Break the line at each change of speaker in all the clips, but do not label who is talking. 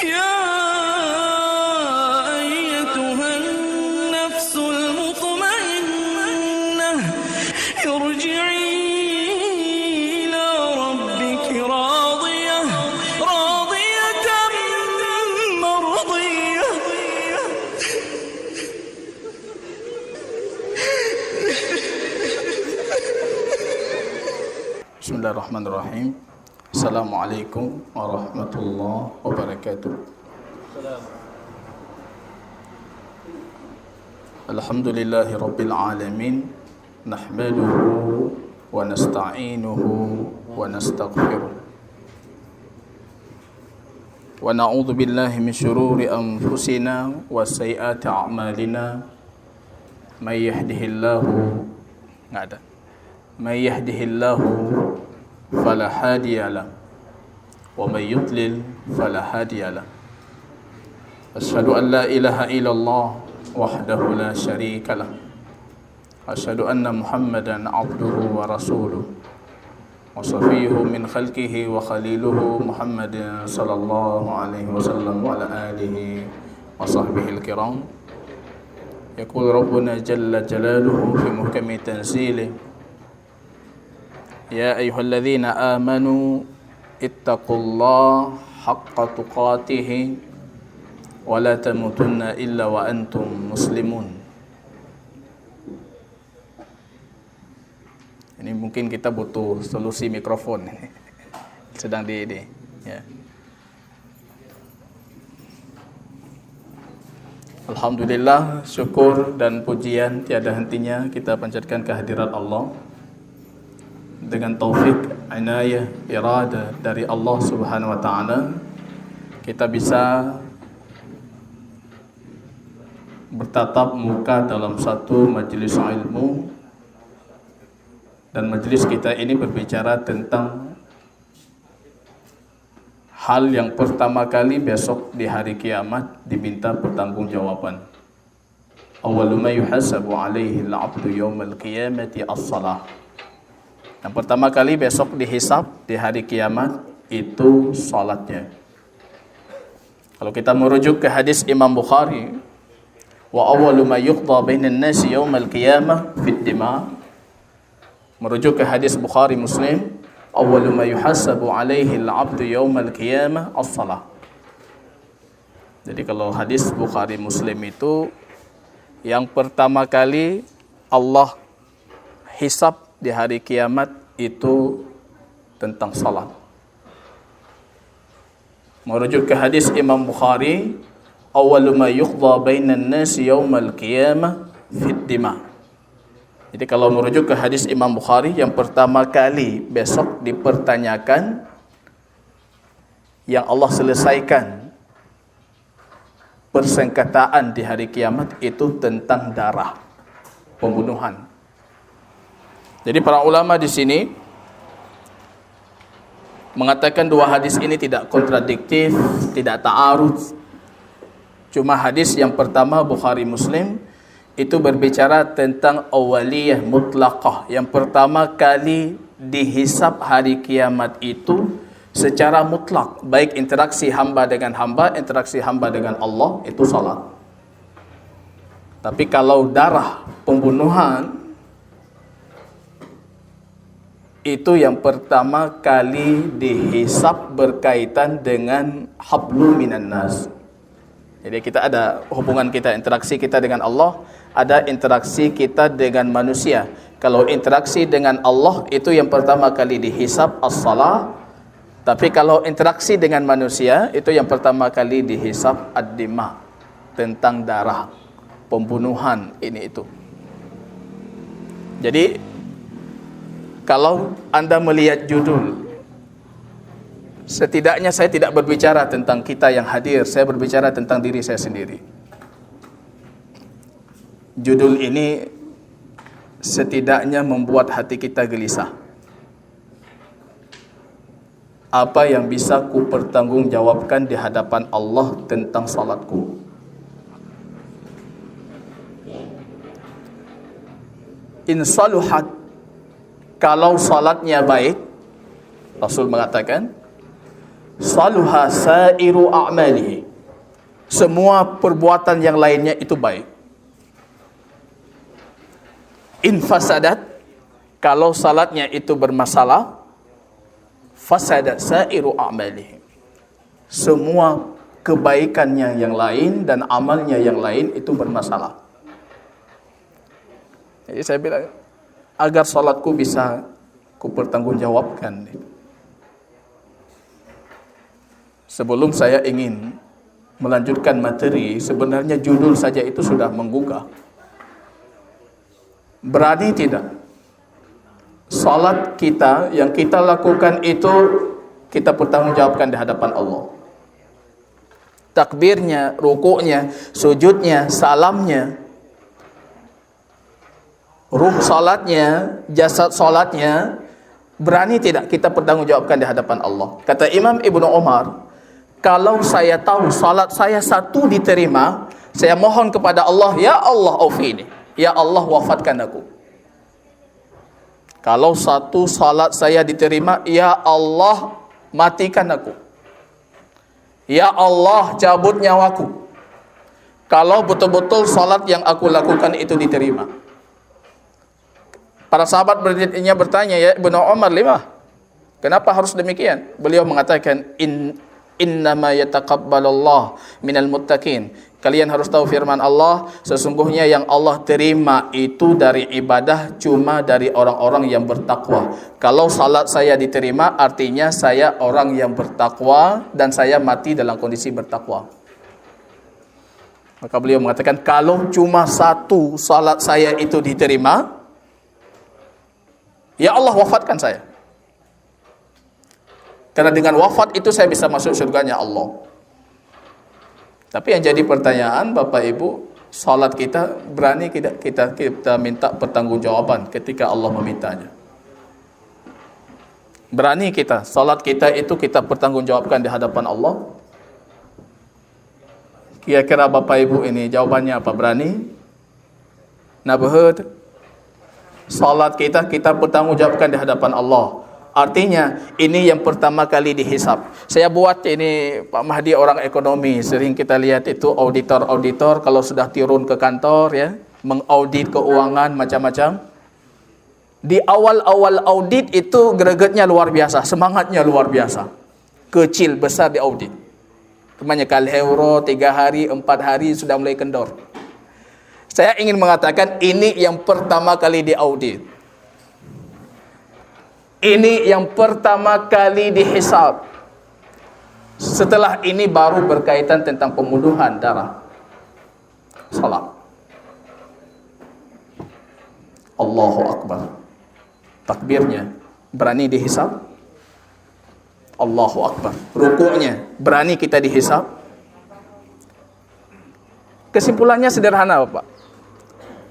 يا أيتها النفس المطمئنة ارجعي إلى ربك راضية مرضية.
Bismillahirrahmanirrahim. Assalamualaikum warahmatullahi wabarakatuh. Alhamdulillahi rabbil alamin. Nahmaduhu wa nasta'inuhu wa nastaghfiruh. Wa na'udzu billahi min syururi anfusina wa sayyiati a'malina. May yahdihillahu may yahdihillahu fala hadiya lahu wa may yudlil fala hadiya lahu. Asyhadu an la ilaha illallah wahdahu la syarika lah. Asyhadu anna Muhammadan abduhu wa rasuluh wa safiyuhu min khalqihi wa khaliluhu Muhammadin sallallahu alaihi wasallam wa ala alihi wa sahbihi al-kiram. Yaqul rabbuna jalla jalaluhu fi muhkami tanzilih. Ya ayyuhalladzina amanu ittaqullaha haqqa tuqatih wa la tamutunna illa wa antum muslimun. Ini mungkin kita butuh solusi mikrofon. Sedang ya. Alhamdulillah, syukur dan pujian tiada hentinya kita panjatkan kehadirat Allah. Dengan taufik, inayah, irada dari Allah Subhanahu wa taala, kita bisa bertatap muka dalam satu majelis ilmu, dan majelis kita ini berbicara tentang hal yang pertama kali besok di hari kiamat diminta pertanggungjawaban. Awwalu ma yuhasabu alaihi al-'abdu yaumal qiyamati as-shalah. Yang pertama kali besok dihisab di hari kiamat itu salatnya. Kalau kita merujuk ke hadis Imam Bukhari, wa awwalu ma yuqda bainan nasi yaumal qiyamah fid dima. Merujuk ke hadis Bukhari Muslim, awwalu ma yuhasabu alaihi al-'abdu yaumal qiyamah as-shalah. Jadi kalau hadis Bukhari Muslim itu yang pertama kali Allah hisab di hari kiamat itu tentang salat. Merujuk ke hadis Imam Bukhari, awwalu ma yuqda bainan nasi yaumal qiyamah fid dima. Jadi kalau merujuk ke hadis Imam Bukhari, yang pertama kali besok dipertanyakan, yang Allah selesaikan persengketaan di hari kiamat itu tentang darah, pembunuhan. Jadi para ulama di sini mengatakan dua hadis ini tidak kontradiktif, tidak ta'arud. Cuma hadis yang pertama Bukhari Muslim itu berbicara tentang awaliyah mutlaqah. Yang pertama kali dihisab hari kiamat itu secara mutlak, baik interaksi hamba dengan hamba, interaksi hamba dengan Allah, itu salat. Tapi kalau darah, pembunuhan, itu yang pertama kali dihisab berkaitan dengan hablu minan nas. Jadi kita ada hubungan kita, interaksi kita dengan Allah, ada interaksi kita dengan manusia. Kalau interaksi dengan Allah itu yang pertama kali dihisab as-salah. Tapi kalau interaksi dengan manusia itu yang pertama kali dihisab ad-dima, tentang darah, pembunuhan ini itu. Jadi kalau Anda melihat judul, setidaknya saya tidak berbicara tentang kita yang hadir, saya berbicara tentang diri saya sendiri. Judul ini setidaknya membuat hati kita gelisah. Apa yang bisa ku pertanggungjawabkan di hadapan Allah tentang salatku? In saluhat, kalau salatnya baik, Rasul mengatakan, saluha sairu a'malihi. Semua perbuatan yang lainnya itu baik. In fasadat, kalau salatnya itu bermasalah, fasadat sairu a'malihi. Semua kebaikannya yang lain dan amalnya yang lain itu bermasalah. Jadi saya bilang, agar salatku bisa kupertanggungjawabkan. Sebelum saya ingin melanjutkan materi, sebenarnya judul saja itu sudah menggugah. Berani tidak? Salat kita yang kita lakukan itu kita pertanggungjawabkan di hadapan Allah. Takbirnya, rukuknya, sujudnya, salamnya, ruh salatnya, jasad salatnya, berani tidak kita pertanggungjawabkan di hadapan Allah? Kata Imam Ibnu Umar, kalau saya tahu salat saya satu diterima, saya mohon kepada Allah, ya Allah aufini, ya Allah wafatkan aku. Kalau satu salat saya diterima, ya Allah matikan aku. Ya Allah cabut nyawaku. Kalau betul-betul salat yang aku lakukan itu diterima. Para sahabat bertanya, ya Ibnu Umar, lima? Kenapa harus demikian? Beliau mengatakan, innama yataqabbalallah minal muttaqin. Kalian harus tahu firman Allah, sesungguhnya yang Allah terima itu dari ibadah cuma dari orang-orang yang bertakwa. Kalau salat saya diterima, artinya saya orang yang bertakwa dan saya mati dalam kondisi bertakwa. Maka beliau mengatakan, kalau cuma satu salat saya itu diterima, ya Allah wafatkan saya. Karena dengan wafat itu saya bisa masuk surganya Allah. Tapi yang jadi pertanyaan Bapak Ibu, salat kita berani tidak kita minta pertanggungjawaban ketika Allah memintanya? Berani kita salat kita itu kita pertanggungjawabkan di hadapan Allah? Kira-kira Bapak Ibu ini jawabannya apa? Berani? Nabahud? Salat kita pertanggungjawabkan di hadapan Allah. Artinya ini yang pertama kali dihisap. Saya buat ini, Pak Mahdi orang ekonomi, sering kita lihat itu auditor kalau sudah turun ke kantor ya, mengaudit keuangan macam-macam. Di awal-awal audit itu gregetnya luar biasa, semangatnya luar biasa. Kecil besar di audit. Namanya kalheuro 3 hari, 4 hari sudah mulai kendor. Saya ingin mengatakan ini yang pertama kali diaudit. Ini yang pertama kali dihisab. Setelah ini baru berkaitan tentang pembunuhan darah. Salat. Allahu Akbar. Takbirnya berani dihisab. Allahu Akbar. Rukuknya berani kita dihisab. Kesimpulannya sederhana Bapak.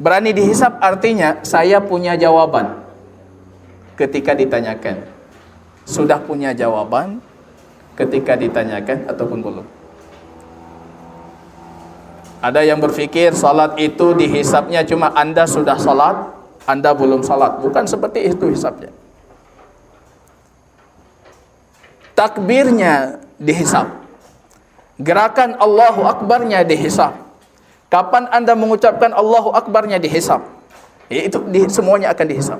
Berani dihisab artinya saya punya jawaban. Ketika ditanyakan, sudah punya jawaban ketika ditanyakan ataupun belum. Ada yang berpikir salat itu dihisapnya cuma Anda sudah salat, Anda belum salat. Bukan seperti itu hisapnya. Takbirnya dihisap. Gerakan Allahu Akbarnya dihisap. Kapan Anda mengucapkan Allahu Akbarnya dihisap. Itu semuanya akan dihisap.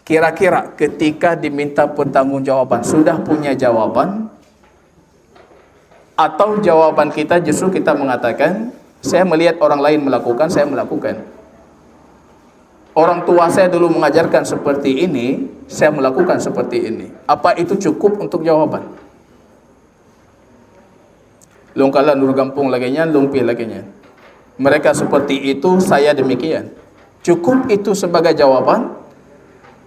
Kira-kira ketika diminta pertanggungjawaban sudah punya jawaban, atau jawaban kita justru kita mengatakan saya melihat orang lain melakukan, saya melakukan. Orang tua saya dulu mengajarkan seperti ini, saya melakukan seperti ini. Apa itu cukup untuk jawaban? Lungkala nur gampung laginya, lumpih laginya. Mereka seperti itu, saya demikian. Cukup itu sebagai jawaban?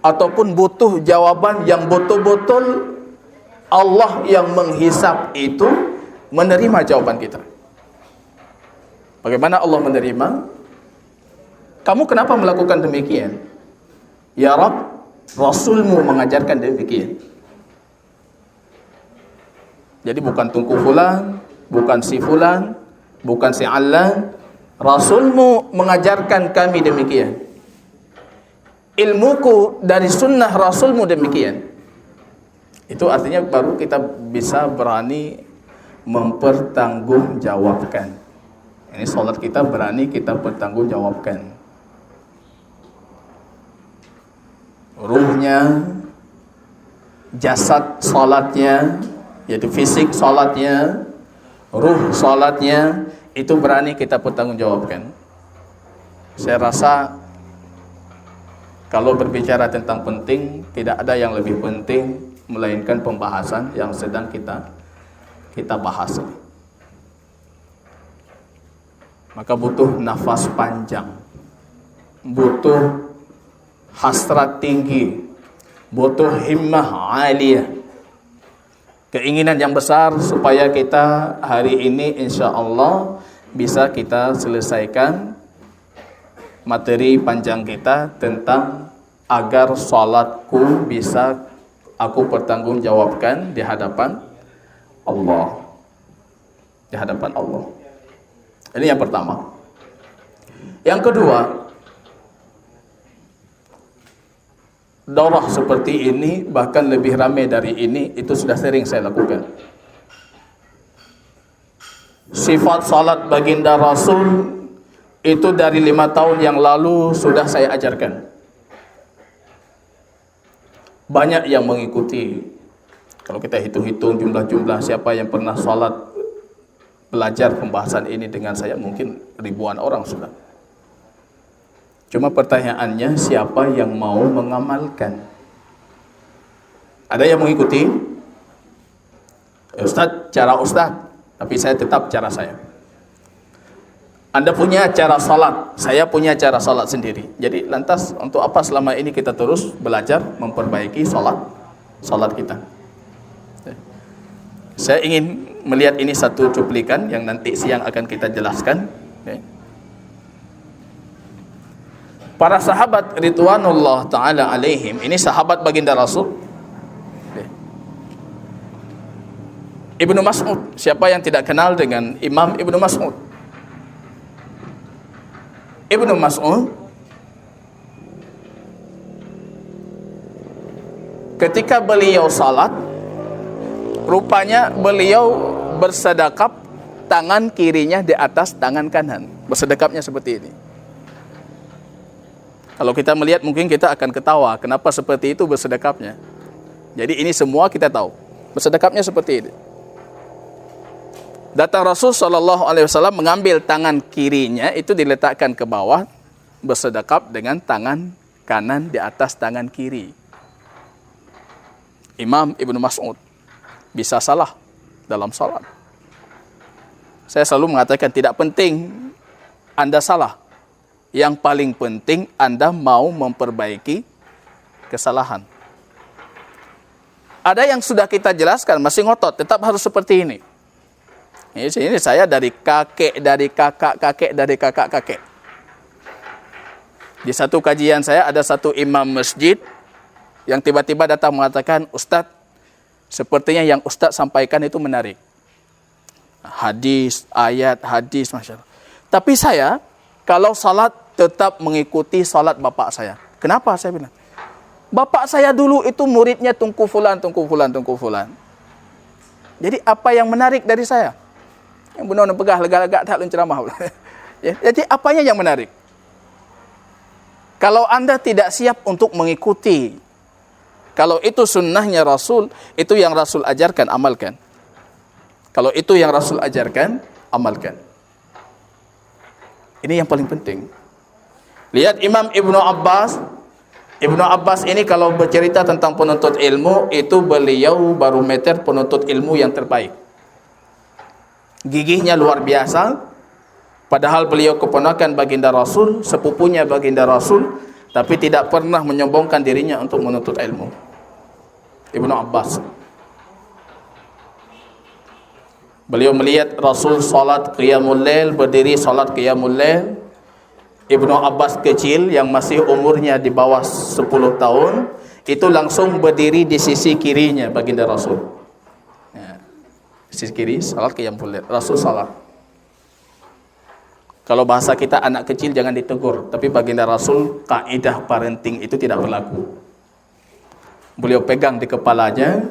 Ataupun butuh jawaban yang betul-betul Allah yang menghisap itu menerima jawaban kita. Bagaimana Allah menerima? Kamu kenapa melakukan demikian? Ya Rabb, Rasulmu mengajarkan demikian. Jadi bukan tungku fulan, bukan si fulan, bukan si allan. Rasulmu mengajarkan kami demikian. Ilmuku dari sunnah Rasulmu demikian. Itu artinya baru kita bisa berani mempertanggungjawabkan. Ini salat kita berani kita pertanggungjawabkan. Ruhnya, jasad salatnya, yaitu fisik salatnya, ruh salatnya, itu berani kita pertanggungjawabkan. Saya rasa kalau berbicara tentang penting, tidak ada yang lebih penting melainkan pembahasan yang sedang kita bahas. Maka butuh nafas panjang, butuh hasrat tinggi, butuh himmah aliyah, keinginan yang besar supaya kita hari ini insya Allah bisa kita selesaikan materi panjang kita tentang agar salatku bisa aku pertanggungjawabkan di hadapan Allah. Di hadapan Allah. Ini yang pertama. Yang kedua, daurah seperti ini, bahkan lebih ramai dari ini, itu sudah sering saya lakukan. Sifat salat baginda Rasul itu dari 5 tahun yang lalu sudah saya ajarkan. Banyak yang mengikuti. Kalau kita hitung-hitung jumlah-jumlah siapa yang pernah salat belajar pembahasan ini dengan saya, mungkin ribuan orang sudah. Cuma pertanyaannya, siapa yang mau mengamalkan? Ada yang mengikuti? Ustaz, cara Ustaz, tapi saya tetap cara saya. Anda punya cara salat, saya punya cara salat sendiri. Jadi lantas untuk apa selama ini kita terus belajar memperbaiki salat kita? Saya ingin melihat ini satu cuplikan yang nanti siang akan kita jelaskan. Para sahabat ridwanullah ta'ala alaihim, ini sahabat baginda Rasul. Ibnu Mas'ud, siapa yang tidak kenal dengan Imam Ibnu Mas'ud? Ibnu Mas'ud ketika beliau salat, rupanya beliau bersedekap tangan kirinya di atas tangan kanan. Bersedekapnya seperti ini. Kalau kita melihat mungkin kita akan ketawa, kenapa seperti itu bersedekapnya. Jadi ini semua kita tahu. Bersedekapnya seperti ini. Datang Rasul SAW mengambil tangan kirinya, itu diletakkan ke bawah, bersedekap dengan tangan kanan di atas tangan kiri. Imam Ibnu Mas'ud bisa salah dalam salat. Saya selalu mengatakan tidak penting Anda salah. Yang paling penting Anda mau memperbaiki kesalahan. Ada yang sudah kita jelaskan masih ngotot, tetap harus seperti ini. Ini saya dari kakek, dari kakak-kakek, dari kakak-kakek. Di satu kajian saya ada satu imam masjid yang tiba-tiba datang mengatakan, Ustadz, sepertinya yang Ustadz sampaikan itu menarik. Hadis, ayat, hadis, Masya Allah. Tapi saya, kalau salat tetap mengikuti salat bapak saya. Kenapa saya bilang? Bapak saya dulu itu muridnya Tungku Fulan. Jadi apa yang menarik dari saya? Yang benar pegah lega-lega tak ceramah. Jadi apanya yang menarik? Kalau Anda tidak siap untuk mengikuti, kalau itu sunnahnya Rasul, itu yang Rasul ajarkan, amalkan. Kalau itu yang Rasul ajarkan, amalkan. Ini yang paling penting. Lihat Imam Ibnu Abbas. Ibnu Abbas ini kalau bercerita tentang penuntut ilmu, itu beliau barometer penuntut ilmu yang terbaik. Gigihnya luar biasa, padahal beliau keponakan baginda Rasul, sepupunya baginda Rasul, tapi tidak pernah menyombongkan dirinya untuk menuntut ilmu. Ibnu Abbas. Beliau melihat Rasul salat qiyamul lail, berdiri salat qiyamul lail. Ibnu Abbas kecil yang masih umurnya di bawah 10 tahun, itu langsung berdiri di sisi kirinya baginda Rasul. Sisi kiri, salat qiyamul lail, Rasul salat. Kalau bahasa kita anak kecil jangan ditegur, tapi baginda Rasul kaidah parenting itu tidak berlaku. Beliau pegang di kepalanya,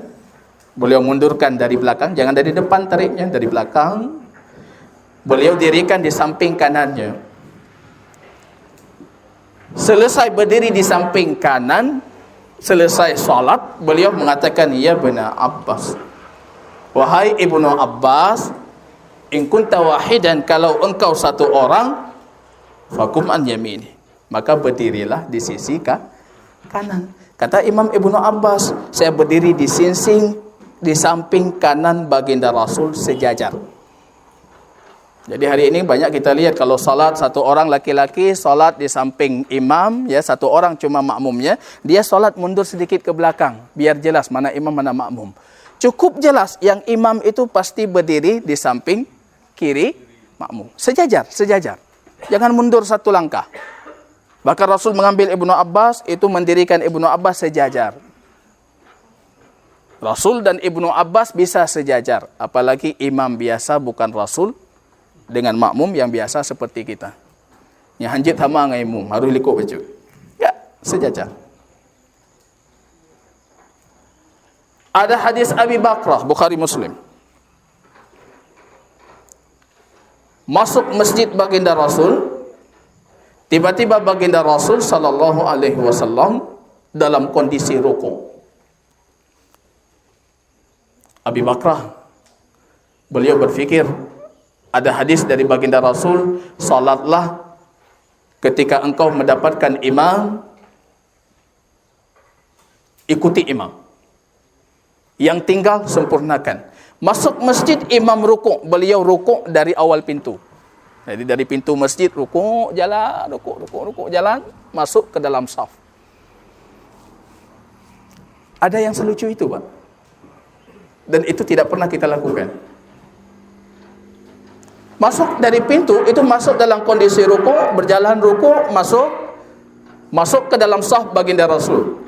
Beliau mundurkan dari belakang, jangan dari depan tariknya, dari belakang. Beliau dirikan di samping kanannya. Selesai berdiri di samping kanan, selesai salat, beliau mengatakan, ya Ibnu Abbas, wahai Ibnu Abbas, in kunta wahidan, kalau engkau satu orang, fakum an yamini, maka berdirilah di sisi kanan. Kata Imam Ibnu Abbas, saya berdiri di samping kanan baginda Rasul sejajar. Jadi hari ini banyak kita lihat kalau salat satu orang laki-laki salat di samping imam, ya, satu orang cuma makmumnya, dia salat mundur sedikit ke belakang biar jelas mana imam mana makmum. Cukup jelas yang imam itu pasti berdiri di samping kiri makmum. Sejajar. Jangan mundur satu langkah. Bahkan Rasul mengambil Ibnu Abbas, itu mendirikan Ibnu Abbas sejajar. Rasul dan Ibnu Abbas bisa sejajar, apalagi imam biasa bukan Rasul dengan makmum yang biasa seperti kita. Yang hanjit sama dengan imam, harus likuk baju. Ya, sejajar. Ada hadis Abi Bakrah, Bukhari Muslim. Masuk masjid baginda Rasul, tiba-tiba baginda Rasul sallallahu alaihi wasallam dalam kondisi rukuk. Abi Bakrah, beliau berfikir, ada hadis dari baginda Rasul, salatlah ketika engkau mendapatkan imam, ikuti imam. Yang tinggal sempurnakan. Masuk masjid imam rukuk, beliau rukuk dari awal pintu. Jadi dari pintu masjid rukuk, jalan, rukuk, jalan, masuk ke dalam saf. Ada yang selucu itu, Pak. Dan itu tidak pernah kita lakukan. Masuk dari pintu, itu masuk dalam kondisi rukuk, berjalan rukuk, masuk ke dalam saf baginda Rasul.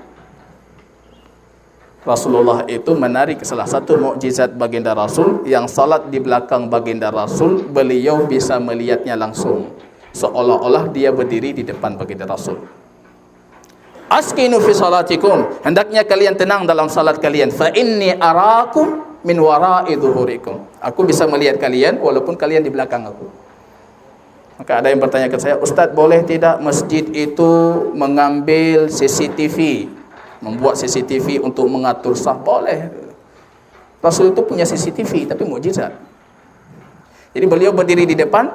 Rasulullah itu menarik salah satu mukjizat baginda Rasul, yang salat di belakang baginda Rasul, beliau bisa melihatnya langsung, seolah-olah dia berdiri di depan baginda Rasul. Askinu fi salatikum, hendaknya kalian tenang dalam salat kalian. Fa inni arakum min wara'i dhuhurikum, aku bisa melihat kalian walaupun kalian di belakang aku. Maka ada yang bertanya ke saya, Ustaz, boleh tidak masjid itu mengambil CCTV, membuat CCTV untuk mengatur saf? Boleh. Rasul itu punya CCTV, tapi mukjizat. Jadi beliau berdiri di depan,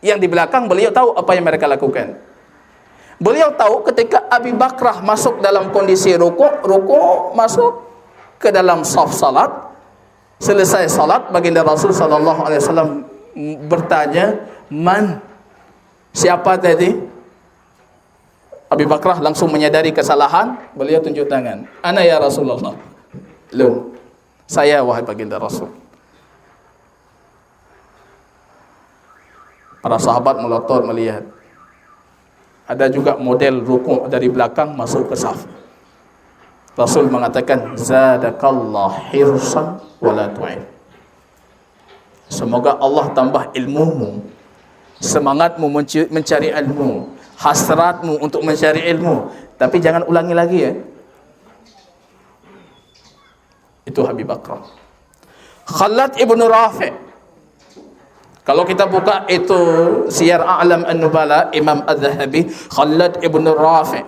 yang di belakang beliau tahu apa yang mereka lakukan. Beliau tahu ketika Abi Bakrah masuk dalam kondisi rukuk, masuk ke dalam saf salat. Selesai salat, baginda Rasul sallallahu alaihi wasallam bertanya, "Man?" Siapa tadi? Abi Bakrah langsung menyadari kesalahan, beliau tunjuk tangan. "Ana ya Rasulullah." "Loh, saya wahai baginda Rasul." Para sahabat melotot melihat. Ada juga model rukuk dari belakang masuk ke saf. Rasul mengatakan, "Zadakallah hirsan wala tu'in." Semoga Allah tambah ilmumu, semangatmu mencari ilmu, hasratmu untuk mencari ilmu, tapi jangan ulangi lagi ya. Itu Habib Bakrah. Khalad ibnu Rafi'. Kalau kita buka itu Siyar A'lam An-Nubala, Imam Az-Zahabi, Khalad ibnu Rafi',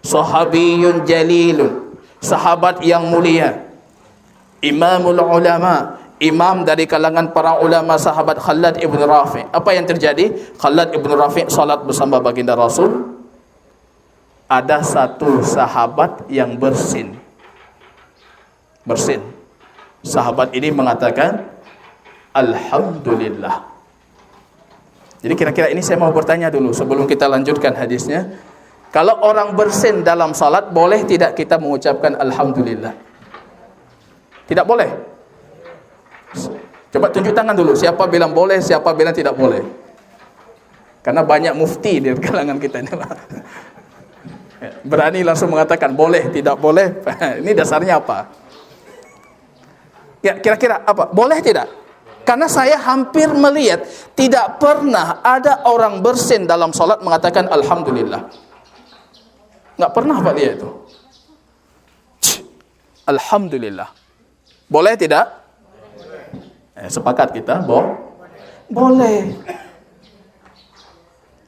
sahabiyun jalilun, sahabat yang mulia, imamul ulama, imam dari kalangan para ulama, sahabat Khalad ibnu Rafi'. Apa yang terjadi? Khalad ibnu Rafi' salat bersama baginda Rasul. Ada satu sahabat yang bersin. Sahabat ini mengatakan, Alhamdulillah. Jadi kira-kira ini saya mau bertanya dulu sebelum kita lanjutkan hadisnya. Kalau orang bersin dalam salat, boleh tidak kita mengucapkan Alhamdulillah? Tidak boleh. Coba tunjuk tangan dulu, siapa bilang boleh, siapa bilang tidak boleh. Karena banyak mufti di kalangan kita ini. Berani langsung mengatakan boleh, tidak boleh. Ini dasarnya apa? Ya, kira-kira apa? Boleh tidak? Karena saya hampir melihat tidak pernah ada orang bersin dalam salat mengatakan Alhamdulillah. Enggak pernah Pak lihat itu. Alhamdulillah. Boleh tidak? Sepakat kita, boleh.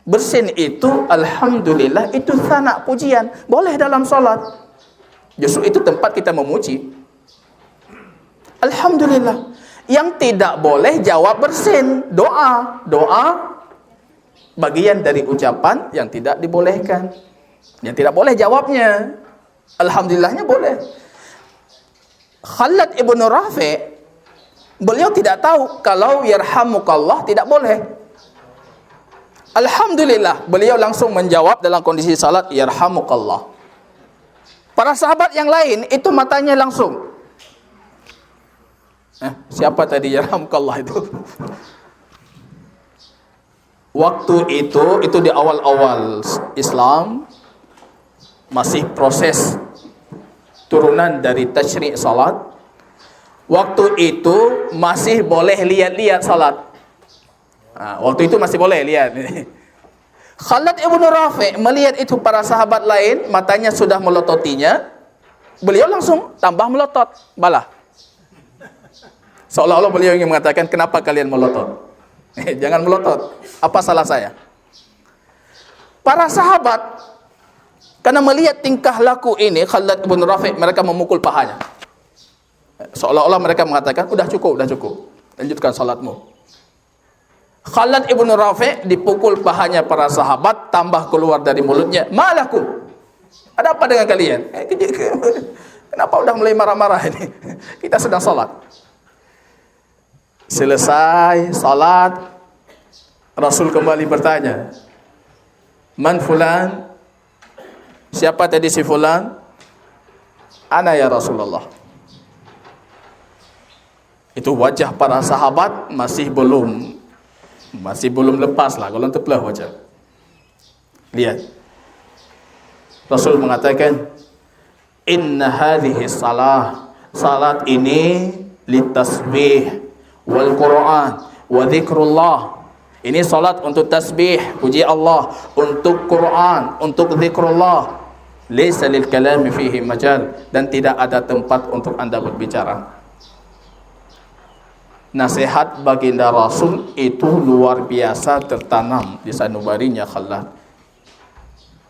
Bersin itu, alhamdulillah, itu sana pujian. Boleh dalam solat. Justru itu tempat kita memuji. Alhamdulillah. Yang tidak boleh jawab bersin. Doa bagian dari ucapan yang tidak dibolehkan. Yang tidak boleh jawabnya. Alhamdulillahnya boleh. Khalad ibn Rafi', beliau tidak tahu kalau yarhamukallah tidak boleh. Alhamdulillah, beliau langsung menjawab dalam kondisi salat, yarhamukallah. Para sahabat yang lain itu matanya langsung. Siapa tadi yarhamukallah itu? Waktu itu di awal-awal Islam, masih proses turunan dari tasyri' salat. Waktu itu masih boleh lihat-lihat salat. Waktu itu masih boleh lihat. Khalad ibn Rafi' melihat itu para sahabat lain, matanya sudah melototinya. Beliau langsung tambah melotot, balah. Seolah-olah beliau ingin mengatakan, kenapa kalian melotot? Jangan melotot. Apa salah saya? Para sahabat, karena melihat tingkah laku ini, Khalad ibn Rafi', mereka memukul pahanya. Seolah-olah mereka mengatakan, udah cukup. Lanjutkan salatmu. Khalad ibn Rafi' dipukul pahanya para sahabat, tambah keluar dari mulutnya, malakum? Ada apa dengan kalian? Kenapa udah mulai marah-marah ini? Kita sedang salat. Selesai salat, Rasul kembali bertanya, man fulan? Siapa tadi si fulan? Ana ya Rasulullah. Itu wajah para sahabat masih belum lepas lah, golong terbelah wajah. Lihat, Rasul mengatakan, inna hadhihi salat ini litasbih wal Quran wa dzikrullah. Ini salat untuk tasbih, puji Allah, untuk Quran, untuk zikrullah. Laysa lil kalami fihi majal, dan tidak ada tempat untuk anda berbicara. Nasihat baginda Rasul itu luar biasa tertanam di sanubarinya Khalad.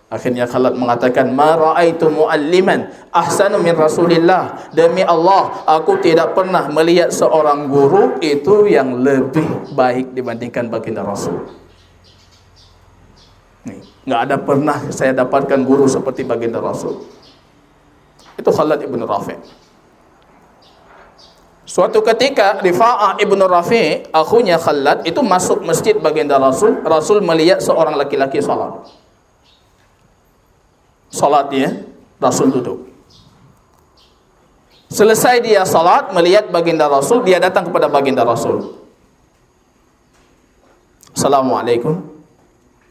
Akhirnya Khalad mengatakan, ma ra'aitu mualliman ahsanu min Rasulillah. Demi Allah, aku tidak pernah melihat seorang guru itu yang lebih baik dibandingkan baginda Rasul. Enggak ada pernah saya dapatkan guru seperti baginda Rasul. Itu Khalad ibn Rafi'. Suatu ketika Rifa'ah ibn Rafi', akhunya Khalad, itu masuk masjid baginda Rasul. Rasul melihat seorang laki-laki salat. Salat dia, Rasul duduk. Selesai dia salat, melihat baginda Rasul, dia datang kepada baginda Rasul. Assalamualaikum.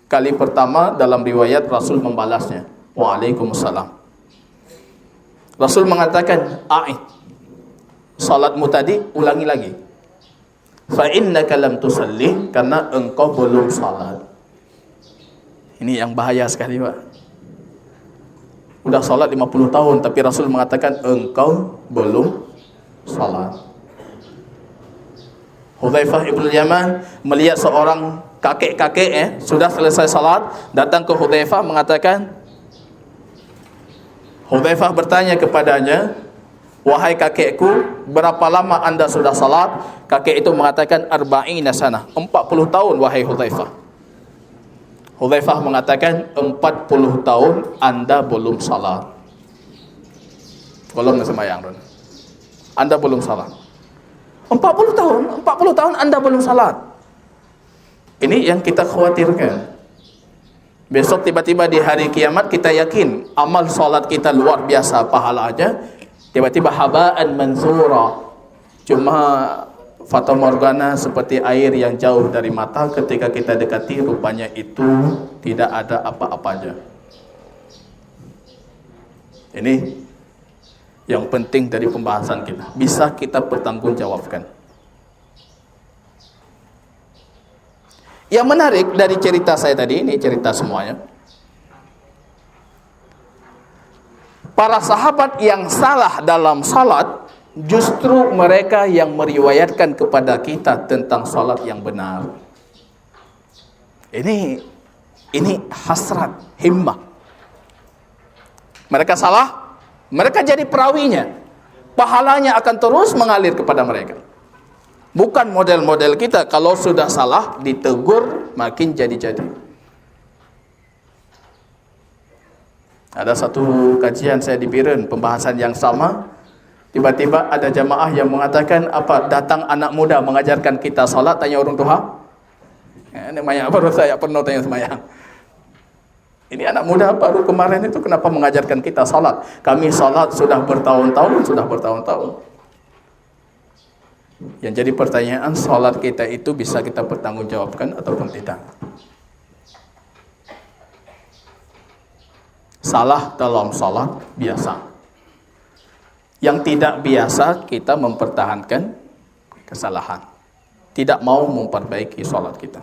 Kali pertama dalam riwayat Rasul membalasnya, Waalaikumsalam. Rasul mengatakan, a'id, salatmu tadi ulangi lagi. Fa innaka lam tusalli, karena engkau belum salat. Ini yang bahaya sekali, Pak. Udah salat 50 tahun tapi Rasul mengatakan engkau belum salat. Hudzaifah ibn Yaman melihat seorang kakek-kakek sudah selesai salat, datang ke Hudzaifah mengatakan, Hudzaifah bertanya kepadanya, wahai kakekku, berapa lama anda sudah salat? Kakek itu mengatakan 40 sana, 40 tahun wahai Hudzaifah. Hudzaifah mengatakan 40 tahun anda belum salat. Belum sembahyang, anda belum salat. 40 tahun anda belum salat. Ini yang kita khawatirkan. Besok tiba-tiba di hari kiamat kita yakin amal salat kita luar biasa pahalanya, tiba-tiba haba'an mansura, cuma fata morgana seperti air yang jauh dari mata. Ketika kita dekati, rupanya itu tidak ada apa-apanya. Ini yang penting dari pembahasan kita, bisa kita pertanggungjawabkan. Yang menarik dari cerita saya tadi, ini cerita semuanya, para sahabat yang salah dalam salat justru mereka yang meriwayatkan kepada kita tentang salat yang benar. Ini hasrat, himmah. Mereka salah, mereka jadi perawinya. Pahalanya akan terus mengalir kepada mereka. Bukan model-model kita, kalau sudah salah ditegur makin jadi-jadi. Ada satu kajian saya di Biren, pembahasan yang sama. Tiba-tiba ada jamaah yang mengatakan, apa datang anak muda mengajarkan kita salat, tanya orang tua. Ini banyak baru saya pernah tanya semayang. Ini anak muda baru kemarin itu kenapa mengajarkan kita salat? Kami salat sudah bertahun-tahun. Yang jadi pertanyaan, salat kita itu bisa kita pertanggungjawabkan ataupun tidak? Salah dalam salat biasa. Yang tidak biasa kita mempertahankan kesalahan. Tidak mau memperbaiki salat kita.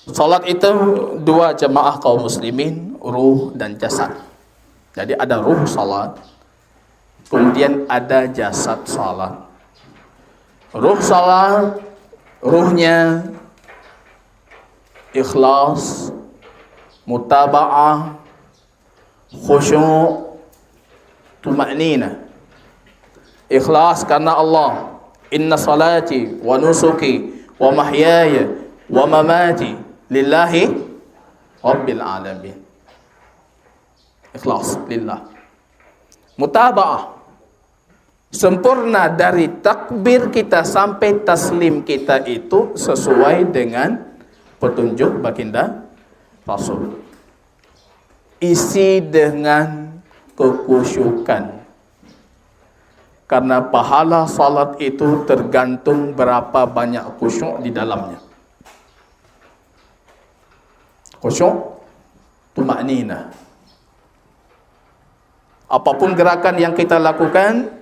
Salat itu dua jamaah kaum muslimin, ruh dan jasad. Jadi ada ruh salat, kemudian ada jasad salat. Ruh salat, ruhnya ikhlas, mutaba'ah, khusyuk, tuma'nina. Ikhlas karena Allah. Inna salati wa nusuki wa mahyaya wa mamati lillahi rabbil alamin. Ikhlas lillah. Mutaba'ah, sempurna dari takbir kita sampai taslim kita itu sesuai dengan petunjuk baginda Rasul. Isi dengan kekhusyukan. Karena pahala salat itu tergantung berapa banyak khusyuk di dalamnya. Khusyuk, tuma'nina. Apapun gerakan yang kita lakukan,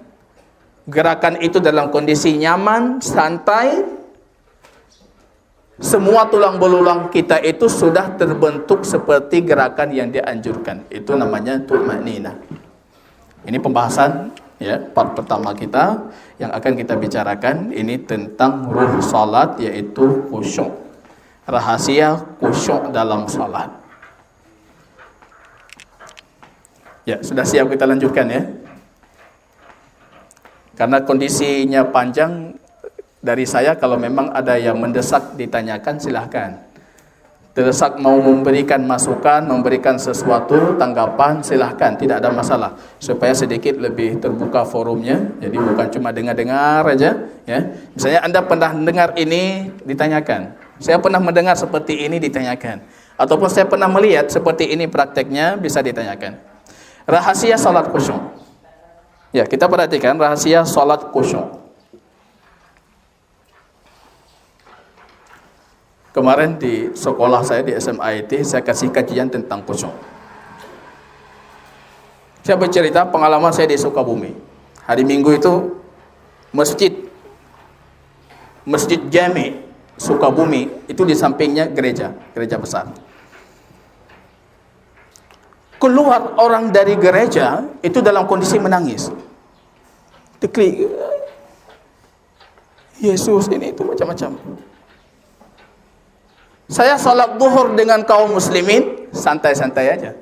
gerakan itu dalam kondisi nyaman, santai. Semua tulang belulang kita itu sudah terbentuk seperti gerakan yang dianjurkan. Itu namanya tuma'nina. Ini pembahasan ya, part pertama kita yang akan kita bicarakan ini tentang ruh salat, yaitu khusyuk. Rahasia khusyuk dalam salat. Ya, sudah siap kita lanjutkan ya. Karena kondisinya panjang dari saya, kalau memang ada yang mendesak ditanyakan silahkan. Terdesak mau memberikan masukan, memberikan sesuatu, tanggapan, silahkan, tidak ada masalah. Supaya sedikit lebih terbuka forumnya, jadi bukan cuma dengar-dengar aja ya. Misalnya Anda pernah mendengar ini, ditanyakan. Saya pernah mendengar seperti ini, ditanyakan. Ataupun saya pernah melihat seperti ini prakteknya, bisa ditanyakan. Rahasia salat khusyuk. Ya, kita perhatikan rahasia salat khusyuk. Kemarin di sekolah saya di SMA IT, saya kasih kajian tentang khusyuk. Saya bercerita pengalaman saya di Sukabumi. Hari Minggu itu Masjid Jami Sukabumi itu di sampingnya gereja besar. Keluar orang dari gereja itu dalam kondisi menangis. Diklik, Yesus ini itu macam-macam. Saya salat zuhur dengan kaum muslimin, santai-santai aja.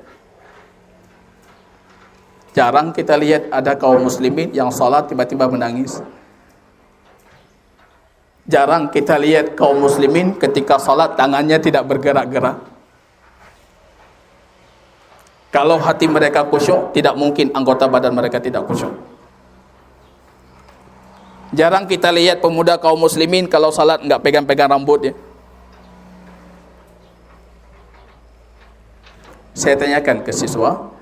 Jarang kita lihat ada kaum muslimin yang salat tiba-tiba menangis. Jarang kita lihat kaum muslimin ketika salat tangannya tidak bergerak-gerak. Kalau hati mereka khusyuk, tidak mungkin anggota badan mereka tidak khusyuk. Jarang kita lihat pemuda kaum muslimin kalau salat enggak pegang-pegang rambutnya. Saya tanyakan ke siswa,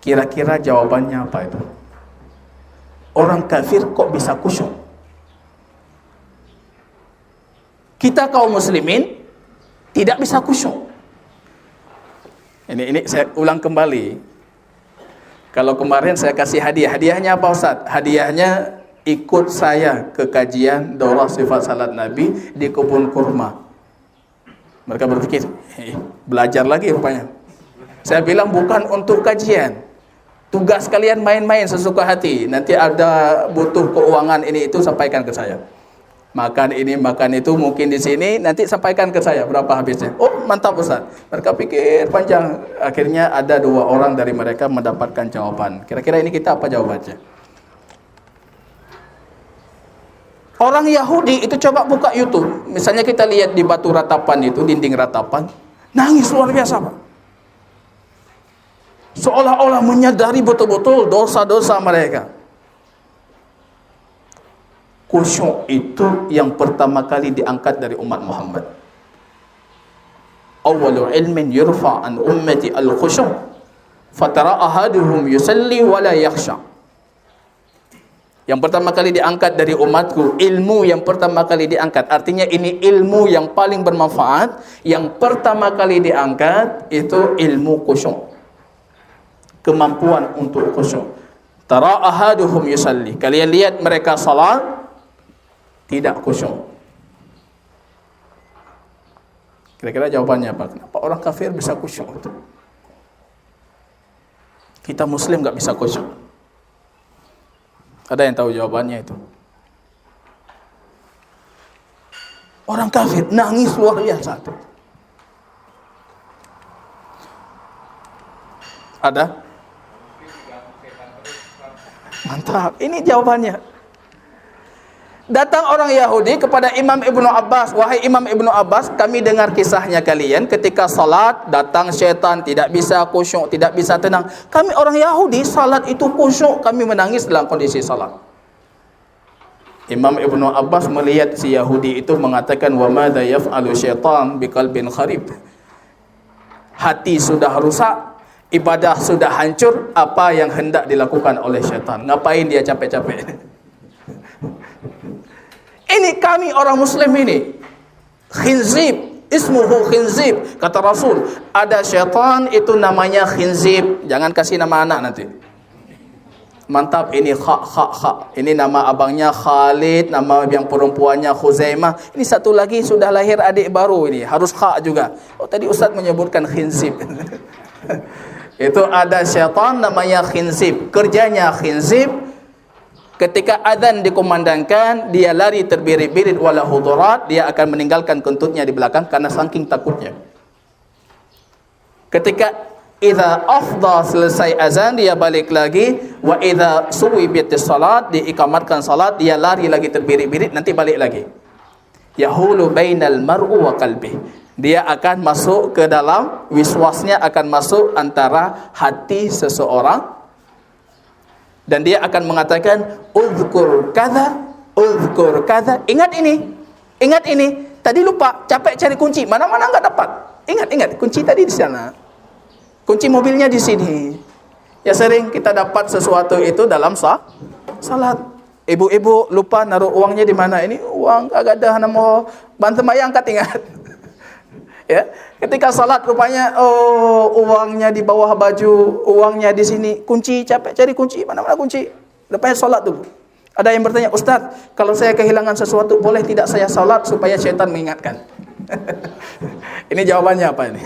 kira-kira jawabannya apa itu? Orang kafir kok bisa khusyuk? Kita kaum muslimin tidak bisa khusyuk. Ini saya ulang kembali. Kalau kemarin saya kasih hadiah, hadiahnya apa Ustaz? Hadiahnya ikut saya ke kajian daurah sifat salat Nabi di kebun kurma. Mereka berpikir, belajar lagi rupanya. Saya bilang bukan untuk kajian, Tugas kalian main-main sesuka hati. Nanti ada butuh keuangan ini itu sampaikan ke saya. Makan ini, makan itu mungkin di sini, nanti sampaikan ke saya berapa habisnya. Oh, mantap Ustaz. Mereka pikir panjang. Akhirnya ada 2 orang dari mereka mendapatkan jawaban. Kira-kira ini kita apa jawabannya? Orang Yahudi itu coba buka YouTube. Misalnya kita lihat di batu ratapan itu, dinding ratapan, nangis luar biasa, Pak. Seolah-olah menyadari betul-betul dosa-dosa mereka. Khusyuk itu yang pertama kali diangkat dari umat Muhammad. Awwalu ilmin yurfa an ummati al-khusyuk. Fatara ahaduhum yusalli wa la yakhsha. Yang pertama kali diangkat dari umatku, ilmu yang pertama kali diangkat. Artinya ini ilmu yang paling bermanfaat. Yang pertama kali diangkat itu ilmu khusyuk. Kemampuan untuk khusyuk. Tara ahaduhum yusalli. Kalian lihat mereka salat tidak khusyuk. Kira-kira jawabannya apa? Kenapa orang kafir bisa khusyuk? Kita muslim enggak bisa khusyuk. Ada yang tahu jawabannya itu? Orang kafir nangis luar biasa. Ada? Mantap, ini jawabannya. Datang orang Yahudi kepada Imam Ibnu Abbas. Wahai Imam Ibnu Abbas, kami dengar kisahnya kalian ketika salat datang syaitan, tidak bisa khusyuk, tidak bisa tenang. Kami orang Yahudi salat itu khusyuk, kami menangis dalam kondisi salat. Imam Ibnu Abbas melihat si Yahudi itu mengatakan, wa madza yaf'alu syaitan biqalbin kharib. Hati sudah rusak, ibadah sudah hancur, apa yang hendak dilakukan oleh syaitan? Ngapain dia capek-capek? Ini kami orang muslim ini. Khinzib, ismuhu khinzib. Kata Rasul, ada syaitan itu namanya khinzib. Jangan kasih nama anak nanti. Mantap, ini kha. Ini nama abangnya Khalid, nama yang perempuannya Khuzaimah. Ini satu lagi sudah lahir adik baru ini, harus kha juga. Oh, tadi Ustaz menyebutkan khinzib. Itu ada syaitan namanya khinzib. Kerjanya khinzib, ketika azan dikumandangkan, dia lari terbirit-birit wala hudurat, dia akan meninggalkan kentutnya di belakang karena saking takutnya. Ketika idza afdha, selesai azan, dia balik lagi. Wa idza suwibatis salat, diikamatkan salat, dia lari lagi terbirit-birit, nanti balik lagi. Yahulu bainal mar'u wa qalbih. Dia akan masuk ke dalam, wiswasnya akan masuk antara hati seseorang, dan dia akan mengatakan uzkur kadza, ingat ini, tadi lupa, capek cari kunci, mana-mana enggak dapat. Ingat, kunci tadi di sana. Kunci mobilnya di sini. Ya sering kita dapat sesuatu itu dalam salat. Ibu-ibu lupa naruh uangnya di mana. Ini uang agak ada nama bantu maya angkat, ingat. Ya, ketika salat rupanya uangnya di bawah baju, uangnya di sini, kunci, capek cari kunci, mana-mana kunci. Lepas salat dulu. Ada yang bertanya, Ustaz, kalau saya kehilangan sesuatu, boleh tidak saya salat supaya syaitan mengingatkan? Ini jawabannya apa ini?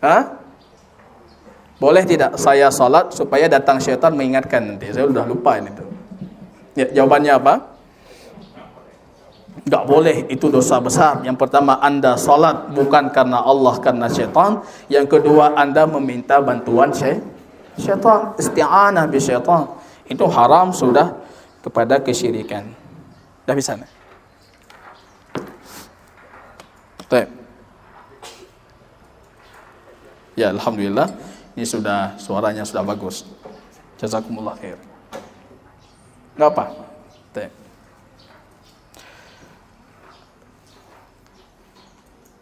Hah? Boleh tidak saya salat supaya datang syaitan mengingatkan nanti? Saya sudah lupa ini tuh. Ya, jawabannya apa? Enggak boleh, itu dosa besar. Yang pertama, Anda salat bukan karena Allah, karena syaitan. Yang kedua, Anda meminta bantuan syaitan, isti'anah bi syaitan. Itu haram sudah kepada kesyirikan. Dah bisa nih? Baik. Ya, alhamdulillah. Ini sudah, suaranya sudah bagus. Jazakumullah khair. Enggak apa? Baik.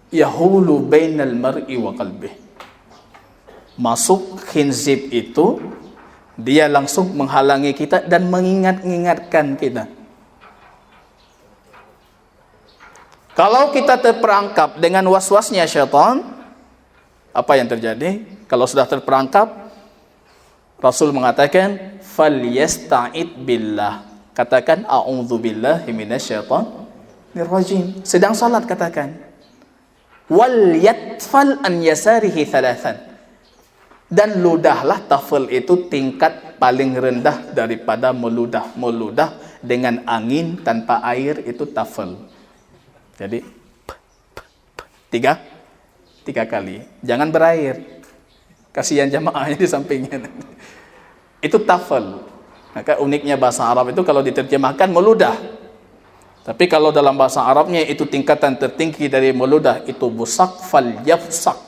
Yahulu bainal mar'i wa qalbih. Masuk khinzib itu, dia langsung menghalangi kita dan mengingatkan kita. Kalau kita terperangkap dengan waswasnya syaitan, apa yang terjadi? Kalau sudah terperangkap, Rasul mengatakan falyasta'id billah. Katakan a'udzubillahi minasyaitonir rajim. Sedang salat katakan wal yatfal an yasarihi thalathan. Dan ludahlah, tafel itu tingkat paling rendah daripada meludah. Meludah dengan angin tanpa air itu tafel. Jadi tiga kali. Jangan berair. Kasihan jamaahnya di sampingnya. Itu tafel. Maka uniknya bahasa Arab itu kalau diterjemahkan meludah. Tapi kalau dalam bahasa Arabnya itu tingkatan tertinggi dari meludah itu busak fal yafsak.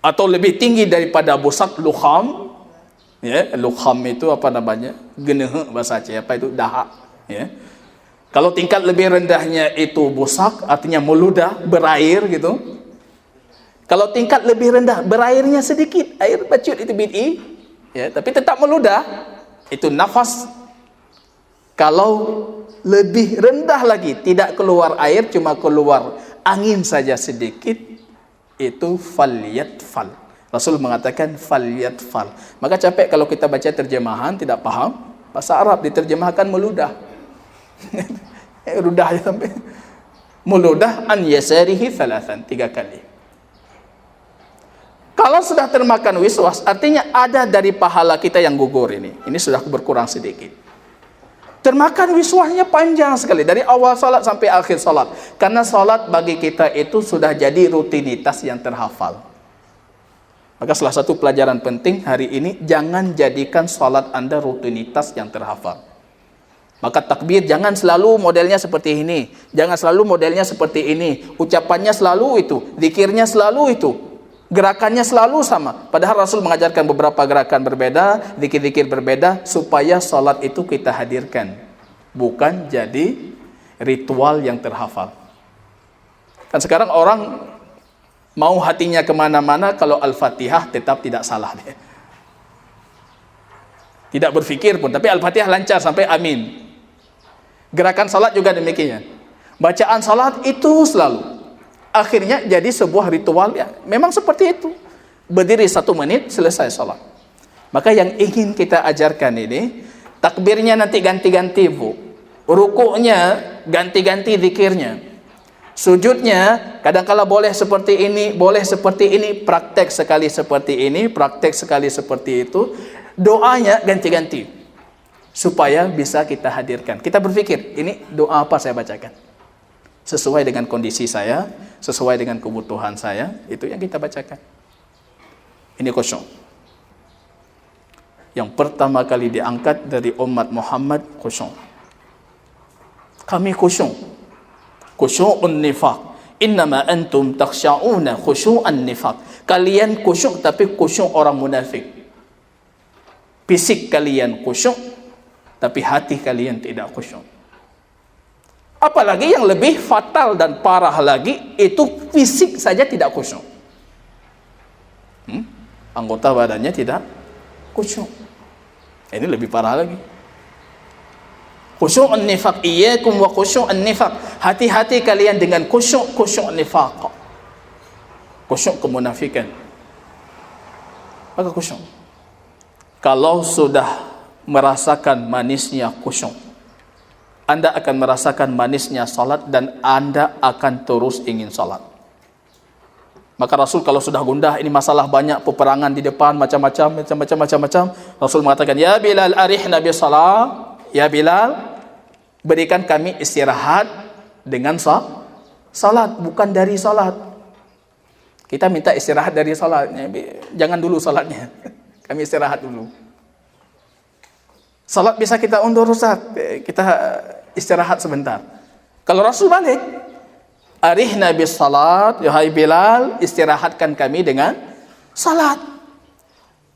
Atau lebih tinggi daripada busak lukham. Ya, lukham itu apa namanya? Geneh bahasa Aceh, apa itu? Dahak, ya. Kalau tingkat lebih rendahnya itu busak, artinya meludah, berair gitu. Kalau tingkat lebih rendah, berairnya sedikit, air bacut itu bid'i, ya, tapi tetap meludah, itu nafas. Kalau lebih rendah lagi, tidak keluar air, cuma keluar angin saja sedikit, itu falyatfal. Rasul mengatakan falyatfal. Maka capek kalau kita baca terjemahan tidak paham bahasa Arab, diterjemahkan meludah. Rudah sampai meludah an yasarihi thalathan, 3 kali. Kalau sudah termakan wiswas, artinya ada dari pahala kita yang gugur ini. Ini sudah berkurang sedikit. Termakan wiswasnya panjang sekali dari awal salat sampai akhir salat. Karena salat bagi kita itu sudah jadi rutinitas yang terhafal. Maka salah satu pelajaran penting hari ini, jangan jadikan salat Anda rutinitas yang terhafal. Maka takbir jangan selalu modelnya seperti ini, jangan selalu modelnya seperti ini, ucapannya selalu itu, zikirnya selalu itu, gerakannya selalu sama. Padahal Rasul mengajarkan beberapa gerakan berbeda, zikir-zikir berbeda, supaya salat itu kita hadirkan, bukan jadi ritual yang terhafal. Kan sekarang orang mau hatinya kemana-mana, kalau Al-Fatihah tetap tidak salah dia. Tidak berfikir pun, tapi Al-Fatihah lancar sampai amin. Gerakan salat juga demikian. Bacaan salat itu selalu. Akhirnya jadi sebuah ritual yang memang seperti itu. Berdiri 1 menit, selesai salat. Maka yang ingin kita ajarkan ini, takbirnya nanti ganti-ganti, Bu. Rukuknya ganti-ganti zikirnya. Sujudnya kadang-kala boleh seperti ini, boleh seperti ini, praktek sekali seperti ini, praktek sekali seperti itu. Doanya ganti-ganti supaya bisa kita hadirkan. Kita berpikir, ini doa apa saya bacakan? Sesuai dengan kondisi saya, sesuai dengan kebutuhan saya, itu yang kita bacakan. Ini khusyuk. Yang pertama kali diangkat dari umat Muhammad, khusyuk. Kami khusyuk. Khusyu'un nifaq. Innama antum takhsya'una khusyu'an nifaq. Kalian khusyuk tapi khusyuk orang munafik. Fisik kalian khusyuk, tapi hati kalian tidak khusyuk. Apalagi yang lebih fatal dan parah lagi, itu fisik saja tidak khusyuk. Anggota badannya tidak khusyuk. Ini lebih parah lagi. Khusyu'un nifaq, iyyakum wa khusyu'un nifaq. Hati-hati kalian dengan khusyuk nifaq. Khusyuk kemunafikan. Maka khusyuk. Kalau sudah merasakan manisnya khusyuk, Anda akan merasakan manisnya salat dan Anda akan terus ingin salat. Maka Rasul kalau sudah gundah, ini masalah banyak peperangan di depan, macam-macam, Rasul mengatakan, ya Bilal arihna bi salat, ya Bilal, berikan kami istirahat dengan salat, bukan dari salat. Kita minta istirahat dari salat, jangan dulu salatnya, kami istirahat dulu. Salat bisa kita undur, Ustaz, kita istirahat sebentar. Kalau Rasul balik, arihna bis salat, wahai Bilal, istirahatkan kami dengan salat.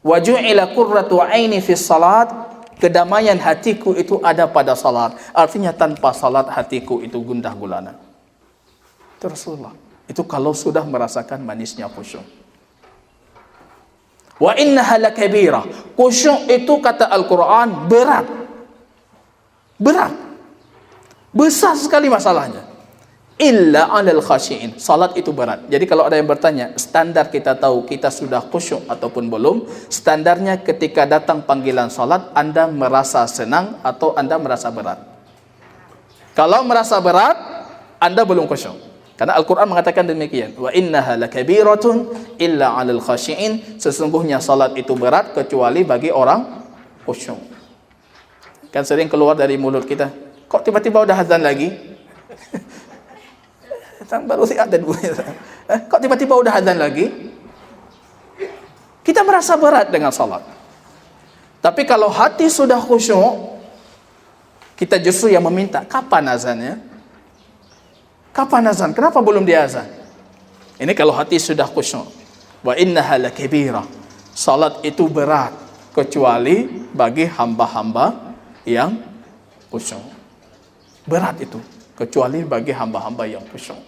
Wa ju'ila qurratu aini fis salat, kedamaian hatiku itu ada pada salat. Artinya tanpa salat hatiku itu gundah gulana. Itu Rasulullah. Itu kalau sudah merasakan manisnya khusyuk. Wa innaha lakabirah. Khusyuk itu kata Al-Quran berat. Besar sekali masalahnya. Illa 'alal khashi'in. Salat itu berat. Jadi kalau ada yang bertanya, standar kita tahu kita sudah khusyuk ataupun belum, standarnya ketika datang panggilan salat, Anda merasa senang atau Anda merasa berat. Kalau merasa berat, Anda belum khusyuk. Karena Al-Quran mengatakan demikian. Wa innaha lakabiratun illa 'alal khashi'in. Sesungguhnya salat itu berat kecuali bagi orang khusyuk. Kan sering keluar dari mulut kita, kok tiba-tiba udah azan lagi? Baru sih ada dua. Kok tiba-tiba udah azan lagi? Kita merasa berat dengan salat. Tapi kalau hati sudah khusyuk, kita justru yang meminta, kapan azannya? Kapan azan? Kenapa belum diazan? Ini kalau hati sudah khusyuk. Wa innaha lakabira. Salat itu berat kecuali bagi hamba-hamba yang khusyuk. Berat itu kecuali bagi hamba-hamba yang khusyuk.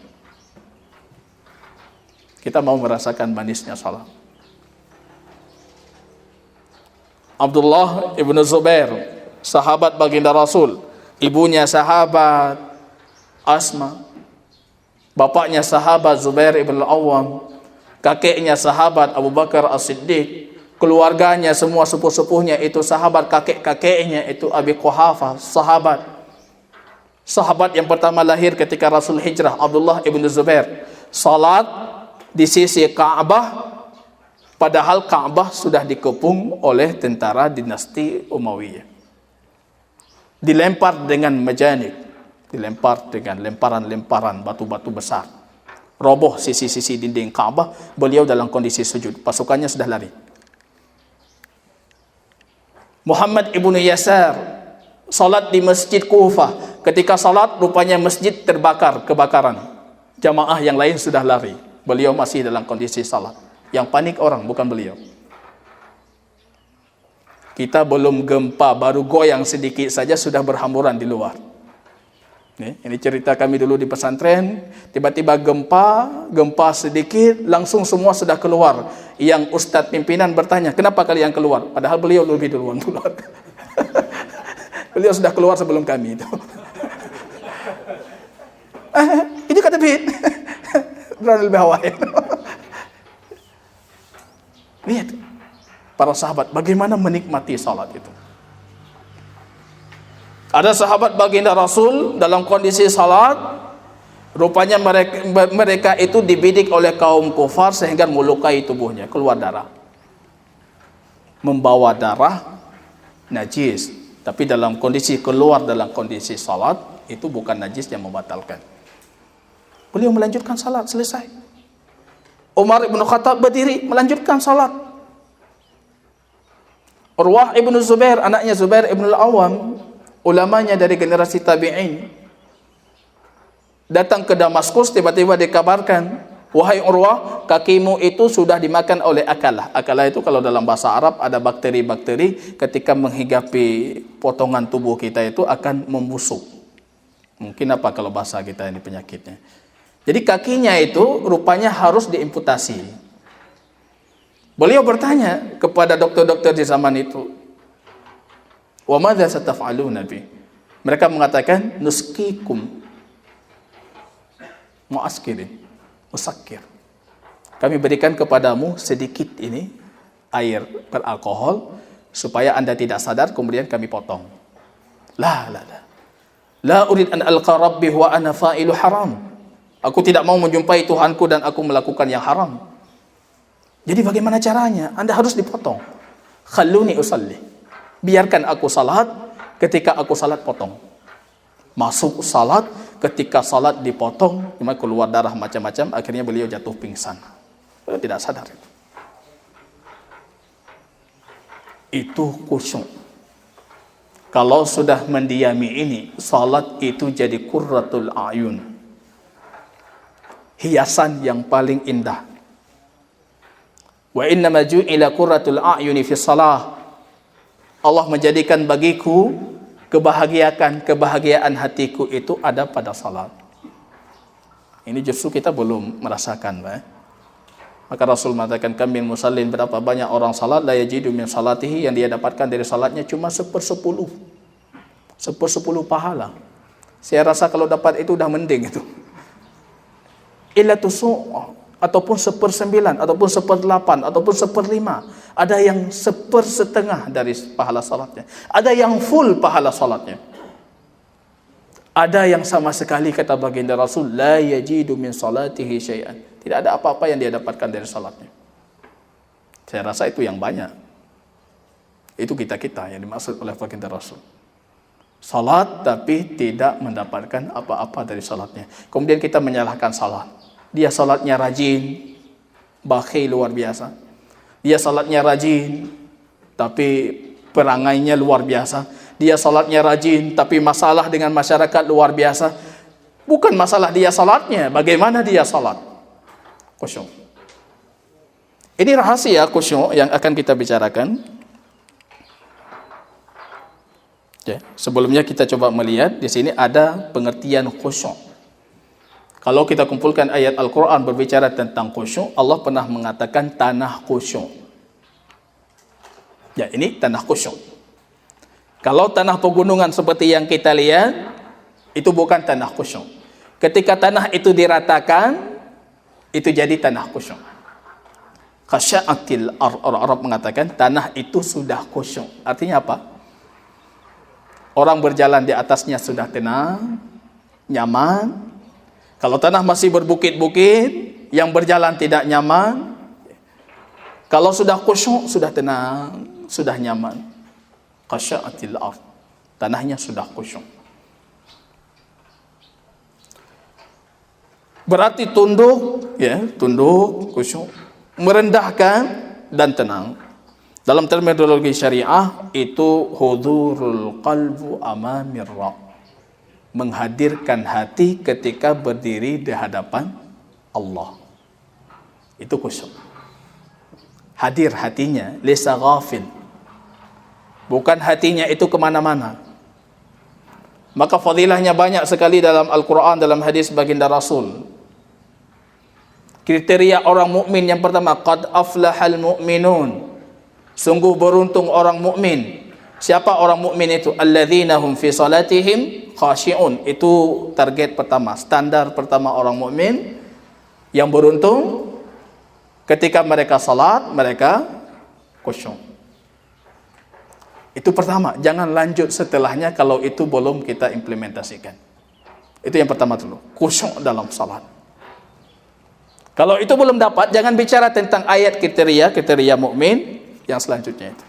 Kita mau merasakan manisnya salat. Abdullah ibn Zubair, sahabat baginda Rasul, ibunya sahabat Asma, bapaknya sahabat Zubair ibn al-Awwam, kakeknya sahabat Abu Bakar As-Siddiq, keluarganya semua sepuh-sepuhnya itu sahabat, kakek-kakeknya itu Abi Quhafah, sahabat yang pertama lahir ketika Rasul hijrah, Abdullah ibn Zubair, salat di sisi Ka'bah, padahal Ka'bah sudah dikepung oleh tentara dinasti Umayyah, dilempar dengan majanik, dilempar dengan lemparan-lemparan batu-batu besar, roboh sisi-sisi dinding Ka'bah, beliau dalam kondisi sujud, pasukannya sudah lari. Muhammad ibnu Yasar salat di Masjid Kufah, ketika salat rupanya masjid terbakar, kebakaran, jamaah yang lain sudah lari, beliau masih dalam kondisi salat. Yang panik orang, bukan beliau. Kita belum gempa, baru goyang sedikit saja sudah berhamburan di luar. Ini cerita kami dulu di pesantren, tiba-tiba gempa sedikit, langsung semua sudah keluar. Yang ustadz pimpinan bertanya, kenapa kalian keluar? Padahal beliau lebih duluan keluar. Beliau sudah keluar sebelum kami itu. Ini kata Bid. Berani lebih awal. Lihat para sahabat bagaimana menikmati salat itu. Ada sahabat baginda Rasul dalam kondisi salat, rupanya mereka itu dibidik oleh kaum kufar sehingga melukai tubuhnya, keluar darah. Membawa darah najis, tapi dalam kondisi keluar dalam kondisi salat itu bukan najis yang membatalkan. Beliau melanjutkan salat, selesai. Umar ibn Khattab berdiri melanjutkan salat. Urwah ibn Zubair, anaknya Zubair ibn al-Awwam, ulamanya dari generasi tabi'in, datang ke Damaskus, tiba-tiba dikabarkan, wahai Urwah, kakimu itu sudah dimakan oleh akalah. Akalah itu kalau dalam bahasa Arab ada bakteri-bakteri, ketika menghigapi potongan tubuh kita itu akan membusuk. Mungkin apa kalau bahasa kita ini penyakitnya. Jadi kakinya itu rupanya harus diamputasi. Beliau bertanya kepada dokter-dokter di zaman itu, wa madza sataf'aluna bi? Mereka mengatakan, nuskikum mu'askirin, musakir. Kami berikan kepadamu sedikit ini air beralkohol supaya Anda tidak sadar, kemudian kami potong. La urid an alqa rabbi wa ana fa'ilu haram. Aku tidak mau menjumpai Tuhanku dan aku melakukan yang haram. Jadi bagaimana caranya? Anda harus dipotong. Khalluni usalli. Biarkan aku salat, ketika aku salat potong. Masuk salat, ketika salat dipotong, cuma keluar darah macam-macam, akhirnya beliau jatuh pingsan. Beliau tidak sadar. Itu khusyuk. Kalau sudah mendiami ini, salat itu jadi qurratul a'yun. Hiasan yang paling indah. Wa innama ju'ila qurratul a'yuni fi shalah. Allah menjadikan bagiku kebahagiaan hatiku itu ada pada salat. Ini justru kita belum merasakan, Maka Rasul mengatakan, kam min musallin, berapa banyak orang salat la yajidu min salatihi, yang dia dapatkan dari salatnya cuma 1/10 pahala. Saya rasa kalau dapat itu udah mending itu. Illa tusu' ataupun 1/9 ataupun 1/8 ataupun 1/5. Ada yang 1/2 dari pahala salatnya, ada yang full pahala salatnya. Ada yang sama sekali, kata baginda Rasul, la yajidu min salatihi syai'an. Tidak ada apa-apa yang dia dapatkan dari salatnya. Saya rasa itu yang banyak. Itu kita-kita yang dimaksud oleh baginda Rasul. Salat tapi tidak mendapatkan apa-apa dari salatnya. Kemudian kita menyalahkan salat. Dia salatnya rajin, bakhil luar biasa. Dia salatnya rajin, tapi perangainya luar biasa. Dia salatnya rajin, tapi masalah dengan masyarakat luar biasa. Bukan masalah dia salatnya, bagaimana dia salat. Khusyuk. Ini rahasia khusyuk yang akan kita bicarakan. Ya, sebelumnya kita coba melihat di sini ada pengertian khusyuk. Kalau kita kumpulkan ayat Al-Quran berbicara tentang khusyuk, Allah pernah mengatakan tanah khusyuk. Ya, ini tanah khusyuk. Kalau tanah pegunungan seperti yang kita lihat, itu bukan tanah khusyuk. Ketika tanah itu diratakan, itu jadi tanah khusyuk. Khasya'atil Arab mengatakan tanah itu sudah khusyuk. Artinya apa? Orang berjalan di atasnya sudah tenang, nyaman. Kalau tanah masih berbukit-bukit, yang berjalan tidak nyaman. Kalau sudah khusyuk, sudah tenang, sudah nyaman. Khasya'atil ard. Tanahnya sudah khusyuk. Berarti tunduk, ya, tunduk, khusyuk, merendahkan dan tenang. Dalam terminologi syariah itu hudurul qalbu amamir Rabb. Menghadirkan hati ketika berdiri di hadapan Allah. Itu khusyuk. Hadir hatinya, laysa ghafil. Bukan hatinya itu kemana-mana. Maka fadilahnya banyak sekali dalam Al-Quran, dalam hadis baginda Rasul. Kriteria orang mukmin yang pertama, qad aflahal mu'minun. Sungguh beruntung orang mukmin. Siapa orang mukmin itu? Alladzina hum fi salatihim khashi'un. Itu target pertama, standar pertama orang mukmin yang beruntung ketika mereka salat, mereka khusyuk. Itu pertama, jangan lanjut setelahnya kalau itu belum kita implementasikan. Itu yang pertama dulu, khusyuk dalam salat. Kalau itu belum dapat, jangan bicara tentang ayat kriteria mukmin yang selanjutnya itu.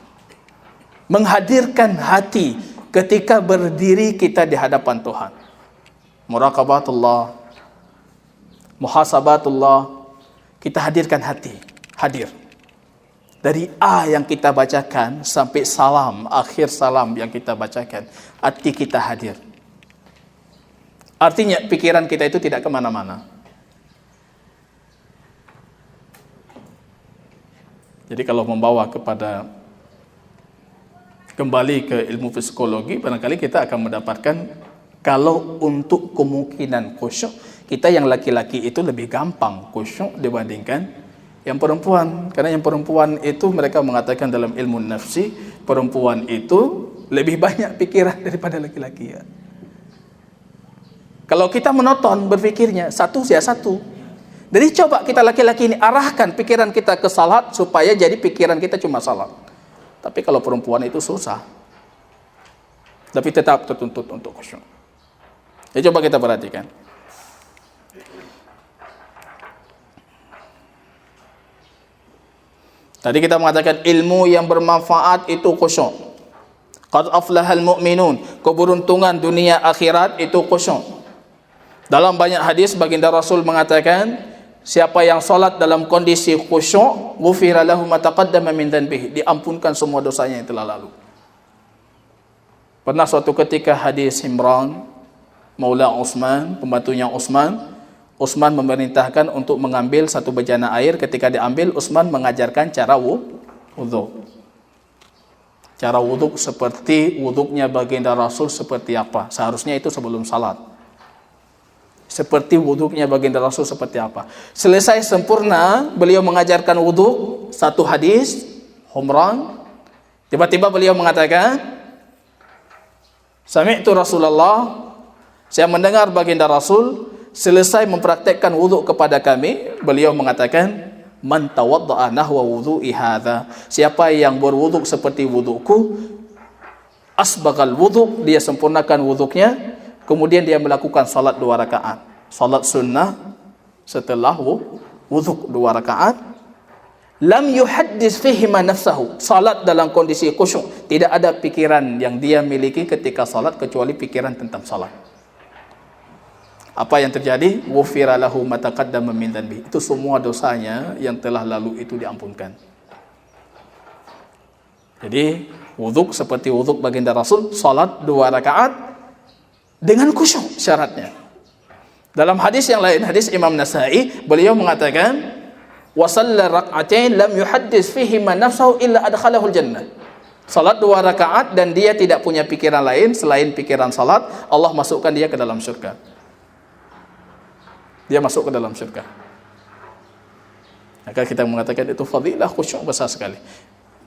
Menghadirkan hati ketika berdiri kita di hadapan Tuhan. Muraqabatullah, muhasabatullah, kita hadirkan hati, hadir. Dari A yang kita bacakan sampai salam, akhir salam yang kita bacakan, hati kita hadir. Artinya pikiran kita itu tidak kemana-mana. Jadi kalau membawa kepada kembali ke ilmu psikologi, barangkali kita akan mendapatkan kalau untuk kemungkinan khusyuk, kita yang laki-laki itu lebih gampang khusyuk dibandingkan yang perempuan. Karena yang perempuan itu mereka mengatakan dalam ilmu nafsi, perempuan itu lebih banyak pikiran daripada laki-laki, ya. Kalau kita menonton berpikirnya satu ya satu. Jadi coba kita laki-laki ini arahkan pikiran kita ke salat supaya jadi pikiran kita cuma salat. Tapi kalau perempuan itu susah. Tapi tetap tertuntut untuk khusyuk. Jadi coba kita perhatikan. Tadi kita mengatakan ilmu yang bermanfaat itu khusyuk. Qad aflahal mu'minun. Keberuntungan dunia akhirat itu khusyuk. Dalam banyak hadis baginda Rasul mengatakan, siapa yang salat dalam kondisi khusyuk, ghufira lahu ma taqaddama min dhanbihi, diampunkan semua dosanya yang telah lalu. Pernah suatu ketika hadis Imran Maula Utsman, pembantunya Utsman memerintahkan untuk mengambil satu bejana air. Ketika diambil, Utsman mengajarkan cara wudhu. Cara wudhu seperti wudhunya baginda Rasul seperti apa. Seharusnya itu sebelum salat. Seperti wudhunya baginda Rasul seperti apa. Selesai sempurna, beliau mengajarkan wudhu, satu hadis, Humran. Tiba-tiba beliau mengatakan, Sami'tu Rasulullah, saya mendengar baginda Rasul selesai mempraktekkan wudhu kepada kami, beliau mengatakan, man tawadda'a nahwa wudhu'i hadza, siapa yang berwudhu seperti wudhuku, asbaghal wudhu, dia sempurnakan wudhunya, kemudian dia melakukan salat 2 rakaat, salat sunnah setelah wudhu 2 rakaat, lam yuhaddis fihi ma nafsahu, salat dalam kondisi khusyuk, tidak ada pikiran yang dia miliki ketika salat kecuali pikiran tentang salat. Apa yang terjadi? Ghufira lahu ma taqaddama min dhanbi. Itu semua dosanya yang telah lalu itu diampunkan. Jadi wuduk seperti wuduk baginda Rasul, salat 2 rakaat dengan khusyuk syaratnya. Dalam hadis yang lain, hadis Imam Nasai, beliau mengatakan wa shalla rak'atain lam yuhaddis fihi ma nafsahu illa adkhalahu al-jannah. Salat 2 rakaat dan dia tidak punya pikiran lain selain pikiran salat, Allah masukkan dia ke dalam syurga. Dia masuk ke dalam syurga. Maka kita mengatakan itu fadilah khusyuk besar sekali.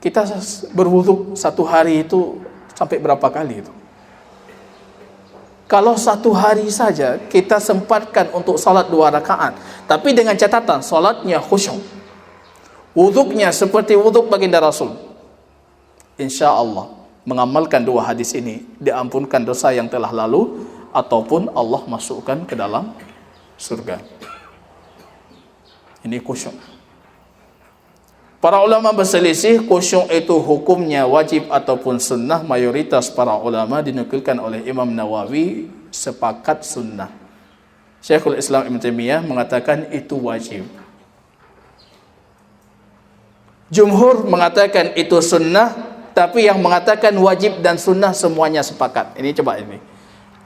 Kita berwuduk 1 hari itu sampai berapa kali itu? Kalau 1 hari saja kita sempatkan untuk salat 2 rakaat, tapi dengan catatan salatnya khusyuk, wuduknya seperti wuduk baginda Rasul, insya Allah mengamalkan 2 hadis ini diampunkan dosa yang telah lalu ataupun Allah masukkan ke dalam surga. Ini khusyuk. Para ulama berselisih khusyuk itu hukumnya wajib ataupun sunnah. Mayoritas para ulama dinukilkan oleh Imam Nawawi sepakat sunnah. Syekhul Islam Ibn Taimiyah mengatakan itu wajib. Jumhur mengatakan itu sunnah, tapi yang mengatakan wajib dan sunnah semuanya sepakat. Ini coba ini.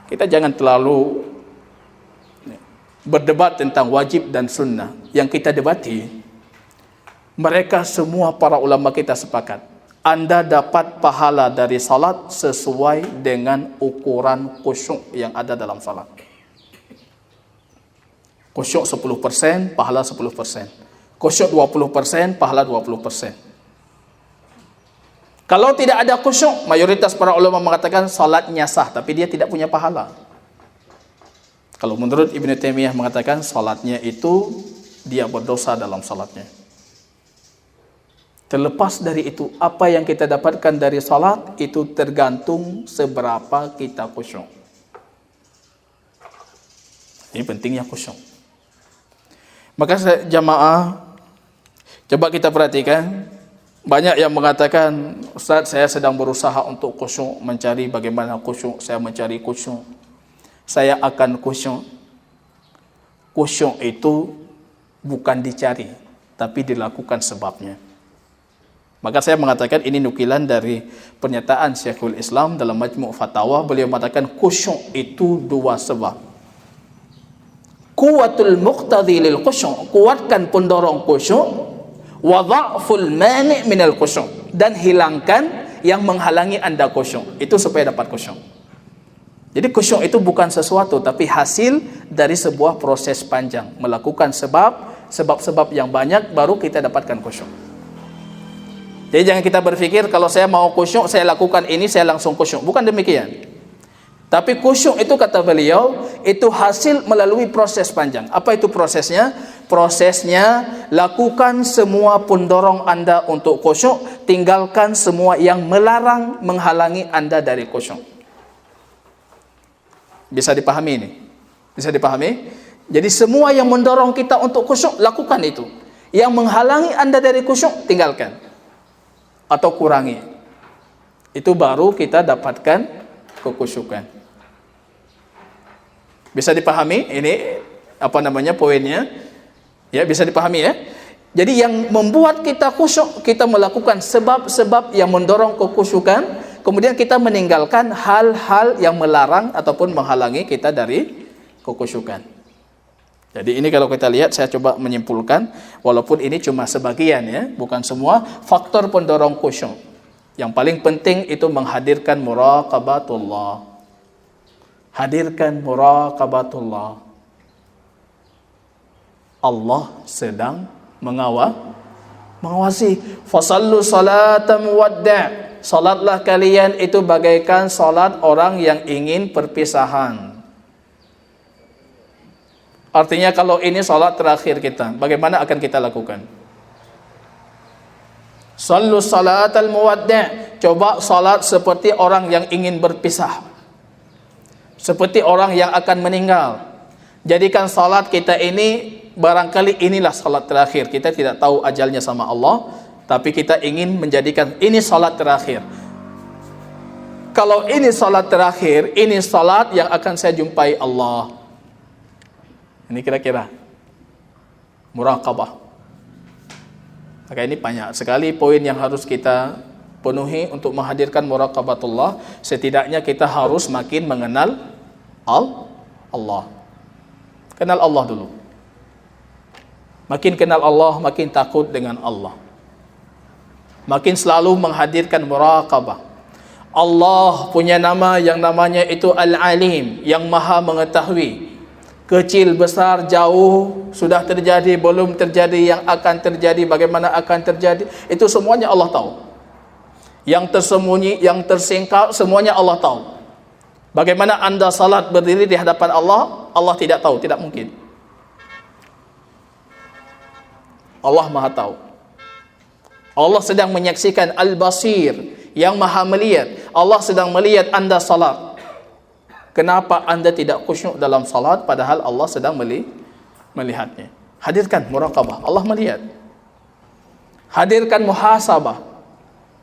Kita jangan terlalu berdebat tentang wajib dan sunnah. Yang kita debati, mereka semua para ulama kita sepakat, Anda dapat pahala dari salat sesuai dengan ukuran khusyuk yang ada dalam salat. Khusyuk 10%, pahala 10%. Khusyuk 20%, pahala 20%. Kalau tidak ada khusyuk, mayoritas para ulama mengatakan salatnya sah, tapi dia tidak punya pahala. Kalau menurut Ibn Taimiyah mengatakan salatnya itu dia berdosa dalam salatnya. Terlepas dari itu, apa yang kita dapatkan dari salat itu tergantung seberapa kita khusyuk. Ini pentingnya khusyuk. Maka jamaah, coba kita perhatikan, banyak yang mengatakan, Ustaz, saya sedang berusaha untuk khusyuk, mencari bagaimana khusyuk, saya mencari khusyuk, saya akan khusyuk. Khusyuk itu bukan dicari, tapi dilakukan sebabnya. Maka saya mengatakan ini nukilan dari pernyataan Syekhul Islam dalam Majmu' Fatawa. Beliau mengatakan khusyuk itu 2 sebab. Quwwatul muqtadhi lil khusyuk, kuatkan pendorong khusyuk, wa dha'ful mani' minal khusyuk, dan hilangkan yang menghalangi Anda khusyuk. Itu supaya dapat khusyuk. Jadi khusyuk itu bukan sesuatu, tapi hasil dari sebuah proses panjang. Melakukan sebab-sebab yang banyak baru kita dapatkan khusyuk. Jadi jangan kita berpikir kalau saya mau khusyuk, saya lakukan ini, saya langsung khusyuk. Bukan demikian. Tapi khusyuk itu kata beliau, itu hasil melalui proses panjang. Apa itu prosesnya? Prosesnya lakukan semua pendorong Anda untuk khusyuk, tinggalkan semua yang melarang, menghalangi Anda dari khusyuk. Bisa dipahami ini? Bisa dipahami? Jadi semua yang mendorong kita untuk khusyuk, lakukan itu. Yang menghalangi Anda dari khusyuk, tinggalkan atau kurangi. Itu baru kita dapatkan kekhusyukan. Bisa dipahami ini apa namanya poinnya? Ya, bisa dipahami ya. Jadi yang membuat kita khusyuk, kita melakukan sebab-sebab yang mendorong kekhusyukan, kemudian kita meninggalkan hal-hal yang melarang ataupun menghalangi kita dari kekhusyukan. Jadi ini kalau kita lihat, saya coba menyimpulkan, walaupun ini cuma sebagian ya, bukan semua, faktor pendorong khusyuk. Yang paling penting itu menghadirkan muraqabatullah. Hadirkan muraqabatullah. Allah sedang mengawasi. Fasallu salatan muwadda'. Salatlah kalian itu bagaikan salat orang yang ingin perpisahan. Artinya kalau ini salat terakhir kita, bagaimana akan kita lakukan? Sallu salatal muwadda'. Coba salat seperti orang yang ingin berpisah. Seperti orang yang akan meninggal. Jadikan salat kita ini, barangkali inilah salat terakhir. Kita tidak tahu ajalnya sama Allah, tapi kita ingin menjadikan ini salat terakhir. Kalau ini salat terakhir, ini salat yang akan saya jumpai Allah. Ini kira-kira muraqabah. Maka ini banyak sekali poin yang harus kita penuhi untuk menghadirkan muraqabatullah. Setidaknya kita harus makin mengenal Allah. Kenal Allah dulu. Makin kenal Allah, makin takut dengan Allah. Makin selalu menghadirkan muraqabah. Allah punya nama yang namanya itu Al-Alim, yang maha mengetahui. Kecil, besar, jauh, sudah terjadi, belum terjadi, yang akan terjadi, bagaimana akan terjadi, itu semuanya Allah tahu. Yang tersembunyi, yang tersingkap, semuanya Allah tahu. Bagaimana anda salat berdiri di hadapan Allah, Allah tidak tahu, tidak mungkin. Allah maha tahu. Allah sedang menyaksikan Al-Basir, yang maha melihat. Allah sedang melihat anda salat. Kenapa anda tidak khusyuk dalam salat padahal Allah sedang melihatnya? Hadirkan muraqabah, Allah melihat. Hadirkan muhasabah.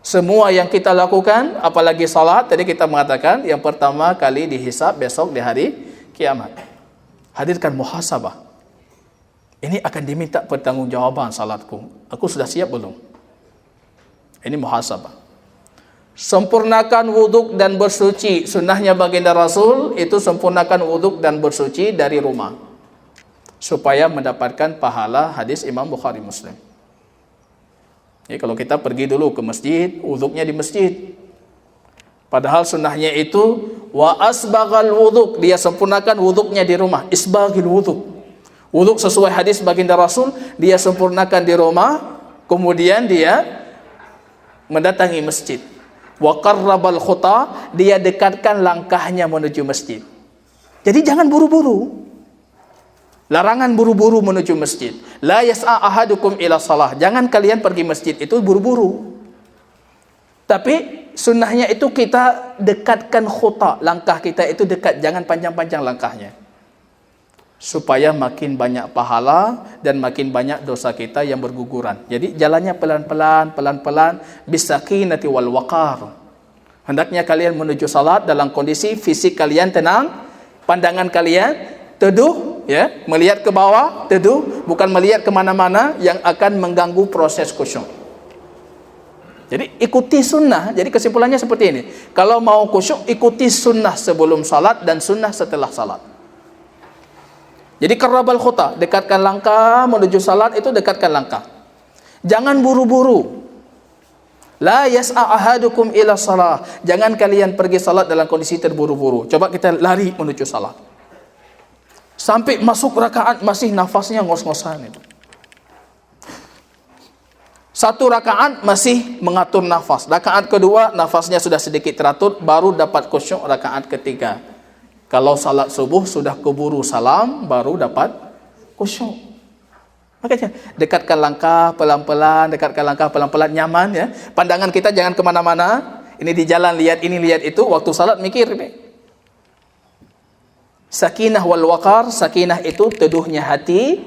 Semua yang kita lakukan, apalagi salat, tadi kita mengatakan yang pertama kali dihisab besok di hari kiamat. Hadirkan muhasabah. Ini akan diminta pertanggungjawaban salatku. Aku sudah siap belum? Ini muhasabah. Sempurnakan wuduk dan bersuci. Sunnahnya baginda Rasul itu sempurnakan wuduk dan bersuci dari rumah, supaya mendapatkan pahala hadis Imam Bukhari Muslim. Jadi kalau kita pergi dulu ke masjid, wuduknya di masjid. Padahal sunnahnya itu wa asbaghal wuduk, dia sempurnakan wuduknya di rumah. Isbaghil wuduk. Wuduk sesuai hadis baginda Rasul, dia sempurnakan di rumah, kemudian dia mendatangi masjid. Wa qarrabal khuta, dia dekatkan langkahnya menuju masjid. Jadi jangan buru-buru. Larangan buru-buru menuju masjid. La yas'a ahadukum ila salah. Jangan kalian pergi masjid itu buru-buru. Tapi sunnahnya itu kita dekatkan khuta, langkah kita itu dekat, jangan panjang-panjang langkahnya. Supaya makin banyak pahala dan makin banyak dosa kita yang berguguran. Jadi jalannya pelan-pelan, bisakinati wal waqar. Hendaknya kalian menuju salat dalam kondisi fisik kalian tenang, pandangan kalian teduh, ya, melihat ke bawah, teduh, bukan melihat kemana-mana yang akan mengganggu proses khusyuk. Jadi ikuti sunnah. Jadi kesimpulannya seperti ini. Kalau mau khusyuk, ikuti sunnah sebelum salat dan sunnah setelah salat. Jadi qarrabal khuta, dekatkan langkah menuju salat itu dekatkan langkah. Jangan buru-buru. La yas'a ahadukum ila salah. Jangan kalian pergi salat dalam kondisi terburu-buru. Coba kita lari menuju salat. Sampai masuk rakaat masih nafasnya ngos-ngosan itu. Satu rakaat masih mengatur nafas. Rakaat kedua nafasnya sudah sedikit teratur, baru dapat khusyuk rakaat ketiga. Kalau salat subuh sudah keburu salam, baru dapat khusyuk. Makanya dekatkan langkah pelan-pelan, nyaman, ya. Pandangan kita jangan kemana-mana. Ini di jalan lihat ini lihat itu, waktu salat mikir ini. Sakinah wal waqar, sakinah itu teduhnya hati,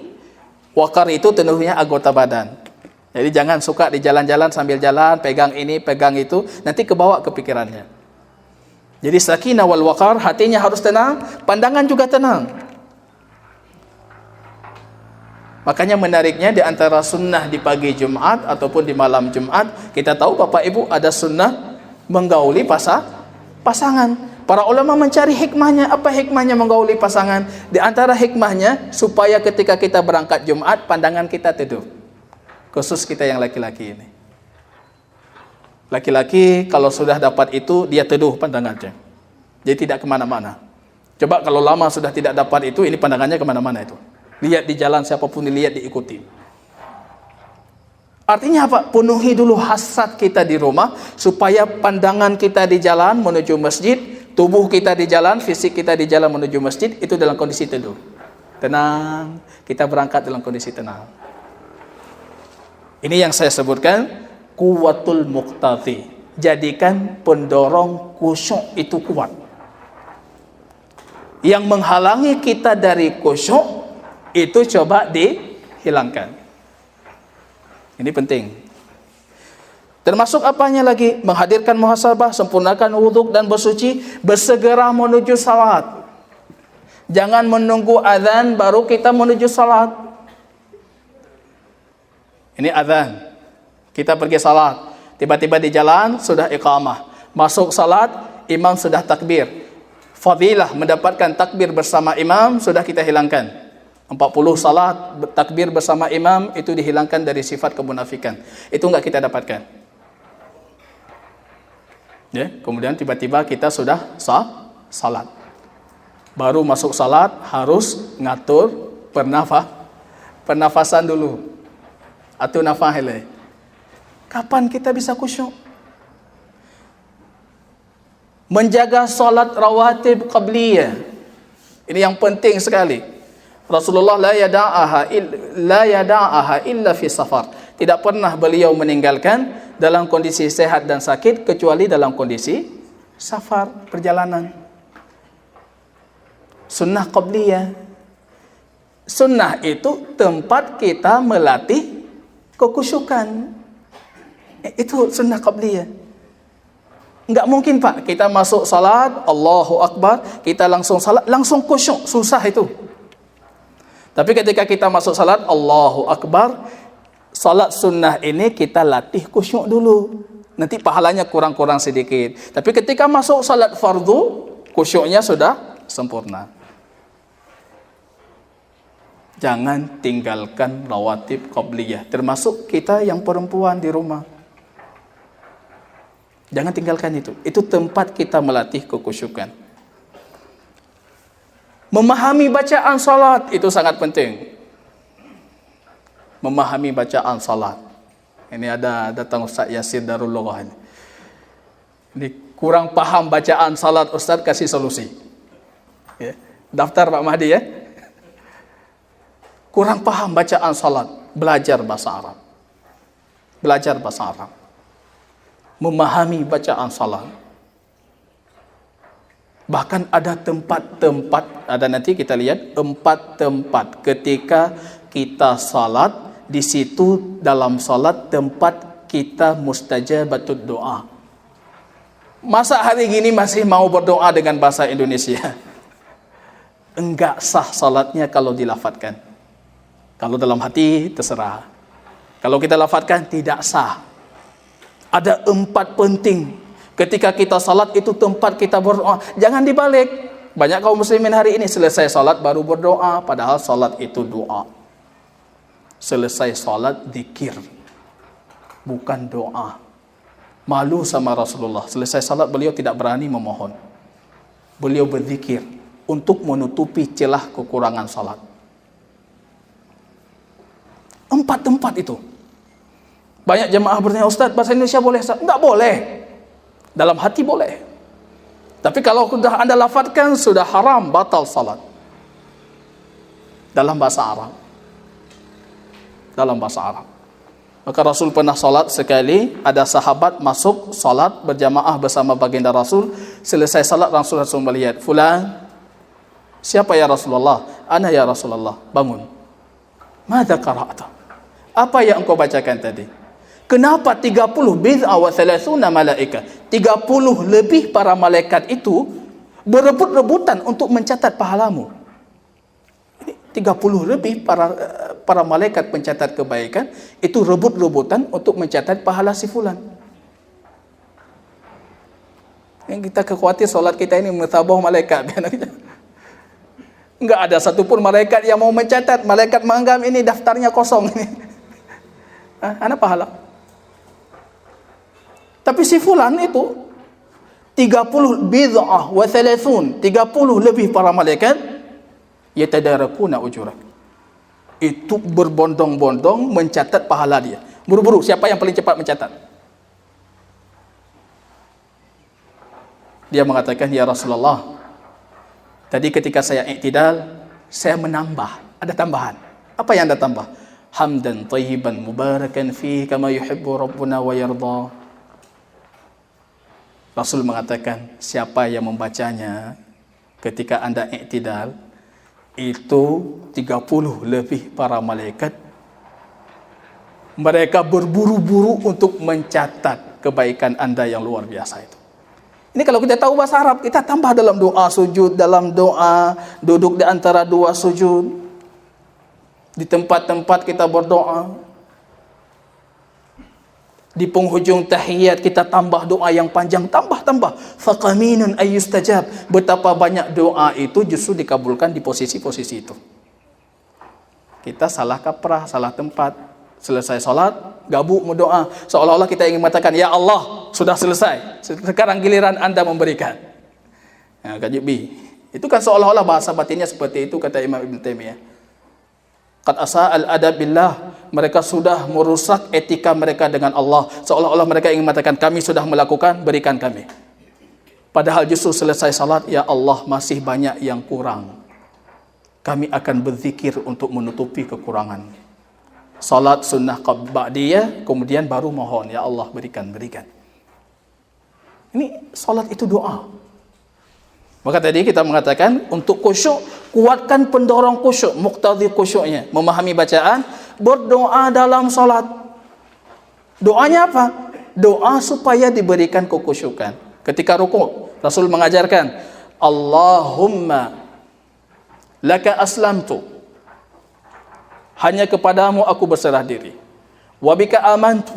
waqar itu teduhnya anggota badan. Jadi jangan suka di jalan-jalan sambil jalan, pegang ini, pegang itu, nanti kebawa kepikirannya. Jadi sakinah wal waqar, hatinya harus tenang, pandangan juga tenang. Makanya menariknya di antara sunnah di pagi Jumat ataupun di malam Jumat, kita tahu Bapak Ibu ada sunnah menggauli pasangan. Para ulama mencari hikmahnya. Apa hikmahnya menggauli pasangan? Di antara hikmahnya supaya ketika kita berangkat Jumat, pandangan kita teduh. Khusus kita yang laki-laki ini. Laki-laki kalau sudah dapat itu, dia teduh pandangannya. Jadi tidak kemana-mana. Coba kalau lama sudah tidak dapat itu, ini pandangannya kemana-mana itu. Lihat di jalan, siapapun dilihat, diikuti. Artinya apa? Penuhi dulu hasrat kita di rumah, supaya pandangan kita di jalan menuju masjid, tubuh kita di jalan, fisik kita di jalan menuju masjid, itu dalam kondisi teduh. Tenang, kita berangkat dalam kondisi tenang. Ini yang saya sebutkan, kuwatul muqtadhi. Jadikan pendorong khusyuk itu kuat. yang menghalangi kita dari khusyuk itu coba dihilangkan. Ini penting. Termasuk apanya lagi? Menghadirkan muhasabah, sempurnakan wuduk dan bersuci, bersegera menuju salat. Jangan menunggu azan baru kita menuju salat. Ini azan, kita pergi salat, tiba-tiba di jalan sudah iqamah. Masuk salat, imam sudah takbir. Fadilah mendapatkan takbir bersama imam sudah kita hilangkan. 40 salat takbir bersama imam itu dihilangkan dari sifat kemunafikan. Itu enggak kita dapatkan. Ya, kemudian tiba-tiba kita sudah salat. Baru masuk salat harus ngatur pernafasan dulu. Atur nafas hele. Kapan kita bisa khusyuk? Menjaga salat rawatib qabliyah. Ini yang penting sekali. Rasulullah la yada'aha illa fi safar. Tidak pernah beliau meninggalkan dalam kondisi sehat dan sakit kecuali dalam kondisi safar, perjalanan. Sunnah qabliyah. Sunnah itu tempat kita melatih kekhusyukan. Itu sunnah qabliyah. Enggak mungkin Pak, kita masuk salat, Allahu Akbar, kita langsung salat, langsung khusyuk, susah itu. Tapi ketika kita masuk salat, Allahu Akbar, salat sunnah ini kita latih khusyuk dulu. Nanti pahalanya kurang-kurang sedikit. Tapi ketika masuk salat fardu, khusyuknya sudah sempurna. Jangan tinggalkan rawatib qabliyah. Termasuk kita yang perempuan di rumah. Jangan tinggalkan itu. Itu tempat kita melatih kekhusyukan. Memahami bacaan salat itu sangat penting. Memahami bacaan salat. Ini ada datang Ustaz Yasir Darul Lughah ini. Ini kurang paham bacaan salat, Ustaz kasih solusi. Ya. Daftar Pak Mahdi ya. Kurang paham bacaan salat, belajar bahasa Arab. Belajar bahasa Arab. Memahami bacaan salat. Bahkan ada tempat-tempat, ada nanti kita lihat 4 tempat ketika kita salat, di situ dalam salat tempat kita mustajabatud doa. Masa hari gini masih mau berdoa dengan bahasa Indonesia? Enggak sah salatnya kalau dilafadzkan. Kalau dalam hati terserah. Kalau kita lafadzkan tidak sah. Ada 4 penting. Ketika kita salat itu tempat kita berdoa. Jangan dibalik. Banyak kaum muslimin hari ini selesai salat baru berdoa. Padahal salat itu doa. Selesai salat zikir. Bukan doa. Malu sama Rasulullah. Selesai salat beliau tidak berani memohon. Beliau berzikir. Untuk menutupi celah kekurangan salat. 4 tempat itu. Banyak jemaah bertanya, Ustaz bahasa Indonesia boleh? Enggak boleh. Dalam hati boleh. Tapi kalau sudah Anda lafadzkan, sudah haram, batal salat. Dalam bahasa Arab. Dalam bahasa Arab. Maka Rasul pernah salat sekali, ada sahabat masuk salat berjamaah bersama baginda Rasul. Selesai salat, Rasul melihat, Fulan, siapa ya Rasulullah? Ana ya Rasulullah. Bangun. Madza qara'ta? Apa yang engkau bacakan tadi? Kenapa 30 bid'ah wa 30 malaika? 30 lebih para malaikat itu berebut-rebutan untuk mencatat pahalamu. 30 lebih para malaikat pencatat kebaikan itu rebut-rebutan untuk mencatat pahala si fulan. Yang kita khawatir solat kita ini mentabah malaikat. Enggak ada satupun malaikat yang mau mencatat. Malaikat menganggap ini daftarnya kosong ini. Ana pahala. Tapi si fulan itu 30 bid'ah wa 30 lebih para malaikat yatadarakuna ujurak. Itu berbondong-bondong mencatat pahala dia. Buru-buru siapa yang paling cepat mencatat? Dia mengatakan, ya Rasulullah, tadi ketika saya i'tidal, saya menambah, ada tambahan. Apa yang Anda tambah? Hamdan tayyiban mubarakan fihi kama yuhibbu rabbuna wa yarda. Rasul mengatakan, siapa yang membacanya Ketika anda i'tidal, itu 30 lebih para malaikat, mereka berburu-buru untuk mencatat kebaikan anda yang luar biasa itu. Ini kalau kita tahu bahasa Arab, kita tambah dalam doa sujud, dalam doa duduk di antara dua sujud, di tempat-tempat kita berdoa. Di penghujung tahiyat kita tambah doa yang panjang, tambah. Faqaminun ayyustajab. Betapa banyak doa itu justru dikabulkan di posisi-posisi itu. Kita salah kaprah, salah tempat. Selesai solat, gabuk berdoa. Seolah-olah kita ingin mengatakan, ya Allah, sudah selesai. Sekarang giliran anda memberikan. Kaji B. Itu kan seolah-olah bahasa batinnya seperti itu, kata Imam Ibn Taimiyah. Qad asa'al adab billah, mereka sudah merusak etika mereka dengan Allah. Seolah-olah mereka ingin mengatakan, kami sudah melakukan, berikan kami. Padahal justru selesai salat, ya Allah, masih banyak yang kurang. Kami akan berzikir untuk menutupi kekurangan. Salat sunnah ba'diyah, kemudian baru mohon, ya Allah, berikan. Ini salat itu doa. Maka tadi kita mengatakan untuk khusyuk, kuatkan pendorong khusyuk, muqtadhi khusyuknya, memahami bacaan, berdoa dalam solat. Doanya apa? Doa supaya diberikan kekhusyukan. Ketika rukuk, Rasul mengajarkan, Allahumma laka aslamtu, hanya kepadamu aku berserah diri. Wa bika amantu,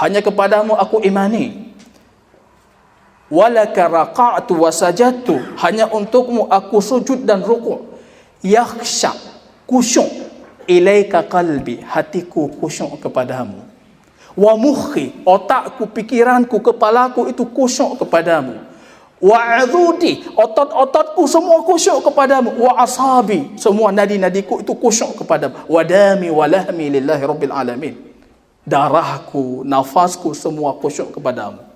hanya kepadamu aku imani. Walaka raqa'tu wa sajadtu, hanya untukmu aku sujud dan rukuk. Yakhsha, khusyuk, ilaika qalbi, hatiku khusyuk kepadamu. Wa mukhi, otakku, pikiranku, kepalaku itu khusyuk kepadamu. Wa adudi, otot-ototku semua khusyuk kepadamu. Wa asabi, semua nadi-nadiku itu khusyuk kepadamu. Wa dami wa lahmi lillahi rabbil alamin, darahku, nafasku semua khusyuk kepadamu.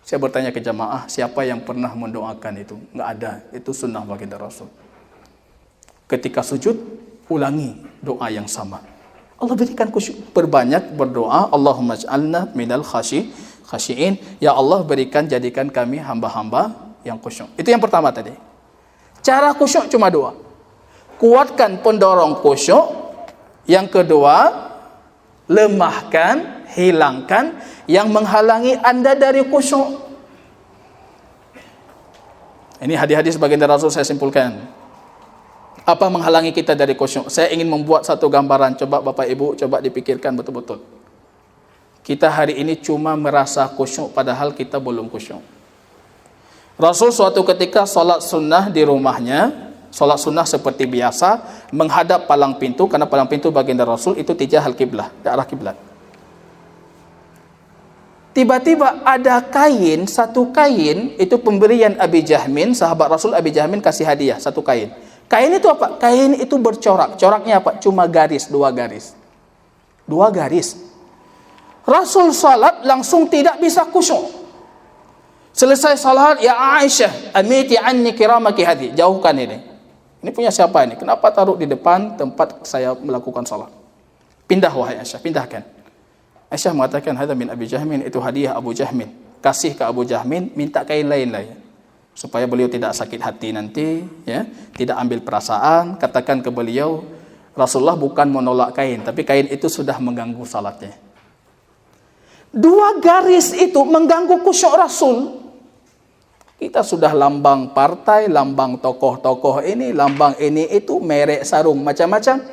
Saya bertanya ke jamaah, siapa yang pernah mendoakan itu? Enggak ada. Itu sunnah baginda Rasul. Ketika sujud, ulangi doa yang sama. Allah berikan khusyuk. Perbanyak berdoa, Allahumma ij'alna minal khashi'in. Ya Allah, jadikan kami hamba-hamba yang khusyuk. Itu yang pertama tadi. Cara khusyuk cuma dua. Kuatkan pendorong khusyuk. Yang kedua, lemahkan, hilangkan yang menghalangi anda dari khusyuk. Ini hadis-hadis baginda Rasul saya simpulkan. Apa menghalangi kita dari khusyuk? Saya ingin membuat satu gambaran. Coba Bapak Ibu, coba dipikirkan betul-betul. Kita hari ini cuma merasa khusyuk padahal kita belum khusyuk. Rasul suatu ketika solat sunnah di rumahnya, solat sunnah seperti biasa, menghadap palang pintu, karena palang pintu baginda Rasul itu tijah al-qiblah, ke arah kiblat. Tiba-tiba ada kain, satu kain, itu pemberian Abi Jahmin, sahabat Rasul Abi Jahmin kasih hadiah, satu kain. Kain itu apa? Kain itu bercorak. Coraknya apa? Cuma garis, dua garis. Rasul salat langsung tidak bisa khusyuk. Selesai salat, ya Aisyah, amiti anni kiramaki hadhi. Jauhkan ini. Ini punya siapa ini? Kenapa taruh di depan tempat saya melakukan salat? Pindah wahai Aisyah, pindahkan. Aisyah mengatakan, hadza min Abi Jahmin, itu hadiah Abu Jahmin. Kasih ke Abu Jahmin, minta kain lain supaya beliau tidak sakit hati nanti, ya, tidak ambil perasaan. Katakan ke beliau, Rasulullah bukan menolak kain, tapi kain itu sudah mengganggu salatnya. Dua garis itu mengganggu khusyuk Rasul. Kita sudah lambang partai, lambang tokoh-tokoh ini, lambang ini itu, merek sarung macam-macam.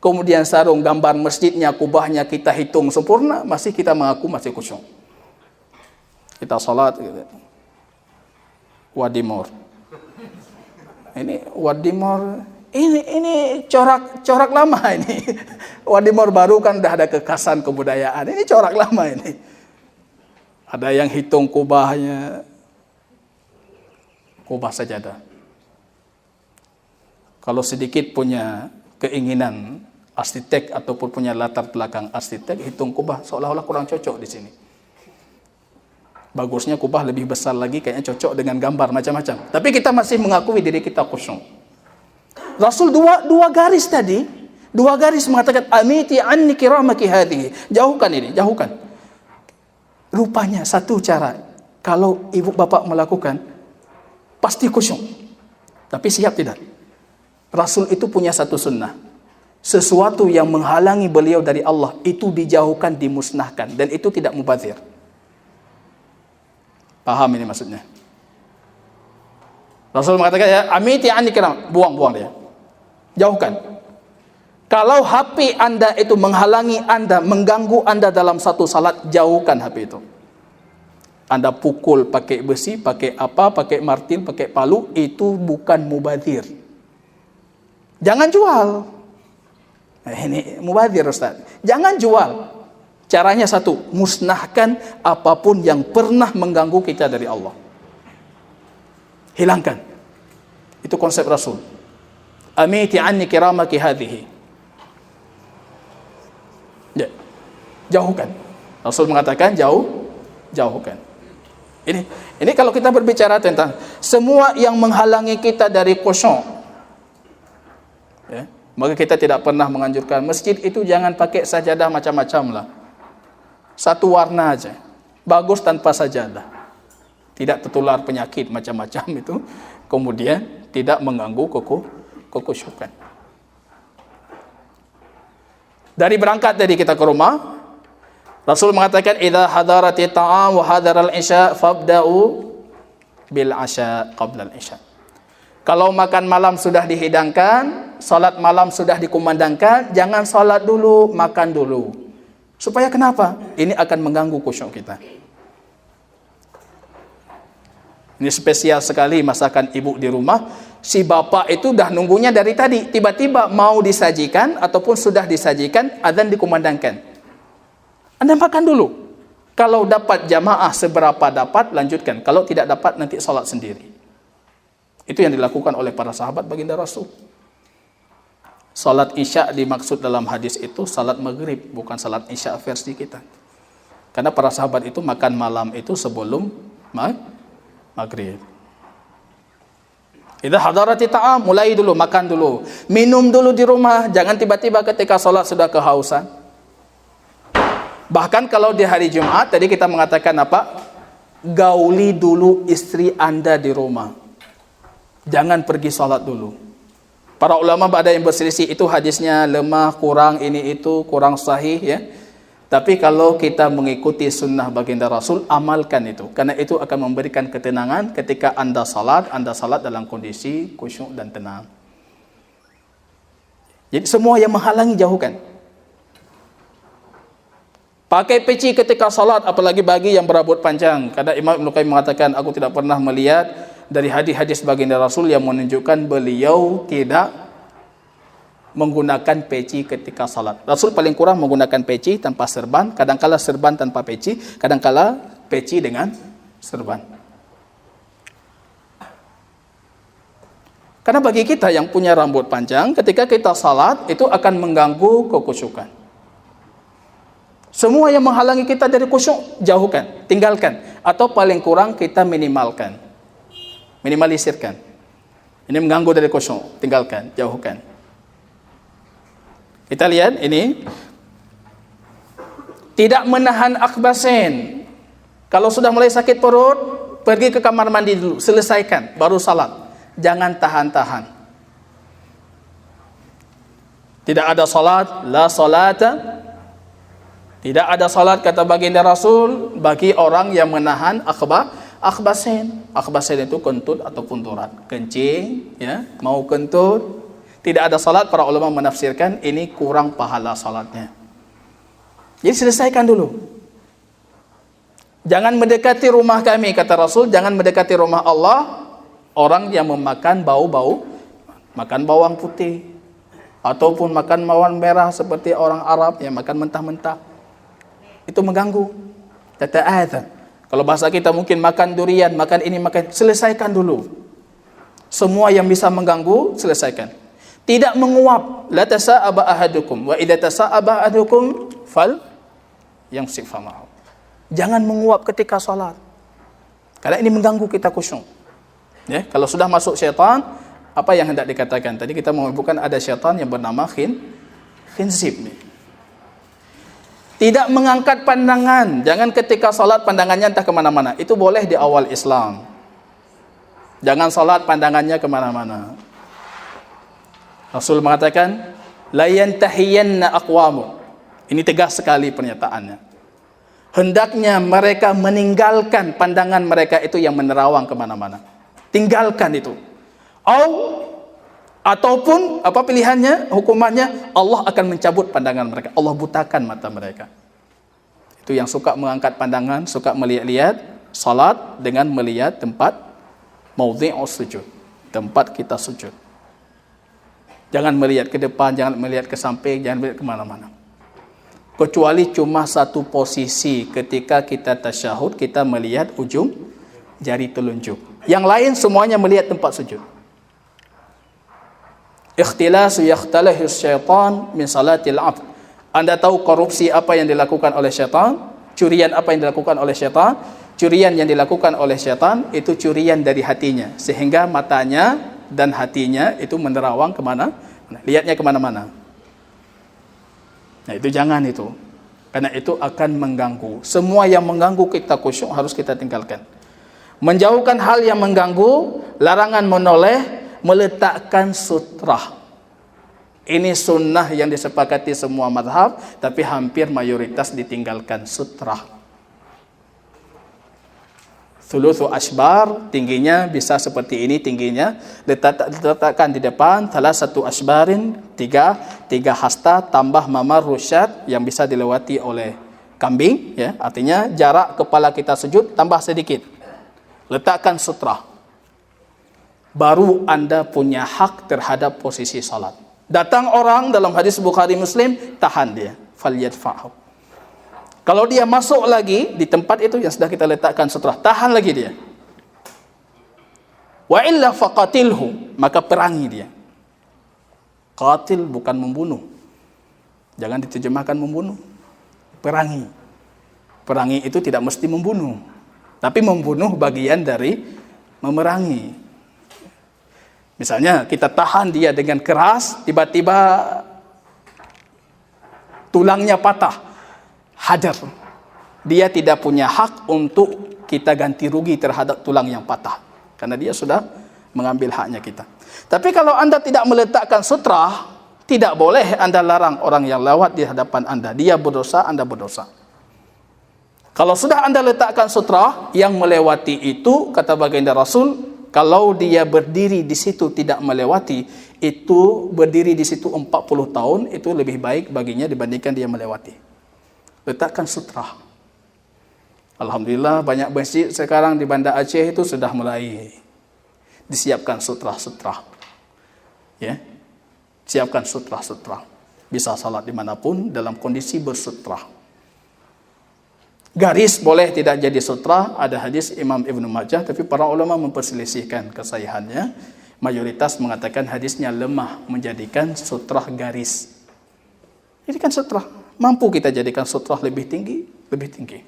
Kemudian sarung gambar masjidnya, kubahnya kita hitung sempurna, masih kita mengaku masih khusyuk. Kita salat gitu. Wadimor. Ini Wadimor, ini corak lama ini. Wadimor baru kan dah ada kekasan kebudayaan. Ini corak lama ini. Ada yang hitung kubahnya, kubah sajadah. Kalau sedikit punya keinginan arsitek ataupun punya latar belakang arsitek, hitung kubah seolah-olah kurang cocok di sini. Bagusnya kubah lebih besar lagi, kayaknya cocok dengan gambar macam-macam. Tapi kita masih mengakui diri kita khusyuk. Rasul dua garis tadi, dua garis mengatakan, amiti anni kiramaki hadhihi. Jauhkan ini, jauhkan. Rupanya satu cara, kalau ibu bapak melakukan,
pasti khusyuk. Tapi siap tidak? Rasul itu punya satu sunnah. Sesuatu yang menghalangi beliau dari Allah itu dijauhkan, dimusnahkan, dan itu tidak mubazir. Paham ini maksudnya? Rasul mengatakan, ya, amiti anni kiram, buang dia. Jauhkan. Kalau HP Anda itu menghalangi Anda, mengganggu Anda dalam satu salat, jauhkan HP itu. Anda pukul pakai besi, pakai apa, pakai martil, pakai palu, itu bukan mubazir. Jangan jual. Ini mubazir, Ustaz. Jangan jual. Caranya satu, musnahkan apapun yang pernah mengganggu kita dari Allah. Hilangkan. Itu konsep Rasul. Amiti anni kiramaki hadhihi. Ya. Jauhkan. Rasul mengatakan jauhkan. Ini kalau kita berbicara tentang semua yang menghalangi kita dari khusyuk, ya, maka kita tidak pernah menganjurkan masjid itu jangan pakai sajadah macam-macam lah. Satu warna aja. Bagus tanpa sajadah. Tidak tertular penyakit macam-macam itu. Kemudian tidak mengganggu kekhusyukan. Dari berangkat dari kita ke rumah, Rasul mengatakan idza hadarati ta'am wa hadaral isya fabda'u bil asya qabla al isya. Kalau makan malam sudah dihidangkan, salat malam sudah dikumandangkan, jangan salat dulu, makan dulu. Supaya kenapa? Ini akan mengganggu khusyuk kita. Ini spesial sekali masakan ibu di rumah. Si bapak itu dah nunggunya dari tadi. Tiba-tiba mau disajikan ataupun sudah disajikan, azan dikumandangkan. Anda makan dulu. Kalau dapat jamaah seberapa dapat, lanjutkan. Kalau tidak dapat, nanti salat sendiri. Itu yang dilakukan oleh para sahabat baginda Rasul. Salat isya dimaksud dalam hadis itu salat maghrib, bukan salat isya versi kita. Karena para sahabat itu makan malam itu sebelum maghrib. Idza hadarati ta'am, mulai dulu, makan dulu. Minum dulu di rumah, jangan tiba-tiba ketika salat sudah kehausan. Bahkan kalau di hari Jumat, tadi kita mengatakan apa? Gauli dulu istri Anda di rumah. Jangan pergi salat dulu. Para ulama ada yang berselisih, itu hadisnya lemah, kurang, ini itu, kurang sahih ya. Tapi kalau kita mengikuti sunnah baginda Rasul, amalkan itu. Karena itu akan memberikan ketenangan ketika Anda salat dalam kondisi khusyuk dan tenang. Jadi semua yang menghalangi jauhkan. Pakai peci ketika salat, apalagi bagi yang berambut panjang. Kadang Imam Ibn Qayyim mengatakan, aku tidak pernah melihat dari hadis-hadis baginda Rasul yang menunjukkan beliau tidak menggunakan peci ketika salat. Rasul paling kurang menggunakan peci tanpa serban, kadangkala serban tanpa peci, kadangkala peci dengan serban. Karena bagi kita yang punya rambut panjang, ketika kita salat itu akan mengganggu kekhusyukan. Semua yang menghalangi kita dari khusyuk, jauhkan, tinggalkan, atau paling kurang kita minimalisirkan. Ini mengganggu dari khusyuk, tinggalkan, jauhkan. Kita lihat ini, tidak menahan akhbasin. Kalau sudah mulai sakit perut, pergi ke kamar mandi dulu, selesaikan, baru salat. Jangan tahan-tahan. Tidak ada salat, la salata. Tidak ada salat kata baginda Rasul bagi orang yang menahan akhbasin. Akhbasin itu kentut ataupun turat, kencing, ya, mau kentut. Tidak ada salat, para ulama menafsirkan ini kurang pahala salatnya. Jadi selesaikan dulu. Jangan mendekati rumah kami, kata Rasul, jangan mendekati rumah Allah orang yang memakan bau-bau, makan bawang putih ataupun makan bawang merah seperti orang Arab yang makan mentah-mentah. Itu mengganggu. Tata'adhan. Kalau bahasa kita mungkin makan durian, makan ini, makan, selesaikan dulu. Semua yang bisa mengganggu, selesaikan. Tidak menguap. La tasa'aba ahadukum wa idza tasa'aba ahadukum fal yamsik famahu. Jangan menguap ketika salat. Karena ini mengganggu kita khusyuk. Ya, kalau sudah masuk syaitan, apa yang hendak dikatakan? Tadi kita bukan ada syaitan yang bernama khinzib. Tidak mengangkat pandangan. Jangan ketika salat pandangannya entah kemana-mana. Itu boleh di awal Islam. Jangan salat pandangannya kemana-mana. Rasul mengatakan, la yantahiyanna aqwamu. Ini tegas sekali pernyataannya. Hendaknya mereka meninggalkan pandangan mereka itu yang menerawang kemana-mana. Tinggalkan itu. Ataupun apa pilihannya, hukumannya, Allah akan mencabut pandangan mereka. Allah butakan mata mereka. Itu yang suka mengangkat pandangan, suka melihat-lihat, salat dengan melihat tempat maudhi'us sujud, tempat kita sujud. Jangan melihat ke depan, jangan melihat ke samping, jangan melihat kemana-mana. Kecuali cuma satu posisi ketika kita tasyahud, kita melihat ujung jari telunjuk. Yang lain semuanya melihat tempat sujud. Ikhtilasu yakhtalahu syaitan min salatil abd. Anda tahu korupsi apa yang dilakukan oleh syaitan? Curian apa yang dilakukan oleh syaitan? Curian yang dilakukan oleh syaitan itu curian dari hatinya, sehingga matanya dan hatinya itu menerawang kemana? Lihatnya kemana-mana. Nah itu jangan itu, karena itu akan mengganggu. Semua yang mengganggu kita khusyuk harus kita tinggalkan. Menjauhkan hal yang mengganggu, larangan menoleh, meletakkan sutrah. Ini sunnah yang disepakati semua mazhab, tapi hampir mayoritas ditinggalkan sutrah. Thuluthu asbar, tingginya bisa seperti ini tingginya, letakkan di depan, salah satu asbarin, tiga hasta, tambah mamar rusyad yang bisa dilewati oleh kambing, ya, artinya jarak kepala kita sujud tambah sedikit. Letakkan sutrah. Baru Anda punya hak terhadap posisi salat. Datang orang dalam hadis Bukhari Muslim, tahan dia, falyadfa'hu. Kalau dia masuk lagi di tempat itu yang sudah kita letakkan sutrah, tahan lagi dia. Wa illa faqatilhu, maka perangi dia. Qatil bukan membunuh. Jangan diterjemahkan membunuh. Perangi. Perangi itu tidak mesti membunuh, tapi membunuh bagian dari memerangi. Misalnya kita tahan dia dengan keras, tiba-tiba tulangnya patah, hajar. Dia tidak punya hak untuk kita ganti rugi terhadap tulang yang patah, karena dia sudah mengambil haknya kita. Tapi kalau Anda tidak meletakkan sutrah, tidak boleh Anda larang orang yang lewat di hadapan Anda. Dia berdosa, Anda berdosa. Kalau sudah Anda letakkan sutrah, yang melewati itu, kata baginda Rasul, kalau dia berdiri di situ tidak melewati, itu berdiri di situ 40 tahun, itu lebih baik baginya dibandingkan dia melewati. Letakkan sutrah. Alhamdulillah banyak masjid sekarang di Banda Aceh itu sudah mulai disiapkan sutrah-sutrah. Ya, siapkan sutrah-sutrah. Bisa salat dimanapun dalam kondisi bersutrah. Garis boleh tidak jadi sutra, ada hadis Imam Ibn Majah, tapi para ulama memperselisihkan kesahihannya. Mayoritas mengatakan hadisnya lemah menjadikan sutra garis. Jadikan sutra, mampu kita jadikan sutra lebih tinggi, lebih tinggi.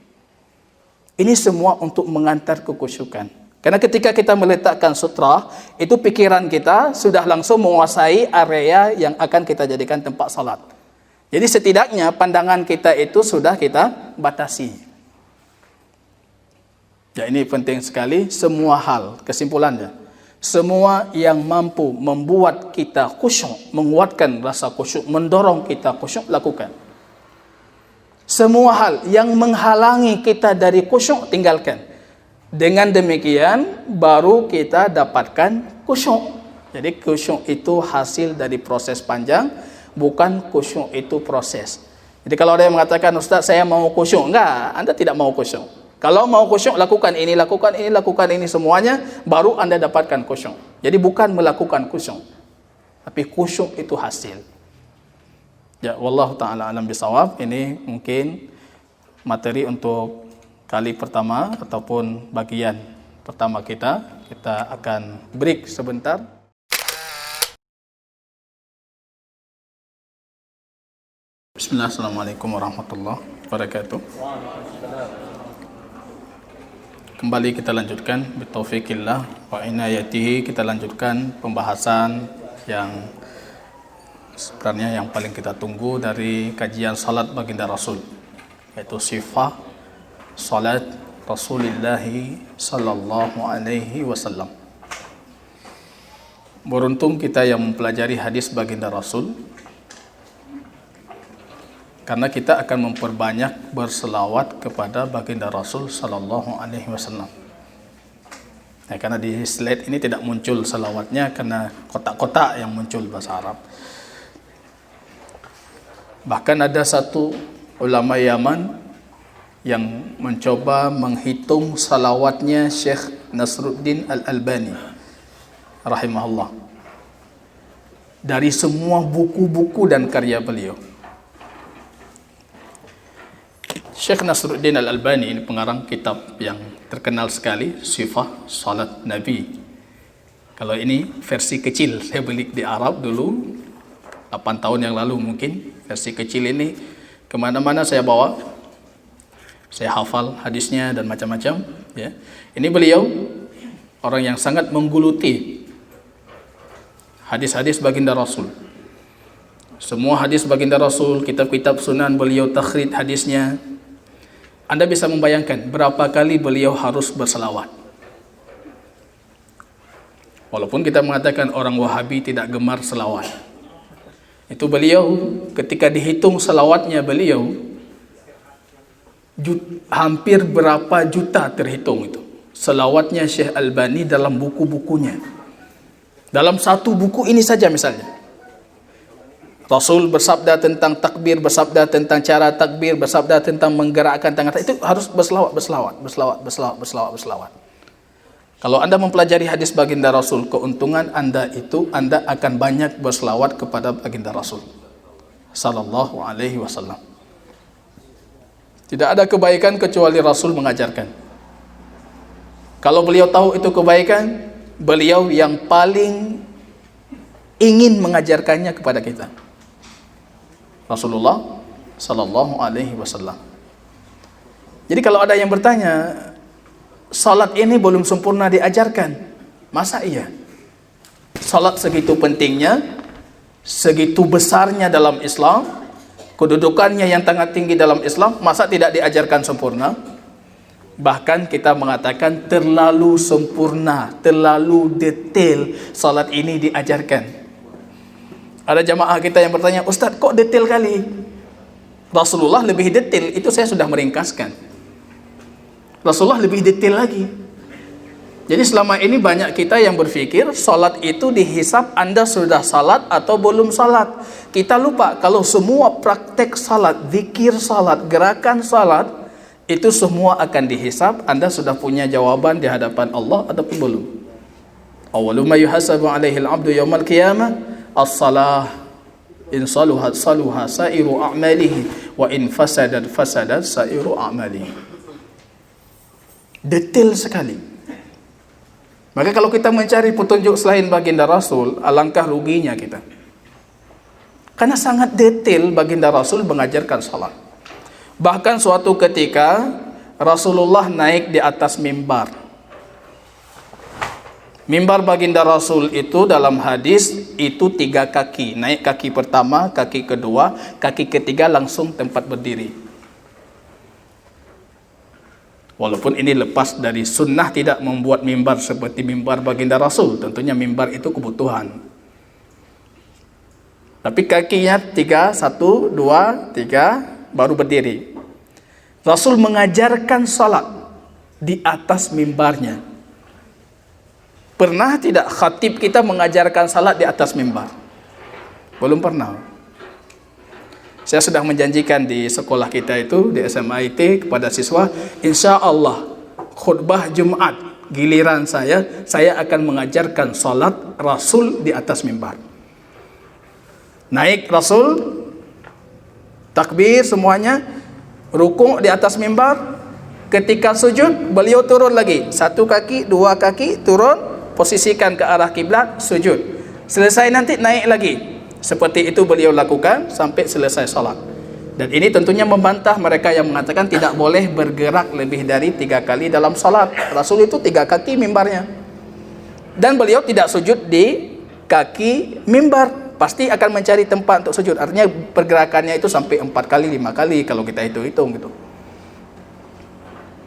Ini semua untuk mengantar kekhusyukan. Karena ketika kita meletakkan sutra, itu pikiran kita sudah langsung menguasai area yang akan kita jadikan tempat salat. Jadi setidaknya pandangan kita itu sudah kita batasi. Ya, ini penting sekali. Semua hal, kesimpulannya, semua yang mampu membuat kita khusyuk, menguatkan rasa khusyuk, mendorong kita khusyuk, lakukan. Semua hal yang menghalangi kita dari khusyuk, tinggalkan. Dengan demikian baru kita dapatkan khusyuk. Jadi khusyuk itu hasil dari proses panjang, bukan khusyuk itu proses. Jadi kalau ada yang mengatakan, Ustaz saya mau khusyuk, enggak, Anda tidak mau khusyuk. Kalau mau khusyuk, lakukan ini, lakukan ini, lakukan ini semuanya, baru Anda dapatkan khusyuk. Jadi bukan melakukan khusyuk, tapi khusyuk itu hasil. Ya, wallahu ta'ala alam bisawab. Ini mungkin materi untuk kali pertama ataupun bagian pertama kita. Kita akan break sebentar. Bismillah, assalamualaikum warahmatullahi wabarakatuh. Kembali kita lanjutkan bitaufiqillah wa inayatihi, kita lanjutkan pembahasan yang sebenarnya yang paling kita tunggu dari kajian salat baginda Rasul, yaitu sifat salat Rasulullah sallallahu alaihi wasallam. Beruntung kita yang mempelajari hadis baginda Rasul, karena kita akan memperbanyak berselawat kepada baginda Rasul sallallahu alaihi wasallam. Nah, karena di slide ini tidak muncul selawatnya karena kotak-kotak yang muncul bahasa Arab. Bahkan ada satu ulama Yaman yang mencoba menghitung salawatnya Syekh Nasruddin Al-Albani rahimahullah dari semua buku-buku dan karya beliau. Syekh Nasruddin Al-Albani ini pengarang kitab yang terkenal sekali, Sifah Salat Nabi. Kalau ini versi kecil, saya beli di Arab dulu 8 tahun yang lalu mungkin. Versi kecil ini kemana-mana saya bawa, saya hafal hadisnya dan macam-macam ya. Ini beliau orang yang sangat mengguluti hadis-hadis baginda Rasul. Semua hadis baginda Rasul, kitab-kitab sunan beliau takhrid hadisnya. Anda bisa membayangkan berapa kali beliau harus berselawat. Walaupun kita mengatakan orang Wahabi tidak gemar selawat, itu beliau ketika dihitung selawatnya beliau hampir berapa juta terhitung itu. Selawatnya Syekh Albani dalam buku-bukunya. Dalam satu buku ini saja misalnya, Rasul bersabda tentang takbir, bersabda tentang cara takbir, bersabda tentang menggerakkan tangan, itu harus berselawat. Kalau Anda mempelajari hadis baginda Rasul, keuntungan Anda itu Anda akan banyak berselawat kepada baginda Rasul sallallahu alaihi wasallam. Tidak ada kebaikan kecuali Rasul mengajarkan. Kalau beliau tahu itu kebaikan, beliau yang paling ingin mengajarkannya kepada kita. Rasulullah sallallahu alaihi wasallam. Jadi kalau ada yang bertanya, salat ini belum sempurna diajarkan. Masa iya? Salat segitu pentingnya, segitu besarnya dalam Islam, kedudukannya yang sangat tinggi dalam Islam, masa tidak diajarkan sempurna? Bahkan kita mengatakan terlalu sempurna, terlalu detail salat ini diajarkan. Ada jamaah kita yang bertanya, Ustaz kok detail kali? Rasulullah lebih detail, itu saya sudah meringkaskan. Rasulullah lebih detail lagi. Jadi selama ini banyak kita yang berpikir salat itu dihisap Anda sudah salat atau belum salat. Kita lupa kalau semua praktek salat, zikir salat, gerakan salat, itu semua akan dihisap. Anda sudah punya jawaban di hadapan Allah ataupun belum. Awwalu ma yuhasabu alaihi al-'abdu yaumal qiyamah as-salah, in saluhat saluha sairu a'malihi wa in fasadat fasadat sairu a'malihi. Detail sekali. Maka kalau kita mencari petunjuk selain baginda Rasul, alangkah ruginya kita. Karena sangat detail baginda Rasul mengajarkan salat. Bahkan suatu ketika Rasulullah naik di atas mimbar. Mimbar baginda Rasul itu dalam hadis itu 3 kaki. Naik kaki pertama, kaki kedua, kaki ketiga langsung tempat berdiri. Walaupun ini lepas dari sunnah tidak membuat mimbar seperti mimbar baginda Rasul. Tentunya mimbar itu kebutuhan. Tapi kakinya 3, 1, 2, 3 baru berdiri. Rasul mengajarkan salat di atas mimbarnya. Pernah tidak khatib kita mengajarkan salat di atas mimbar? Belum pernah. Saya sudah menjanjikan di sekolah kita itu, di SMIT, kepada siswa, insya Allah khutbah Jumat giliran saya akan mengajarkan salat Rasul di atas mimbar. Naik Rasul, takbir semuanya, rukuk di atas mimbar, ketika sujud beliau turun lagi, 1 kaki, 2 kaki, turun, posisikan ke arah kiblat, sujud. Selesai nanti naik lagi. Seperti itu beliau lakukan sampai selesai salat. Dan ini tentunya membantah mereka yang mengatakan tidak boleh bergerak lebih dari 3 kali dalam salat. Rasul itu 3 kaki mimbarnya. Dan beliau tidak sujud di kaki mimbar. Pasti akan mencari tempat untuk sujud. Artinya pergerakannya itu sampai 4 kali, 5 kali kalau kita hitung-hitung gitu.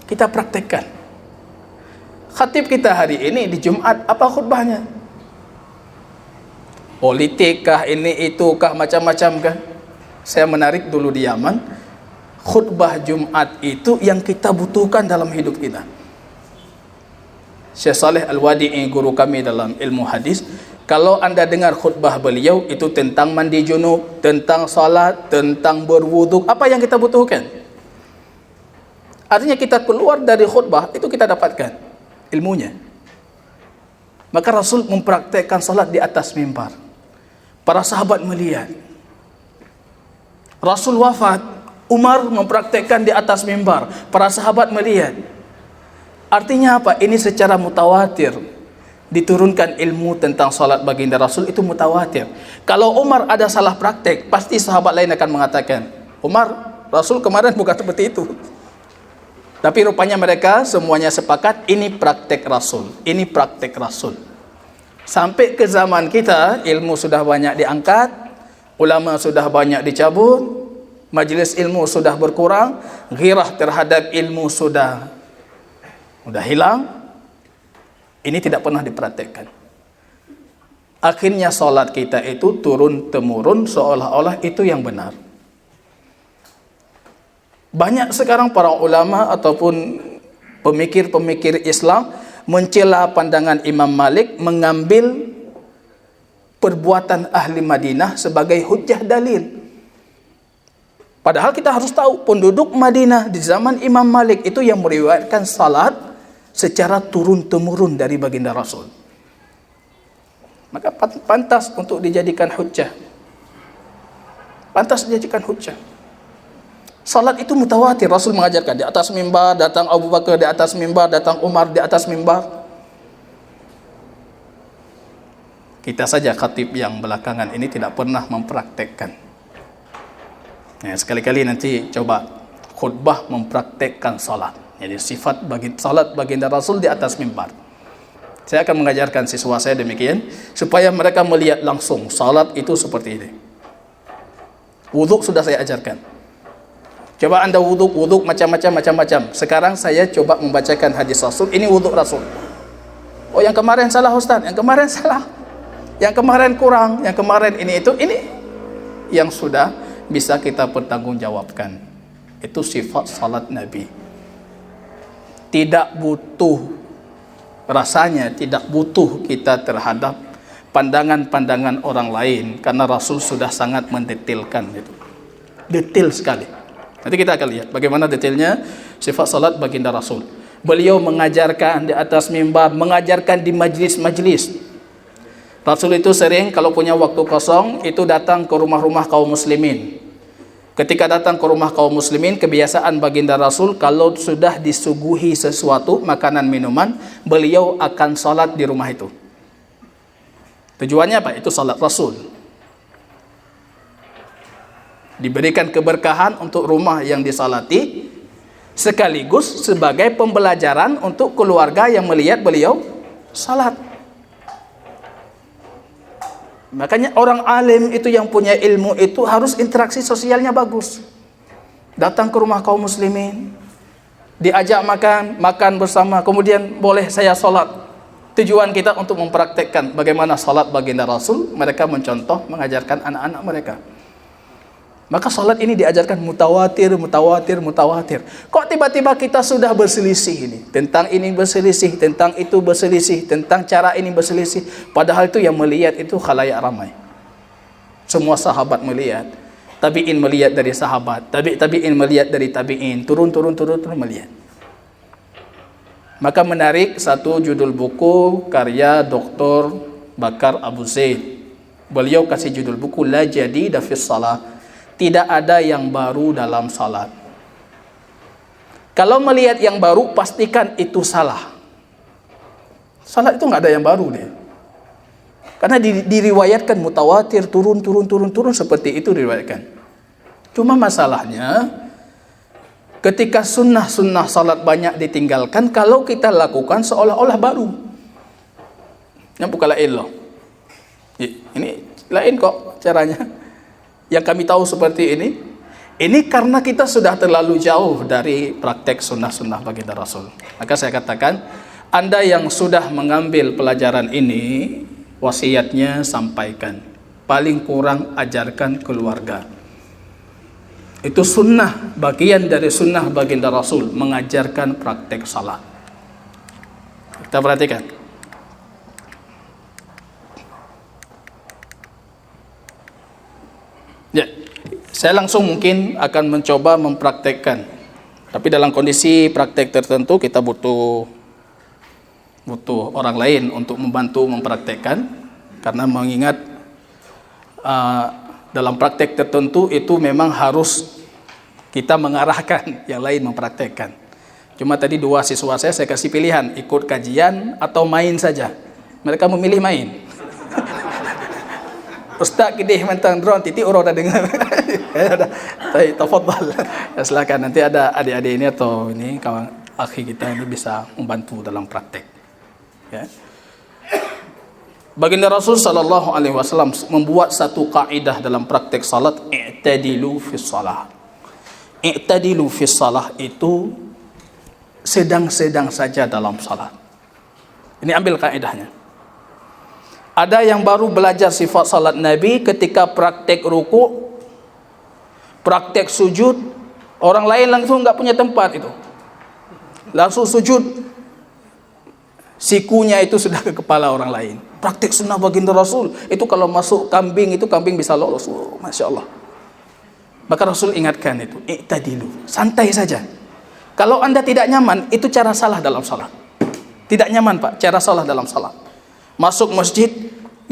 Kita praktekkan. Khatib kita hari ini di Jumat apa khutbahnya? politik kah, ini itu kah, macam-macam kah. Saya menarik dulu di Yaman, khutbah Jumat itu yang kita butuhkan dalam hidup kita. Syekh Saleh Al-Wadi'i, guru kami dalam ilmu hadis, kalau anda dengar khutbah beliau itu tentang mandi junub, tentang salat, tentang berwuduk, apa yang kita butuhkan? Artinya kita keluar dari khutbah itu kita dapatkan ilmunya. Maka Rasul mempraktekkan salat di atas mimbar. Para sahabat melihat. Rasul wafat, Umar mempraktekkan di atas mimbar. Para sahabat melihat. Artinya apa? Ini secara mutawatir diturunkan ilmu tentang salat baginda Rasul, itu mutawatir. Kalau Umar ada salah praktek, pasti sahabat lain akan mengatakan, Umar, Rasul kemarin bukan seperti itu. Tapi rupanya mereka semuanya sepakat, ini praktek Rasul, ini praktek Rasul. Sampai ke zaman kita, ilmu sudah banyak diangkat, ulama sudah banyak dicabut, majlis ilmu sudah berkurang, ghirah terhadap ilmu sudah hilang. Ini tidak pernah dipraktekkan. Akhirnya solat kita itu turun-temurun seolah-olah itu yang benar. Banyak sekarang para ulama ataupun pemikir-pemikir Islam mencela pandangan Imam Malik, mengambil perbuatan ahli Madinah sebagai hujjah dalil. Padahal kita harus tahu, penduduk Madinah di zaman Imam Malik itu yang meriwayatkan salat secara turun-temurun dari baginda Rasul. Maka pantas untuk dijadikan hujjah. Pantas dijadikan hujjah. Salat itu mutawatir. Rasul mengajarkan di atas mimbar, datang Abu Bakar di atas mimbar, datang Umar di atas mimbar. Kita saja khatib yang belakangan ini tidak pernah mempraktekkan. Ya, sekali-kali nanti coba khutbah mempraktekkan salat. Jadi sifat salat baginda Rasul di atas mimbar. Saya akan mengajarkan siswa saya demikian supaya mereka melihat langsung salat itu seperti ini. Wuduk sudah saya ajarkan. Coba anda wuduk macam-macam. Sekarang saya coba membacakan hadis Rasul. Ini wuduk Rasul. Oh, yang kemarin salah Ustaz, yang kemarin salah, yang kemarin kurang, yang kemarin ini itu, ini yang sudah bisa kita pertanggungjawabkan. Itu sifat salat Nabi. Tidak butuh, rasanya tidak butuh kita terhadap pandangan-pandangan orang lain, karena Rasul sudah sangat mendetailkan itu. Detail sekali. Nanti kita akan lihat bagaimana detailnya sifat salat baginda Rasul. Beliau mengajarkan di atas mimbar, mengajarkan di majlis-majlis. Rasul itu sering kalau punya waktu kosong itu datang ke rumah-rumah kaum muslimin. Ketika datang ke rumah kaum muslimin, kebiasaan baginda Rasul kalau sudah disuguhi sesuatu, makanan, minuman, beliau akan salat di rumah itu. Tujuannya apa? Itu salat Rasul. Diberikan keberkahan untuk rumah yang disalati, sekaligus sebagai pembelajaran untuk keluarga yang melihat beliau salat. Makanya orang alim itu yang punya ilmu itu harus interaksi sosialnya bagus. Datang ke rumah kaum muslimin, diajak makan bersama, kemudian boleh saya salat. Tujuan kita untuk mempraktekkan bagaimana salat baginda Rasul, mereka mencontoh, mengajarkan anak-anak mereka. Maka salat ini diajarkan mutawatir. Kok tiba-tiba kita sudah berselisih ini? Tentang ini berselisih, tentang itu berselisih, tentang cara ini berselisih. Padahal itu yang melihat itu khalayak ramai. Semua sahabat melihat. Tabi'in melihat dari sahabat. Tabi'in melihat dari tabi'in. Turun melihat. Maka menarik satu judul buku karya Dr. Bakar Abu Zaid. Beliau kasih judul buku La Jadida Fis Salat. Tidak ada yang baru dalam salat. Kalau melihat yang baru, pastikan itu salah. Salat itu nggak ada yang baru deh. Karena diriwayatkan mutawatir, turun seperti itu diriwayatkan. Cuma masalahnya, ketika sunnah salat banyak ditinggalkan, kalau kita lakukan seolah-olah baru. Yang bukan lain loh. Ini lain kok caranya. Yang kami tahu seperti ini karena kita sudah terlalu jauh dari praktek sunnah baginda Rasul. Maka saya katakan, Anda yang sudah mengambil pelajaran ini, wasiatnya sampaikan. paling kurang ajarkan keluarga. Itu sunnah, bagian dari sunnah baginda Rasul, mengajarkan praktek salat. Kita perhatikan. Ya, saya langsung mungkin akan mencoba mempraktekkan. Tapi dalam kondisi praktek tertentu kita butuh orang lain untuk membantu mempraktekkan, karena mengingat dalam praktek tertentu itu memang harus kita mengarahkan yang lain mempraktekkan. Cuma tadi dua siswa saya kasih pilihan, ikut kajian atau main saja. Mereka memilih main. Ustaz kidih mentang drone titik orang dah dengar. Baik, tafadhal. Ya, silakan, nanti ada adik-adik ini atau ini kawan akhi kita ini bisa membantu dalam praktek. Ya. Baginda Rasul sallallahu alaihi wasallam membuat satu kaidah dalam praktek salat, i'tadilu fi shalah. I'tadilu fi shalah itu sedang-sedang saja dalam salat. Ini ambil kaidahnya. Ada yang baru belajar sifat salat Nabi ketika praktek ruku, praktek sujud, orang lain langsung enggak punya tempat itu. Langsung sujud. Sikunya itu sudah ke kepala orang lain. Praktik sunnah baginda Rasul itu kalau masuk kambing itu kambing bisa lolos. Oh, Masya Allah. Maka Rasul ingatkan itu, i'tadilu, santai saja. Kalau anda tidak nyaman, itu cara salah dalam salat. Tidak nyaman Pak, cara salah dalam salat. Masuk masjid,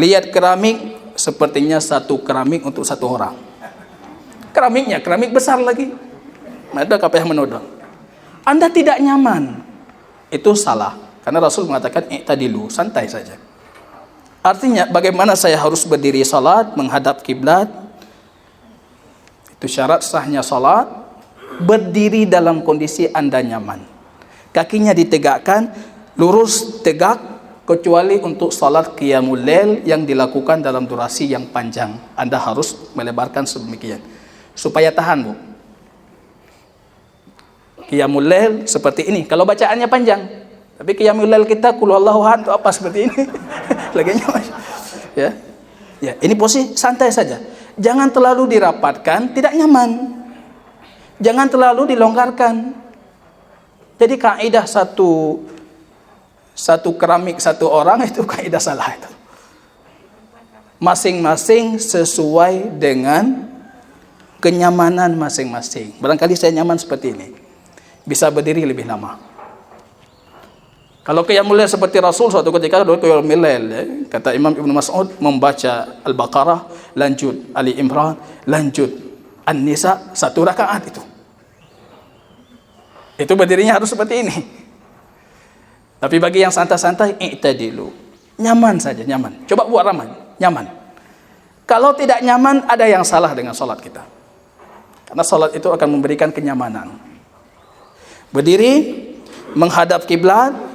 lihat keramik, sepertinya satu keramik untuk satu orang. Keramiknya, keramik besar lagi. Ada kapal yang menodong. Anda tidak nyaman, itu salah. Karena Rasul mengatakan i'tadilu, santai saja. Artinya bagaimana saya harus berdiri salat menghadap kiblat? Itu syarat sahnya salat, berdiri dalam kondisi Anda nyaman. Kakinya ditegakkan, lurus tegak, kecuali untuk salat qiyamul lail yang dilakukan dalam durasi yang panjang. Anda harus melebarkan sedemikian supaya tahan, Bu. Qiyamul lail seperti ini kalau bacaannya panjang. Tapi qiyamul lail kita qul huwallahu ahad apa seperti ini. Laginya ya. Ya, ini posisi santai saja. Jangan terlalu dirapatkan, tidak nyaman. Jangan terlalu dilonggarkan. Jadi kaidah satu keramik satu orang itu kaidah salah itu. Masing-masing sesuai dengan kenyamanan masing-masing. Barangkali saya nyaman seperti ini. Bisa berdiri lebih lama. Kalau qiyamul lail seperti Rasul suatu ketika qiyamul lail, ya, kata Imam Ibnu Mas'ud membaca Al-Baqarah, lanjut Ali Imran, lanjut An-Nisa, satu rakaat itu. Itu berdirinya harus seperti ini. Tapi bagi yang santai-santai, i'tadilu. Nyaman saja, nyaman. Coba buat ramai, nyaman. Kalau tidak nyaman, ada yang salah dengan salat kita. Karena salat itu akan memberikan kenyamanan. Berdiri, menghadap kiblat,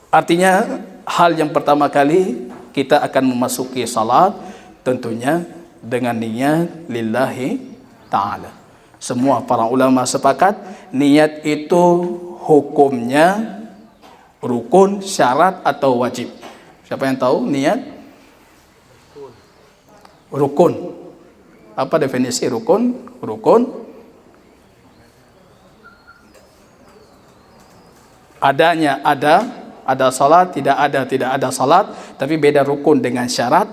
artinya hal yang pertama kali kita akan memasuki salat tentunya dengan niat lillahi ta'ala. Semua para ulama sepakat niat itu hukumnya rukun, syarat atau wajib. Siapa yang tahu niat? Rukun. Apa definisi rukun? Rukun adanya ada salat, tidak ada salat, tapi beda rukun dengan syarat.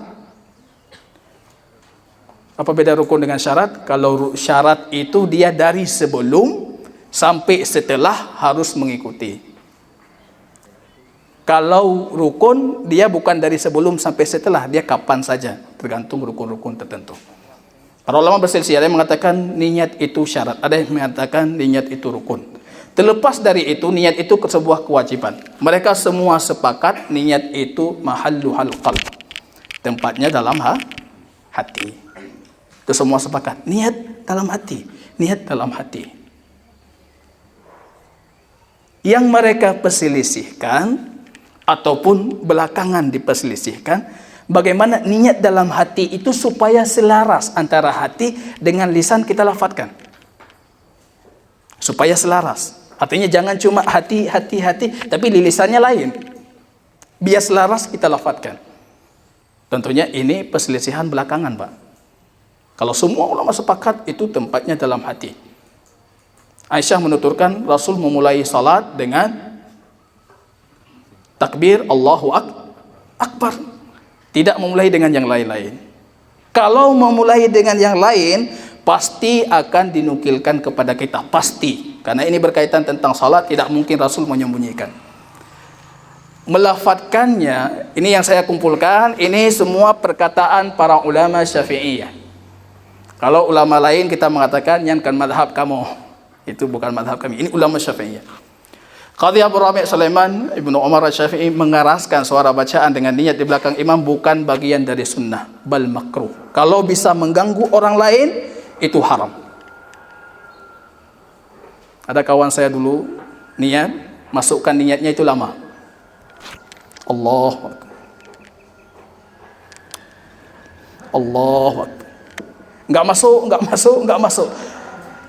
Apa beda rukun dengan syarat? Kalau syarat itu dia dari sebelum sampai setelah harus mengikuti. Kalau rukun dia bukan dari sebelum sampai setelah, dia kapan saja, tergantung rukun-rukun tertentu. Para ulama berselisih, ada yang mengatakan niat itu syarat, ada yang mengatakan niat itu rukun. Terlepas dari itu, niat itu sebuah kewajiban. Mereka semua sepakat niat itu mahalluhal qalb. Tempatnya dalam hati. Itu semua sepakat. Niat dalam hati. Niat dalam hati. Yang mereka perselisihkan ataupun belakangan diperselisihkan, bagaimana niat dalam hati itu supaya selaras antara hati dengan lisan kita lafadzkan. Supaya selaras. Artinya jangan cuma hati, tapi lisannya lain. Biar selaras kita lafadzkan. Tentunya ini perselisihan belakangan, Pak. Kalau semua ulama sepakat, itu tempatnya dalam hati. Aisyah menuturkan Rasul memulai salat dengan takbir Allahu Akbar. Tidak memulai dengan yang lain-lain. Kalau memulai dengan yang lain, pasti akan dinukilkan kepada kita. Pasti. Karena ini berkaitan tentang salat, tidak mungkin Rasul menyembunyikan. Melafadzkannya, ini yang saya kumpulkan, ini semua perkataan para ulama Syafi'iyah. Kalau ulama lain kita mengatakan yang kan madhab kamu, itu bukan madhab kami, ini ulama Syafi'iyah. Qadhi Abu Rabi' Sulaiman Ibnu Umar Syafi'i mengeraskan suara bacaan dengan niat di belakang imam bukan bagian dari sunnah, bal makruh. Kalau bisa mengganggu orang lain, itu haram. Ada kawan saya dulu niat, masukkan niatnya itu lama. Allahu Akbar. Allahu Akbar. Enggak masuk.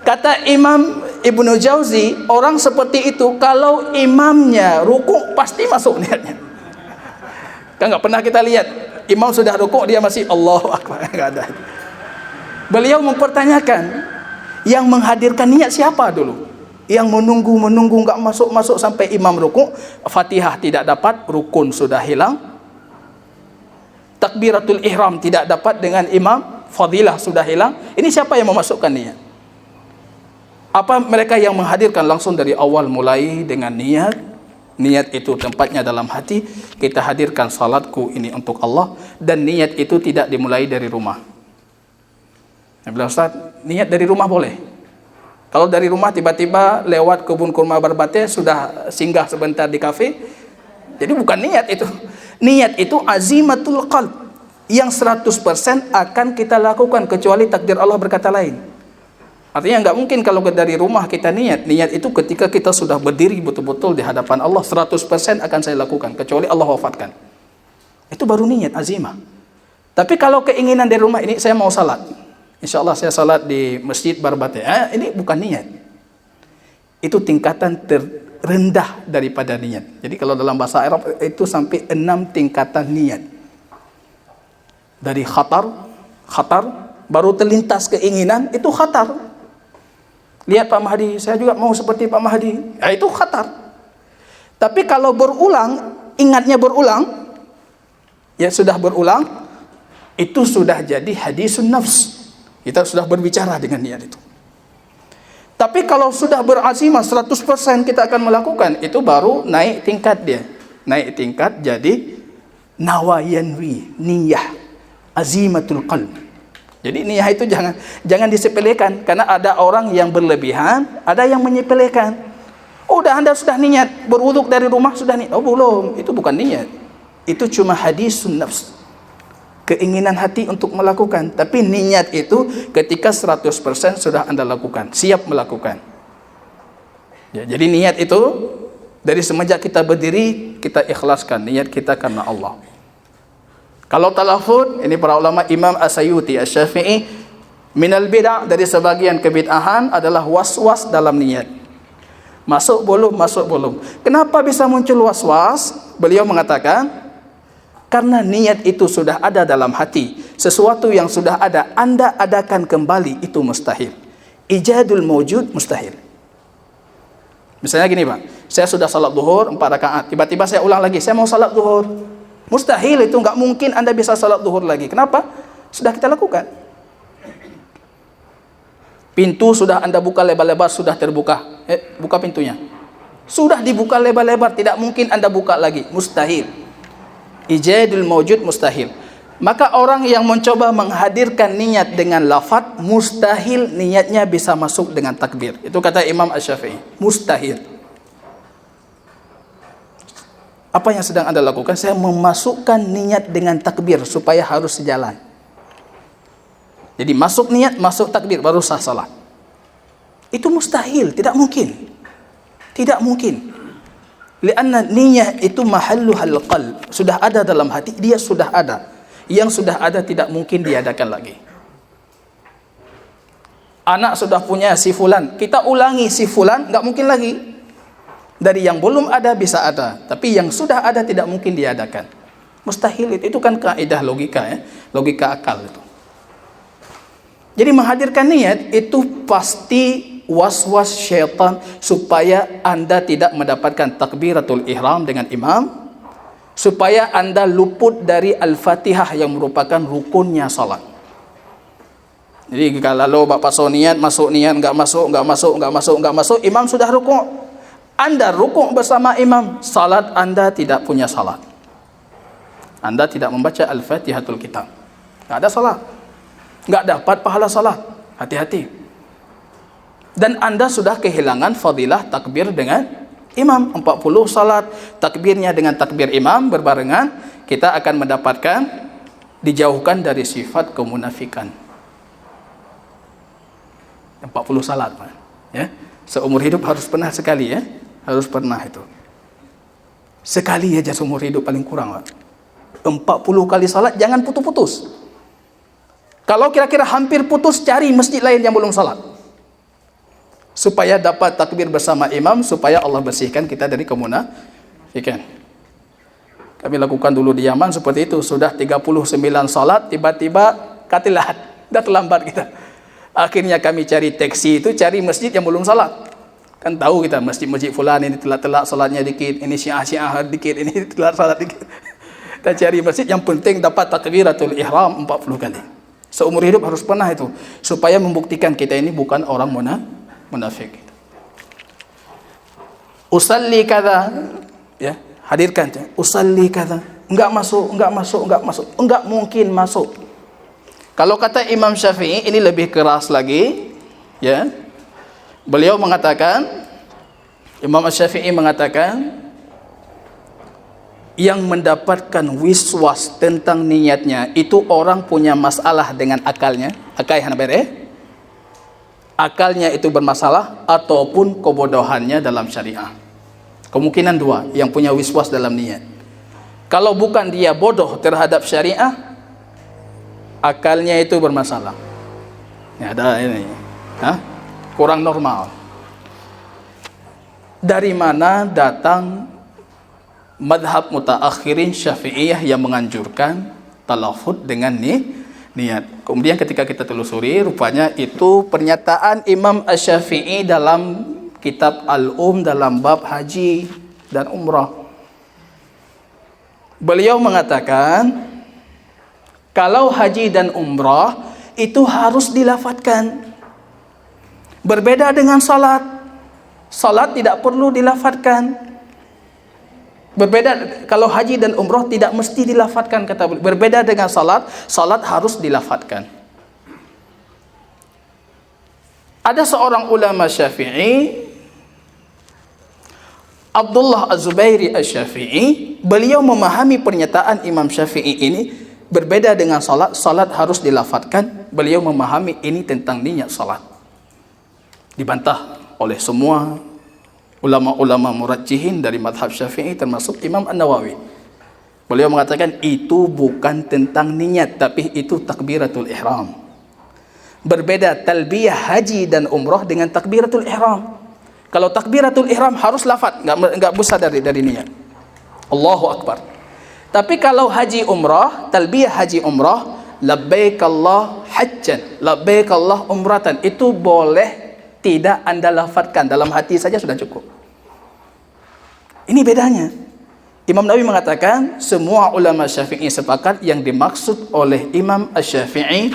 Kata Imam Ibnu Jauzi, orang seperti itu kalau imamnya rukuk pasti masuk niatnya. Kan enggak pernah kita lihat imam sudah rukuk dia masih Allahu Akbar, enggak ada. Beliau mempertanyakan, yang menghadirkan niat siapa dulu? Yang menunggu enggak masuk sampai imam rukuk, Fatihah tidak dapat, rukun sudah hilang. Takbiratul ihram tidak dapat dengan imam, fadilah sudah hilang. Ini siapa yang memasukkan niat? Apa mereka yang menghadirkan langsung dari awal mulai dengan niat? Niat itu tempatnya dalam hati. Kita hadirkan salatku ini untuk Allah, dan niat itu tidak dimulai dari rumah. Saya bilang, Ustaz, niat dari rumah boleh. Kalau dari rumah tiba-tiba lewat kebun kurma Barbate sudah singgah sebentar di kafe, jadi bukan niat itu. Niat itu azimatul qalb yang 100% akan kita lakukan kecuali takdir Allah berkata lain. Artinya enggak mungkin kalau dari rumah kita niat. Niat itu ketika kita sudah berdiri betul-betul di hadapan Allah, 100% akan saya lakukan kecuali Allah wafatkan. Itu baru niat azimah. Tapi kalau keinginan dari rumah, ini saya mau salat, insya Allah saya salat di Masjid Barbate, ini bukan niat. Itu tingkatan terendah daripada niat. Jadi kalau dalam bahasa Arab itu sampai 6 tingkatan niat. Dari khatar, baru terlintas keinginan, itu khatar. Lihat Pak Mahdi, saya juga mau seperti Pak Mahdi, itu khatar. Tapi kalau berulang, ingatnya berulang, ya sudah berulang, itu sudah jadi hadisun nafs. Kita sudah berbicara dengan niat itu. Tapi kalau sudah berazimah 100% kita akan melakukan, itu baru naik tingkat dia. Naik tingkat jadi nawayanwi, niyah, azimatul qalb. Jadi niyah itu jangan disepelekan, karena ada orang yang berlebihan, ada yang menyepelekan. Udah Anda sudah niat berwuduk dari rumah sudah niat. Oh belum, itu bukan niat. Itu cuma hadisun nafs. Keinginan hati untuk melakukan. Tapi niat itu ketika 100% sudah Anda lakukan, siap melakukan. Ya, jadi niat itu dari semenjak kita berdiri, kita ikhlaskan niat kita karena Allah. Kalau talafud, ini para ulama, Imam As-Sayuti Asy-Syafi'i, minal bid'ah, dari sebagian kebid'ahan adalah was-was dalam niat. Masuk belum. Kenapa bisa muncul was-was? Beliau mengatakan, karena niat itu sudah ada dalam hati. Sesuatu yang sudah ada, Anda adakan kembali, itu mustahil. Ijadul mawjud mustahil. Misalnya gini Pak, saya sudah salat zuhur 4 rakaat, tiba-tiba saya ulang lagi, saya mau salat zuhur. Mustahil itu, nggak mungkin Anda bisa salat zuhur lagi. Kenapa? Sudah kita lakukan. Pintu sudah Anda buka lebar-lebar, sudah terbuka. Buka pintunya. Sudah dibuka lebar-lebar, tidak mungkin Anda buka lagi. Mustahil. Ijadul mawjud mustahil. Maka orang yang mencoba menghadirkan niat dengan lafaz, mustahil niatnya bisa masuk dengan takbir. Itu kata Imam Asy-Syafi'i. Mustahil. Apa yang sedang Anda lakukan? Saya memasukkan niat dengan takbir supaya harus sejalan. Jadi masuk niat, masuk takbir, baru sah salat. Itu mustahil, tidak mungkin. Tidak mungkin. Lianna niyah itu mahalluhal qalb, sudah ada dalam hati, dia sudah ada. Yang sudah ada tidak mungkin diadakan lagi. Anak sudah punya si fulan, kita ulangi si fulan, enggak mungkin lagi. Dari yang belum ada bisa ada, tapi yang sudah ada tidak mungkin diadakan. Mustahil itu kan kaidah logika ya, logika akal itu. Jadi menghadirkan niat itu pasti was-was syaitan supaya Anda tidak mendapatkan takbiratul ihram dengan imam, supaya Anda luput dari Al-Fatihah yang merupakan rukunnya salat. Jadi kalau Bapak niat, masuk niat, enggak masuk, imam sudah rukuk. Anda rukuk bersama imam, salat Anda tidak punya salat. Anda tidak membaca Al-Fatihatul Kitab. Enggak ada salat. Enggak dapat pahala salat. Hati-hati. Dan Anda sudah kehilangan fadilah takbir dengan imam. 40 salat, takbirnya dengan takbir imam berbarengan, kita akan mendapatkan dijauhkan dari sifat kemunafikan. 40 salat, ya. Seumur hidup harus pernah sekali, ya. Harus pernah itu. Sekali aja seumur hidup paling kurang, Pak. 40 kali salat jangan putus-putus. Kalau kira-kira hampir putus, cari masjid lain yang belum salat. Supaya dapat takbir bersama imam, supaya Allah bersihkan kita dari kemunafikan. Kami lakukan dulu di Yaman seperti itu. Sudah 39 salat, tiba-tiba katilat. Dah terlambat kita. Akhirnya kami cari taksi itu, cari masjid yang belum salat. Kan tahu kita masjid-masjid fulan ini telat-telat salatnya dikit, ini syiah-syiah dikit, ini telat salat dikit. Kita cari masjid yang penting dapat takbiratul ihram 40 kali. Seumur hidup harus pernah itu, supaya membuktikan kita ini bukan orang munafik. Usalli kadza, ya, hadirkan. Usalli kadza. Enggak masuk, enggak mungkin masuk. Kalau kata Imam Syafi'i ini lebih keras lagi, ya. Beliau mengatakan, Imam Syafi'i mengatakan, yang mendapatkan wiswas tentang niatnya itu orang punya masalah dengan akalnya, akalnya itu bermasalah ataupun kebodohannya dalam syariah. Kemungkinan dua yang punya wiswas dalam niat. Kalau bukan dia bodoh terhadap syariah, akalnya itu bermasalah. Ya, ada ini, kurang normal. Dari mana datang madhab mutaakhirin Syafi'iyah yang menganjurkan talafut dengan niat? Kemudian ketika kita telusuri, rupanya itu pernyataan Imam Asy-Syafi'i dalam kitab Al-Um dalam bab haji dan umrah. Beliau mengatakan, kalau haji dan umrah itu harus dilafadzkan. Berbeda dengan salat. Salat tidak perlu dilafadzkan. Berbeda, kalau haji dan umrah tidak mesti dilafadzkan, kata beliau. Berbeda dengan salat, salat harus dilafadzkan. Ada seorang ulama Syafi'i, Abdullah Az-Zubairi Asy-Syafi'i, beliau memahami pernyataan Imam Syafi'i ini berbeda dengan salat, salat harus dilafadzkan. Beliau memahami ini tentang niat salat. Dibantah oleh semua ulama-ulama murajjihin dari madhab Syafi'i termasuk Imam An-Nawawi. Beliau mengatakan itu bukan tentang niat, tapi itu takbiratul ihram. Berbeda talbiyah haji dan umrah dengan takbiratul ihram. Kalau takbiratul ihram harus lafaz, enggak bisa dari niat. Allahu Akbar. Tapi kalau haji umrah, talbiyah haji umrah, labbaik Allah hajjan, labbaik Allah umratan, itu boleh tidak Anda lafadzkan, dalam hati saja sudah cukup. Ini bedanya. Imam Nawawi mengatakan semua ulama Syafi'i sepakat yang dimaksud oleh Imam Asy-Syafi'i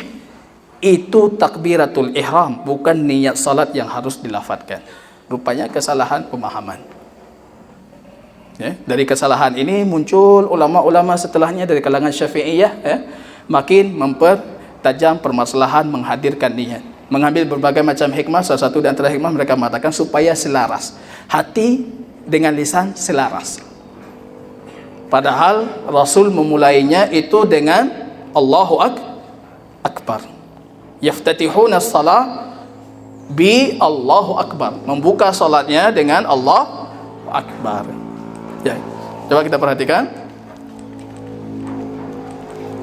itu takbiratul ihram, bukan niat salat yang harus dilafadzkan. Rupanya kesalahan pemahaman. Ya, dari kesalahan ini muncul ulama-ulama setelahnya dari kalangan Syafi'iyah, ya, makin mempertajam permasalahan menghadirkan niat. Mengambil berbagai macam hikmah, salah satu di antara hikmah mereka mengatakan supaya selaras. Hati dengan lisan selaras. Padahal Rasul memulainya itu dengan Allahu Akbar. Yaftatihuna as-salah bi Allahu Akbar. Membuka salatnya dengan Allahu Akbar. Ya, coba kita perhatikan.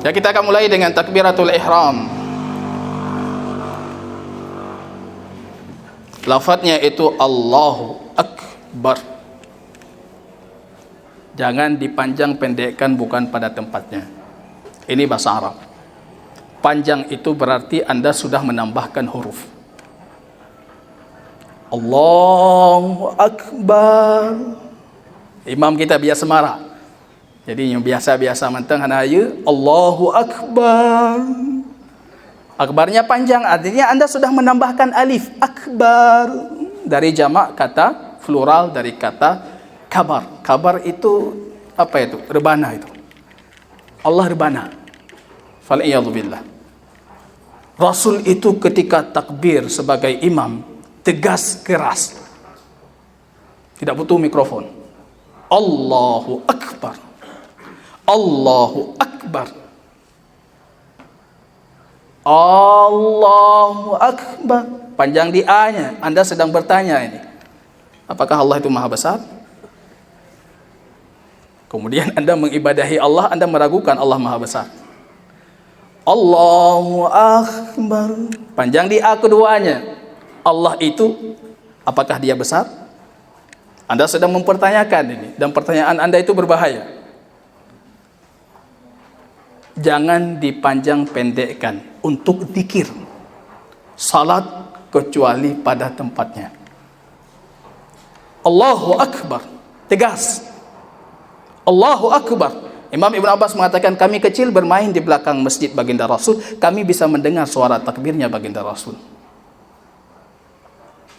Ya, kita akan mulai dengan takbiratul ihram. Lafadznya itu Allahu Akbar. Jangan dipanjang pendekkan bukan pada tempatnya. Ini bahasa Arab. Panjang itu berarti Anda sudah menambahkan huruf. Allahu Akbar. Imam kita biasa marah. Jadi yang biasa-biasa mentang hanaya Allahu Akbar. Akbarnya panjang, artinya Anda sudah menambahkan alif. Akbar dari jamak kata plural dari kata kabar. Kabar itu apa itu? Rebana itu. Allah rebana. Fal'iyadhu billah. Rasul itu ketika takbir sebagai imam tegas keras. Tidak butuh mikrofon. Allahu Akbar. Allahu Akbar. Allahu Akbar. Panjang di A-nya. Anda sedang bertanya ini. Apakah Allah itu maha besar? Kemudian Anda mengibadahi Allah, Anda meragukan Allah maha besar. Allahu Akbar. Panjang di A keduanya. Allah itu, apakah dia besar? Anda sedang mempertanyakan ini. Dan pertanyaan Anda itu berbahaya. Jangan dipanjang pendekkan untuk zikir. Salat kecuali pada tempatnya. Allahu Akbar. Tegas. Allahu Akbar. Imam Ibn Abbas mengatakan kami kecil bermain di belakang masjid baginda Rasul. Kami bisa mendengar suara takbirnya baginda Rasul.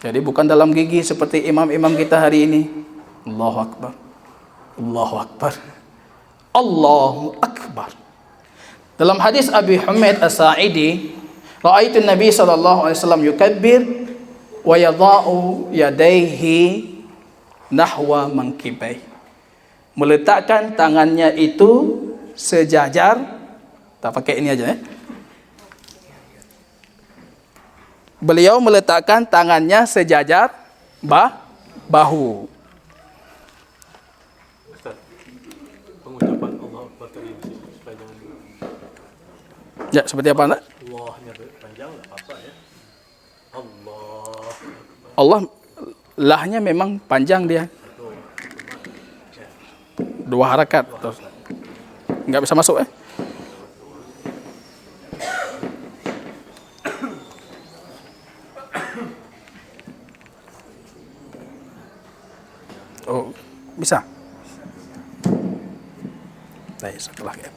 Jadi bukan dalam gigi seperti imam-imam kita hari ini. Allahu Akbar. Allahu Akbar. Allahu Akbar. Dalam hadis Abi Humaid As-Sa'idi, ra'aitu Nabi sallallahu alaihi wasallam yukabbir wa yadha'u yadayhi nahwa mankibai. Meletakkan tangannya itu sejajar, tak pakai ini aja ya. Beliau meletakkan tangannya sejajar bahu.
Pengucapan Allah Akbar tadi supaya jangan
Ya, seperti apa nak?
Allahnya panjang enggak apa-apa ya. Allah.
Allah lahnya memang panjang dia. 2 harakat. Enggak bisa masuk eh? Oh, bisa. Baik, satu lagi.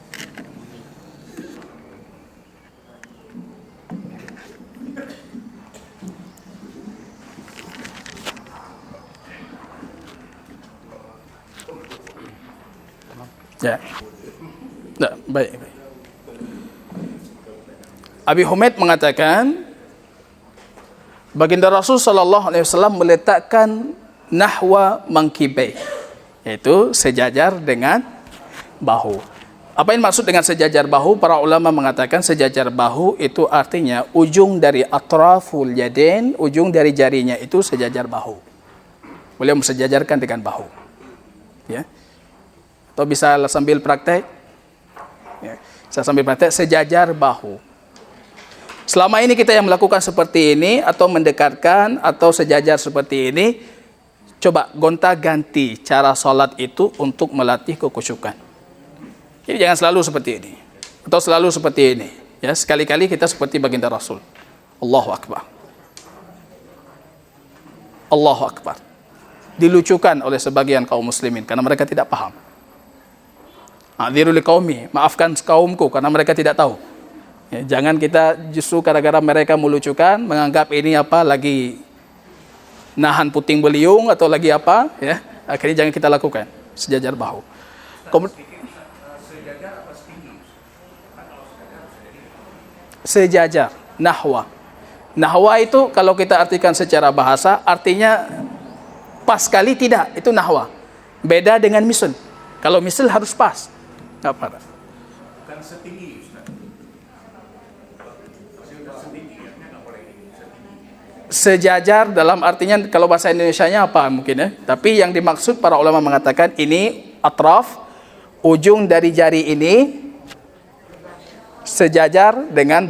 Ya. Nah, baik. Abi Humaid mengatakan baginda Rasul sallallahu alaihi wasallam meletakkan nahwa mankibai, yaitu sejajar dengan bahu. Apa yang maksud dengan sejajar bahu? Para ulama mengatakan sejajar bahu itu artinya ujung dari atraful yadain, ujung dari jarinya itu sejajar bahu. Beliau mensejajarkan dengan bahu. Ya. Atau bisa sambil praktek. Ya. Bisa sambil praktek sejajar bahu. Selama ini kita yang melakukan seperti ini atau mendekatkan atau sejajar seperti ini, coba gonta-ganti cara sholat itu untuk melatih kekhusyukan. Jadi jangan selalu seperti ini atau selalu seperti ini. Ya, sekali-kali kita seperti baginda Rasul. Allahu Akbar. Allahu Akbar. Dilucukan oleh sebagian kaum muslimin karena mereka tidak paham. A'dziru liqaumi, maafkan kaumku karena mereka tidak tahu. Ya, jangan kita justru gara-gara mereka melucukan menganggap ini apa lagi nahan puting beliung atau lagi apa ya, akhirnya jangan kita lakukan. Sejajar bahu. Sejajar, nahwa. Nahwa itu kalau kita artikan secara bahasa artinya pas kali tidak, itu nahwa. Beda dengan misl. Kalau misl harus pas. Enggak apa.
Bukan setinggi, Ustaz.
Sejajar dalam artinya kalau bahasa Indonesianya apa mungkin ya. Tapi yang dimaksud para ulama mengatakan ini atraf, ujung dari jari ini sejajar dengan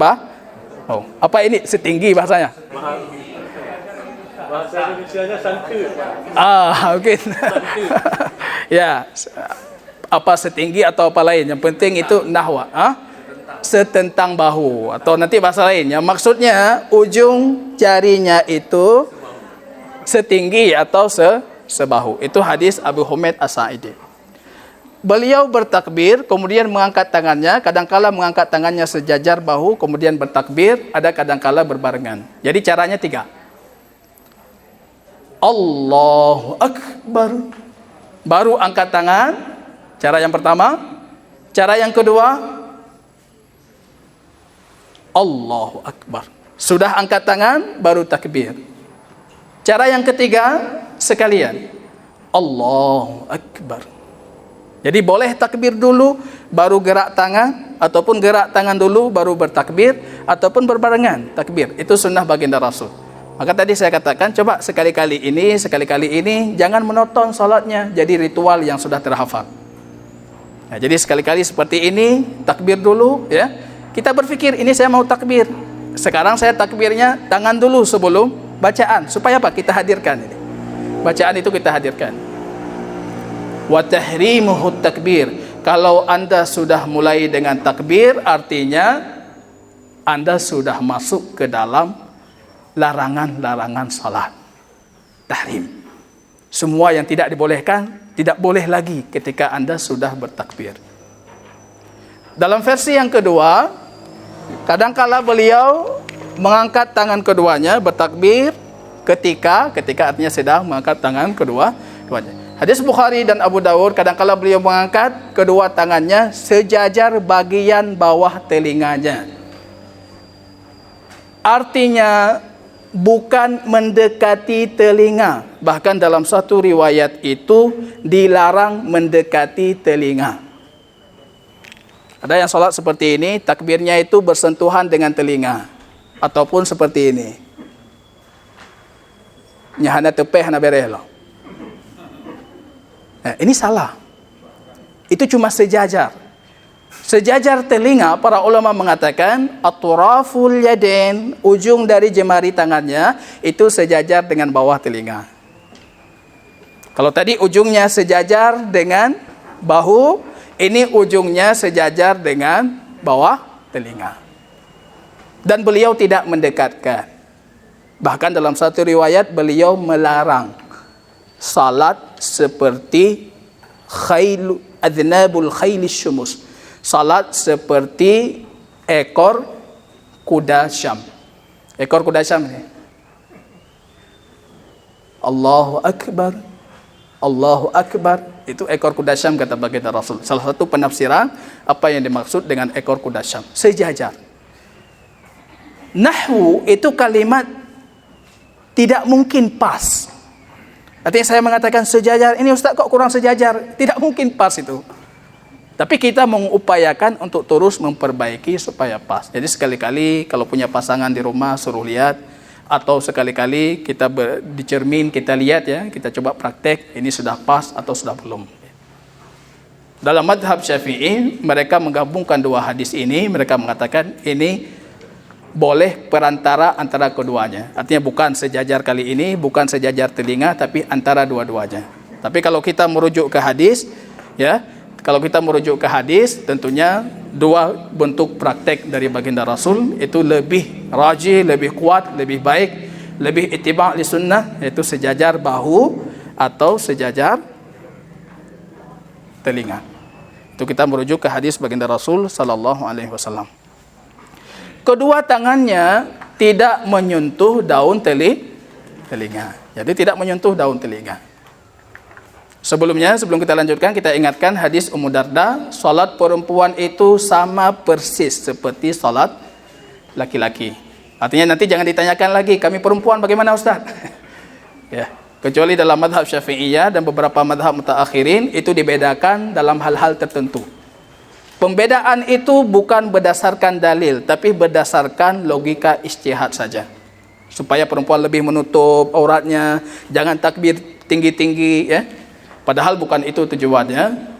oh, apa ini setinggi bahasanya?
Bahasa Indonesianya sangkut.
Mungkin. Ya, apa setinggi atau apa lain. Yang penting itu nahwa. Setentang bahu. Atau nanti bahasa lain. Yang maksudnya ujung jarinya itu setinggi atau sebahu. Itu hadis Abu Humaid As-Sa'idi. Beliau bertakbir, kemudian mengangkat tangannya. Kadangkala mengangkat tangannya sejajar bahu, kemudian bertakbir. Ada kadangkala berbarengan. Jadi caranya 3. Allahu Akbar. Baru angkat tangan. Cara yang pertama. Cara yang kedua. Allahu Akbar. Sudah angkat tangan, baru takbir. Cara yang ketiga, sekalian. Allahu Akbar. Jadi boleh takbir dulu, baru gerak tangan, ataupun gerak tangan dulu, baru bertakbir, ataupun berbarengan takbir. Itu sunnah baginda Rasul. Maka tadi saya katakan, coba sekali-kali ini, jangan menonton salatnya jadi ritual yang sudah terhafal. Nah, jadi sekali-kali seperti ini, takbir dulu, ya. Kita berpikir, ini saya mau takbir. Sekarang saya takbirnya tangan dulu sebelum bacaan. Supaya apa? Kita hadirkan ini. Bacaan itu kita hadirkan. Wa tahrimuhu takbir. Kalau Anda sudah mulai dengan takbir, artinya Anda sudah masuk ke dalam larangan-larangan salat. Tahrim. Semua yang tidak dibolehkan, tidak boleh lagi ketika Anda sudah bertakbir. Dalam versi yang kedua, kadangkala beliau mengangkat tangan keduanya, bertakbir ketika artinya sedang mengangkat tangan keduanya. Hadis Bukhari dan Abu Dawud, kadangkala beliau mengangkat kedua tangannya sejajar bagian bawah telinganya. Artinya bukan mendekati telinga. Bahkan dalam satu riwayat itu dilarang mendekati telinga. Ada yang sholat seperti ini, takbirnya itu bersentuhan dengan telinga. Ataupun seperti ini. Nyahana tepeh hana berelo. Nah, ini salah. Itu cuma sejajar. Sejajar telinga, para ulama mengatakan atraful yadain, ujung dari jemari tangannya itu sejajar dengan bawah telinga. Kalau tadi ujungnya sejajar dengan bahu, ini ujungnya sejajar dengan bawah telinga. Dan beliau tidak mendekatkan. Bahkan dalam satu riwayat beliau melarang salat seperti adnabul khailis syumus. Salat seperti ekor kuda Syam. Ekor kuda Syam ini. Allahu Akbar. Allahu Akbar. Itu ekor kuda Syam kata baginda Rasul. Salah satu penafsiran apa yang dimaksud dengan ekor kuda Syam. Sejajar. Nahwu itu kalimat tidak mungkin pas. Artinya saya mengatakan sejajar, ini Ustaz kok kurang sejajar? Tidak mungkin pas itu. Tapi kita mengupayakan untuk terus memperbaiki supaya pas. Jadi sekali-kali kalau punya pasangan di rumah suruh lihat. Atau sekali-kali kita di cermin kita lihat ya. Kita coba praktek, ini sudah pas atau sudah belum. Dalam madhab Syafi'i, mereka menggabungkan dua hadis ini. Mereka mengatakan ini boleh perantara antara keduanya. Artinya bukan sejajar kali ini, bukan sejajar telinga, tapi antara dua-duanya. Tapi kalau kita merujuk ke hadis, ya, kalau kita merujuk ke hadis, tentunya dua bentuk praktek dari baginda Rasul itu lebih rajih, lebih kuat, lebih baik, lebih ittiba' li sunnah, yaitu sejajar bahu atau sejajar telinga. Itu kita merujuk ke hadis baginda Rasul sallallahu alaihi wasallam. Kedua tangannya tidak menyentuh daun telinga. Jadi tidak menyentuh daun telinga. Sebelum kita lanjutkan, kita ingatkan hadis Ummu Darda, salat perempuan itu sama persis seperti salat laki-laki. Artinya nanti jangan ditanyakan lagi, kami perempuan bagaimana Ustaz? Ya, kecuali dalam madhab Syafi'iyah dan beberapa madhab mutaakhirin itu dibedakan dalam hal-hal tertentu. Pembedaan itu bukan berdasarkan dalil, tapi berdasarkan logika ijtihad saja. Supaya perempuan lebih menutup auratnya, jangan takbir tinggi-tinggi, ya. Padahal bukan itu tujuannya.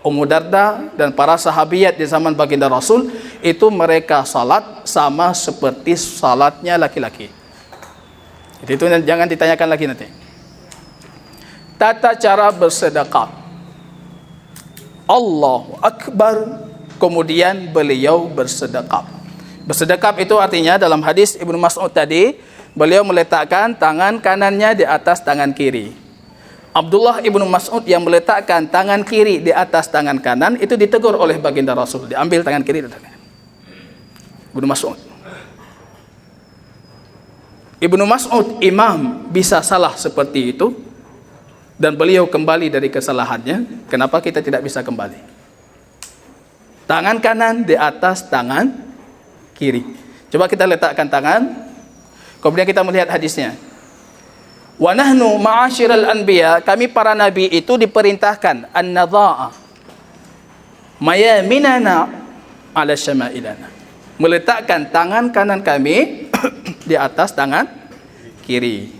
Ummu Darda dan para sahabiyat di zaman baginda Rasul itu mereka salat sama seperti salatnya laki-laki. Jadi itu jangan ditanyakan lagi nanti. Tata cara bersedekah. Allahu Akbar, kemudian beliau bersedekap. Bersedekap itu artinya dalam hadis Ibnu Mas'ud tadi, beliau meletakkan tangan kanannya di atas tangan kiri. Abdullah Ibnu Mas'ud yang meletakkan tangan kiri di atas tangan kanan itu ditegur oleh baginda Rasul, diambil tangan kiri. Ibnu Mas'ud. Ibnu Mas'ud imam bisa salah seperti itu dan beliau kembali dari kesalahannya. Kenapa kita tidak bisa kembali? Tangan kanan di atas tangan kiri. Coba kita letakkan tangan, kemudian kita melihat hadisnya. Wa nahnu ma'asyiral anbiya, kami para nabi itu diperintahkan an-nadha'a mayaminana ala syama'ilana, meletakkan tangan kanan kami di atas tangan kiri.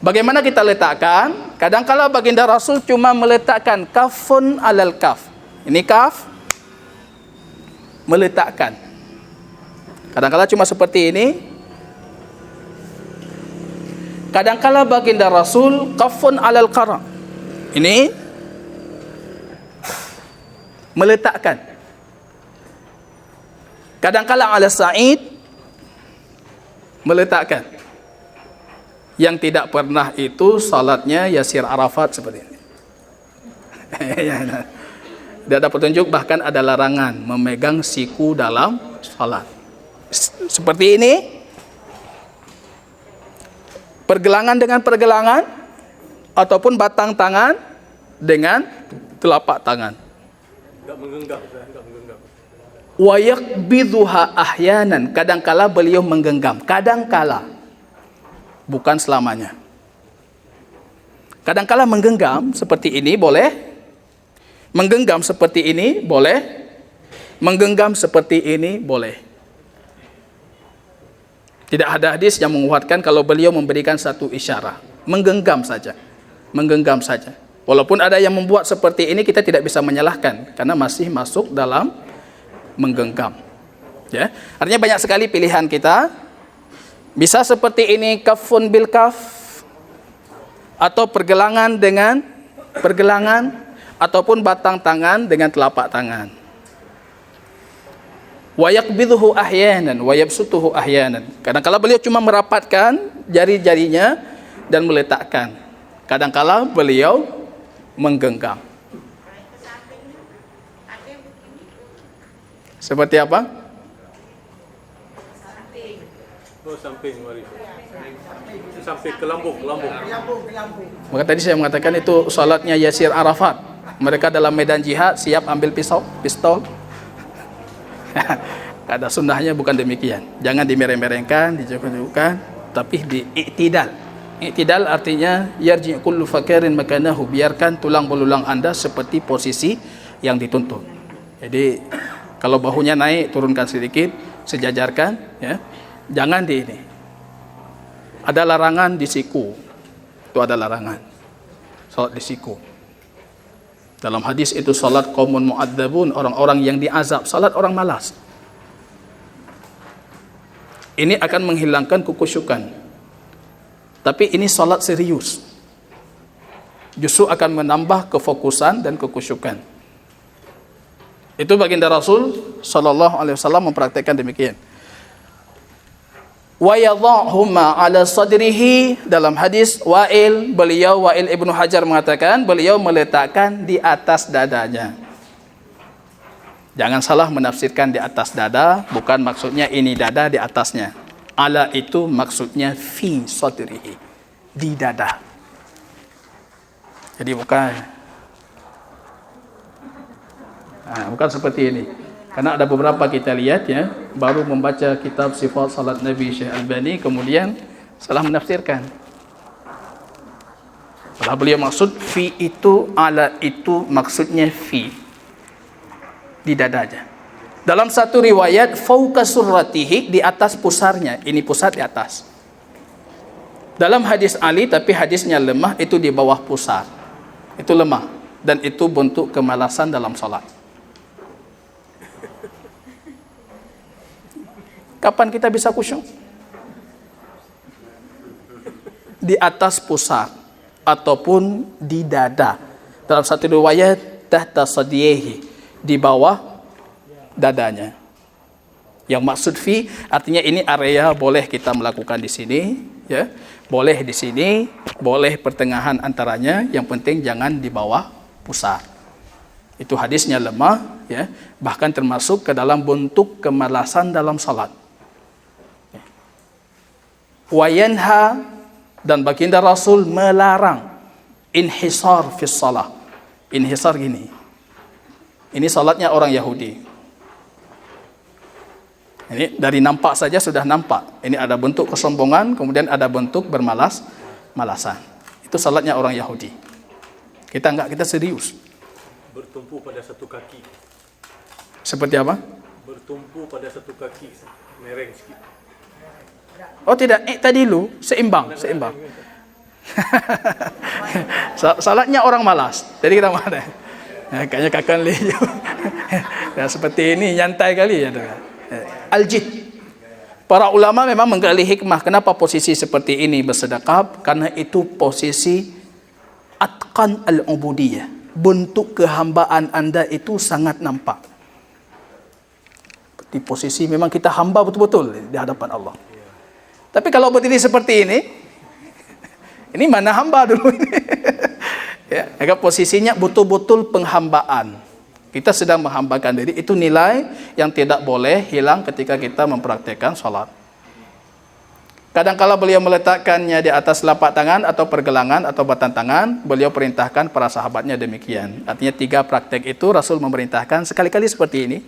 Bagaimana kita letakkan? Kadangkala baginda Rasul cuma meletakkan kafun alal kaf. Ini kaf, meletakkan. Kadangkala cuma seperti ini. Kadangkala baginda Rasul kafun alal qara. Ini meletakkan. Kadangkala ala sa'id, meletakkan. Yang tidak pernah itu salatnya Yasir Arafat seperti ini. Tidak ada petunjuk, bahkan ada larangan memegang siku dalam salat. Seperti ini, pergelangan dengan pergelangan, ataupun batang tangan dengan telapak tangan.
Enggak menggenggam, enggak menggenggam.
Wa yaqbidhuha ahyanan, kadangkala beliau menggenggam, kadangkala, bukan selamanya. Kadangkala menggenggam seperti ini boleh, menggenggam seperti ini boleh, menggenggam seperti ini boleh. Tidak ada hadis yang menguatkan kalau beliau memberikan satu isyarat, menggenggam saja, menggenggam saja. Walaupun ada yang membuat seperti ini, kita tidak bisa menyalahkan karena masih masuk dalam menggenggam. Ya, artinya banyak sekali pilihan kita. Bisa seperti ini, kafun bil kaf, atau pergelangan dengan pergelangan, ataupun batang tangan dengan telapak tangan. Wa yaqbidhuhu ahyanan wa yabsutuhu ahyanan. Kadang-kala beliau cuma merapatkan jari-jarinya dan meletakkan. Kadang-kala beliau menggenggam. Seperti apa?
Oh, samping mari. Sampai ke lambung.
Maka tadi saya mengatakan itu salatnya Yasir Arafat. Mereka dalam medan jihad siap ambil pistol. Ada sunnahnya bukan demikian. Jangan dimereng-merengkan, dijauhkan, tapi diiktidal. Iktidal artinya yarji' kullu fakirin makanahu, biarkan tulang belulang Anda seperti posisi yang dituntut. Jadi kalau bahunya naik, turunkan sedikit, sejajarkan, ya. Jangan di ini. Ada larangan di siku. Itu ada larangan. Salat di siku. Dalam hadis itu salat qaumun mu'adzabun, orang-orang yang diazab, salat orang malas. Ini akan menghilangkan kekhusyukan. Tapi ini salat serius. Justru akan menambah kefokusan dan kekhusyukan. Itu baginda Rasul sallallahu alaihi wasallam mempraktikkan demikian. Wa yadhahuma ala sadrihi, dalam hadis Wa'il Ibnu Hajar mengatakan beliau meletakkan di atas dadanya. Jangan salah menafsirkan di atas dada, bukan maksudnya ini dada di atasnya. Ala itu maksudnya fi sadrihi, di dada. Jadi bukan seperti ini. Karena ada beberapa kita lihat, ya, baru membaca kitab sifat salat Nabi Syekh Albani, kemudian salah menafsirkan. Padahal beliau maksud fi itu, ala itu maksudnya fi, di dadanya. Dalam satu riwayat fauqa surratihi, di atas pusarnya. Ini pusat di atas. Dalam hadis Ali, tapi hadisnya lemah, itu di bawah pusar. Itu lemah, dan itu bentuk kemalasan dalam salat. Kapan kita bisa khusyuk? Di atas pusar ataupun di dada. Dalam satu riwayat tahta sadyihi, di bawah dadanya. Yang maksud fi artinya ini area boleh kita melakukan di sini, ya. Boleh di sini, boleh pertengahan antaranya, yang penting jangan di bawah pusar. Itu hadisnya lemah, ya. Bahkan termasuk ke dalam bentuk kemalasan dalam salat. Wa yanha, dan baginda Rasul melarang inhisar fi shalah. Inhisar gini. Ini salatnya orang Yahudi. Ini dari nampak saja sudah nampak. Ini ada bentuk kesombongan, kemudian ada bentuk bermalas-malasan. Itu salatnya orang Yahudi. Kita enggak, kita serius.
Bertumpu pada satu kaki.
Seperti apa?
Bertumpu pada satu kaki. Mereng sikit.
Oh tidak, tadi dulu seimbang. Salatnya orang malas. Jadi kita mana? Kayaknya kakak lihat. Ya, seperti ini nyantai kali ya. Al-jid. Para ulama memang menggali hikmah kenapa posisi seperti ini bersedekap, karena itu posisi atqan al-ubudiyah. Bentuk kehambaan Anda itu sangat nampak. Di posisi memang kita hamba betul-betul di hadapan Allah. Tapi kalau berdiri seperti ini mana hamba dulu ini? Ya, agak posisinya betul-betul penghambaan. Kita sedang menghambakan diri, itu nilai yang tidak boleh hilang ketika kita mempraktikkan salat. Kadang-kala beliau meletakkannya di atas telapak tangan atau pergelangan atau batang tangan, beliau perintahkan para sahabatnya demikian. Artinya 3 praktek itu Rasul memerintahkan sekali-kali seperti ini,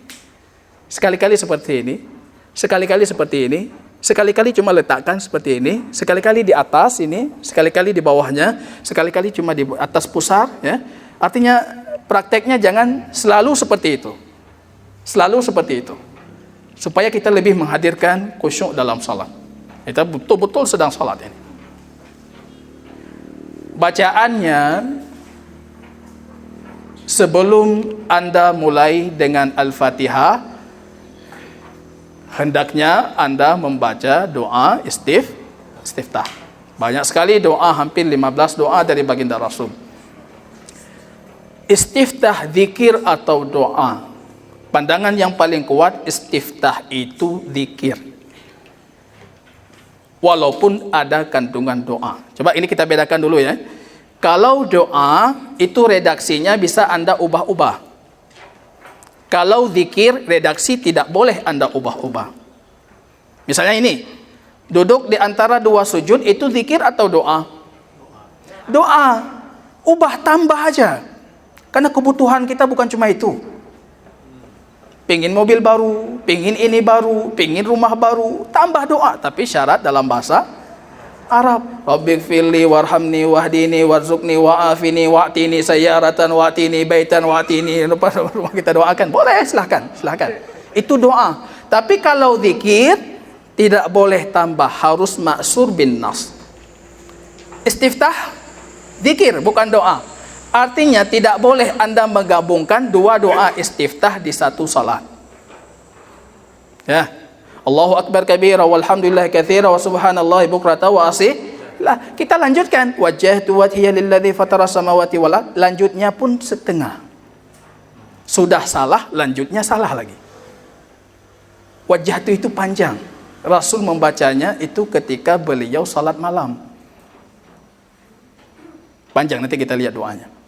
sekali-kali seperti ini, sekali-kali seperti ini, sekali-kali cuma letakkan seperti ini, sekali-kali di atas ini, sekali-kali di bawahnya, sekali-kali cuma di atas pusar, ya. Artinya prakteknya jangan selalu seperti itu. Selalu seperti itu. Supaya kita lebih menghadirkan khusyuk dalam salat. Kita betul-betul sedang salat ini. Bacaannya sebelum Anda mulai dengan Al-Fatihah, hendaknya Anda membaca doa istiftah. Banyak sekali doa, hampir 15 doa dari baginda Rasul. Istiftah zikir atau doa. Pandangan yang paling kuat, istiftah itu zikir. Walaupun ada kandungan doa. Coba ini kita bedakan dulu ya. Kalau doa itu redaksinya bisa Anda ubah-ubah. Kalau zikir, redaksi tidak boleh Anda ubah-ubah. Misalnya ini, duduk di antara 2 sujud, itu zikir atau doa? Doa. Ubah tambah aja. Karena kebutuhan kita bukan cuma itu. Pingin mobil baru, pingin ini baru, pingin rumah baru, tambah doa. Tapi syarat dalam bahasa Arab. Rabbighfirli warhamni wahdini warzuqni wa'afini wa'tini sayyaratan wa'tini baitan wa'tini. Lepas rumah kita doakan. Boleh, silahkan. Itu doa. Tapi kalau zikir, tidak boleh tambah. Harus maksur bin nas. Istiftah, zikir, bukan doa. Artinya tidak boleh Anda menggabungkan 2 doa istiftah di satu salat. Ya. Allahu akbar kabira walhamdulillah katsira wa subhanallahi bukrata wa asila. Kita lanjutkan wajjahtu wajhiya lilladzi fatara samawati wal ard. Lanjutnya pun setengah. Sudah salah, lanjutnya salah lagi. Wajjahtu itu panjang. Rasul membacanya itu ketika beliau salat malam. Panjang, nanti kita lihat doanya.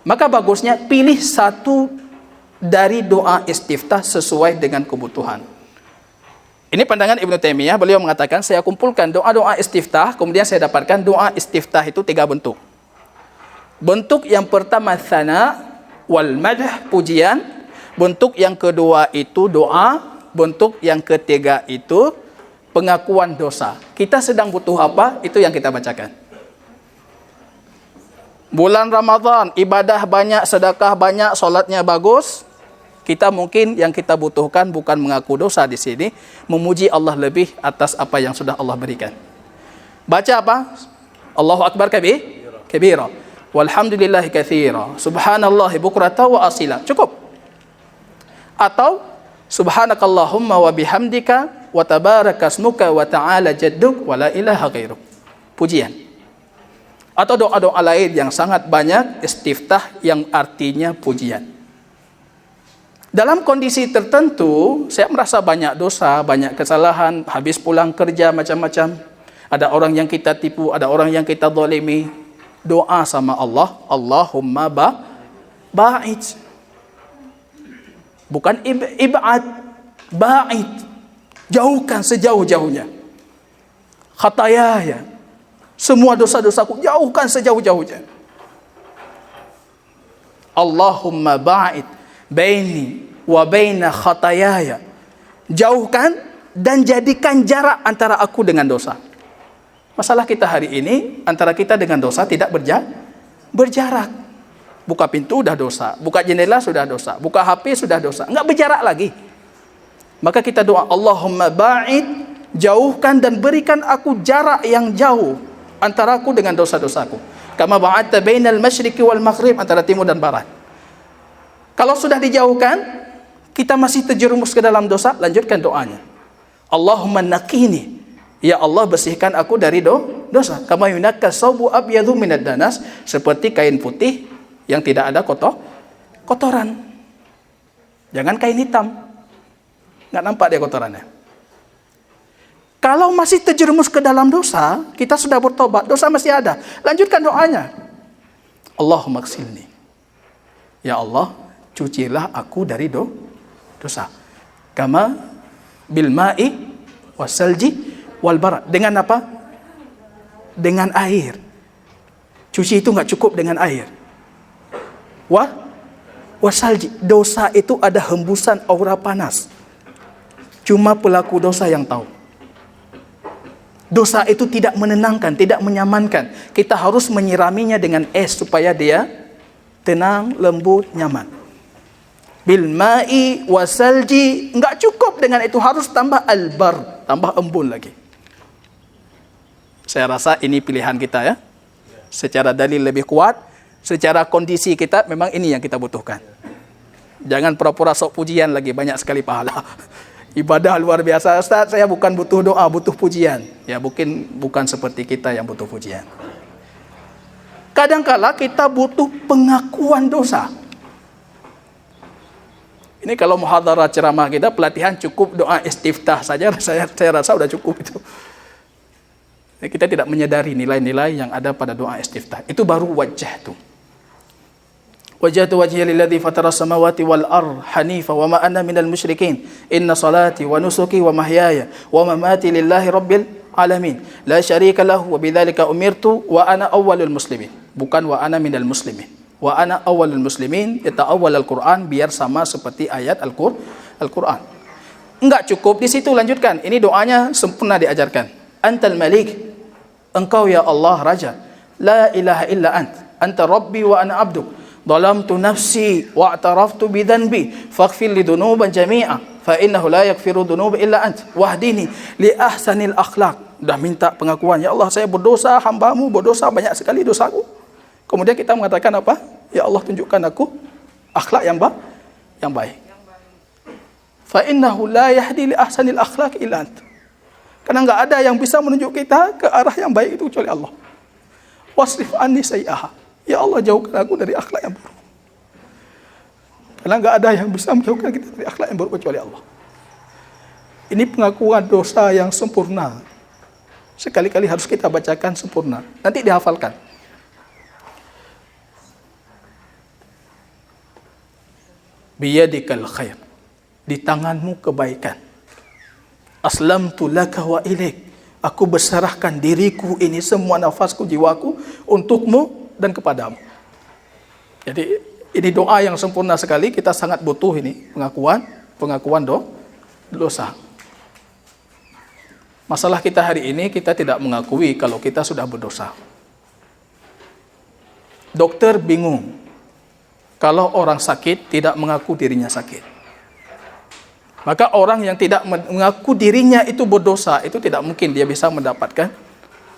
Maka bagusnya pilih satu dari doa istiftah sesuai dengan kebutuhan. Ini pandangan Ibnu Taimiyah, beliau mengatakan saya kumpulkan doa-doa istiftah, kemudian saya dapatkan doa istiftah itu 3 bentuk. Bentuk yang pertama tsana wal madh, pujian. Bentuk yang kedua itu doa. Bentuk yang ketiga itu pengakuan dosa. Kita sedang butuh apa? Itu yang kita bacakan. Bulan Ramadan, ibadah banyak, sedekah banyak, solatnya bagus. Kita mungkin yang kita butuhkan bukan mengaku dosa di sini, memuji Allah lebih atas apa yang sudah Allah berikan. Baca apa? Allahu akbar kabira. Walhamdulillahi katsira. Subhanallahi bukrata wa asila. Cukup. Atau subhanakallahumma wa bihamdika wa tabarakasmuka wa ta'ala jadduk wa la ilaha ghairuk. Pujian. Atau doa-doa lain yang sangat banyak, istiftah yang artinya pujian. Dalam kondisi tertentu, saya merasa banyak dosa, banyak kesalahan, habis pulang kerja macam-macam. Ada orang yang kita tipu, ada orang yang kita zalimi. Doa sama Allah, Allahumma ba'id. Bukan ib'ad, ba'id. Jauhkan sejauh-jauhnya. Khatayaya. Semua dosa-dosaku, jauhkan sejauh-jauhnya. Allahumma ba'id baini wa baina khatayaya. Jauhkan dan jadikan jarak antara aku dengan dosa. Masalah kita hari ini, antara kita dengan dosa tidak berjarak. Buka pintu sudah dosa, buka jendela sudah dosa, buka HP sudah dosa, enggak berjarak lagi. Maka kita doa, Allahumma ba'id, jauhkan dan berikan aku jarak yang jauh antara aku dengan dosa-dosaku. Kama ba'adta bainal masyriqi wal maghrib, antara timur dan barat. Kalau sudah dijauhkan, kita masih terjerumus ke dalam dosa, lanjutkan doanya. Allahumma naqini, ya Allah bersihkan aku dari dosa. Kama yunakka sawbu abyadu minad danas, seperti kain putih yang tidak ada kotoran. Jangan kain hitam, nggak nampak dia kotorannya. Kalau masih terjerumus ke dalam dosa, kita sudah bertobat, dosa masih ada. Lanjutkan doanya. Allahumma ghsilni, ya Allah cucilah aku dari dosa. Kama bil ma'i wasalji wal bara. Dengan apa? Dengan air. Cuci itu nggak cukup dengan air. Wasalji. Dosa itu ada hembusan aura panas. Cuma pelaku dosa yang tahu. Dosa itu tidak menenangkan, tidak menyamankan. Kita harus menyiraminya dengan es supaya dia tenang, lembut, nyaman. Bil ma'i wasalji, enggak cukup dengan itu, harus tambah albar, tambah embun lagi. Saya rasa ini pilihan kita ya. Secara dalil lebih kuat, secara kondisi kita memang ini yang kita butuhkan. Jangan pura-pura sok pujian lagi, banyak sekali pahala. Ibadah luar biasa, Ustaz, saya bukan butuh doa, butuh pujian. Ya bukan seperti kita yang butuh pujian. Kadangkala kita butuh pengakuan dosa. Ini kalau muhadharah ceramah kita, pelatihan cukup doa istiftah saja, saya rasa sudah cukup itu. Kita tidak menyadari nilai-nilai yang ada pada doa istiftah. Itu baru wajah itu. Wajjahtu wajhiya lilladzi fatara samawati wal ardh hanifa wa ma ana minal musyrikin. Inna salati wa nusuki wa mahyaya wa mamati lillahi rabbil alamin. La syarika lahu wa bidzalika umirtu wa ana awwalul muslimin. Bukan wa ana minal muslimin. Wa ana awwalul muslimin, yata'awwal al-Qur'an biar sama seperti ayat Al-Qur'an. Enggak cukup di situ, lanjutkan. Ini doanya sempurna diajarkan. Antal malik, engkau ya Allah raja. La ilaha illa anta rabbi wa ana abduk. Dhalamtu nafsi wa a'taraftu bidhanbi faghfir li dhunuban jami'a fa innahu la yaghfiru dhunuba illa ant wahdini li ahsanil akhlaq. Dah minta pengakuan, ya Allah saya berdosa, hamba-Mu berdosa, banyak sekali dosaku. Kemudian kita mengatakan apa? Ya Allah tunjukkan aku akhlak yang baik. Fa innahu la yahdi li ahsanil akhlaq illa ant. Karena enggak ada yang bisa menunjuk kita ke arah yang baik itu kecuali Allah. Wasrif anni sayyi'aha. Ya Allah jauhkan aku dari akhlak yang buruk. Karena enggak ada yang bisa menjauhkan kita dari akhlak yang buruk kecuali Allah. Ini pengakuan dosa yang sempurna. Sekali-kali harus kita bacakan sempurna. Nanti dihafalkan. Biyadikal khair. Di tanganmu kebaikan. Aslamtu laka wa ilaik. Aku berserahkan diriku ini, semua nafasku, jiwaku untukmu dan kepadamu. Jadi ini doa yang sempurna sekali. Kita sangat butuh ini pengakuan dosa. Masalah kita hari ini, kita tidak mengakui kalau kita sudah berdosa. Dokter bingung kalau orang sakit tidak mengaku dirinya sakit. Maka orang yang tidak mengaku dirinya itu berdosa, itu tidak mungkin dia bisa mendapatkan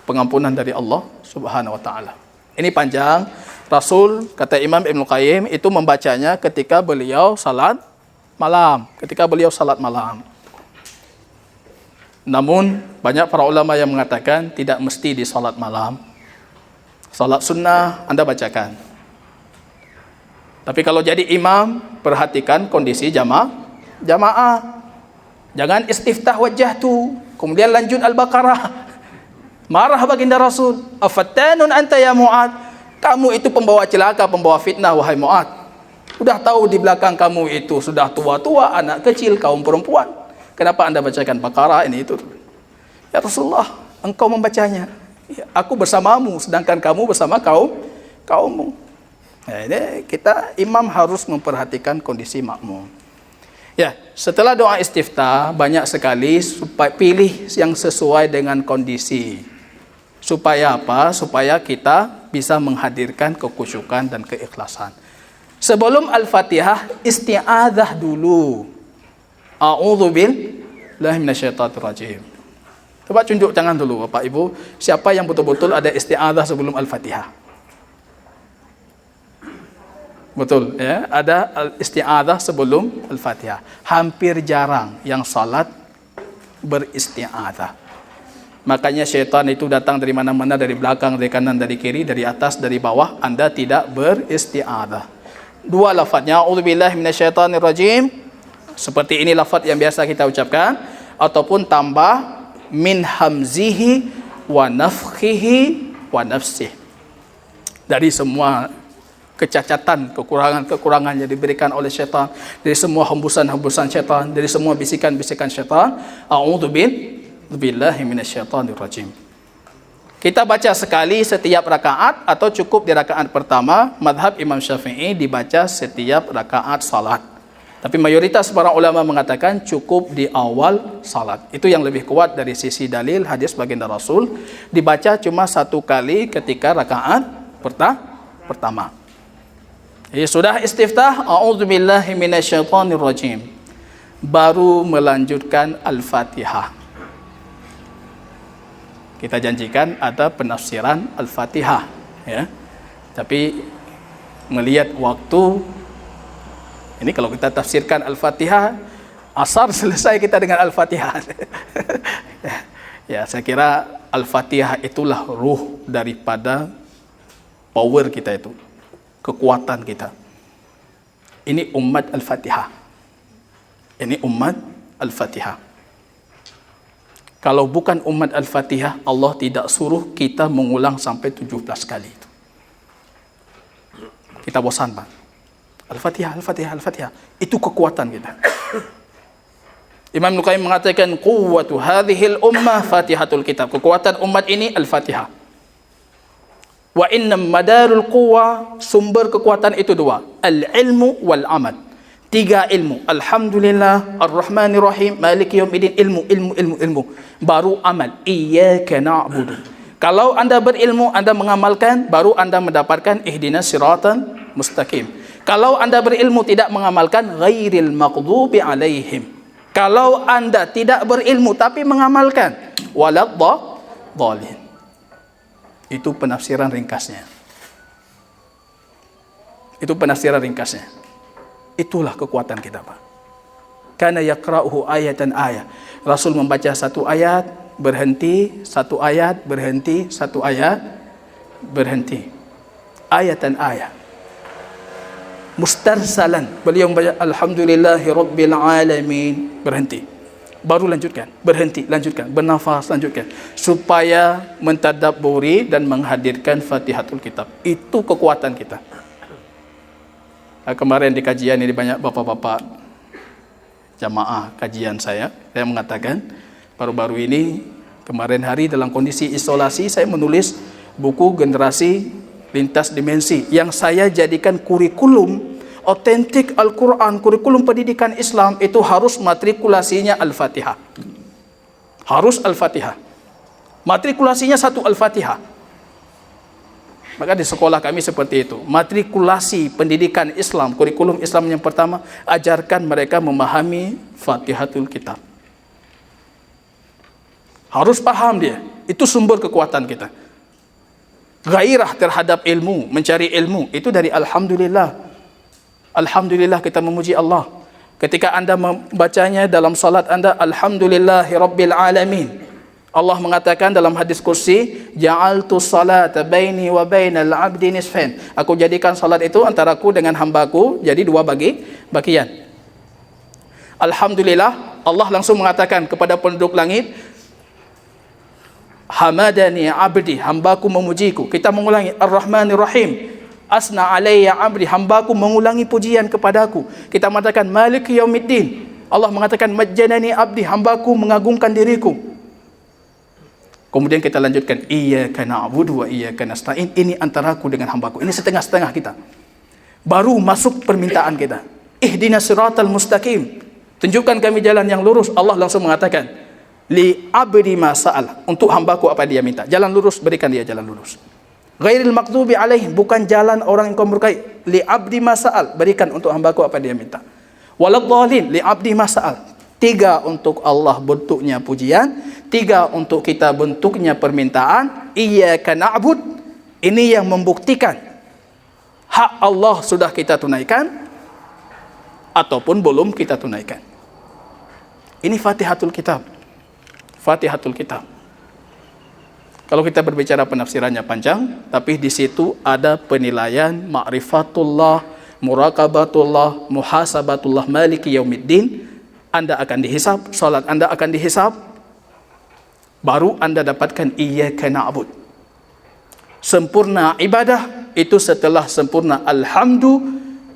pengampunan dari Allah Subhanahu wa taala. Ini panjang. Rasul, kata Imam Ibn Qayyim, itu membacanya ketika beliau salat malam. Namun, banyak para ulama yang mengatakan tidak mesti di salat malam. Salat sunnah Anda bacakan. Tapi kalau jadi imam, perhatikan kondisi jamaah. Jangan istiftah wajah tu, kemudian lanjut Al-Baqarah. Marah baginda Rasul, afattanun anta ya Mu'ad, kamu itu pembawa celaka, pembawa fitnah wahai Mu'ad. Sudah tahu di belakang kamu itu sudah tua-tua, anak kecil, kaum perempuan. Kenapa Anda bacakan Baqarah ini itu? Ya Rasulullah, engkau membacanya, aku bersamamu, sedangkan kamu bersama kaummu. Nah, ini kita imam harus memperhatikan kondisi makmum. Ya, setelah doa istiftah banyak sekali, supaya pilih yang sesuai dengan kondisi. Supaya apa? Supaya kita bisa menghadirkan kekhusyukan dan keikhlasan. Sebelum Al-Fatihah, isti'adzah dulu. A'udzu billahi minasyaitonir rajim. Coba tunjuk tangan dulu Bapak Ibu, siapa yang betul-betul ada isti'adzah sebelum Al-Fatihah? Betul ya, ada isti'adzah sebelum Al-Fatihah. Hampir jarang yang salat beristi'adzah. Makanya syaitan itu datang dari mana-mana, dari belakang, dari kanan, dari kiri, dari atas, dari bawah. Anda tidak beristi'adzah. Dua lafadznya, a'udzubillahi minasyaitonirrajim, seperti ini lafadz yang biasa kita ucapkan, ataupun tambah min hamzihi wa nafkhihi wa nafsih. Dari semua kecacatan, kekurangan yang diberikan oleh syaitan, dari semua hembusan-hembusan syaitan, dari semua bisikan-bisikan syaitan. A'udzu billahi minasyaitonir rajim. Kita baca sekali setiap rakaat atau cukup di rakaat pertama. Mazhab Imam Syafi'i dibaca setiap rakaat salat. Tapi mayoritas para ulama mengatakan cukup di awal salat. Itu yang lebih kuat dari sisi dalil hadis baginda Rasul. Dibaca cuma satu kali ketika rakaat pertama. Sudah istiftah, a'udzubillahi minasyaitonirrajim, baru melanjutkan Al-Fatihah. Kita janjikan ada penafsiran Al-Fatihah ya. Tapi melihat waktu ini, kalau kita tafsirkan Al-Fatihah, asar selesai kita dengan Al-Fatihah. Ya, saya kira Al-Fatihah itulah ruh daripada power kita itu, kekuatan kita. Ini umat Al-Fatihah. Ini umat Al-Fatihah. Kalau bukan umat Al-Fatihah, Allah tidak suruh kita mengulang sampai 17 kali itu. Kita bosan, Pak. Al-Fatihah, Al-Fatihah, Al-Fatihah. Itu kekuatan kita. Imam Nuqaim mengatakan, quwwatu hadhil ummah Fatihatul Kitab. Kekuatan umat ini Al-Fatihah. Wa inna madarul quwa, sumber kekuatan itu dua, al-ilmu wal amal. Tiga ilmu, alhamdulillah, ar-rahmanir rahim, maliki yaumiddin, ilmu. Baru amal, iyyaka na'budu. Kalau Anda berilmu, Anda mengamalkan, baru Anda mendapatkan ihdinas siratan mustaqim. Kalau Anda berilmu tidak mengamalkan, ghairil maghdubi alaihim. Kalau Anda tidak berilmu tapi mengamalkan, waladhdallin. Itu penafsiran ringkasnya. Itulah kekuatan kita, Pak. Kana yaqra'uhu ayatan ayat. Rasul membaca satu ayat, berhenti, satu ayat, berhenti, satu ayat, berhenti. Ayatan ayat. Mustarsalan. Beliau membaca alhamdulillahi rabbil alamin, berhenti. Baru lanjutkan, berhenti, lanjutkan, bernafas, lanjutkan, supaya mentadabburi dan menghadirkan Fatihatul Kitab. Itu kekuatan kita. Kemarin di kajian ini banyak bapak-bapak jamaah kajian saya mengatakan, baru-baru ini kemarin hari dalam kondisi isolasi saya menulis buku Generasi Lintas Dimensi yang saya jadikan kurikulum otentik Al-Quran, kurikulum pendidikan Islam itu harus matrikulasinya Al-Fatihah. Harus Al-Fatihah. Matrikulasinya satu Al-Fatihah. Maka di sekolah kami seperti itu. Matrikulasi pendidikan Islam, kurikulum Islam yang pertama, ajarkan mereka memahami Fatihatul Kitab. Harus paham dia. Itu sumber kekuatan kita. Gairah terhadap ilmu, mencari ilmu, itu dari alhamdulillah. Alhamdulillah, kita memuji Allah. Ketika Anda membacanya dalam salat Anda, alhamdulillahi rabbil alamin, Allah mengatakan dalam hadis kursi, ja'altu salata baini wa bainal 'abdi nisfain. Aku jadikan salat itu antaraku dengan hambaku jadi dua bagian. Alhamdulillah, Allah langsung mengatakan kepada penduduk langit, hamadani 'abdi, hambaku memujiku. Kita mengulangi, Ar-Rahmanir Rahim, asna alayya 'abdi, hambaku mengulangi pujian kepadaku. Kita mengatakan Maliki Yaumiddin, Allah mengatakan majjanani 'abdi, hambaku mengagungkan diriku. Kemudian kita lanjutkan, iyyaka na'budu wa iyyaka nasta'in, ini antaraku dengan hambaku. Ini setengah-setengah kita. Baru masuk permintaan kita. Ihdinas siratal mustaqim, tunjukkan kami jalan yang lurus. Allah langsung mengatakan, li abdi ma sa'al, untuk hambaku apa dia minta. Jalan lurus, berikan dia jalan lurus. Ghairil maghdubi alaihim, bukan jalan orang yang kau murkai. Li abdi ma sa'al, berikan untuk hambaku apa dia minta. Waladhdallin, li abdi ma sa'al. 3 untuk Allah bentuknya pujian, 3 untuk kita bentuknya permintaan. Iyyaka na'bud, ini yang membuktikan hak Allah sudah kita tunaikan ataupun belum kita tunaikan. Ini Fatihatul Kitab. Fatihatul Kitab. Kalau kita berbicara penafsirannya panjang, tapi di situ ada penilaian ma'rifatullah, muraqabatullah, muhasabatullah, maliki yaumiddin. Anda akan dihisab, salat Anda akan dihisab, baru Anda dapatkan iyyaka na'bud. Sempurna ibadah itu setelah sempurna alhamdu,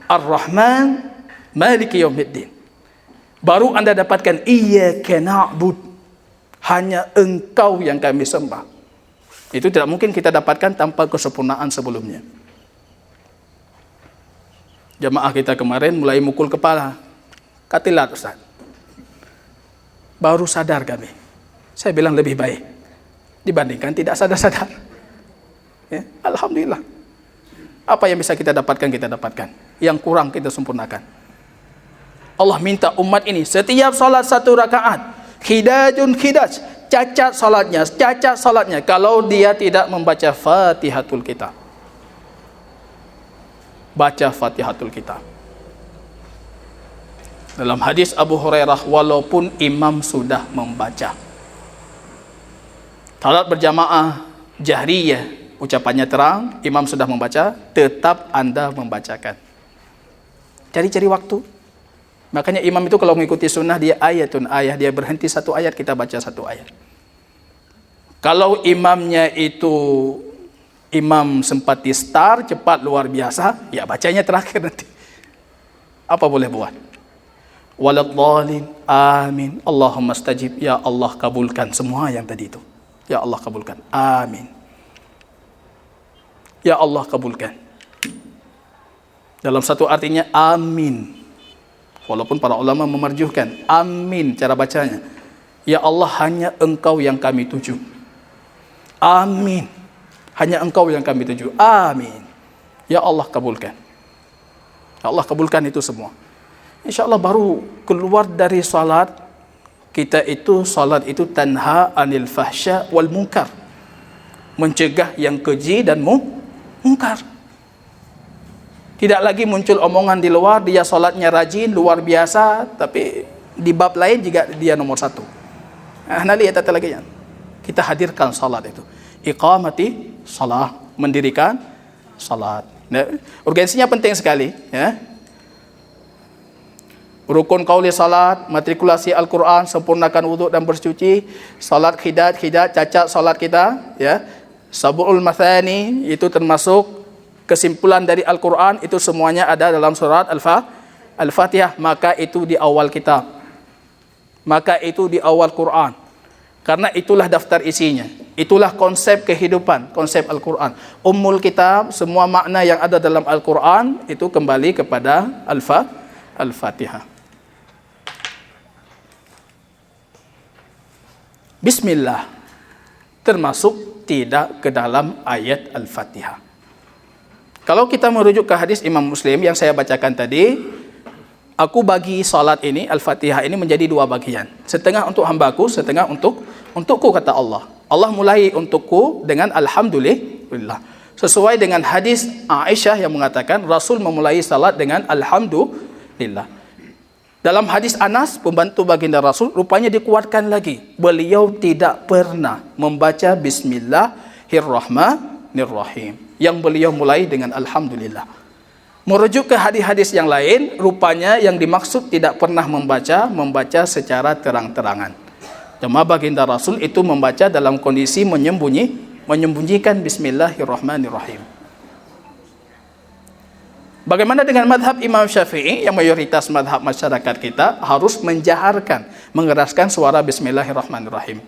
ar-rahman, maliki yaumiddin. Baru Anda dapatkan iyyaka na'bud, hanya Engkau yang kami sembah. Itu tidak mungkin kita dapatkan tanpa kesempurnaan sebelumnya. Jamaah kita kemarin mulai mukul kepala, katilat Ustaz. Baru sadar kami. Saya bilang lebih baik dibandingkan tidak sadar-sadar. Ya, alhamdulillah. Apa yang bisa kita dapatkan, kita dapatkan. Yang kurang kita sempurnakan. Allah minta umat ini setiap salat 1 rakaat, khidajun khidaj, cacat salatnya kalau dia tidak membaca Fatihatul Kitab. Baca Fatihatul Kitab. Dalam hadis Abu Hurairah, walaupun imam sudah membaca, salat berjamaah jahriyah, ucapannya terang, imam sudah membaca, tetap Anda membacakan. Cari-cari waktu. Makanya imam itu kalau mengikuti sunnah, dia ayatun ayat, dia berhenti 1 ayat, kita baca 1 ayat. Kalau imamnya itu imam sempati star, cepat luar biasa, ya bacanya terakhir nanti. Apa boleh buat? Waladhdallin, amin. Allahumma stajib, ya Allah kabulkan semua yang tadi itu. Ya Allah kabulkan, amin. Ya Allah kabulkan. Dalam satu artinya amin. Walaupun para ulama memarjuhkan amin cara bacanya. Ya Allah, hanya Engkau yang kami tuju. Amin. Hanya Engkau yang kami tuju. Amin. Ya Allah kabulkan. Ya Allah kabulkan itu semua. InsyaAllah baru keluar dari salat kita itu, salat itu tanha anil fahsya wal munkar, mencegah yang keji dan mungkar. Tidak lagi muncul omongan di luar, dia salatnya rajin, luar biasa, tapi di bab lain juga dia nomor 1. Nah, lihat lagi ya. Kita hadirkan salat itu. Iqamati salat, mendirikan salat. Nah, urgensinya penting sekali, ya. Rukun qauli salat, matrikulasi Al-Quran, sempurnakan wuduk dan bersuci, salat khidaj, cacat salat kita, ya. Sab'ul mathani, itu termasuk kesimpulan dari Al-Quran, itu semuanya ada dalam surat Al-Fatihah. Maka itu di awal kitab, maka itu di awal Quran, karena itulah daftar isinya, itulah konsep kehidupan, konsep Al-Quran. Ummul kitab, semua makna yang ada dalam Al-Quran itu kembali kepada Al-Fatihah. Bismillah termasuk tidak ke dalam ayat Al-Fatihah. Kalau kita merujuk ke hadis Imam Muslim yang saya bacakan tadi, aku bagi salat ini, Al-Fatihah ini menjadi 2 bagian. Setengah untuk hambaku, setengah untukku, kata Allah. Allah mulai untukku dengan Alhamdulillah. Sesuai dengan hadis Aisyah yang mengatakan Rasul memulai salat dengan Alhamdulillah. Dalam hadis Anas, pembantu baginda Rasul, rupanya dikuatkan lagi. Beliau tidak pernah membaca Bismillahirrahmanirrahim. Yang beliau mulai dengan Alhamdulillah. Merujuk ke hadis-hadis yang lain, rupanya yang dimaksud tidak pernah membaca secara terang-terangan. Cuma baginda Rasul itu membaca dalam kondisi menyembunyikan Bismillahirrahmanirrahim. Bagaimana dengan madhab Imam Syafi'i yang mayoritas madhab masyarakat kita harus menjaharkan, mengeraskan suara Bismillahirrahmanirrahim.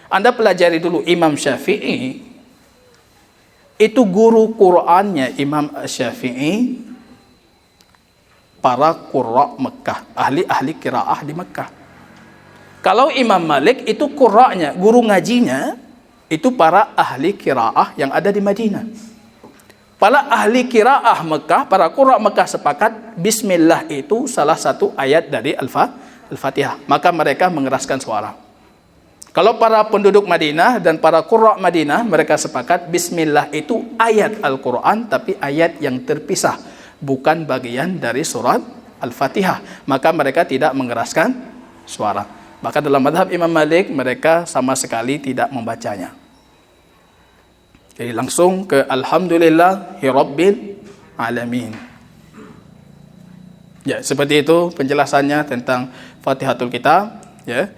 Anda pelajari dulu Imam Syafi'i, itu guru Qur'annya Imam Syafi'i, para qurra Mekah, ahli qiraah di Mekah. Kalau Imam Malik itu qurra'nya, guru ngajinya, itu para ahli qiraah yang ada di Madinah. Para ahli qiraah Mekah, para qurra Mekah sepakat Bismillah itu salah satu ayat dari Al-Fatihah. Maka mereka mengeraskan suara. Kalau para penduduk Madinah dan para qurra Madinah, mereka sepakat Bismillah itu ayat Al-Quran, tapi ayat yang terpisah, bukan bagian dari surat Al-Fatihah. Maka mereka tidak mengeraskan suara. Maka dalam madhab Imam Malik, mereka sama sekali tidak membacanya. Jadi langsung ke Alhamdulillahirabbil alamin. Ya, seperti itu penjelasannya tentang Fatihatul Kitab, ya.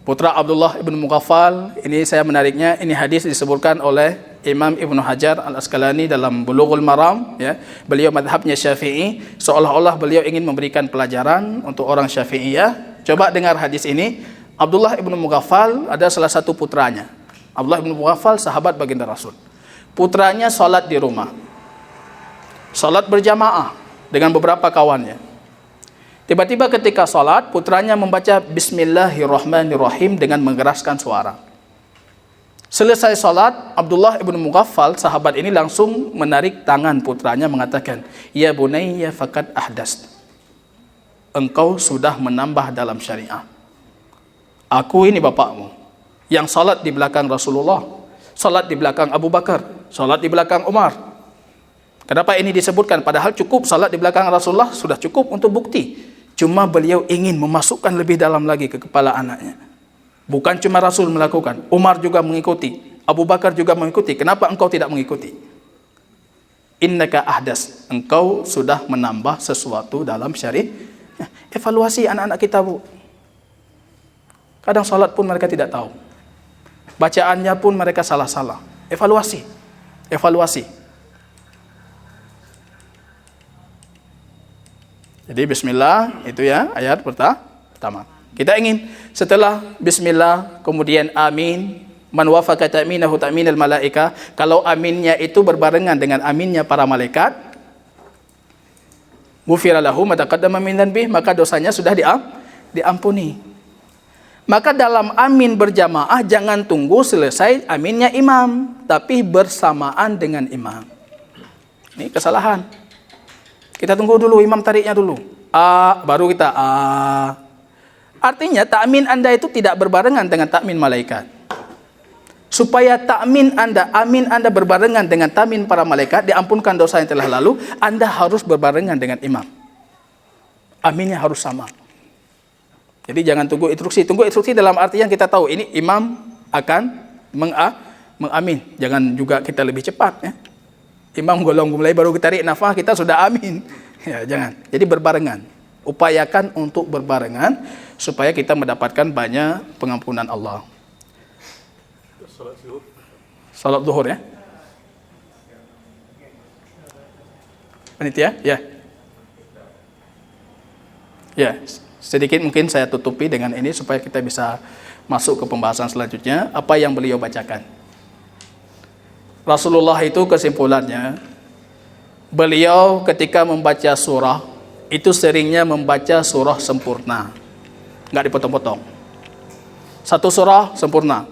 Putra Abdullah ibn Mughaffal, ini saya menariknya, ini hadis disebutkan oleh Imam Ibnu Hajar Al-Asqalani dalam Bulughul Maram, ya. Beliau madhabnya Syafi'i, seolah-olah beliau ingin memberikan pelajaran untuk orang Syafi'iyah. Coba dengar hadis ini. Abdullah ibn Mughaffal ada salah satu putranya. Abdullah bin Mughaffal sahabat baginda Rasul. Putranya salat di rumah. Salat berjamaah dengan beberapa kawannya. Tiba-tiba ketika salat, putranya membaca Bismillahirrahmanirrahim dengan mengeraskan suara. Selesai salat, Abdullah bin Mughaffal, sahabat ini langsung menarik tangan putranya mengatakan, "Ya bunayya faqad ahdast." Engkau sudah menambah dalam syariah. Aku ini bapakmu yang salat di belakang Rasulullah, salat di belakang Abu Bakar, salat di belakang Umar. Kenapa ini disebutkan? Padahal cukup salat di belakang Rasulullah sudah cukup untuk bukti. Cuma beliau ingin memasukkan lebih dalam lagi ke kepala anaknya. Bukan cuma Rasul melakukan, Umar juga mengikuti, Abu Bakar juga mengikuti. Kenapa engkau tidak mengikuti? Innaka ahdas, engkau sudah menambah sesuatu dalam syariat. Evaluasi anak-anak kita, Bu. Kadang salat pun mereka tidak tahu. Bacaannya pun mereka salah-salah. Evaluasi. Jadi bismillah itu ya ayat pertama. Kita ingin setelah bismillah kemudian amin, man wafaqa ta'minahu ta'minal malaika, kalau aminnya itu berbarengan dengan aminnya para malaikat, ghufira lahu ma taqaddama min dhanbi, maka dosanya sudah diampuni. Maka dalam amin berjamaah jangan tunggu selesai aminnya imam, tapi bersamaan dengan imam. Ini kesalahan. Kita tunggu dulu, imam tariknya dulu. A, baru kita A. Artinya takmin Anda itu tidak berbarengan dengan takmin malaikat. Supaya takmin Anda, amin Anda berbarengan dengan takmin para malaikat, diampunkan dosa yang telah lalu, Anda harus berbarengan dengan imam. Aminnya harus sama. Jadi jangan tunggu instruksi. Tunggu instruksi dalam artian kita tahu ini imam akan mengamin. Jangan juga kita lebih cepat, ya. Imam golong mulai baru kita tarik nafas, kita sudah amin. Ya, jangan. Jadi berbarengan. Upayakan untuk berbarengan supaya kita mendapatkan banyak pengampunan Allah. Salat zuhur, ya. Panitia, ya. Ya. Sedikit mungkin saya tutupi dengan ini supaya kita bisa masuk ke pembahasan selanjutnya. Apa yang beliau bacakan? Rasulullah itu kesimpulannya, beliau ketika membaca surah, itu seringnya membaca surah sempurna. Nggak dipotong-potong. Satu surah sempurna.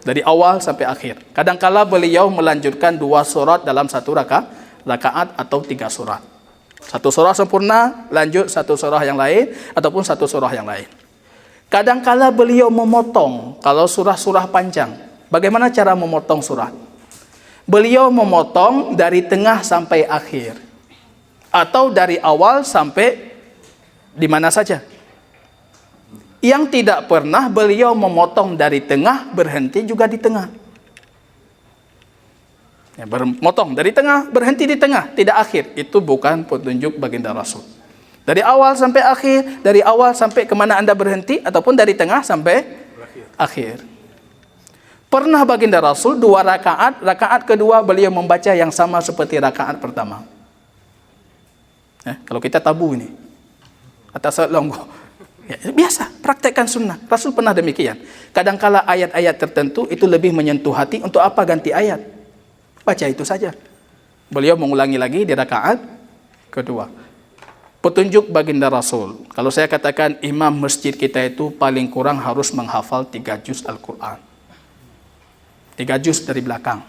Dari awal sampai akhir. Kadangkala beliau melanjutkan 2 surat dalam satu rakaat atau 3 surat. Satu surah sempurna, lanjut satu surah yang lain, ataupun satu surah yang lain. Kadangkala beliau memotong, kalau surah-surah panjang. Bagaimana cara memotong surah? Beliau memotong dari tengah sampai akhir. Atau dari awal sampai di mana saja. Yang tidak pernah beliau memotong dari tengah, berhenti juga di tengah. Ya, bermotong dari tengah, berhenti di tengah, tidak akhir. Itu bukan petunjuk baginda Rasul. Dari awal sampai akhir, dari awal sampai kemana Anda berhenti, ataupun dari tengah sampai akhir. Pernah baginda Rasul 2 rakaat, rakaat kedua beliau membaca yang sama seperti rakaat pertama. Kalau kita tabu ini, atas longgo, ya, biasa, praktekkan sunnah. Rasul pernah demikian. Kadangkala ayat-ayat tertentu itu lebih menyentuh hati, untuk apa ganti ayat? Baca itu saja. Beliau mengulangi lagi di rakaat kedua. Petunjuk baginda Rasul. Kalau saya katakan imam masjid kita itu paling kurang harus menghafal 3 juz Al-Quran. 3 juz dari belakang.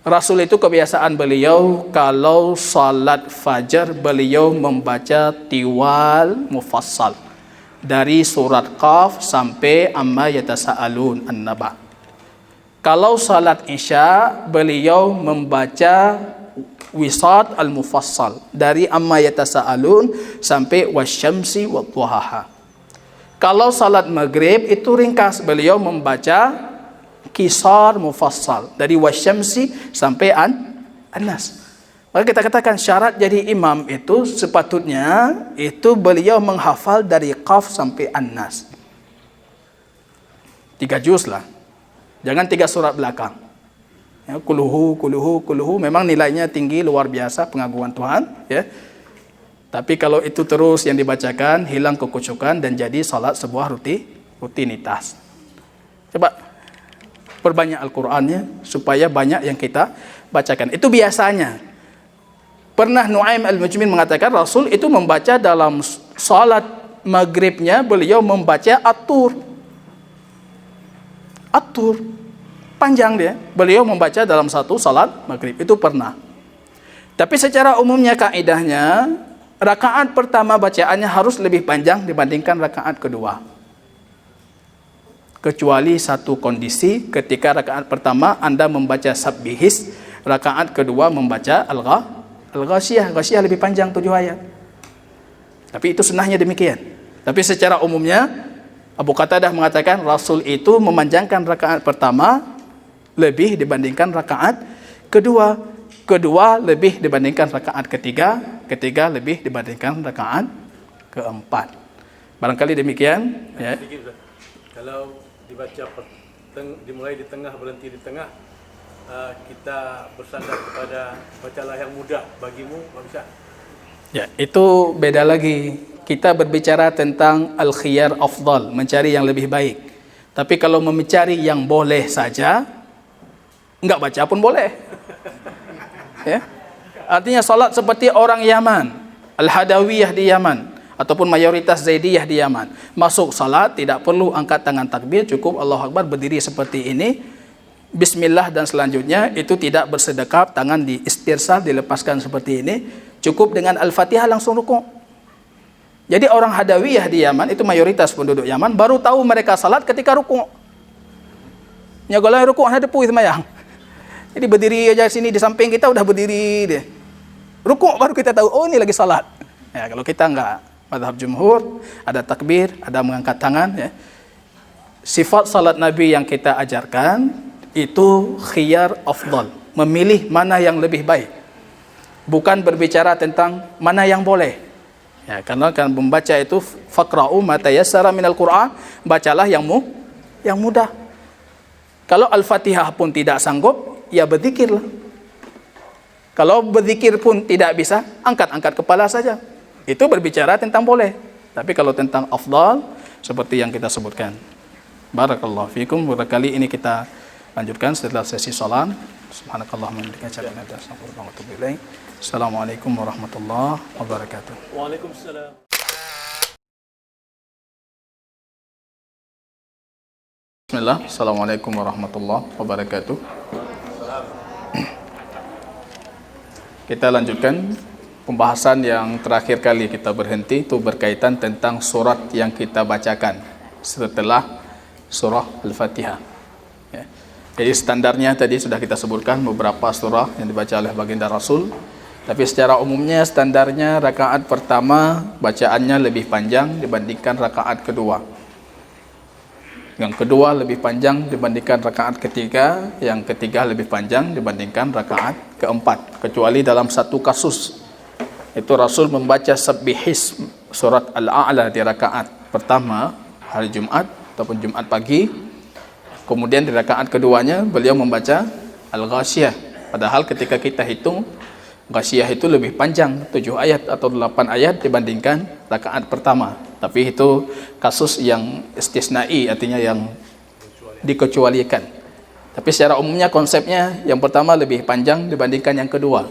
Rasul itu kebiasaan beliau kalau salat fajar beliau membaca tiwal mufassal dari surat Qaf sampai amma yatasaalun an-naba. Kalau salat isya beliau membaca wisat al-mufassal dari amma yatasaalun sampai wasyamsi wadduhaha. Kalau salat maghrib itu ringkas, beliau membaca kisar mufassal dari wasyamsi sampai an-nas. Maka kita katakan syarat jadi imam itu sepatutnya itu beliau menghafal dari Qaf sampai an-nas. 3 juz lah. Jangan 3 surat belakang. Ya, kuluhu memang nilainya tinggi luar biasa, pengagungan Tuhan, ya. Tapi kalau itu terus yang dibacakan, hilang kekucukan dan jadi salat sebuah rutinitas. Coba perbanyak Al-Qur'annya supaya banyak yang kita bacakan. Itu biasanya. Pernah Nu'aim al-Mujmin mengatakan Rasul itu membaca dalam salat maghribnya beliau membaca atur. Panjang dia. Beliau membaca dalam satu salat maghrib. Itu pernah. Tapi secara umumnya kaidahnya rakaat pertama bacaannya harus lebih panjang dibandingkan rakaat kedua. Kecuali satu kondisi, ketika rakaat pertama Anda membaca sabbihis, rakaat kedua membaca al-ghasyiyah. Ghasyiyah lebih panjang 7 ayat. Tapi itu sunnahnya demikian. Tapi secara umumnya Abu Qatadah mengatakan Rasul itu memanjangkan rakaat pertama lebih dibandingkan rakaat kedua. Kedua lebih dibandingkan rakaat ketiga. Ketiga lebih dibandingkan rakaat keempat. Barangkali demikian. Ya.
Kalau dibaca dimulai di tengah, berhenti di tengah, kita bersandar kepada bacalah yang mudah bagimu, bisa.
Ya, itu beda lagi. Kita berbicara tentang al-khiyar afdal, mencari yang lebih baik. Tapi kalau mencari yang boleh saja, enggak baca pun boleh. Ya. Artinya salat seperti orang Yaman, Al-Hadawiyah di Yaman, ataupun mayoritas Zaidiyah di Yaman. Masuk salat tidak perlu angkat tangan takbir, cukup Allahu Akbar, berdiri seperti ini, bismillah dan selanjutnya itu tidak bersedekap, tangan diistirsal, dilepaskan seperti ini, cukup dengan Al-Fatihah langsung rukuk. Jadi orang Hadawiyah di Yaman, itu mayoritas penduduk Yaman, baru tahu mereka salat ketika rukuk. Nyagolai rukuk hadapu semayang. Jadi berdiri aja sini di samping kita udah berdiri deh. Rukuk baru kita tahu, oh ini lagi salat. Ya, kalau kita enggak, mazhab jumhur, ada takbir, ada mengangkat tangan. Ya. Sifat salat Nabi yang kita ajarkan, itu khiyar afdal. Memilih mana yang lebih baik. Bukan berbicara tentang mana yang boleh. Ya, karena kan membaca itu faqra'u ma tayassara minal Qur'an, bacalah yang mudah. Kalau Al-Fatihah pun tidak sanggup, ya berzikirlah. Kalau berzikir pun tidak bisa, angkat kepala saja. Itu berbicara tentang boleh. Tapi kalau tentang afdal, seperti yang kita sebutkan. Barakallahu fikum. Barangkali ini kita lanjutkan setelah sesi salat. Subhanakallahumma wa bihamdika asyhadu an la ilaha illa anta astaghfiruka wa atubu ilaik. Assalamualaikum warahmatullahi wabarakatuh.
Waalaikumsalam.
Bismillah. Assalamualaikum warahmatullahi wabarakatuh. Kita lanjutkan pembahasan yang terakhir kali kita berhenti, itu berkaitan tentang surat yang kita bacakan setelah surah Al-Fatihah. Ya. Jadi standarnya tadi sudah kita sebutkan beberapa surah yang dibaca oleh baginda Rasul. Tapi secara umumnya standarnya rakaat pertama bacaannya lebih panjang dibandingkan rakaat kedua. Yang kedua lebih panjang dibandingkan rakaat ketiga, yang ketiga lebih panjang dibandingkan rakaat keempat. Kecuali dalam satu kasus, itu Rasul membaca Sabbihis surat Al-A'la di rakaat pertama hari Jumat ataupun Jumat pagi. Kemudian di rakaat keduanya beliau membaca Al-Ghasyiyah. Padahal ketika kita hitung, Ghasyiyah itu lebih panjang, 7 ayat atau 8 ayat dibandingkan rakaat pertama. Tapi itu kasus yang istisnai, artinya yang dikecualikan. Tapi secara umumnya konsepnya yang pertama lebih panjang dibandingkan yang kedua.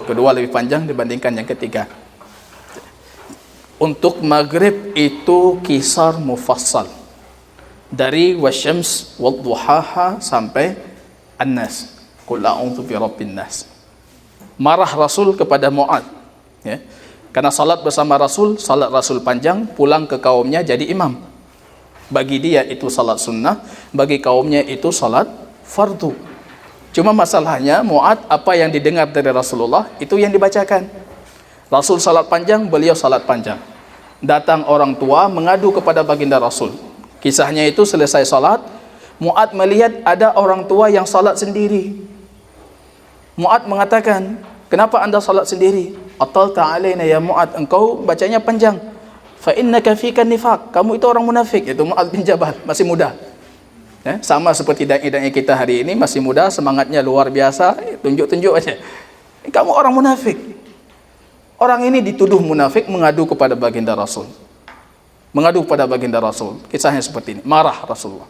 Kedua lebih panjang dibandingkan yang ketiga. Untuk maghrib itu kisar mufassal. Dari wasyams wadduhaha sampai an-nas. Qul a'udzu birabbin nas. Marah Rasul kepada Mu'ad, ya. Karena salat bersama Rasul, salat Rasul panjang, pulang ke kaumnya jadi imam. Bagi dia itu salat sunnah, bagi kaumnya itu salat fardu. Cuma masalahnya Mu'ad apa yang didengar dari Rasulullah itu yang dibacakan. Rasul salat panjang, beliau salat panjang. Datang orang tua mengadu kepada baginda Rasul. Kisahnya itu selesai salat, Mu'ad melihat ada orang tua yang salat sendiri. Mu'ad mengatakan, kenapa anda salat sendiri? Atalta alaina ya Mu'ad, engkau bacanya panjang. Fa innaka fika nifaq, kamu itu orang munafik. Itu Mu'ad bin Jabal, masih muda. Ya, sama seperti dai-dai kita hari ini, masih muda, semangatnya luar biasa, tunjuk-tunjuk aja. Kamu orang munafik. Orang ini dituduh munafik, mengadu kepada baginda Rasul. Mengadu kepada baginda Rasul. Kisahnya seperti ini. Marah Rasulullah.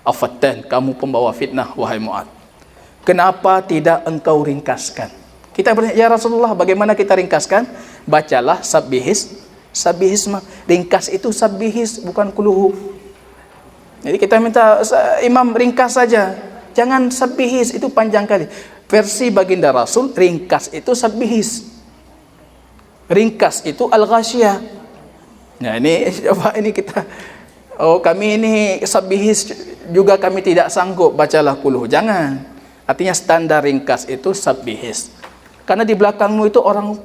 Afattan, kamu pembawa fitnah wahai Mu'ad. Kenapa tidak engkau ringkaskan? Kita bertanya, ya Rasulullah, bagaimana kita ringkaskan? Bacalah Sabbihis, Sabbihisma. Ringkas itu Sabbihis, bukan kuluhu. Jadi kita minta imam ringkas saja. Jangan Sabbihis, itu panjang kali. Versi baginda Rasul, ringkas itu Sabbihis. Ringkas itu Al-Ghasyiyah. Nah ini, coba ini kita, kami ini Sabbihis juga kami tidak sanggup, bacalah kuluhu. Jangan. Artinya standar ringkas itu Sabbihis. Karena di belakangmu itu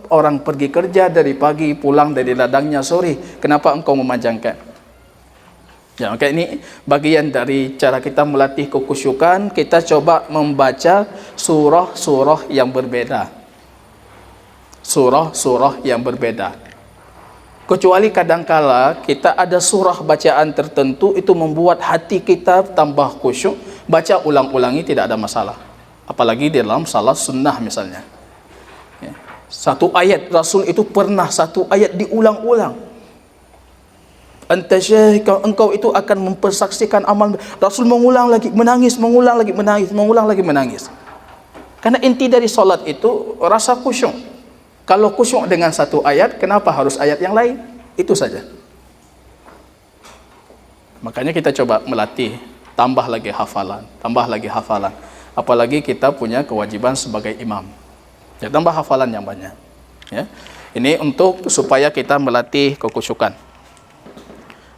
orang pergi kerja dari pagi, pulang dari ladangnya sore. Kenapa engkau memanjangkan? Ya, maka ini bagian dari cara kita melatih kekhusyukan. Kita coba membaca surah-surah yang berbeda. Surah-surah yang berbeda. Kecuali kadangkala kita ada surah bacaan tertentu itu membuat hati kita tambah khusyuk. Baca ulang-ulangi tidak ada masalah. Apalagi di dalam salat sunnah misalnya. Ya. Satu ayat Rasul itu pernah satu ayat diulang-ulang. Engkau itu akan mempersaksikan amal. Rasul mengulang lagi, menangis, mengulang lagi, menangis, mengulang lagi, menangis. Karena inti dari salat itu rasa khusyuk. Kalau khusyuk dengan satu ayat, kenapa harus ayat yang lain? Itu saja. Makanya kita coba melatih, tambah lagi hafalan, tambah lagi hafalan. Apalagi kita punya kewajiban sebagai imam. Ya, tambah hafalan yang banyak. Ya. Ini untuk supaya kita melatih kekhusyukan.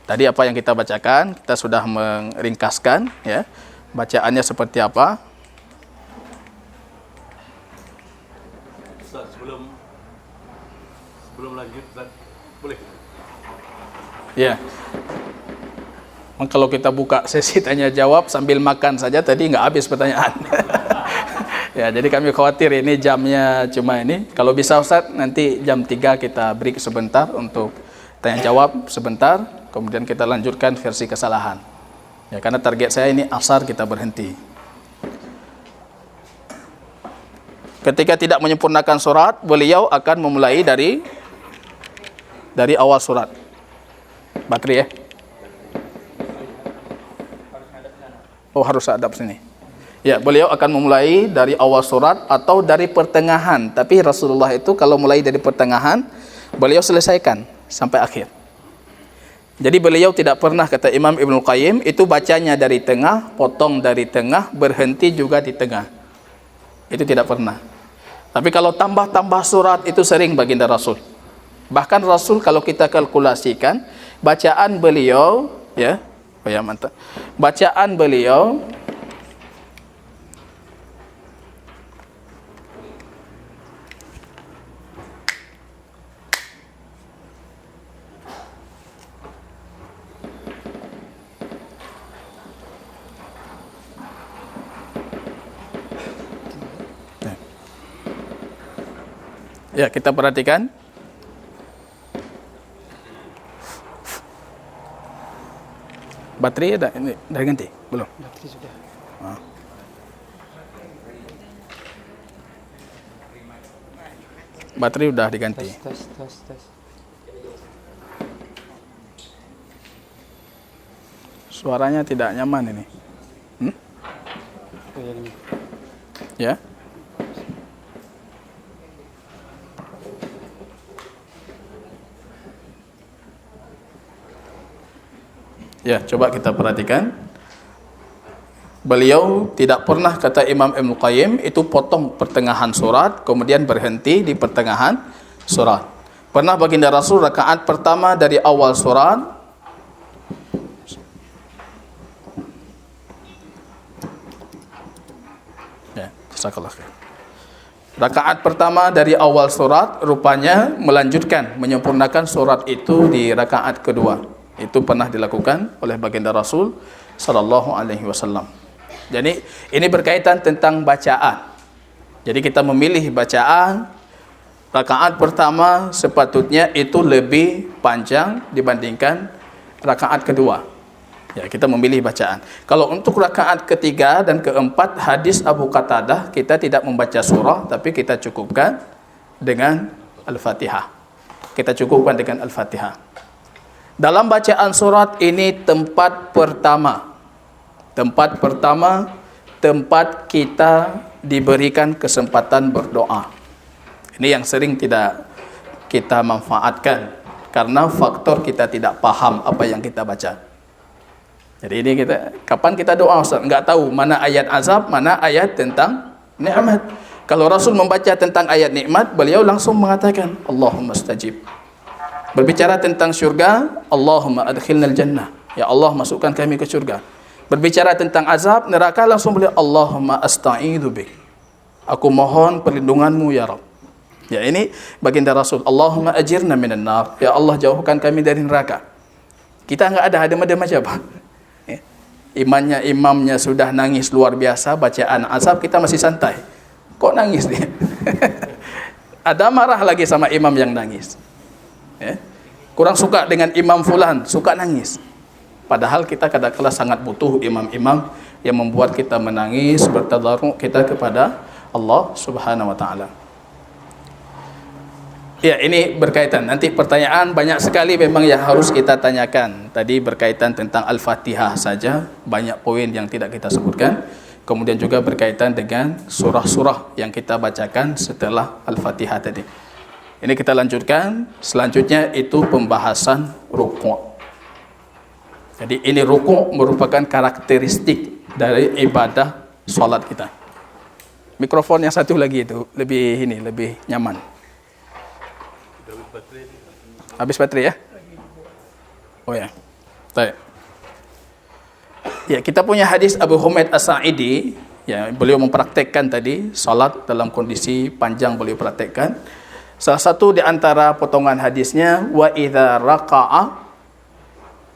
Tadi apa yang kita bacakan, kita sudah meringkaskan, ya. Bacaannya seperti apa?
Ustaz, sebelum lanjut, Ustaz, boleh?
Ya. Kalau kita buka sesi tanya jawab sambil makan saja, tadi nggak habis pertanyaan. Ya, jadi kami khawatir ini jamnya cuma ini. Kalau bisa Ustaz, nanti jam 3 kita break sebentar untuk tanya jawab sebentar, kemudian kita lanjutkan versi kesalahan. Ya, karena target saya ini asar kita berhenti. Ketika tidak menyempurnakan surat, beliau akan memulai dari awal surat. Bakri ya. Oh, harus hadap sini. Ya, beliau akan memulai dari awal surat atau dari pertengahan. Tapi Rasulullah itu kalau mulai dari pertengahan, beliau selesaikan sampai akhir. Jadi beliau tidak pernah, kata Imam Ibnul Qayyim, itu bacanya dari tengah, potong dari tengah, berhenti juga di tengah. Itu tidak pernah. Tapi kalau tambah-tambah surat itu sering baginda Rasul. Bahkan Rasul kalau kita kalkulasikan, bacaan beliau, ya, oh ya mantap. Bacaan beliau Ya, kita perhatikan. Baterai ada ini dah ganti? Belum.
Baterai sudah.
Baterai sudah diganti.
Tes.
Suaranya tidak nyaman ini.
Oh, ya, ini.
Ya. Ya, coba kita perhatikan. Beliau tidak pernah, kata Imam Ibn Qayyim, itu potong pertengahan surat, kemudian berhenti di pertengahan surat. Pernah baginda Rasul rakaat pertama dari awal surat, ya, jazakallah khair. Rakaat pertama dari awal surat rupanya melanjutkan, menyempurnakan surat itu di rakaat kedua. Itu pernah dilakukan oleh baginda Rasul sallallahu alaihi wasallam. Jadi ini berkaitan tentang bacaan. Jadi kita memilih bacaan rakaat pertama sepatutnya itu lebih panjang dibandingkan rakaat kedua. Ya, kita memilih bacaan. Kalau untuk rakaat ketiga dan keempat, hadis Abu Qatadah, kita tidak membaca surah, tapi kita cukupkan dengan Al-Fatihah. Kita cukupkan dengan Al-Fatihah. Dalam bacaan surat ini tempat pertama, tempat kita diberikan kesempatan berdoa. Ini yang sering tidak kita manfaatkan karena faktor kita tidak paham apa yang kita baca. Jadi ini kapan kita doa Ustaz? Enggak tahu mana ayat azab, mana ayat tentang nikmat. Kalau Rasul membaca tentang ayat nikmat, beliau langsung mengatakan Allahumma stajib. Berbicara tentang syurga, Allahumma adkhilnal jannah. Ya Allah, masukkan kami ke syurga. Berbicara tentang azab, neraka, langsung beliau Allahumma asta'idzu bik. Aku mohon perlindunganmu ya Rabb. Ya, ini baginda Rasul. Allahumma ajirna minan nar. Ya Allah, jauhkan kami dari neraka. Kita enggak ada macam apa. Ya. Imamnya sudah nangis luar biasa bacaan azab, kita masih santai. Kok nangis dia? Ada marah lagi sama imam yang nangis. Ya. Kurang suka dengan imam fulan, suka nangis. Padahal kita kadang-kala sangat butuh imam-imam yang membuat kita menangis, bertadarruk kita kepada Allah Subhanahu wa taala. Ya, ini berkaitan. Nanti pertanyaan banyak sekali memang yang harus kita tanyakan. Tadi berkaitan tentang Al-Fatihah saja, banyak poin yang tidak kita sebutkan. Kemudian juga berkaitan dengan surah-surah yang kita bacakan setelah Al-Fatihah tadi. Ini kita lanjutkan. Selanjutnya itu pembahasan rukuk. Jadi ini rukuk merupakan karakteristik dari ibadah solat kita. Mikrofon yang satu lagi itu lebih nyaman. Habis baterai ya? Oh ya. Baik. Ya, kita punya hadis Abu Humaid As-Sa'idi, ya, beliau mempraktekkan tadi salat dalam kondisi panjang, beliau praktekkan. Salah satu di antara potongan hadisnya, wa idza raqa'a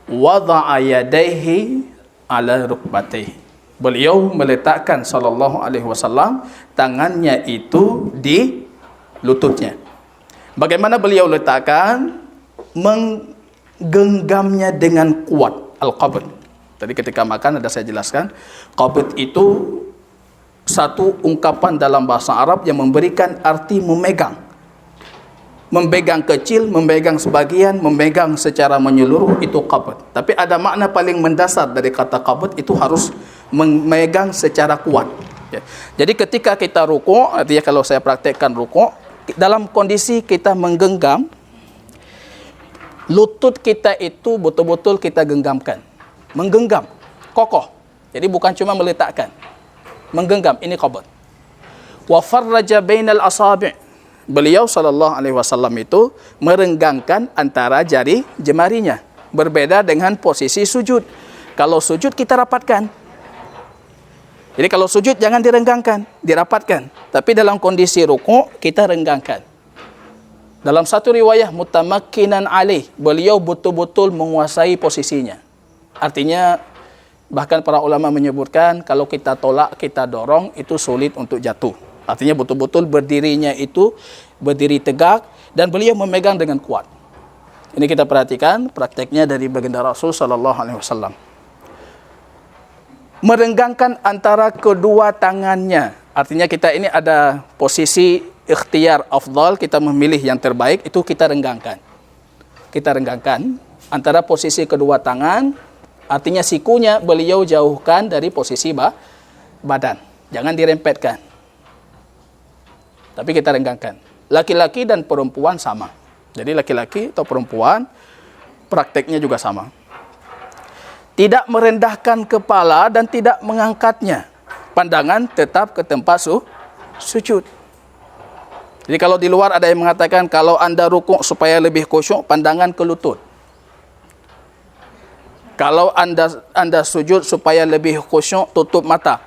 wada'a yadayhi ala rukbatayhi. Beliau meletakkan sallallahu alaihi wasallam tangannya itu di lututnya. Bagaimana beliau letakkan? Menggenggamnya dengan kuat. Al-qabd. Tadi ketika makan ada saya jelaskan, qabd itu satu ungkapan dalam bahasa Arab yang memberikan arti memegang. Memegang kecil, memegang sebagian, memegang secara menyeluruh, itu qabd. Tapi ada makna paling mendasar dari kata qabd, itu harus memegang secara kuat. Ya. Jadi ketika kita rukuk, artinya kalau saya praktekkan rukuk, dalam kondisi kita menggenggam, lutut kita itu betul-betul kita genggamkan. Menggenggam, kokoh. Jadi bukan cuma meletakkan. Menggenggam, ini qabd. Wa farraja bainal asabi'. Beliau sallallahu alaihi wasallam itu merenggangkan antara jari jemarinya. Berbeda dengan posisi sujud. Kalau sujud kita rapatkan. Jadi kalau sujud jangan direnggangkan, dirapatkan. Tapi dalam kondisi rukuk kita renggangkan. Dalam satu riwayah mutamakkinan alaih, beliau betul-betul menguasai posisinya. Artinya bahkan para ulama menyebutkan kalau kita tolak, kita dorong, itu sulit untuk jatuh. Artinya betul-betul berdirinya itu berdiri tegak, dan beliau memegang dengan kuat. Ini kita perhatikan prakteknya dari baginda Rasul sallallahu alaihi wasallam. Merenggangkan antara kedua tangannya. Artinya kita ini ada posisi ikhtiar afdal, kita memilih yang terbaik, itu kita renggangkan. Kita renggangkan antara posisi kedua tangan, artinya sikunya beliau jauhkan dari posisi badan. Jangan dirempetkan. Tapi kita renggangkan. Laki-laki dan perempuan sama. Jadi laki-laki atau perempuan prakteknya juga sama. Tidak merendahkan kepala dan tidak mengangkatnya. Pandangan tetap ke tempat sujud. Jadi kalau di luar ada yang mengatakan kalau anda rukuk supaya lebih khusyuk, pandangan ke lutut. Kalau anda sujud supaya lebih khusyuk, tutup mata.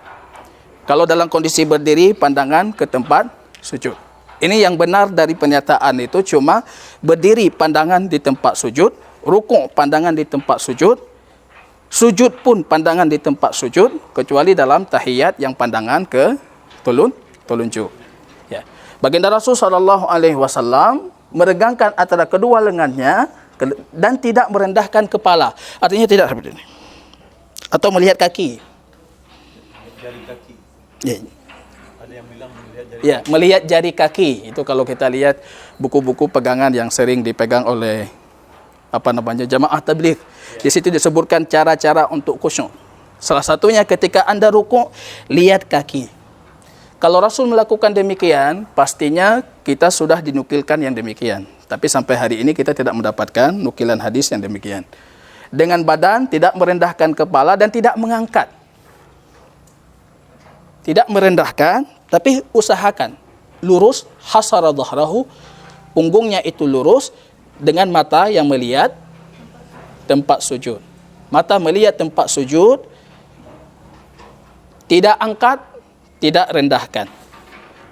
Kalau dalam kondisi berdiri, pandangan ke tempat sujud. Ini yang benar dari pernyataan itu, cuma berdiri pandangan di tempat sujud, rukuk pandangan di tempat sujud, sujud pun pandangan di tempat sujud, kecuali dalam tahiyat yang pandangan ke telunjuk. Ya. Baginda Rasul SAW meregangkan antara kedua lengannya dan tidak merendahkan kepala. Artinya tidak seperti ini. Atau melihat kaki.
Jari kaki.
Ya.
Ada yang bilang melihat jari.
Ya, melihat jari kaki. Itu kalau kita lihat buku-buku pegangan yang sering dipegang oleh jamaah tabligh. Di situ disebutkan cara-cara untuk khusyuk. Salah satunya ketika anda rukuk, lihat kaki. Kalau Rasul melakukan demikian, pastinya kita sudah dinukilkan yang demikian. Tapi sampai hari ini kita tidak mendapatkan nukilan hadis yang demikian. Dengan badan, tidak merendahkan kepala dan tidak mengangkat. Tidak merendahkan, tapi usahakan. Lurus, hasara dhahrahu, punggungnya itu lurus, dengan mata yang melihat tempat sujud. Mata melihat tempat sujud, tidak angkat, tidak rendahkan.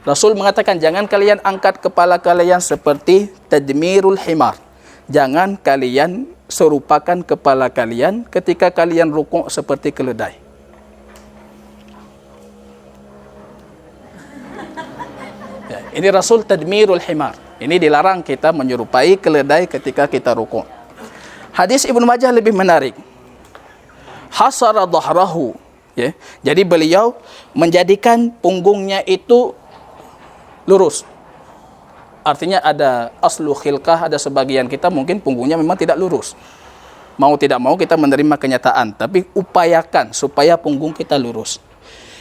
Rasul mengatakan jangan kalian angkat kepala kalian seperti tadmirul himar. Jangan kalian serupakan kepala kalian ketika kalian rukuk seperti keledai. Ya, ini Rasul tadmirul himar. Ini dilarang kita menyerupai keledai ketika kita rukuk. Hadis Ibnu Majah lebih menarik. Hasara dhahrahu. Ya. Jadi beliau menjadikan punggungnya itu lurus. Artinya ada aslu khilqah, ada sebagian kita mungkin punggungnya memang tidak lurus. Mau tidak mau kita menerima kenyataan, tapi upayakan supaya punggung kita lurus.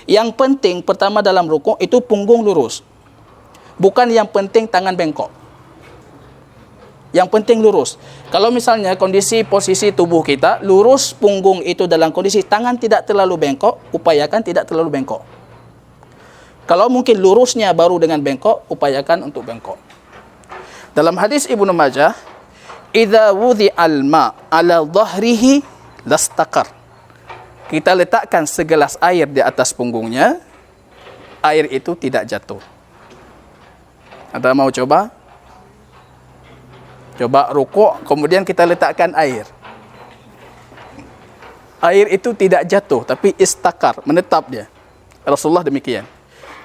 Yang penting pertama dalam rukuk itu punggung lurus. Bukan yang penting tangan bengkok. Yang penting lurus. Kalau misalnya kondisi posisi tubuh kita lurus, punggung itu dalam kondisi tangan tidak terlalu bengkok, upayakan tidak terlalu bengkok. Kalau mungkin lurusnya baru dengan bengkok, upayakan untuk bengkok. Dalam hadis Ibnu Majah, idza wudhi'al ma' 'ala dhahrihi lastaqar. Kita letakkan segelas air di atas punggungnya, air itu tidak jatuh. Anda mau coba? Coba rukuk, kemudian kita letakkan air. Air itu tidak jatuh, tapi istakar, menetap dia. Rasulullah demikian.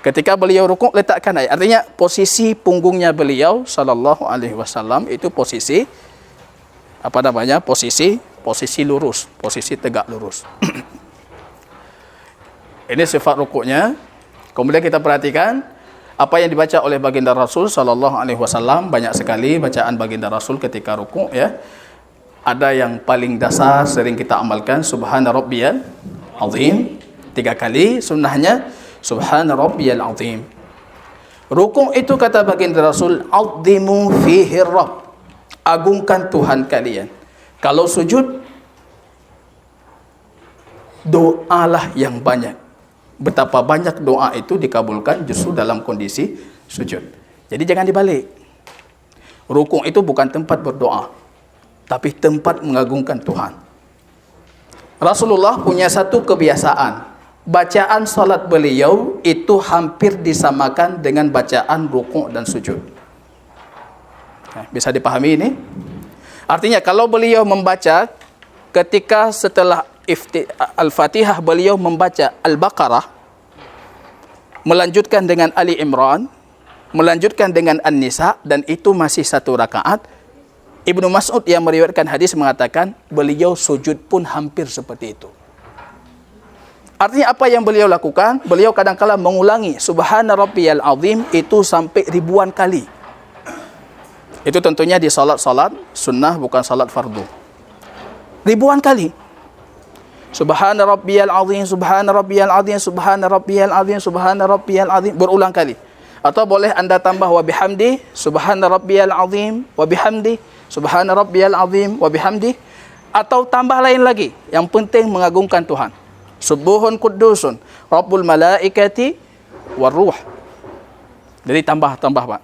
Ketika beliau rukuk, letakkan air. Artinya posisi punggungnya beliau sallallahu alaihi wasallam itu posisi posisi lurus, posisi tegak lurus. Ini sifat rukuknya. Kemudian kita perhatikan apa yang dibaca oleh baginda Rasul sallallahu alaihi wasallam. Banyak sekali bacaan baginda Rasul ketika rukuk, ya. Ada yang paling dasar sering kita amalkan, subhana rabbiyal azim 3 kali, sunnahnya subhana rabbiyal azim. Rukuk itu kata baginda Rasul, azimu fihi rabb, agungkan Tuhan kalian. Kalau sujud, doalah yang banyak. Betapa banyak doa itu dikabulkan justru dalam kondisi sujud. Jadi jangan dibalik. Rukuk itu bukan tempat berdoa, tapi tempat mengagungkan Tuhan. Rasulullah punya satu kebiasaan. Bacaan salat beliau itu hampir disamakan dengan bacaan rukuk dan sujud. Bisa dipahami ini? Artinya kalau beliau membaca ketika setelah Al-Fatihah beliau membaca Al-Baqarah, melanjutkan dengan Ali Imran, melanjutkan dengan An-Nisa dan itu masih 1 rakaat. Ibnu Mas'ud yang meriwayatkan hadis mengatakan beliau sujud pun hampir seperti itu. Artinya apa yang beliau lakukan? Beliau kadang-kala mengulangi Subhana Rabbiyal Azim itu sampai ribuan kali. Itu tentunya di salat-salat sunnah, bukan salat fardu. Ribuan kali. Subhana Rabbiyal Azim, Subhana Rabbiyal Azim, Subhana Rabbiyal Azim, Subhana Rabbiyal Azim, berulang kali. Atau boleh anda tambah wa bihamdi, Subhana Rabbiyal Azim, wa bihamdi, Subhana Rabbiyal Azim, wa bihamdi. Atau tambah lain lagi. Yang penting mengagungkan Tuhan. Subuhun Qudusun, Rabbul Malaikati Waruh. Jadi tambah Pak.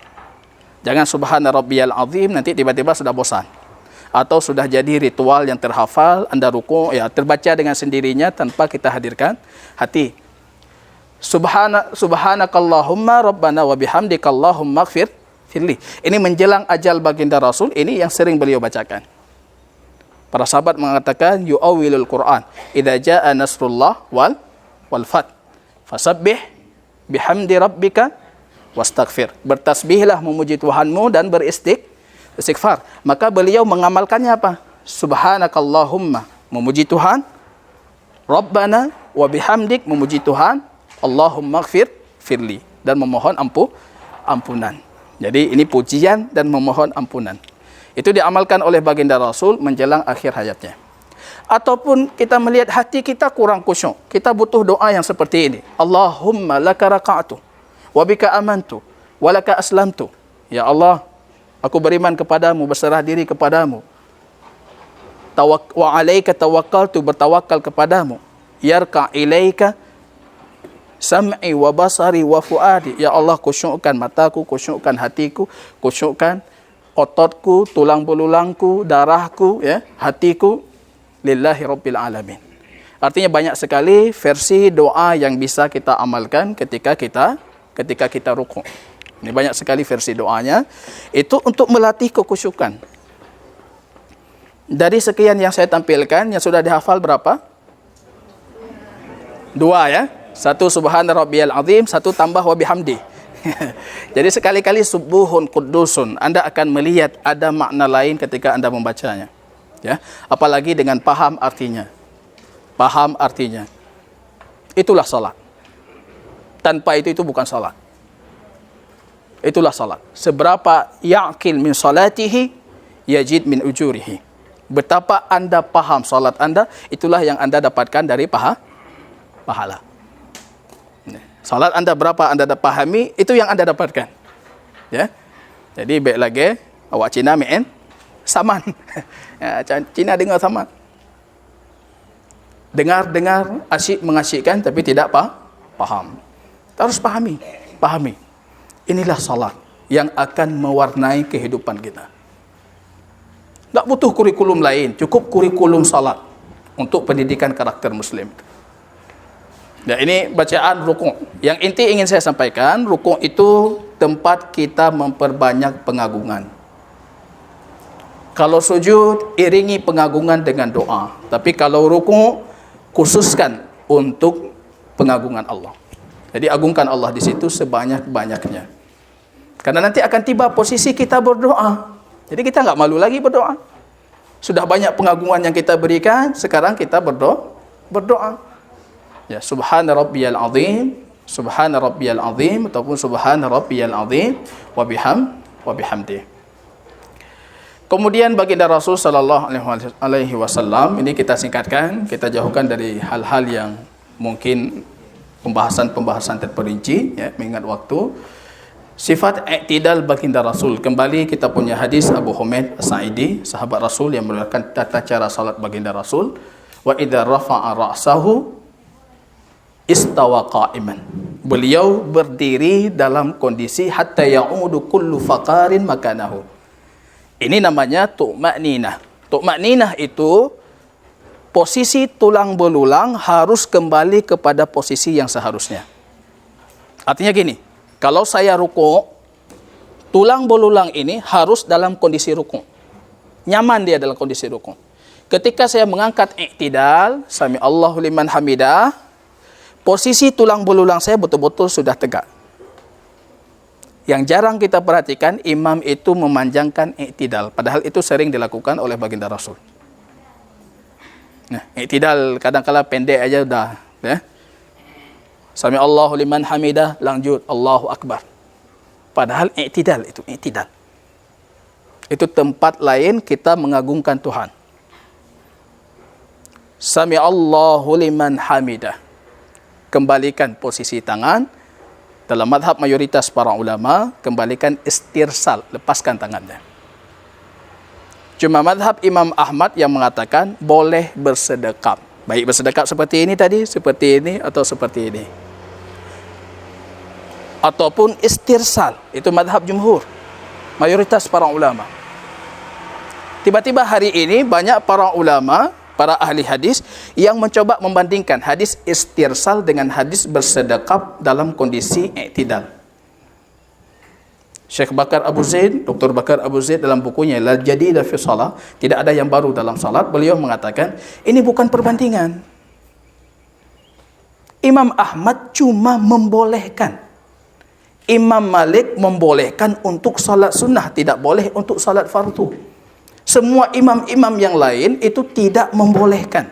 Jangan Subhana Rabbiyal Azim nanti tiba-tiba sudah bosan. Atau sudah jadi ritual yang terhafal, anda ruku, ya terbaca dengan sendirinya tanpa kita hadirkan hati. Subhanakallahumma Rabbana wa bihamdika Allahumma ighfir firli. Ini menjelang ajal baginda Rasul, ini yang sering beliau bacakan. Para sahabat mengatakan yu'awwilul Quran idza jaa nasrullah wal fath fasabbih bihamdi rabbika wastaghfir. Bertasbihlah memuji Tuhanmu dan beristighfar. Maka beliau mengamalkannya apa? Subhanakallahumma memuji Tuhan, Rabbana wa bihamdik memuji Tuhan, Allahumma ighfir firli dan memohon ampunan. Jadi ini pujian dan memohon ampunan. Itu diamalkan oleh baginda Rasul menjelang akhir hayatnya. Ataupun kita melihat hati kita kurang khusyuk, kita butuh doa yang seperti ini. Allahumma laka raka'tu wa bika amantu wa laka aslamtu. Ya Allah, aku beriman kepadamu, berserah diri kepadamu. Wa alaika tawakkaltu, bertawakal kepadamu. Yarka ilaika sam'i wa basari wa fuadi. Ya Allah, khusyukkan mataku, khusyukkan hatiku, khusyukkan ototku, tulang belulangku, darahku, ya, hatiku, lillahi rabbil alamin. Artinya banyak sekali versi doa yang bisa kita amalkan ketika kita ruku'. Ini banyak sekali versi doanya. Itu untuk melatih kekhusyukan. Dari sekian yang saya tampilkan, yang sudah dihafal berapa? 2 ya. 1 Subhana Rabbiyal Azim, 1 tambah wa bihamdi. Jadi sekali-kali subuhun Qudusun, anda akan melihat ada makna lain ketika anda membacanya. Ya, apalagi dengan paham artinya. Paham artinya. Itulah salat. Tanpa itu bukan salat. Itulah salat. Seberapa ya'qil min salatihi yajid min ujurihi. Betapa anda paham salat anda, itulah yang anda dapatkan dari pahala. Salat anda berapa anda pahami, itu yang anda dapatkan. Ya. Jadi baik lagi awak Cina main saman. Ya, Cina dengar saman. Dengar asyik mengasyikkan tapi tidak paham. Harus pahami. Inilah salat yang akan mewarnai kehidupan kita. Tak butuh kurikulum lain, cukup kurikulum salat untuk pendidikan karakter muslim. Ya, ini bacaan rukuk. Yang inti ingin saya sampaikan, rukuk itu tempat kita memperbanyak pengagungan. Kalau sujud, iringi pengagungan dengan doa. Tapi kalau rukuk, khususkan untuk pengagungan Allah. Jadi agungkan Allah di situ sebanyak-banyaknya. Karena nanti akan tiba posisi kita berdoa. Jadi kita nggak malu lagi berdoa. Sudah banyak pengagungan yang kita berikan, sekarang kita berdoa. Ya, Subhana Rabbiyal Azim, Subhana Rabbiyal Azim, ataupun Subhana Rabbiyal Azim wa bihamdi. Kemudian baginda Rasul sallallahu alaihi wasallam, ini kita singkatkan, kita jauhkan dari hal-hal yang mungkin pembahasan terperinci, ya, mengingat waktu. Sifat i'tidal baginda Rasul. Kembali kita punya hadis Abu Humaid As-Sa'idi, sahabat Rasul yang meriwayatkan tata cara salat baginda Rasul. Wa idza rafa'a ra'sahu istawa qa'iman. Beliau berdiri dalam kondisi hatta ya'udu kullu faqarin makanahu. Ini namanya tu'ma'ninah. Tu'ma'ninah itu posisi tulang belulang harus kembali kepada posisi yang seharusnya. Artinya gini, kalau saya ruku', tulang belulang ini harus dalam kondisi ruku'. Nyaman dia dalam kondisi ruku'. Ketika saya mengangkat i'tidal, sami Allahu liman hamidah, posisi tulang belulang saya betul-betul sudah tegak. Yang jarang kita perhatikan, imam itu memanjangkan i'tidal. Padahal itu sering dilakukan oleh baginda Rasul. Nah, i'tidal kadang-kala pendek aja udah. Ya. Sami Allahu liman hamidah, lanjut Allahu Akbar. Padahal i'tidal itu, i'tidal. Itu tempat lain kita mengagungkan Tuhan. Sami Allahu liman hamidah. Kembalikan posisi tangan. Dalam madhab mayoritas para ulama, kembalikan istirsal, lepaskan tangannya. Cuma madhab Imam Ahmad yang mengatakan boleh bersedekap. Baik bersedekap seperti ini tadi, seperti ini, atau seperti ini. Ataupun istirsal, itu madhab jumhur, mayoritas para ulama. Tiba-tiba hari ini banyak para ulama, para ahli hadis yang mencoba membandingkan hadis istirsal dengan hadis bersedekap dalam kondisi i'tidal. Syekh Bakar Abu Zaid, Dr. Bakar Abu Zaid dalam bukunya La Jadida fi Shalah, tidak ada yang baru dalam salat, beliau mengatakan ini bukan perbandingan. Imam Ahmad cuma membolehkan. Imam Malik membolehkan untuk salat sunnah, tidak boleh untuk salat fardu. Semua imam-imam yang lain itu tidak membolehkan.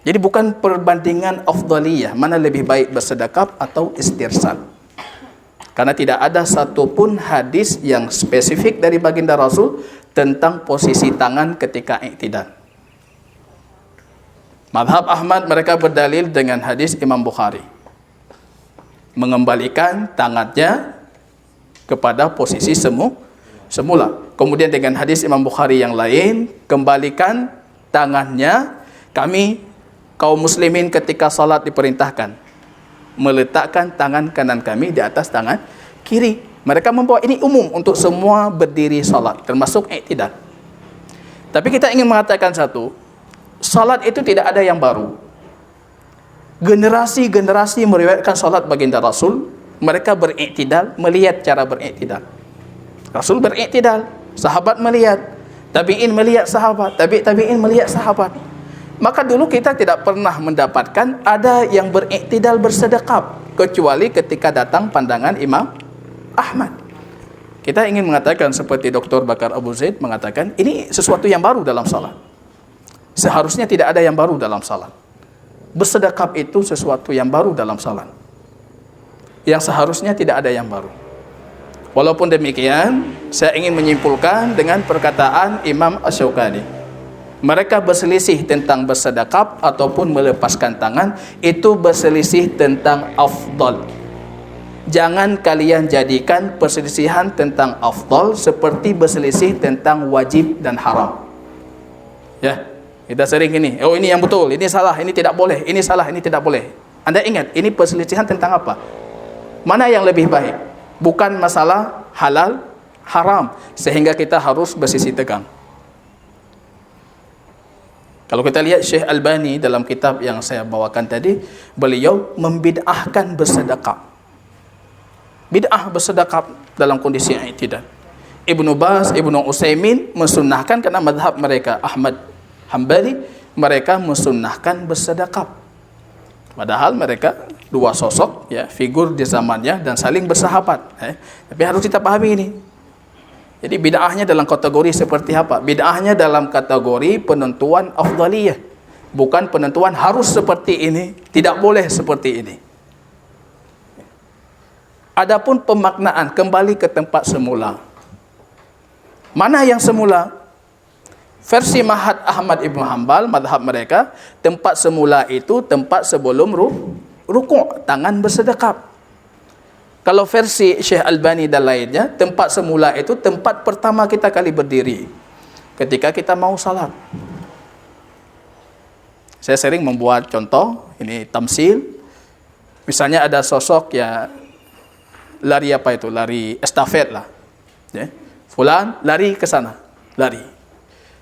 Jadi bukan perbandingan afdaliyah, mana lebih baik bersedekap atau istirsal. Karena tidak ada satupun hadis yang spesifik dari baginda Rasul tentang posisi tangan ketika i'tidal. Madhab Ahmad mereka berdalil dengan hadis Imam Bukhari. Mengembalikan tangannya kepada posisi semula. Kemudian dengan hadis Imam Bukhari yang lain, kembalikan tangannya. Kami kaum muslimin ketika salat diperintahkan meletakkan tangan kanan kami di atas tangan kiri. Mereka membawa ini umum untuk semua berdiri salat, termasuk i'tidal. Tapi kita ingin mengatakan satu, salat itu tidak ada yang baru. Generasi-generasi meriwayatkan salat baginda Rasul, mereka ber'iktidal, melihat cara ber'iktidal. Rasul ber'iktidal, sahabat melihat, tabi'in melihat sahabat, tabi'in melihat sahabat. Maka dulu kita tidak pernah mendapatkan ada yang beriktidal bersedekap, kecuali ketika datang pandangan Imam Ahmad. Kita ingin mengatakan seperti Dr. Bakar Abu Zaid mengatakan, ini sesuatu yang baru dalam salat. Seharusnya tidak ada yang baru dalam salat. Bersedekap itu sesuatu yang baru dalam salat, yang seharusnya tidak ada yang baru. Walaupun demikian, saya ingin menyimpulkan dengan perkataan Imam Asy-Syaukani. Mereka berselisih tentang bersedekap ataupun melepaskan tangan, itu berselisih tentang afdal. Jangan kalian jadikan perselisihan tentang afdal seperti berselisih tentang wajib dan haram. Ya, kita sering ini, oh ini yang betul, ini salah, ini tidak boleh, ini salah, ini tidak boleh. Anda ingat, ini perselisihan tentang apa? Mana yang lebih baik? Bukan masalah halal, haram, sehingga kita harus bersisi tegang. Kalau kita lihat Syekh Albani dalam kitab yang saya bawakan tadi, beliau membid'ahkan bersedekap. Bid'ah bersedekap dalam kondisi i'tidal. Ibnu Baz, Ibnu Utsaimin mensunnahkan karena mazhab mereka Ahmad Hambali, mereka mensunnahkan bersedekap. Padahal mereka dua sosok, ya, figur di zamannya dan saling bersahabat. Tapi harus kita pahami ini. Jadi bid'ahnya dalam kategori seperti apa? Bid'ahnya dalam kategori penentuan afdaliyah, bukan penentuan harus seperti ini, tidak boleh seperti ini. Adapun pemaknaan kembali ke tempat semula. Mana yang semula? Versi Mahad Ahmad Ibn Hanbal, madhab mereka, tempat semula itu tempat sebelum rukuk, tangan bersedekap. Kalau versi Syekh Albani dan lainnya, tempat semula itu tempat pertama kita kali berdiri ketika kita mau salat. Saya sering membuat contoh, ini tamsil. Misalnya ada sosok ya lari apa itu? Lari estafet lah. Ya. Fulan lari ke sana, lari.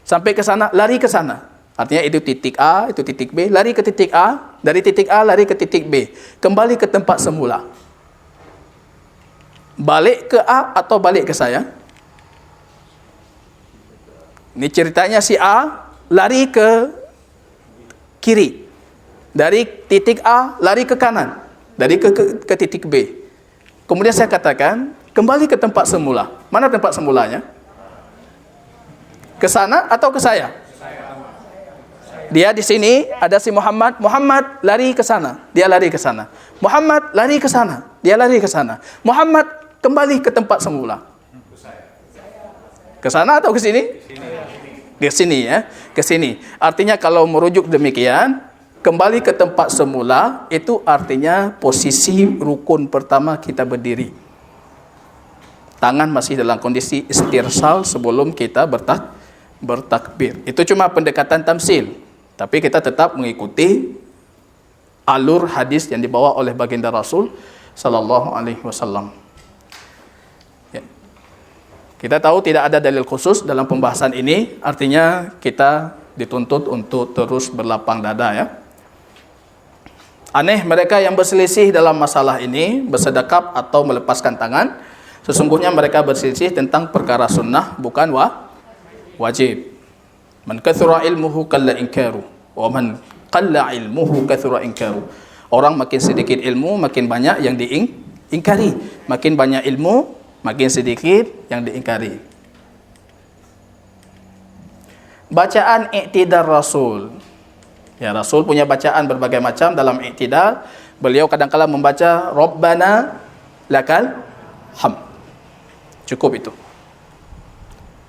Sampai ke sana, lari ke sana. Artinya itu titik A, itu titik B, lari ke titik A, dari titik A lari ke titik B. Kembali ke tempat semula. Balik ke A atau balik ke saya? Ini ceritanya si A lari ke kiri. Dari titik A lari ke kanan. Dari ke titik B. Kemudian saya katakan, kembali ke tempat semula. Mana tempat semulanya? Ke sana atau ke saya? Dia di sini, ada si Muhammad. Muhammad lari ke sana, dia lari ke sana. Muhammad lari ke sana, dia lari ke sana. Muhammad kembali ke tempat semula. Ke sana atau ke sini? Ke sini ya, ke sini. Artinya kalau merujuk demikian, kembali ke tempat semula itu artinya posisi rukun pertama kita berdiri. Tangan masih dalam kondisi istirsal sebelum kita bertakbir. Itu cuma pendekatan tamsil. Tapi kita tetap mengikuti alur hadis yang dibawa oleh baginda Rasul sallallahu alaihi wasallam. Ya. Kita tahu tidak ada dalil khusus dalam pembahasan ini, artinya kita dituntut untuk terus berlapang dada ya. Aneh mereka yang berselisih dalam masalah ini, bersedekap atau melepaskan tangan. Sesungguhnya mereka berselisih tentang perkara sunnah, bukan wajib. Man kathura ilmuhu qalla inkaru wa man qalla ilmuhu kathura inkaru. Orang makin sedikit ilmu makin banyak yang diingkari, makin banyak ilmu makin sedikit yang diingkari. Bacaan iktidal Rasul. Ya, Rasul punya bacaan berbagai macam dalam iktidal. Beliau kadang-kala membaca Rabbana lakal hamd. Cukup itu.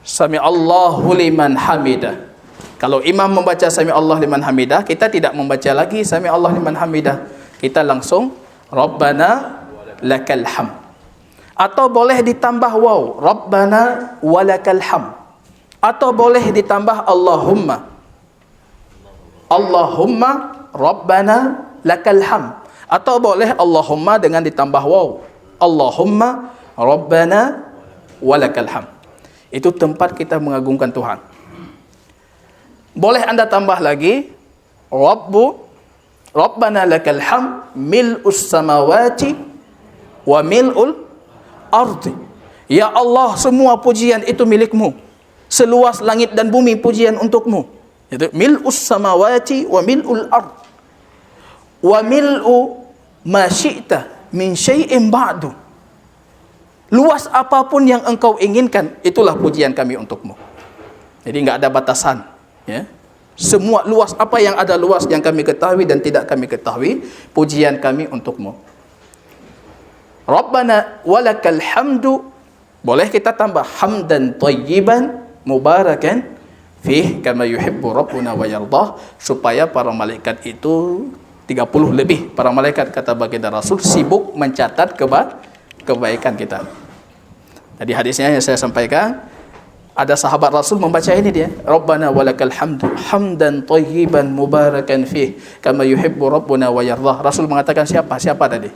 Sami Allahu liman hamidah. Kalau imam membaca Sami Allah liman hamidah, kita tidak membaca lagi Sami Allah liman hamidah. Kita langsung Rabbana lakal hamd. Atau boleh ditambah waw, Rabbana walakal hamd. Atau boleh ditambah Allahumma. Allahumma Rabbana lakal hamd. Atau boleh Allahumma dengan ditambah waw, Allahumma Rabbana walakal hamd. Itu tempat kita mengagungkan Tuhan. Boleh anda tambah lagi Rabbana lakal hamd mil'us samawati wa mil'ul ardi. Ya Allah, semua pujian itu milikmu, seluas langit dan bumi pujian untukmu. Itu mil'us samawati wa mil'ul ard wa mil'u ma syi'ta min syai'in ba'du. Luas apapun yang engkau inginkan, itulah pujian kami untukmu. Jadi enggak ada batasan, ya. Semua luas, apa yang ada luas yang kami ketahui dan tidak kami ketahui, pujian kami untukmu. Rabbana walakal hamdu, boleh kita tambah hamdan thayyiban mubarakan fih kama yuhibbu rabbuna wa yardah, supaya para malaikat itu 30 lebih para malaikat, kata baginda Rasul, sibuk mencatat kebaikan kita. Jadi hadisnya yang saya sampaikan, ada sahabat Rasul membaca ini dia, Rabbana walakal hamdu hamdan thayyiban mubarakan fih kama yuhibbu rabbuna wa yardah. Rasul mengatakan siapa tadi?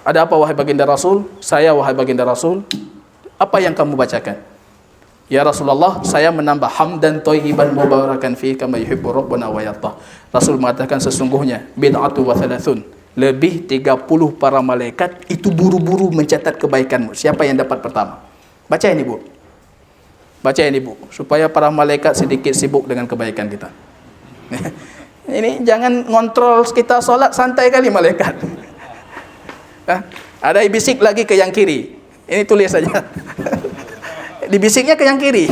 Ada apa wahai baginda Rasul? Saya wahai baginda Rasul. Apa yang kamu bacakan? Ya Rasulullah, saya menambah hamdan thayyiban mubarakan fih kama yuhibbu rabbuna wa yardah. Rasul mengatakan sesungguhnya bid'atu wa thalathun, lebih 30 para malaikat itu buru-buru mencatat kebaikanmu. Siapa yang dapat pertama? Baca ini Bu. Baca ini Bu, supaya para malaikat sedikit sibuk dengan kebaikan kita. Ini jangan ngontrol kita solat, santai kali malaikat. Ada bisik lagi ke yang kiri. Ini tulis saja. Dibisiknya ke yang kiri.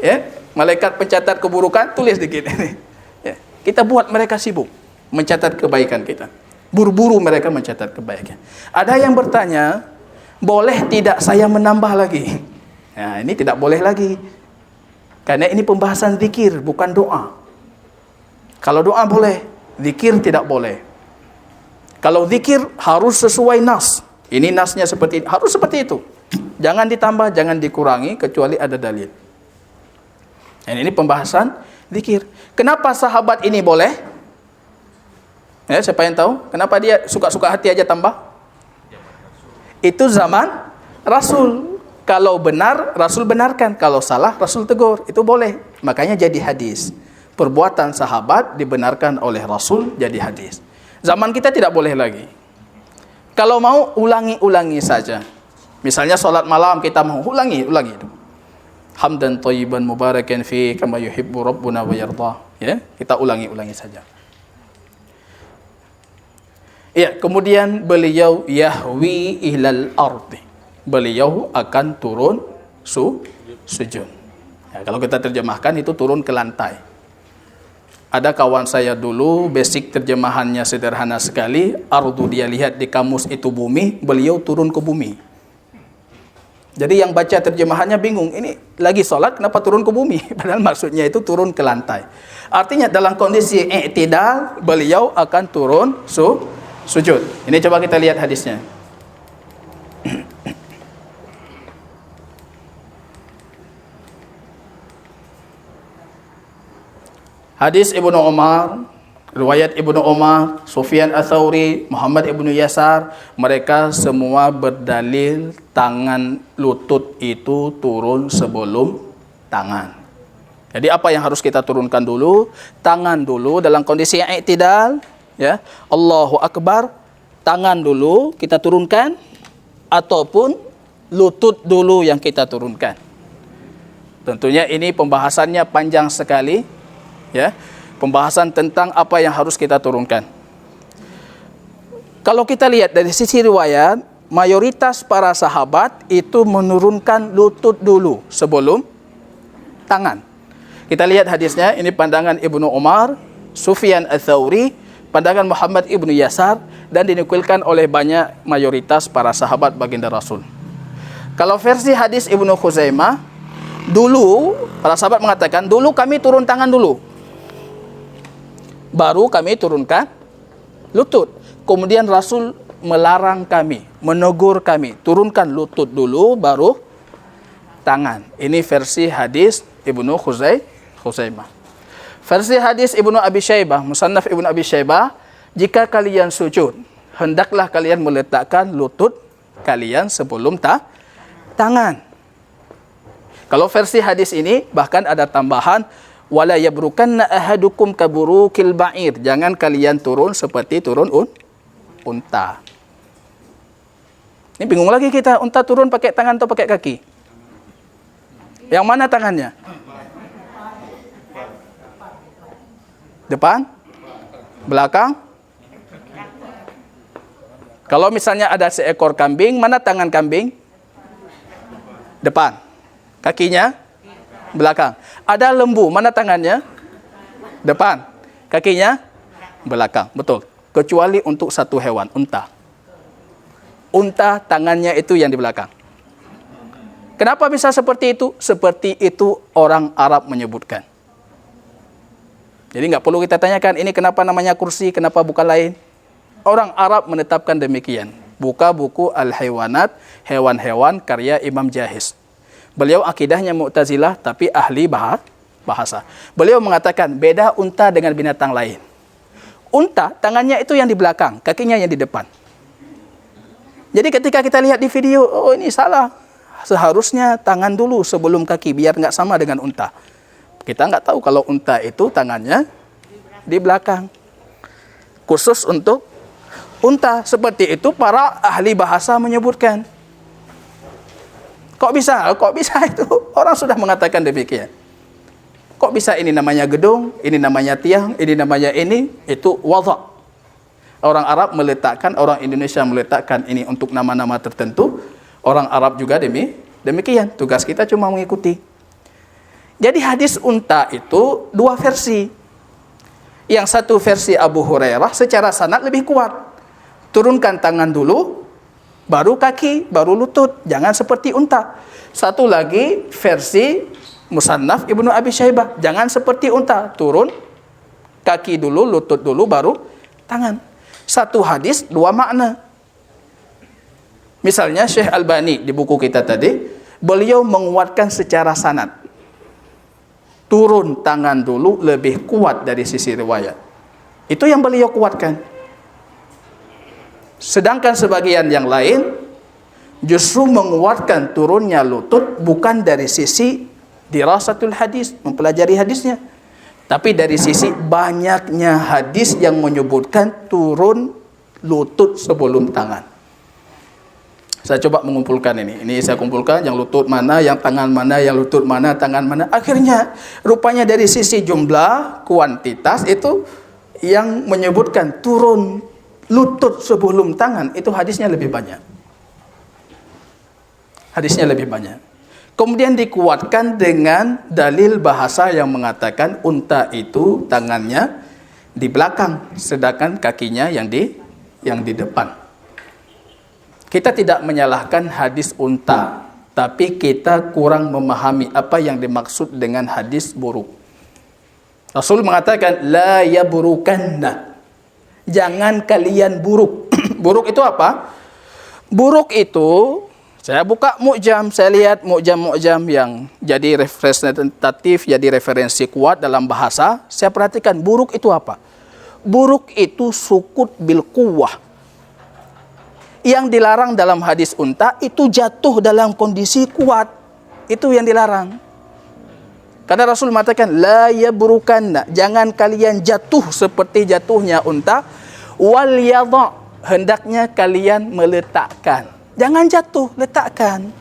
Ya, malaikat pencatat keburukan, tulis dikit ini. Ya, kita buat mereka sibuk mencatat kebaikan kita. Buru-buru mereka mencatat kebaikan. Ada yang bertanya, boleh tidak saya menambah lagi? Nah, ini tidak boleh lagi. Karena ini pembahasan zikir, bukan doa. Kalau doa boleh, zikir tidak boleh. Kalau zikir harus sesuai nas. Ini nasnya seperti ini, harus seperti itu. Jangan ditambah, jangan dikurangi kecuali ada dalil. Dan ini pembahasan zikir. Kenapa sahabat ini boleh? Ya, siapa yang tahu? Kenapa dia suka-suka hati aja tambah? Itu zaman Rasul. Kalau benar, Rasul benarkan. Kalau salah, Rasul tegur. Itu boleh. Makanya jadi hadis. Perbuatan sahabat dibenarkan oleh Rasul, jadi hadis. Zaman kita tidak boleh lagi. Kalau mau, ulangi-ulangi saja. Misalnya solat malam kita mau ulangi itu. Hamdan thayyiban mubarakan fi kama yuhibbu rabbuna wa yardah. Ya, kita ulangi-ulangi saja. Ya, kemudian beliau yahwi ilal ardi. Beliau akan turun sujud. Ya, kalau kita terjemahkan itu turun ke lantai. Ada kawan saya dulu, basic terjemahannya sederhana sekali. Ardu dia lihat di kamus itu bumi, beliau turun ke bumi. Jadi yang baca terjemahannya bingung, ini lagi sholat kenapa turun ke bumi? Padahal maksudnya itu turun ke lantai. Artinya dalam kondisi i'tidal, beliau akan turun sujud. Ini coba kita lihat hadisnya. Hadis Ibnu Umar, riwayat Ibnu Umar, Sufyan Ats-Tsauri, Muhammad Ibnu Yasar, mereka semua berdalil tangan lutut itu turun sebelum tangan. Jadi apa yang harus kita turunkan dulu? Tangan dulu dalam kondisi yang i'tidal, ya. Allahu Akbar, tangan dulu kita turunkan ataupun lutut dulu yang kita turunkan. Tentunya ini pembahasannya panjang sekali, ya. Pembahasan tentang apa yang harus kita turunkan. Kalau kita lihat dari sisi riwayat, mayoritas para sahabat itu menurunkan lutut dulu sebelum tangan. Kita lihat hadisnya, ini pandangan Ibnu Umar, Sufyan Ats-Tsauri, pandangan Muhammad Ibnu Yasar, dan dinukilkan oleh banyak mayoritas para sahabat baginda Rasul. Kalau versi hadis Ibnu Khuzaimah, dulu para sahabat mengatakan, dulu kami turun tangan dulu, baru kami turunkan lutut. Kemudian Rasul melarang kami, menegur kami, turunkan lutut dulu, baru tangan. Ini versi hadis Ibnu Khuzaimah. Versi hadis Ibnu Abi Syaibah, Musannaf Ibnu Abi Syaibah, jika kalian sujud, hendaklah kalian meletakkan lutut kalian sebelum tangan. Kalau versi hadis ini bahkan ada tambahan, wala yabrukanna ahadukum kaburukil ba'ir. Jangan kalian turun seperti turun unta. Ini bingung lagi kita, unta turun pakai tangan atau pakai kaki? Yang mana tangannya? Depan? Belakang? Kalau misalnya ada seekor kambing, mana tangan kambing? Depan. Kakinya? Belakang. Ada lembu, mana tangannya? Depan. Kakinya? Belakang. Betul. Kecuali untuk satu hewan, unta. Unta tangannya itu yang di belakang. Kenapa bisa seperti itu? Seperti itu orang Arab menyebutkan. Jadi nggak perlu kita tanyakan, ini kenapa namanya kursi, kenapa bukan lain. Orang Arab menetapkan demikian. Buka buku Al-Haywanat, hewan-hewan karya Imam Jahiz. Beliau akidahnya Mu'tazilah tapi ahli bahasa. Beliau mengatakan beda unta dengan binatang lain. Unta tangannya itu yang di belakang, kakinya yang di depan. Jadi ketika kita lihat di video, oh ini salah. Seharusnya tangan dulu sebelum kaki biar nggak sama dengan unta. Kita nggak tahu kalau unta itu tangannya di belakang. Khusus untuk unta. Seperti itu para ahli bahasa menyebutkan. Kok bisa? Kok bisa itu? Orang sudah mengatakan demikian. Kok bisa ini namanya gedung, ini namanya tiang, ini namanya ini, itu wadha. Orang Arab meletakkan, orang Indonesia meletakkan ini untuk nama-nama tertentu. Orang Arab juga demikian. Tugas kita cuma mengikuti. Jadi hadis unta itu dua versi. Yang satu versi Abu Hurairah secara sanad lebih kuat. Turunkan tangan dulu, baru kaki, baru lutut. Jangan seperti unta. Satu lagi versi Musannaf Ibnu Abi Syaibah. Jangan seperti unta. Turun, kaki dulu, lutut dulu, baru tangan. Satu hadis, dua makna. Misalnya Syekh Albani di buku kita tadi, beliau menguatkan secara sanad. Turun tangan dulu lebih kuat dari sisi riwayat. Itu yang beliau kuatkan. Sedangkan sebagian yang lain justru menguatkan turunnya lutut bukan dari sisi dirasatul hadis, mempelajari hadisnya, tapi dari sisi banyaknya hadis yang menyebutkan turun lutut sebelum tangan. Saya coba mengumpulkan ini. Ini saya kumpulkan yang lutut mana, yang tangan mana, yang lutut mana, tangan mana. Akhirnya rupanya dari sisi jumlah, kuantitas itu yang menyebutkan turun lutut sebelum tangan, itu hadisnya lebih banyak. Hadisnya lebih banyak. Kemudian dikuatkan dengan dalil bahasa yang mengatakan unta itu tangannya di belakang, sedangkan kakinya yang di depan. Kita tidak menyalahkan hadis unta, tapi kita kurang memahami apa yang dimaksud dengan hadis buruk. Rasul mengatakan la yaburukanna, jangan kalian buruk. Buruk itu apa? Buruk itu, saya buka mu'jam, saya lihat mu'jam-mu'jam yang jadi representatif, jadi referensi kuat dalam bahasa. Saya perhatikan buruk itu apa? Buruk itu sukut bil quwwah. Yang dilarang dalam hadis unta itu jatuh dalam kondisi kuat. Itu yang dilarang. Karena Rasul mengatakan la yabrukanna, jangan kalian jatuh seperti jatuhnya unta. Wal yadha, hendaknya kalian meletakkan. Jangan jatuh, letakkan.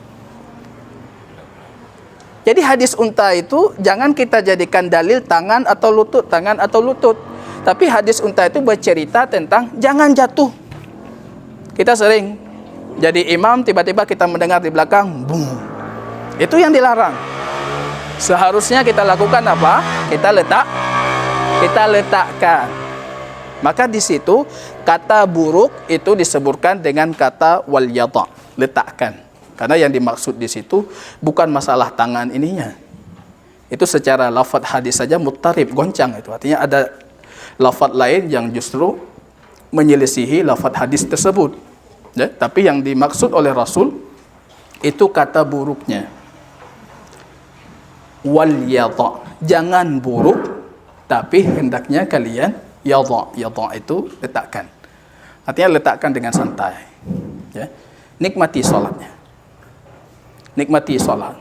Jadi hadis unta itu jangan kita jadikan dalil tangan atau lutut, tangan atau lutut. Tapi hadis unta itu bercerita tentang jangan jatuh. Kita sering jadi imam, tiba-tiba kita mendengar di belakang boom. Itu yang dilarang. Seharusnya kita lakukan apa? Kita letakkan. Maka di situ kata buruk itu disebutkan dengan kata wal yadha, letakkan. Karena yang dimaksud di situ bukan masalah tangan ininya. Itu secara lafaz hadis saja muttarib, goncang itu. Artinya ada lafaz lain yang justru menyelisihi lafaz hadis tersebut. Ya, tapi yang dimaksud oleh Rasul itu kata buruknya. Wal yadha, jangan buruk, tapi hendaknya kalian yadha. Yadha itu letakkan. Artinya letakkan dengan santai. Ya. Nikmati salatnya. Nikmati salat.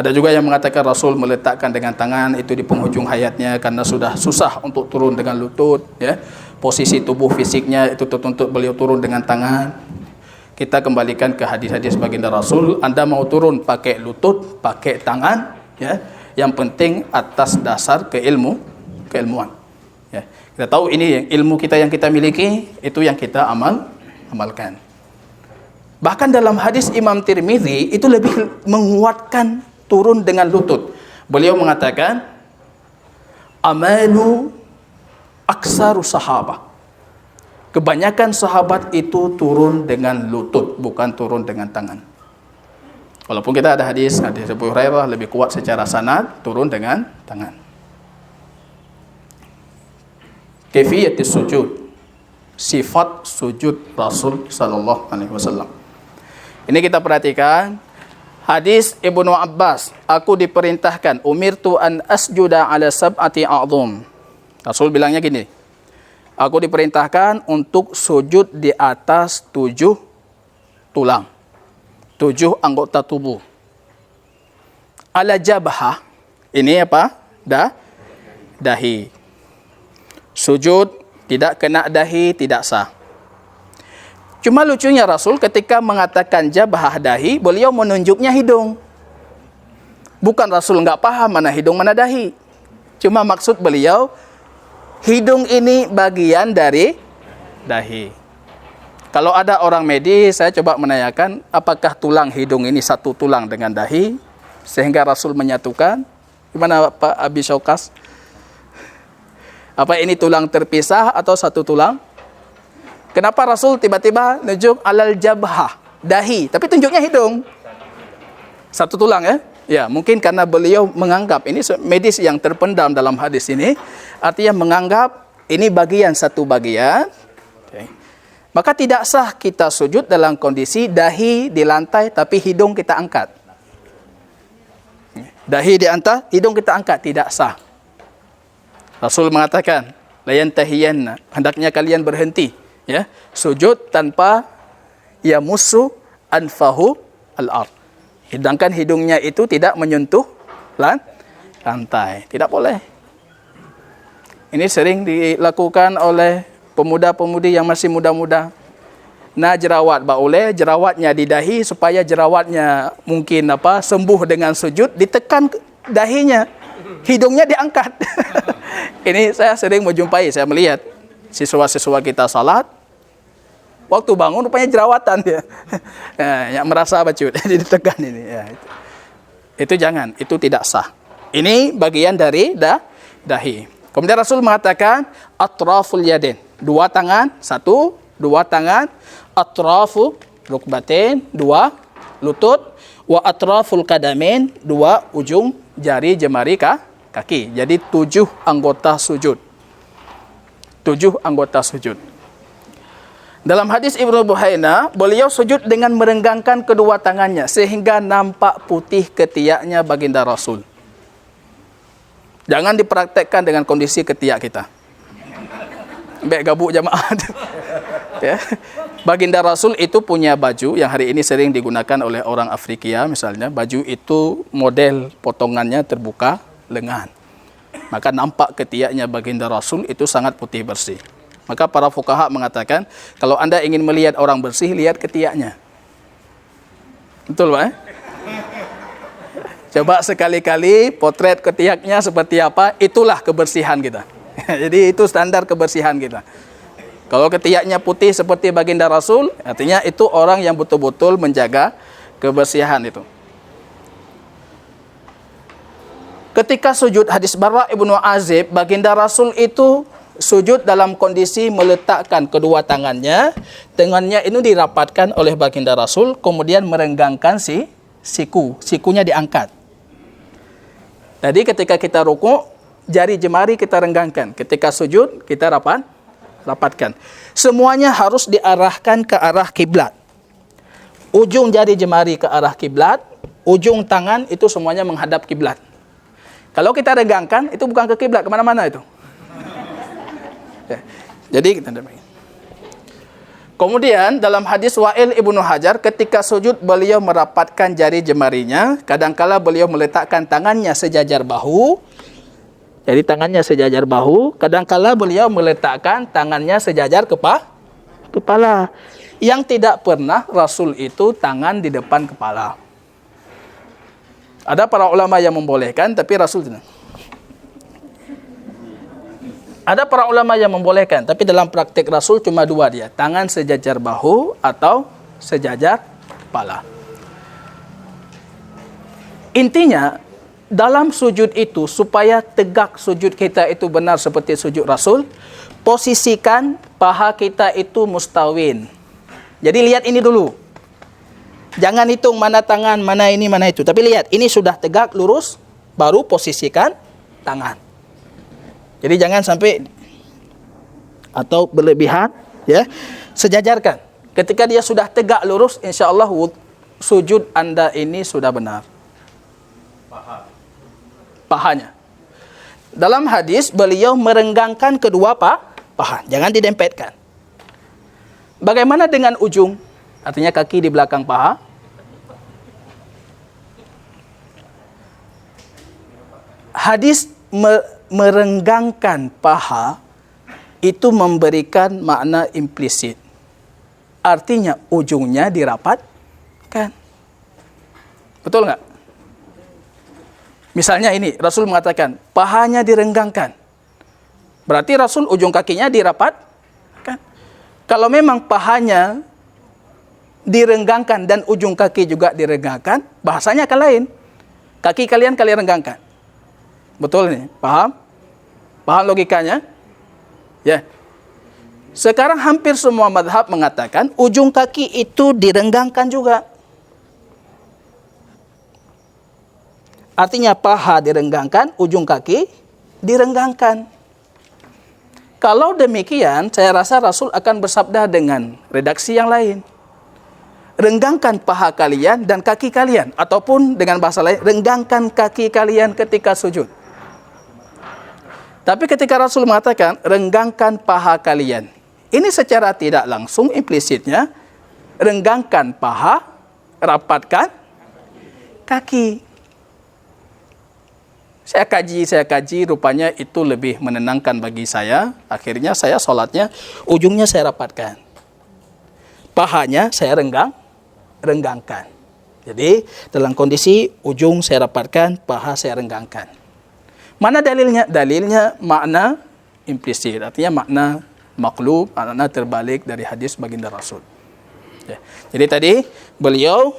Ada juga yang mengatakan Rasul meletakkan dengan tangan itu di penghujung hayatnya karena sudah susah untuk turun dengan lutut, ya. Posisi tubuh fisiknya itu tertuntut beliau turun dengan tangan. Kita kembalikan ke hadis-hadis baginda Rasul, Anda mau turun pakai lutut, pakai tangan, ya. Yang penting atas dasar keilmuan. Ya. Kita tahu ini ilmu kita yang kita miliki, itu yang kita amalkan. Bahkan dalam hadis Imam Tirmizi itu lebih menguatkan turun dengan lutut. Beliau mengatakan amalu aksaru sahabah. Kebanyakan sahabat itu turun dengan lutut, bukan turun dengan tangan. Walaupun kita ada hadis Abu Hurairah lebih kuat secara sanad, turun dengan tangan. Kaifiyatus sujud, sifat sujud Rasul sallallahu alaihi wasallam. Ini kita perhatikan hadis Ibnu Abbas, aku diperintahkan umirtu an asjuda ala sab'ati a'dhum. Rasul bilangnya gini, aku diperintahkan untuk sujud di atas 7 tulang, 7 anggota tubuh. Ala jabhah, ini apa? Dahi. Sujud tidak kena dahi, tidak sah. Cuma lucunya Rasul ketika mengatakan jabhah dahi, beliau menunjuknya hidung. Bukan Rasul enggak paham mana hidung mana dahi. Cuma maksud beliau, hidung ini bagian dari dahi. Kalau ada orang medis, saya coba menanyakan, apakah tulang hidung ini satu tulang dengan dahi? Sehingga Rasul menyatukan. Gimana Pak Abi Syaukas? Apa ini tulang terpisah atau satu tulang? Kenapa Rasul tiba-tiba nunjuk alal jabhah, dahi, tapi tunjuknya hidung? Satu tulang ya? Ya, mungkin karena beliau menganggap, ini medis yang terpendam dalam hadis ini, artinya menganggap ini bagian satu bagian. Okay. Maka tidak sah kita sujud dalam kondisi dahi di lantai tapi hidung kita angkat. Dahi di atas, hidung kita angkat, tidak sah. Rasul mengatakan, la yantahiyanna, hendaknya kalian berhenti, ya, sujud tanpa yamussu anfahu al-ard. Sedangkan hidungnya itu tidak menyentuh lantai. Tidak boleh. Ini sering dilakukan oleh pemuda-pemudi yang masih muda-muda. Nah, jerawat baule, jerawatnya di dahi supaya jerawatnya mungkin sembuh dengan sujud, ditekan dahinya. Hidungnya diangkat. Ini saya sering menjumpai, saya melihat. siswa-siswa kita salat, waktu bangun rupanya jerawatan dia. Yang merasa bacut, jadi ditekan ini. Ya, itu jangan, itu tidak sah. Ini bagian dari dahi. Kemudian Rasul mengatakan atraful yadain, dua tangan, satu, dua tangan, atrafu rukbatain, dua lutut, wa atraful qadamain, dua ujung jari jemari kaki. Jadi 7 anggota sujud. 7 anggota sujud. Dalam hadis Ibnu Buhaina, beliau sujud dengan merenggangkan kedua tangannya sehingga nampak putih ketiaknya baginda Rasul. Jangan dipraktekkan dengan kondisi ketiak kita. Baik gabuk jamaah. Ya. Baginda Rasul itu punya baju yang hari ini sering digunakan oleh orang Afrika misalnya. Baju itu model potongannya terbuka lengan. Maka nampak ketiaknya baginda Rasul itu sangat putih bersih. Maka para fuqaha mengatakan, kalau Anda ingin melihat orang bersih, lihat ketiaknya. Betul, Pak? Coba sekali-kali potret ketiaknya seperti apa, itulah kebersihan kita. Jadi itu standar kebersihan kita. Kalau ketiaknya putih seperti baginda Rasul, artinya itu orang yang betul-betul menjaga kebersihan itu. Ketika sujud hadis Barra ibnu Azib, baginda Rasul itu sujud dalam kondisi meletakkan kedua tangannya. Tangannya ini dirapatkan oleh baginda Rasul, kemudian merenggangkan sikunya diangkat. Tadi ketika kita rukuk, jari jemari kita renggangkan. Ketika sujud, kita rapatkan. Semuanya harus diarahkan ke arah kiblat. Ujung jari jemari ke arah kiblat, ujung tangan itu semuanya menghadap kiblat. Kalau kita renggangkan, itu bukan ke kiblat, kemana-mana itu. Ya. Jadi kita demikian. Kemudian dalam hadis Wa'il ibnu Hajar, ketika sujud beliau merapatkan jari jemarinya. Kadangkala beliau meletakkan tangannya sejajar bahu. Jadi tangannya sejajar bahu. Kadangkala beliau meletakkan tangannya sejajar kepala. Yang tidak pernah Rasul itu tangan di depan kepala. Ada para ulama yang membolehkan, tapi Rasul tidak. Ada para ulama yang membolehkan, tapi dalam praktik Rasul cuma dua dia. Tangan sejajar bahu atau sejajar kepala. Intinya, dalam sujud itu, supaya tegak sujud kita itu benar seperti sujud Rasul, posisikan paha kita itu mustawin. Jadi lihat ini dulu. Jangan hitung mana tangan, mana ini, mana itu. Tapi lihat, ini sudah tegak, lurus, baru posisikan tangan. Jadi jangan sampai atau berlebihan, ya. Sejajarkan. Ketika dia sudah tegak lurus, insya-Allah sujud Anda ini sudah benar. Pahanya. Dalam hadis beliau merenggangkan kedua paha, jangan didempetkan. Bagaimana dengan ujung? Artinya kaki di belakang paha. Hadis merenggangkan paha itu memberikan makna implisit. Artinya ujungnya dirapatkan. Betul nggak? Misalnya ini, Rasul mengatakan pahanya direnggangkan. Berarti Rasul ujung kakinya dirapatkan. Kalau memang pahanya direnggangkan dan ujung kaki juga direnggangkan, bahasanya akan lain. Kaki kalian renggangkan. Betul nih, paham? Paham logikanya? Ya. Sekarang hampir semua mazhab mengatakan ujung kaki itu direnggangkan juga. Artinya paha direnggangkan, ujung kaki direnggangkan. Kalau demikian, saya rasa Rasul akan bersabda dengan redaksi yang lain. Renggangkan paha kalian dan kaki kalian. Ataupun dengan bahasa lain, renggangkan kaki kalian ketika sujud. Tapi ketika Rasul mengatakan, renggangkan paha kalian. Ini secara tidak langsung implisitnya, renggangkan paha, rapatkan kaki. Saya kaji, rupanya itu lebih menenangkan bagi saya. Akhirnya saya sholatnya, ujungnya saya rapatkan. Pahanya saya renggangkan. Jadi dalam kondisi ujung saya rapatkan, paha saya renggangkan. Mana dalilnya? Dalilnya makna implisit, artinya makna maqlub, makna terbalik dari hadis baginda Rasul. Ya. Jadi tadi beliau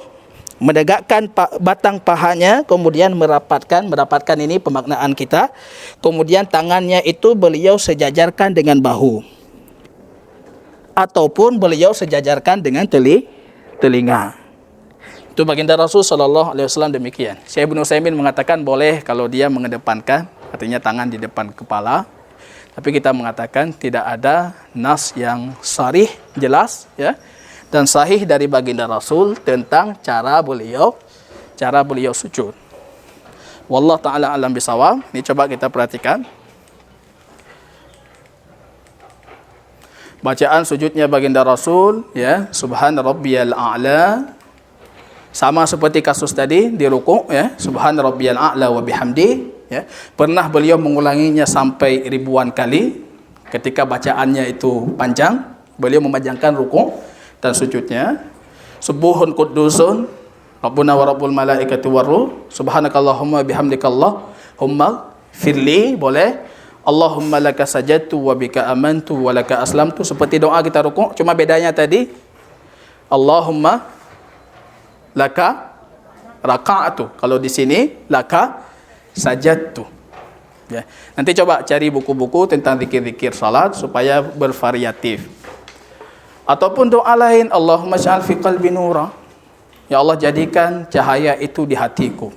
menegakkan batang pahanya, kemudian merapatkan ini pemaknaan kita. Kemudian tangannya itu beliau sejajarkan dengan bahu, ataupun beliau sejajarkan dengan telinga. Itu baginda Rasul sallallahu alaihi wasallam demikian. Syekh Ibnu Utsaimin mengatakan boleh kalau dia mengedepankan, artinya tangan di depan kepala. Tapi kita mengatakan tidak ada nas yang sharih jelas ya dan sahih dari baginda Rasul tentang cara beliau sujud. Wallahu taala alam bisawab. Ini coba kita perhatikan. Bacaan sujudnya baginda Rasul ya, subhan rabbiyal a'la, sama seperti kasus tadi di rukuk ya, subhan rabbiyal a'la wa bihamdi ya. Pernah beliau mengulanginya sampai ribuan kali. Ketika bacaannya itu panjang, beliau memanjangkan rukuk dan sujudnya. Subuhun quddusun rabbuna wa rabbul malaikati waruh, subhanakallahumma bihamdikallahumma firli, boleh. Allahumma laka sajadtu wa bika amantu wa laka aslamtu, seperti doa kita rukuk, cuma bedanya tadi Allahumma laka raka'atu, kalau di sini laka sajadtu ya. Nanti coba cari buku-buku tentang zikir-zikir salat supaya bervariatif. Ataupun doa lain, Allahumma ja'al fi qalbi nura, ya Allah jadikan cahaya itu di hatiku.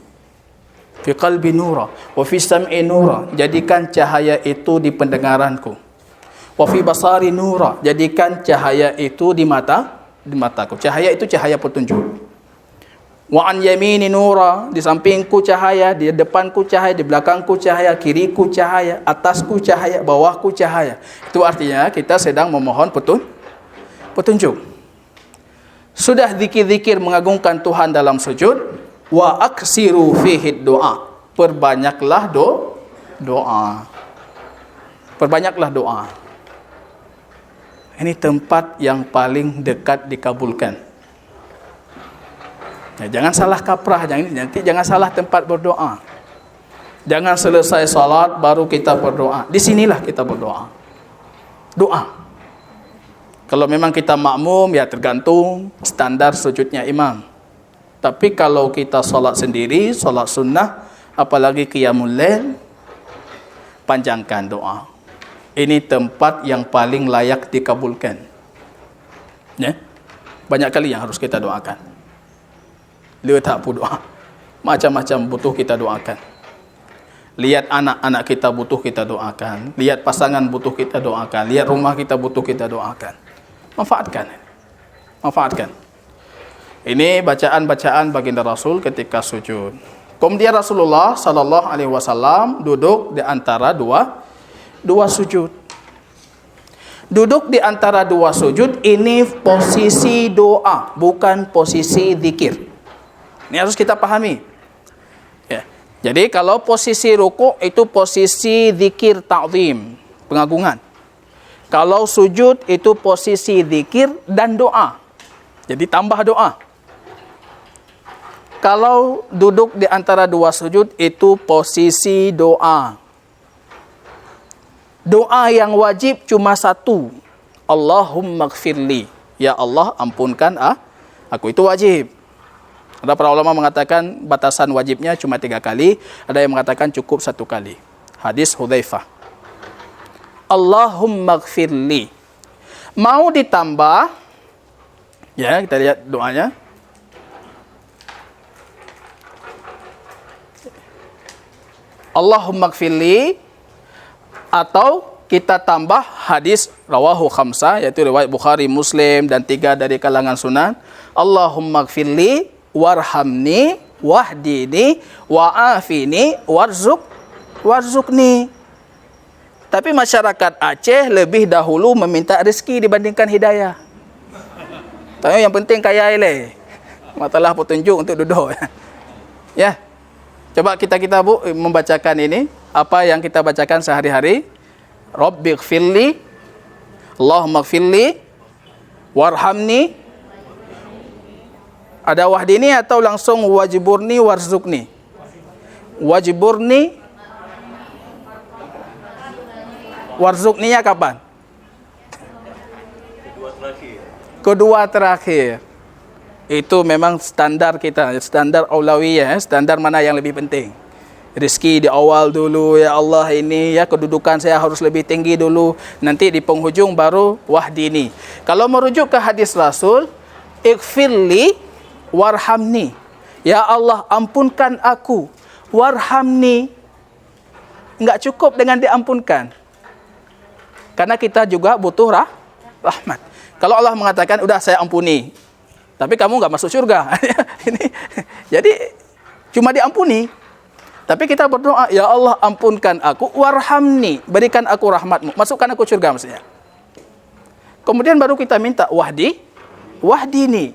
Fi qalbi nura wa fi sam'i nura, jadikan cahaya itu di pendengaranku. Wa fi basari nura, jadikan cahaya itu di mataku. Cahaya itu cahaya petunjuk. Wa an yamini nura, di sampingku cahaya, di depanku cahaya, di belakangku cahaya, kiriku cahaya, atasku cahaya, bawahku cahaya. Itu artinya kita sedang memohon petunjuk. Sudah zikir-zikir mengagungkan Tuhan dalam sujud, wa aksiru fihi doa, perbanyaklah doa. Perbanyaklah doa. Ini tempat yang paling dekat dikabulkan. Ya, jangan salah kaprah, jangan salah tempat berdoa. Jangan selesai salat baru kita berdoa. Di sinilah kita berdoa. Doa. Kalau memang kita makmum, ya tergantung standar sujudnya imam. Tapi kalau kita solat sendiri, solat sunnah, apalagi qiyamul lail, panjangkan doa. Ini tempat yang paling layak dikabulkan. Ya? Banyak kali yang harus kita doakan. Lihat tak pun doa. Macam-macam butuh kita doakan. Lihat anak-anak kita butuh kita doakan. Lihat pasangan butuh kita doakan. Lihat rumah kita butuh kita doakan. Manfaatkan. Ini bacaan-bacaan baginda Rasul ketika sujud. Kemudian Rasulullah sallallahu alaihi wasallam duduk di antara dua sujud. Duduk di antara dua sujud ini posisi doa, bukan posisi zikir. Ini harus kita pahami. Ya. Jadi kalau posisi rukuk itu posisi zikir ta'zim, pengagungan. Kalau sujud itu posisi zikir dan doa. Jadi tambah doa. Kalau duduk di antara dua sujud itu posisi doa. Doa yang wajib cuma satu. Allahumma gfirli. Ya Allah ampunkan aku, itu wajib. Ada para ulama mengatakan batasan wajibnya cuma 3 kali. Ada yang mengatakan cukup 1 kali. Hadis Hudzaifah. Allahumma gfirli. Mau ditambah, ya kita lihat doanya. Allahumma gfirli, atau kita tambah hadis rawahu khamsah, yaitu riwayat Bukhari, Muslim dan 3 dari kalangan sunan. Allahumma gfirli warhamni wahdini wa'afini warzukni. Tapi masyarakat Aceh lebih dahulu meminta rezeki dibandingkan hidayah. Tapi yang penting kaya ile. Matalah petunjuk untuk duduk. Ya. Coba kita Bu membacakan ini, apa yang kita bacakan sehari-hari. Rabbighfirli, Allahumma gfirli, warhamni. Ada wahdini atau langsung wajiburni warzukni? Wajiburni, warzukninya kapan? Kedua terakhir. Itu memang standar kita, standar aulawiyah, standar mana yang lebih penting. Rezeki di awal dulu, ya Allah ini ya kedudukan saya harus lebih tinggi dulu. Nanti di penghujung baru wahdini. Kalau merujuk ke hadis Rasul, ighfirli warhamni. Ya Allah ampunkan aku, warhamni. Enggak cukup dengan diampunkan. Karena kita juga butuh rahmat. Kalau Allah mengatakan, udah saya ampuni, tapi kamu enggak masuk surga. Ini, jadi cuma diampuni. Tapi kita berdoa, ya Allah ampunkan aku, warhamni, berikan aku rahmatmu, masukkan aku surga maksudnya. Kemudian baru kita minta wahdini,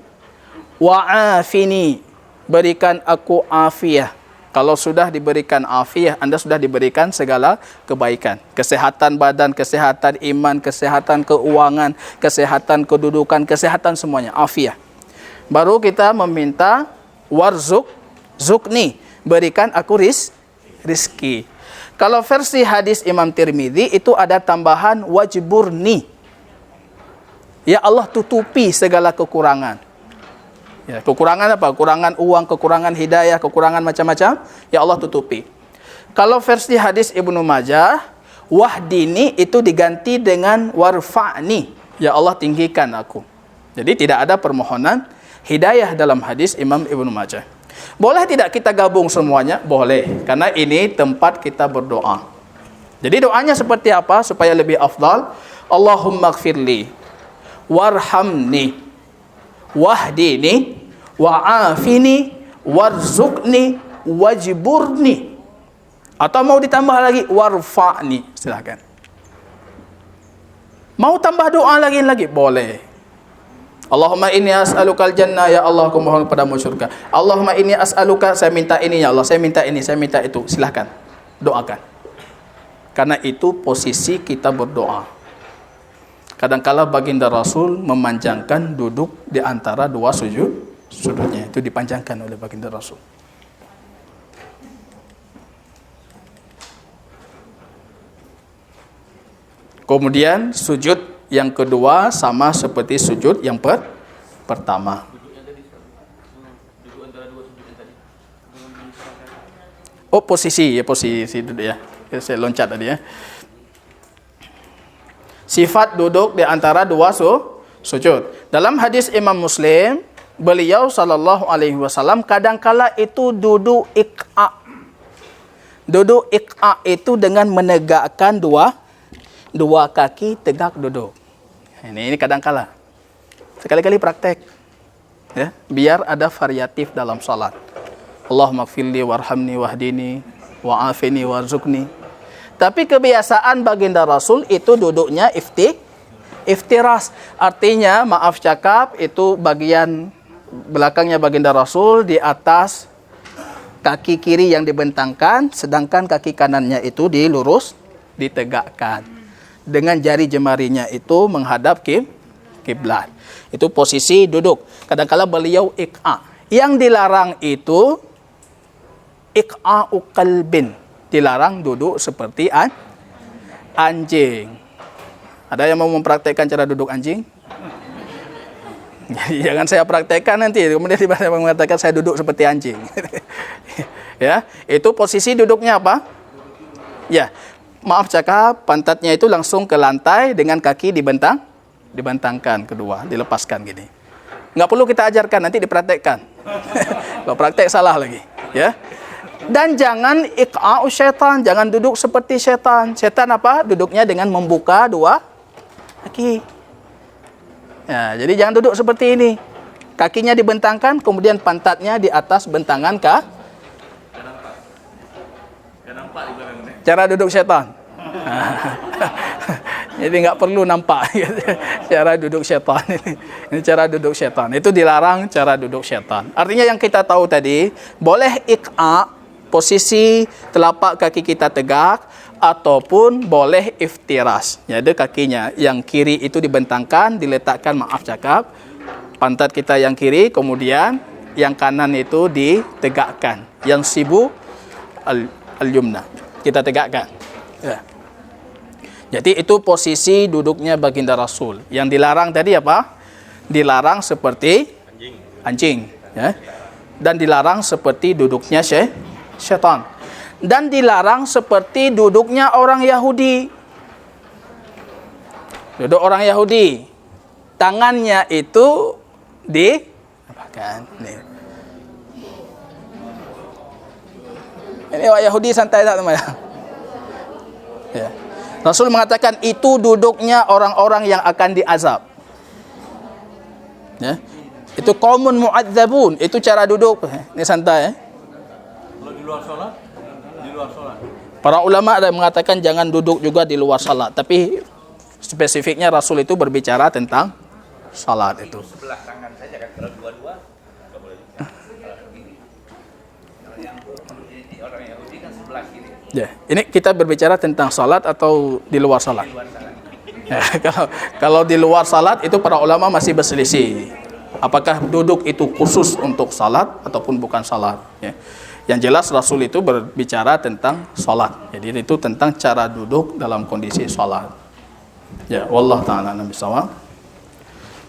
wa'afini, berikan aku afiyah. Kalau sudah diberikan afiyah, Anda sudah diberikan segala kebaikan. Kesehatan badan, kesehatan iman, kesehatan keuangan, kesehatan kedudukan, kesehatan semuanya, afiyah. Baru kita meminta zukni, berikan aku rizki. Kalau versi hadis Imam Tirmidzi itu ada tambahan wajburni. Ya Allah tutupi segala kekurangan. Ya, kekurangan apa? Kekurangan uang, kekurangan hidayah, kekurangan macam-macam. Ya Allah tutupi. Kalau versi hadis Ibnu Majah, wahdini itu diganti dengan warfa'ni. Ya Allah tinggikan aku. Jadi tidak ada permohonan hidayah dalam hadis Imam Ibnu Majah. Boleh tidak kita gabung semuanya? Boleh. Karena ini tempat kita berdoa. Jadi doanya seperti apa supaya lebih afdal? Allahumma gfirli, warhamni, wahdini, wa'afini, warzuqni, wajburni. Atau mau ditambah lagi, warfa'ni. Silakan. Mau tambah doa lagi? Boleh. Allahumma inni as'alukal jannah, ya Allah aku mohon padamu surga. Allahumma inni as'aluka, saya minta ini ya Allah, saya minta ini, saya minta itu. Silahkan, doakan. Karena itu posisi kita berdoa. Kadangkala baginda Rasul memanjangkan duduk di antara dua sudutnya. Itu dipanjangkan oleh baginda Rasul. Kemudian sujud yang kedua sama seperti sujud yang pertama. Oh, posisi duduk ya. Saya loncat tadi ya. Sifat duduk di antara dua sujud. Dalam hadis Imam Muslim, beliau sallallahu alaihi wasallam kadangkala itu duduk iq'a. Duduk iq'a itu dengan menegakkan dua kaki tegak duduk. Ini kadangkala. Sekali-kali praktek. Ya, biar ada variatif dalam salat. Allahumma gfirli warhamni wahdini wa'afini warzuqni. Tapi kebiasaan baginda Rasul itu duduknya iftiras. Artinya, maaf cakap, itu bagian belakangnya baginda Rasul di atas kaki kiri yang dibentangkan, sedangkan kaki kanannya itu ditegakkan. Dengan jari jemarinya itu menghadap kiblat. Itu posisi duduk. Kadang-kala beliau iq'a. Yang dilarang itu iq'a'u qalbin. Dilarang duduk seperti anjing. Ada yang mau mempraktekkan cara duduk anjing? Jangan saya praktekkan nanti. Kemudian tiba-tiba mengatakan saya duduk seperti anjing. Ya, itu posisi duduknya apa? Ya. Maaf cakap, pantatnya itu langsung ke lantai dengan kaki dibentangkan kedua, dilepaskan gini. Nggak perlu kita ajarkan, nanti dipraktekkan. Kalau praktek salah lagi, ya. Dan jangan iqa'u syaitan, jangan duduk seperti syaitan. Syaitan apa? Duduknya dengan membuka dua kaki. Ya, jadi jangan duduk seperti ini. Kakinya dibentangkan, kemudian pantatnya di atas bentangan cara duduk syaitan. Jadi nggak perlu nampak cara duduk syaitan ini cara duduk syaitan. Itu dilarang cara duduk syaitan. Artinya yang kita tahu tadi, boleh iq'a, posisi telapak kaki kita tegak, ataupun boleh iftiras. Jadi kakinya yang kiri itu dibentangkan, diletakkan, maaf cakap, pantat kita yang kiri, kemudian yang kanan itu ditegakkan. Yang sibu al-yumna kita tegakkan. Ya. Jadi itu posisi duduknya baginda Rasul. Yang dilarang tadi apa? Dilarang seperti anjing, ya. Dan dilarang seperti duduknya syaitan. Dan dilarang seperti duduknya orang Yahudi. Duduk orang Yahudi, tangannya itu bahkan nih. Ini orang Yahudi santai tak teman-teman? Ya. Rasul mengatakan itu duduknya orang-orang yang akan diazab. Ya. Itu qaumun mu'adzabun, itu cara duduk. Ini santai, ya.
Kalau di luar sholat,
Para ulama ada mengatakan jangan duduk juga di luar salat, tapi spesifiknya Rasul itu berbicara tentang salat itu.
Sebelah tangan saja kan, kalau dua-dua nggak boleh juga. Kalau yang orang Yahudi kan sebelah kiri.
Ya, ini kita berbicara tentang salat atau di luar salat? Ya, kalau di luar salat itu para ulama masih berselisih. Apakah duduk itu khusus untuk salat ataupun bukan salat? Ya. Yang jelas Rasul itu berbicara tentang salat. Jadi itu tentang cara duduk dalam kondisi salat. Ya, wallah ta'ala a'lam bishawab.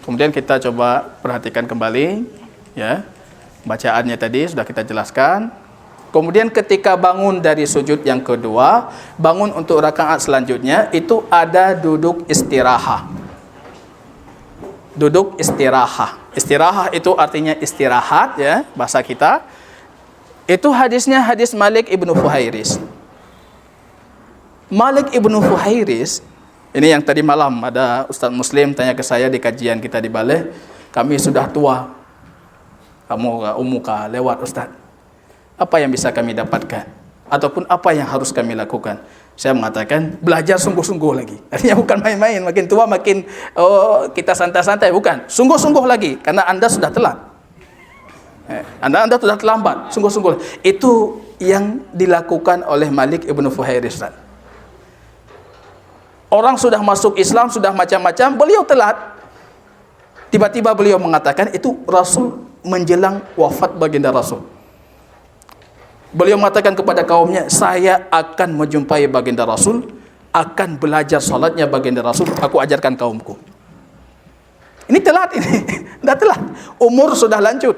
Kemudian kita coba perhatikan kembali, ya. Bacaannya tadi sudah kita jelaskan. Kemudian ketika bangun dari sujud yang kedua, bangun untuk rakaat selanjutnya, itu ada duduk istirahat. Duduk istirahat. Istirahat itu artinya istirahat, ya, bahasa kita. Itu hadisnya hadis Malik ibnu Fuhairis. Malik ibnu Fuhairis, ini yang tadi malam ada Ustaz Muslim tanya ke saya di kajian kita di Baleh, kami sudah tua, kamu umuka lewat Ustaz, apa yang bisa kami dapatkan? Ataupun apa yang harus kami lakukan? Saya mengatakan, belajar sungguh-sungguh lagi. Artinya bukan main-main, makin tua makin kita santai-santai, bukan. Sungguh-sungguh lagi, karena Anda sudah telat. Anda sudah terlambat, sungguh-sungguh. Itu yang dilakukan oleh Malik ibnu Fuhairis. Orang sudah masuk Islam, sudah macam-macam, beliau telat. Tiba-tiba beliau mengatakan, itu Rasul menjelang wafat baginda Rasul. Beliau mengatakan kepada kaumnya, saya akan menjumpai baginda Rasul, akan belajar salatnya baginda Rasul, aku ajarkan kaumku. Ini telat ini, dah telat. Umur sudah lanjut.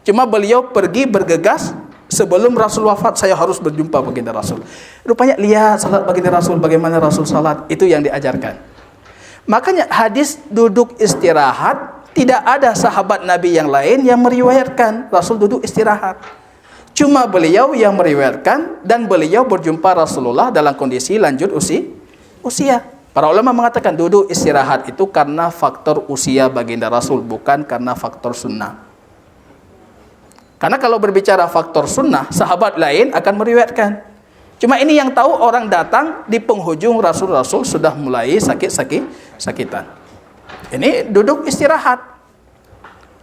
Cuma beliau pergi bergegas sebelum Rasul wafat, saya harus berjumpa baginda Rasul. Rupanya lihat salat baginda Rasul, bagaimana Rasul salat, itu yang diajarkan. Makanya hadis duduk istirahat, tidak ada sahabat Nabi yang lain yang meriwayatkan Rasul duduk istirahat. Cuma beliau yang meriwayatkan, dan beliau berjumpa Rasulullah dalam kondisi lanjut usia. Para ulama mengatakan duduk istirahat itu karena faktor usia baginda Rasul, bukan karena faktor sunnah. Karena kalau berbicara faktor sunnah, sahabat lain akan meriwayatkan. Cuma ini yang tahu orang datang di penghujung Rasul sudah mulai sakitan. Ini duduk istirahat.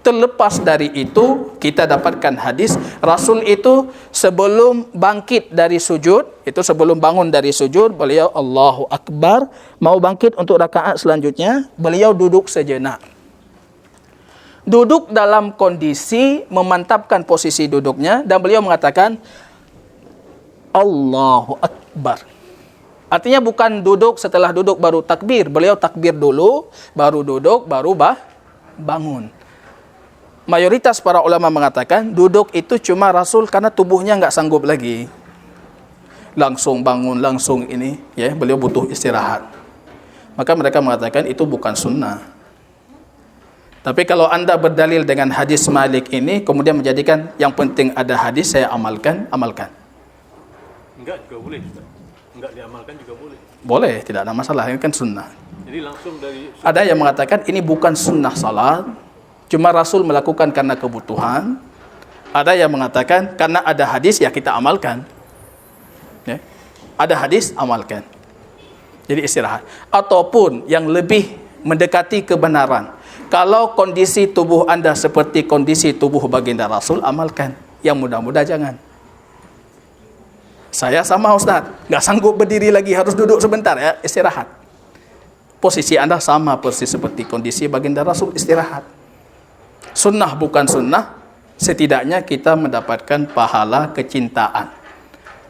Terlepas dari itu, kita dapatkan hadis Rasul itu sebelum bangkit dari sujud, itu sebelum bangun dari sujud, beliau Allahu Akbar, mau bangkit untuk rakaat selanjutnya, beliau duduk sejenak. Duduk dalam kondisi memantapkan posisi duduknya, dan beliau mengatakan Allahu Akbar. Artinya bukan duduk setelah duduk baru takbir. Beliau takbir dulu, baru duduk, baru bangun. Mayoritas para ulama mengatakan duduk itu cuma Rasul karena tubuhnya enggak sanggup lagi. Langsung bangun, langsung ini, ya, beliau butuh istirahat. Maka mereka mengatakan itu bukan sunnah. Tapi kalau anda berdalil dengan hadis Malik ini, kemudian menjadikan yang penting ada hadis, saya amalkan.
enggak juga boleh, Ustaz. Enggak diamalkan juga boleh.
Boleh, tidak ada masalah, ini kan sunnah.
Jadi langsung dari
Ada yang mengatakan ini bukan sunnah salat, cuma Rasul melakukan karena kebutuhan. Ada yang mengatakan karena ada hadis, ya kita amalkan. Ya. Ada hadis, amalkan. Jadi istirahat. Ataupun yang lebih mendekati kebenaran, kalau kondisi tubuh anda seperti kondisi tubuh baginda Rasul, amalkan. Yang mudah-mudah jangan. Saya sama Ustaz, nggak sanggup berdiri lagi, harus duduk sebentar, ya, istirahat. Posisi anda sama persis seperti kondisi baginda Rasul, istirahat. Sunnah bukan sunnah, setidaknya kita mendapatkan pahala kecintaan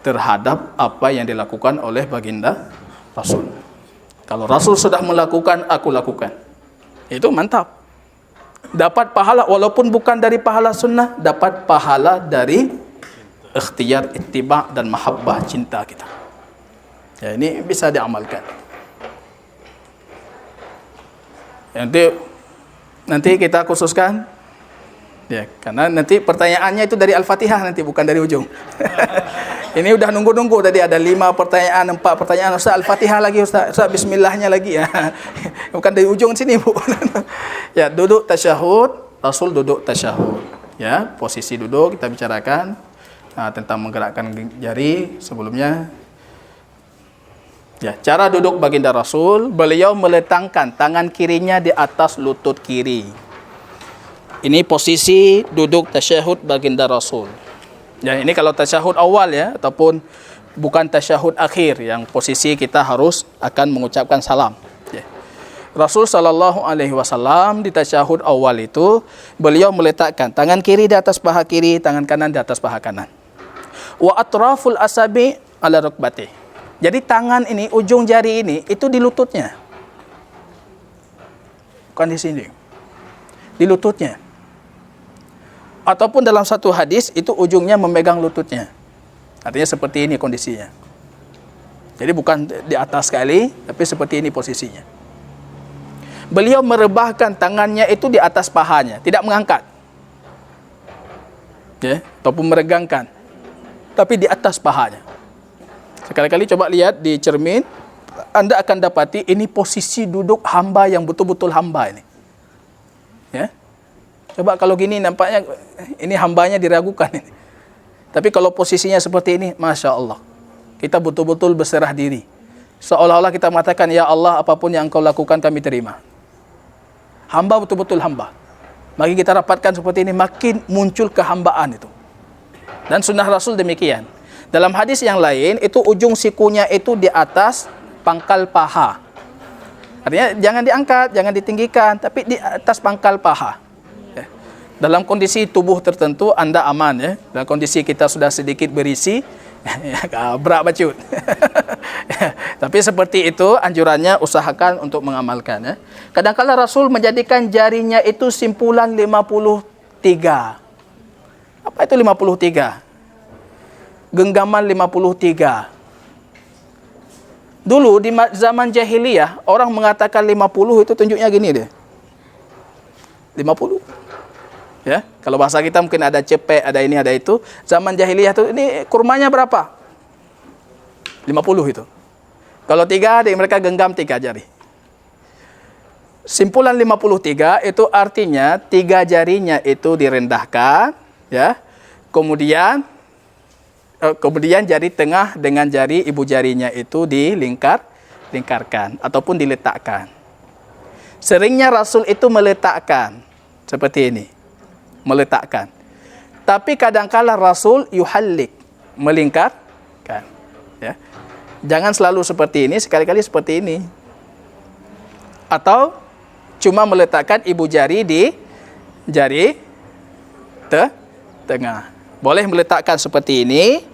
terhadap apa yang dilakukan oleh baginda Rasul. Kalau Rasul sudah melakukan, aku lakukan. Itu mantap. Dapat pahala walaupun bukan dari pahala sunnah, dapat pahala dari ikhtiyar, ittiba' dan mahabbah, cinta kita. Ya, ini bisa diamalkan. Nanti kita khususkan. Ya, karena nanti pertanyaannya itu dari Al-Fatihah nanti, bukan dari ujung. Ini udah nunggu-nunggu tadi, ada 5 pertanyaan, 4 pertanyaan. Ustaz, Al-Fatihah lagi Ustaz, Bismillahnya lagi ya. Bukan dari ujung sini, Bu. Ya, duduk tasyahud, Rasul duduk tasyahud. Ya, posisi duduk kita bicarakan tentang menggerakkan jari sebelumnya. Ya, cara duduk baginda Rasul, beliau meletakkan tangan kirinya di atas lutut kiri. Ini posisi duduk tasyahud baginda Rasul. Ya, ini kalau tasyahud awal ya, ataupun bukan tasyahud akhir yang posisi kita harus akan mengucapkan salam. Ya. Rasul sallallahu alaihi wasallam di tasyahud awal itu beliau meletakkan tangan kiri di atas paha kiri, tangan kanan di atas paha kanan. Wa atraful asabi ala rukbati. Jadi tangan ini, ujung jari ini itu di lututnya. Bukan di sini. Di lututnya. Ataupun dalam satu hadis itu ujungnya memegang lututnya. Artinya seperti ini kondisinya. Jadi bukan di atas sekali, tapi seperti ini posisinya. Beliau merebahkan tangannya itu di atas pahanya, tidak mengangkat. Ya, ataupun meregangkan. Tapi di atas pahanya. Sekali-kali coba lihat di cermin, Anda akan dapati ini posisi duduk hamba yang betul-betul hamba ini. Ya. Coba kalau gini nampaknya ini hambanya diragukan ini. Tapi kalau posisinya seperti ini, Masya Allah. Kita betul-betul berserah diri. Seolah-olah kita mengatakan, ya Allah, apapun yang engkau lakukan kami terima. Hamba betul-betul hamba. Mari kita rapatkan seperti ini, makin muncul kehambaan itu. Dan sunnah Rasul demikian. Dalam hadis yang lain, itu ujung sikunya itu di atas pangkal paha. Artinya jangan diangkat, jangan ditinggikan, tapi di atas pangkal paha. Dalam kondisi tubuh tertentu Anda aman ya. Dalam kondisi kita sudah sedikit berisi, berat bacut. Tapi seperti itu anjurannya, usahakan untuk mengamalkan ya. Kadang-kala Rasul menjadikan jarinya itu simpulan 53. Apa itu 53? Genggaman 53. Dulu di zaman jahiliyah orang mengatakan 50 itu tunjuknya gini deh. 50. Ya, kalau bahasa kita mungkin ada cepek, ada ini, ada itu. Zaman jahiliyah itu ini kurmanya berapa? 50 itu. Kalau 3, mereka genggam 3 jari. Simpulan 53 itu artinya 3 jarinya itu direndahkan, ya. Kemudian jari tengah dengan jari ibu jarinya itu dilingkarkan ataupun diletakkan. Seringnya Rasul itu meletakkan seperti ini. Meletakkan. Tapi kadangkala Rasul yuhallik, melingkarkan. Ya. Jangan selalu seperti ini, sekali-kali seperti ini. Atau cuma meletakkan ibu jari di jari tengah. Boleh meletakkan seperti ini,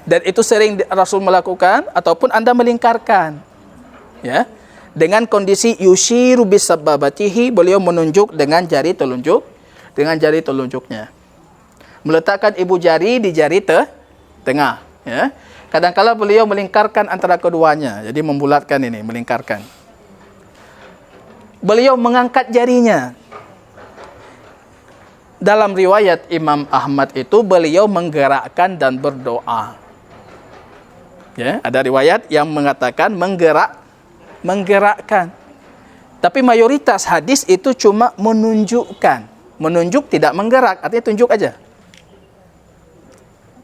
dan itu sering Rasul melakukan, ataupun Anda melingkarkan. Ya. Dengan kondisi yushiru bisababatihi, beliau menunjuk dengan jari telunjuknya. Meletakkan ibu jari di jari tengah. Ya. Kadang-kala beliau melingkarkan antara keduanya. Jadi membulatkan ini, melingkarkan. Beliau mengangkat jarinya. Dalam riwayat Imam Ahmad itu beliau menggerakkan dan berdoa. Ya, ada riwayat yang mengatakan menggerakkan. Tapi mayoritas hadis itu cuma menunjukkan. Menunjuk tidak menggerak, artinya tunjuk aja.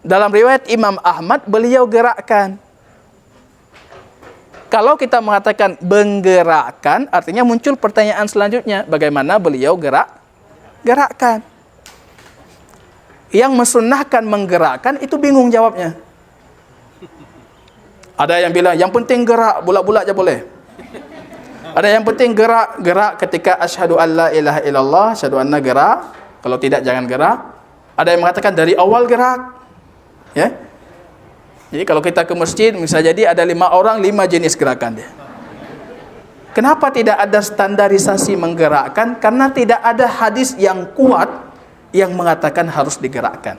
Dalam riwayat Imam Ahmad, beliau gerakkan. Kalau kita mengatakan menggerakkan, artinya muncul pertanyaan selanjutnya. Bagaimana beliau gerakkan? Yang mensunnahkan menggerakkan, itu bingung jawabnya. Ada yang bilang, yang penting gerak, bulat-bulat aja boleh. Ada yang penting gerak ketika asyhadu alla ilaha illallah, asyhadu anna gerak. Kalau tidak jangan gerak. Ada yang mengatakan dari awal gerak. Ya. Jadi kalau kita ke masjid bisa jadi ada 5 orang 5 jenis gerakan dia. Kenapa tidak ada standarisasi menggerakkan? Karena tidak ada hadis yang kuat yang mengatakan harus digerakkan.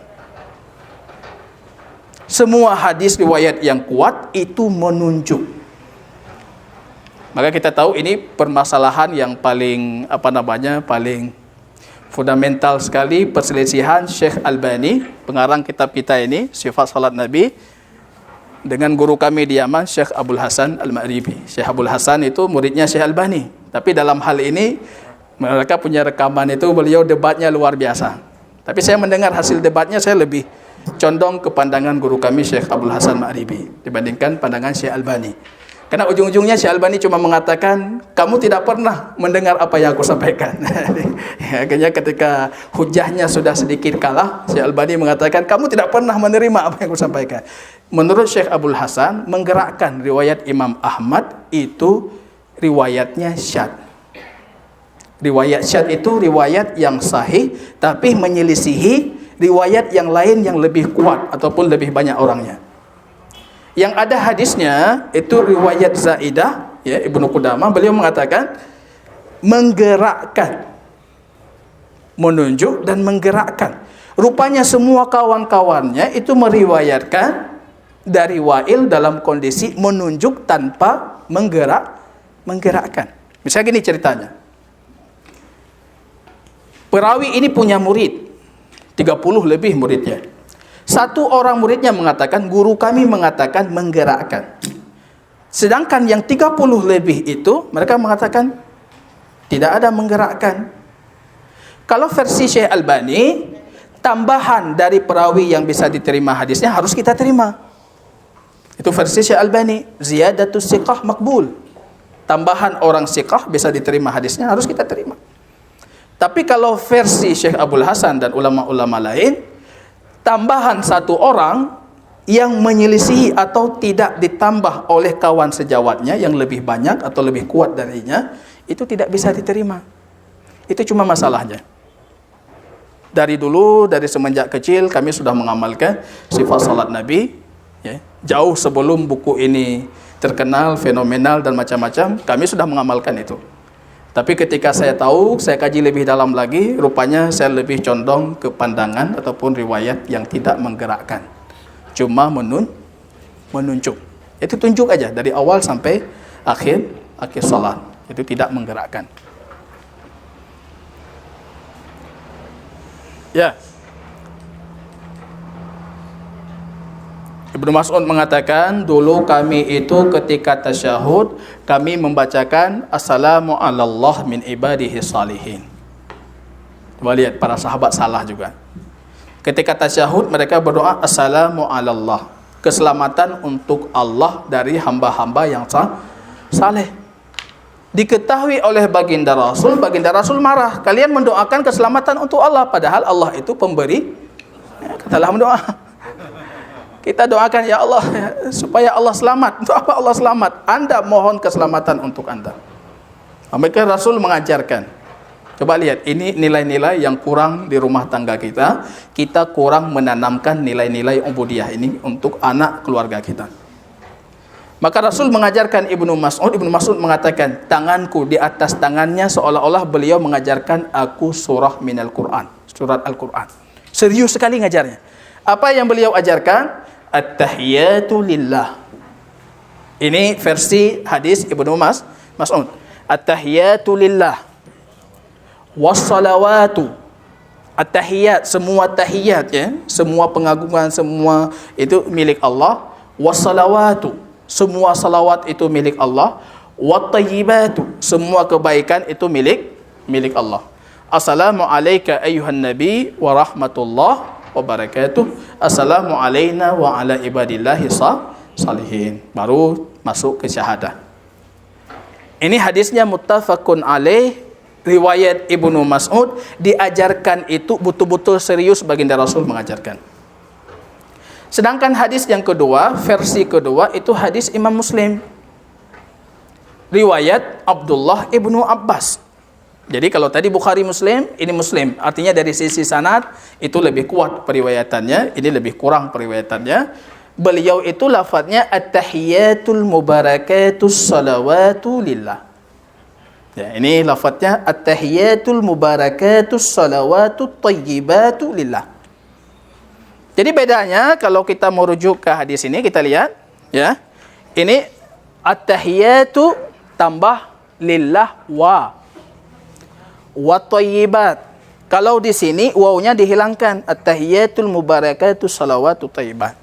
Semua hadis riwayat yang kuat itu menunjuk. Maka kita tahu ini permasalahan yang paling paling fundamental sekali, perselisihan Syekh Albani, pengarang kitab kita ini, Sifat Salat Nabi, dengan guru kami di Yaman, Syekh Abdul Hasan Al-Ma'ribi. Syekh Abdul Hasan itu muridnya Syekh Albani. Tapi dalam hal ini, mereka punya rekaman itu, beliau debatnya luar biasa. Tapi saya mendengar hasil debatnya, saya lebih condong ke pandangan guru kami Syekh Abdul Hasan Ma'ribi dibandingkan pandangan Syekh Albani. Karena ujung-ujungnya Syekh Albani cuma mengatakan, kamu tidak pernah mendengar apa yang aku sampaikan. Akhirnya ketika hujahnya sudah sedikit kalah, Syekh Albani mengatakan, kamu tidak pernah menerima apa yang aku sampaikan. Menurut Syekh Abdul Hasan, menggerakkan riwayat Imam Ahmad itu riwayatnya syadz. Riwayat syadz itu riwayat yang sahih, tapi menyelisihi riwayat yang lain yang lebih kuat ataupun lebih banyak orangnya. Yang ada hadisnya itu riwayat Zaidah, ya, Ibnu Qudamah, beliau mengatakan menggerakkan, menunjuk dan menggerakkan. Rupanya semua kawan-kawannya itu meriwayatkan dari Wa'il dalam kondisi menunjuk tanpa menggerakkan. Misalnya gini ceritanya. Perawi ini punya murid 30 lebih muridnya. Satu orang muridnya mengatakan, guru kami mengatakan menggerakkan. Sedangkan yang 30 lebih itu, mereka mengatakan tidak ada menggerakkan. Kalau versi Syekh Albani, tambahan dari perawi yang bisa diterima hadisnya harus kita terima. Itu versi Syekh Albani, ziyadatus siqah makbul. Tambahan orang siqah bisa diterima hadisnya harus kita terima. Tapi kalau versi Syekh Abdul Hasan dan ulama-ulama lain, tambahan satu orang yang menyelisihi atau tidak ditambah oleh kawan sejawatnya yang lebih banyak atau lebih kuat darinya, itu tidak bisa diterima. Itu cuma masalahnya. Dari dulu, dari semenjak kecil kami sudah mengamalkan sifat salat Nabi, ya. Jauh sebelum buku ini terkenal, fenomenal dan macam-macam, kami sudah mengamalkan itu. Tapi ketika saya tahu, saya kaji lebih dalam lagi, rupanya saya lebih condong ke pandangan ataupun riwayat yang tidak menggerakkan. Cuma menunjuk. Itu tunjuk aja dari awal sampai akhir salat. Itu tidak menggerakkan. Ya. Ibnu Mas'ud mengatakan, dulu kami itu ketika tasyahud, kami membacakan Assalamu ala Allah min ibadihi salihin. Coba lihat, para sahabat salah juga. Ketika tasyahud, mereka berdoa Assalamu ala Allah, keselamatan untuk Allah dari hamba-hamba yang saleh. Diketahui oleh baginda Rasul marah. Kalian mendoakan keselamatan untuk Allah, padahal Allah itu pemberi. Katalah mendoa. Kita doakan, ya Allah, supaya Allah selamat. Untuk apa Allah selamat? Anda mohon keselamatan untuk Anda. Maka Rasul mengajarkan. Coba lihat, ini nilai-nilai yang kurang di rumah tangga kita. Kita kurang menanamkan nilai-nilai ubudiyah ini untuk anak keluarga kita. Maka Rasul mengajarkan Ibnu Mas'ud mengatakan, tanganku di atas tangannya, seolah-olah beliau mengajarkan aku surah minal Quran, surat Al-Quran. Serius sekali ngajarnya. Apa yang beliau ajarkan? At-tahiyatu lillah. Ini versi hadis Ibnu Mas'ud. At-tahiyatu lillah. Was-salawatu. At-tahiyat, semua tahiyat, ya, semua pengagungan, semua itu milik Allah. Was-salawatu, semua salawat itu milik Allah. Wat-tayyibatu, semua kebaikan itu milik Allah. Assalamu alayka ayyuhan nabi wa rahmatullah wabarakatuh. Assalamu alayna wa ala ibadillahi salihin. Baru masuk ke syahadah. Ini hadisnya muttafaqun alaih, riwayat Ibnu Mas'ud. Diajarkan itu betul-betul serius, baginda Rasul mengajarkan. Sedangkan hadis yang kedua, versi kedua, itu hadis Imam Muslim, riwayat Abdullah ibnu Abbas. Jadi kalau tadi Bukhari Muslim, ini Muslim. Artinya dari sisi sanad itu lebih kuat periwayatannya, ini lebih kurang periwayatannya. Beliau itu lafadznya at-tahiyatul mubarakatus salawatu lillah. Ya, ini lafadznya at-tahiyatul mubarakatus salawatut thayyibatu lillah. Jadi bedanya kalau kita merujuk ke hadis ini kita lihat ya. Ini at-tahiyatu tambah lillah wa thayyibat. Kalau di sini wawnya dihilangkan, at-tahiyatul mubarakatus salawatut thayyibat.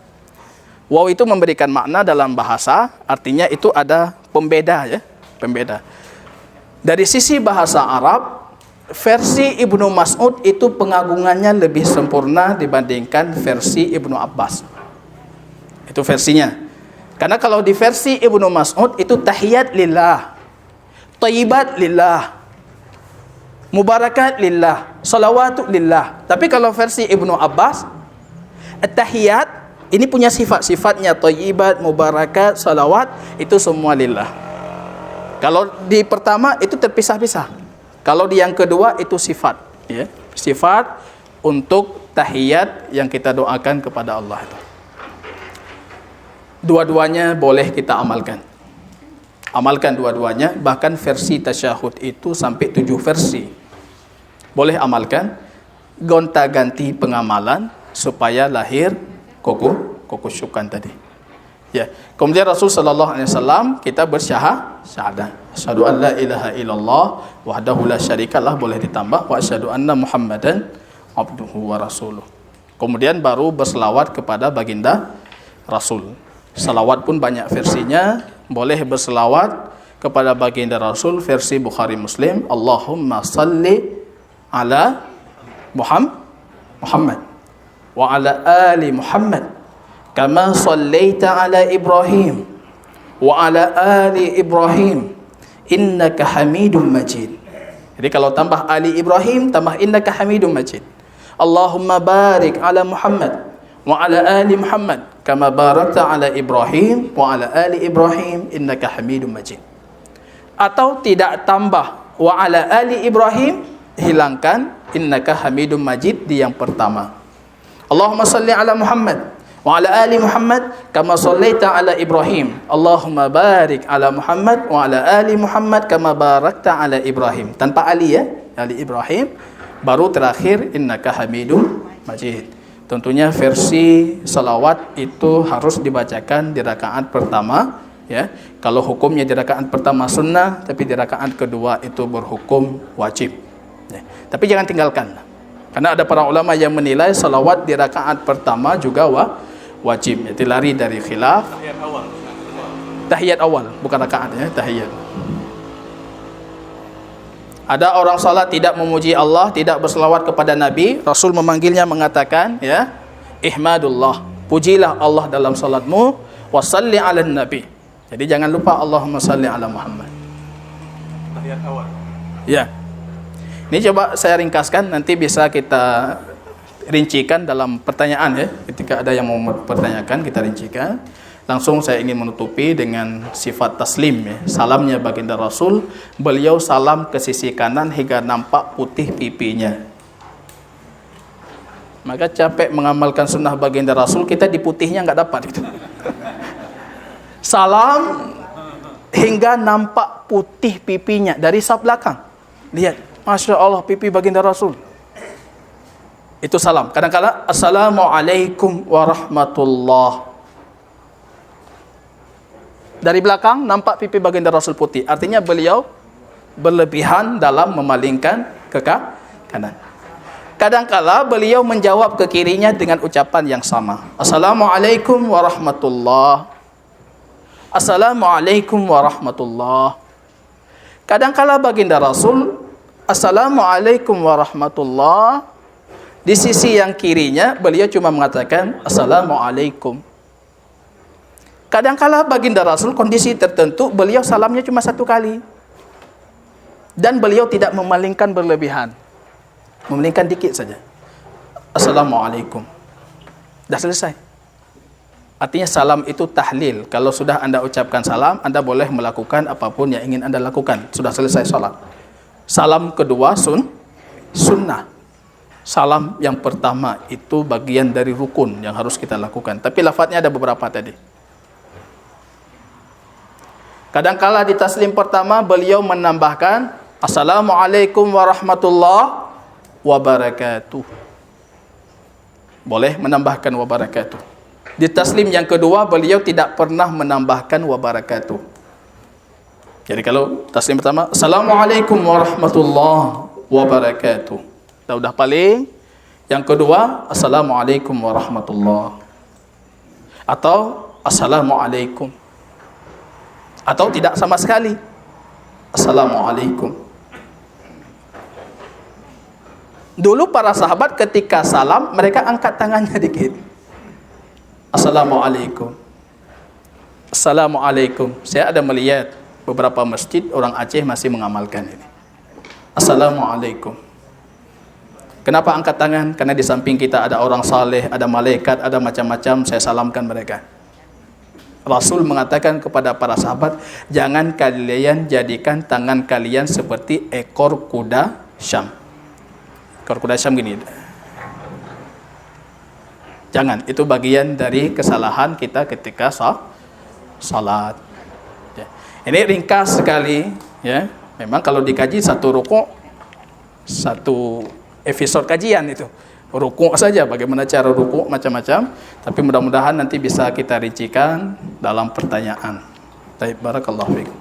Waw itu memberikan makna dalam bahasa, artinya itu ada pembeda ya, pembeda. Dari sisi bahasa Arab, versi Ibnu Mas'ud itu pengagungannya lebih sempurna dibandingkan versi Ibnu Abbas. Itu versinya. Karena kalau di versi Ibnu Mas'ud itu tahiyat lillah, thayyibat lillah, mubarakat lillah, salawatu lillah. Tapi kalau versi Ibnu Abbas, at-tahiyat ini punya sifat-sifatnya, thayyibat, mubarakat, salawat, itu semua lillah. Kalau di pertama itu terpisah-pisah. Kalau di yang kedua itu sifat, ya. Sifat untuk tahiyat yang kita doakan kepada Allah itu. Dua-duanya boleh kita amalkan. Amalkan dua-duanya, bahkan versi tasyahud itu sampai 7 versi. Boleh amalkan, gonta-ganti pengamalan supaya lahir kekusyukan tadi. Ya. Kemudian Rasul sallallahu alaihi wasallam kita bersyahadah. Asyhadu an la ilaha illallah wahdahu la syarikalah, boleh ditambah wa asyhadu anna Muhammadan abduhu wa rasuluh. Kemudian baru berselawat kepada baginda Rasul. Salawat pun banyak versinya. Boleh berselawat kepada baginda Rasul versi Bukhari Muslim, Allahumma salli ala Muhammad wa ala ali Muhammad kama sallaita ala Ibrahim wa ala ali Ibrahim innaka Hamidum Majid. Jadi kalau tambah ali Ibrahim, tambah innaka Hamidum Majid. Allahumma barik ala Muhammad wa ala ali Muhammad kama barakta ala Ibrahim wa ala ali Ibrahim innaka Hamidum Majid. Atau tidak tambah wa ala ali Ibrahim, hilangkan innaka Hamidum Majid di yang pertama. Allahumma salli ala Muhammad wa ala ali Muhammad kama sallaita ala Ibrahim. Allahumma barik ala Muhammad wa ala ali Muhammad kama barakta ala Ibrahim. Tanpa ali ya, ali Ibrahim. Baru terakhir innaka Hamidum Majid. Tentunya versi salawat itu harus dibacakan di rakaat pertama ya. Kalau hukumnya di rakaat pertama sunnah, tapi di rakaat kedua itu berhukum wajib ya. Tapi jangan tinggalkan. Karena ada para ulama yang menilai salawat di rakaat pertama juga wajib. Jadi lari dari khilaf. Tahiyat awal, bukan rakaat ya, tahiyat. Ada orang salat tidak memuji Allah, tidak berselawat kepada Nabi, Rasul memanggilnya mengatakan ya, ihmadullah, pujilah Allah dalam salatmu, wasalli ala Nabi. Jadi jangan lupa Allahumma salli ala Muhammad.
Tahiyat awal.
Ya. Ini coba saya ringkaskan, nanti bisa kita rincikan dalam pertanyaan ya. Ketika ada yang mau pertanyakan, kita rincikan. Langsung saya ingin menutupi dengan sifat taslim ya. Salamnya baginda Rasul, beliau salam ke sisi kanan hingga nampak putih pipinya. Maka capek mengamalkan sunnah baginda Rasul, kita di putihnya nggak dapat itu. Salam hingga nampak putih pipinya dari saf belakang. Lihat, Masya Allah pipi baginda Rasul. Itu salam. Kadang-kadang Assalamualaikum warahmatullah. Dari belakang nampak pipi baginda Rasul putih. Artinya beliau berlebihan dalam memalingkan ke kanan. Kadang-kala beliau menjawab ke kirinya dengan ucapan yang sama. Assalamualaikum warahmatullah. Assalamualaikum warahmatullah. Kadang-kala baginda Rasul Assalamualaikum warahmatullah. Di sisi yang kirinya beliau cuma mengatakan Assalamualaikum. Kadang-kala baginda Rasul kondisi tertentu beliau salamnya cuma 1 kali. Dan beliau tidak memalingkan berlebihan. Memalingkan dikit saja. Assalamualaikum. Dah selesai. Artinya salam itu tahlil. Kalau sudah Anda ucapkan salam, Anda boleh melakukan apapun yang ingin Anda lakukan. Sudah selesai salat. Salam kedua sunnah. Salam yang pertama itu bagian dari rukun yang harus kita lakukan. Tapi lafadznya ada beberapa tadi. Kadangkala di taslim pertama beliau menambahkan Assalamualaikum warahmatullahi wabarakatuh. Boleh menambahkan wabarakatuh. Di taslim yang kedua beliau tidak pernah menambahkan wabarakatuh. Jadi kalau taslim pertama Assalamualaikum warahmatullahi wabarakatuh. Dah paling. Yang kedua Assalamualaikum warahmatullahi, atau Assalamualaikum, atau tidak sama sekali Assalamualaikum. Dulu para sahabat ketika salam mereka angkat tangannya dikit. Assalamualaikum, Assalamualaikum. Saya ada melihat beberapa masjid orang Aceh masih mengamalkan ini. Assalamualaikum. Kenapa angkat tangan? Karena di samping kita ada orang saleh, ada malaikat, ada macam-macam, saya salamkan mereka. Rasul mengatakan kepada para sahabat, jangan kalian jadikan tangan kalian seperti ekor kuda Syam. Ekor kuda Syam gini. Jangan, itu bagian dari kesalahan kita ketika salat. Ya. Ini ringkas sekali, ya. Memang kalau dikaji satu rukuk, satu episode kajian itu. Rukuk saja, bagaimana cara rukuk macam-macam, tapi mudah-mudahan nanti bisa kita rincikan dalam pertanyaan. Baik, barakallahu fiikum.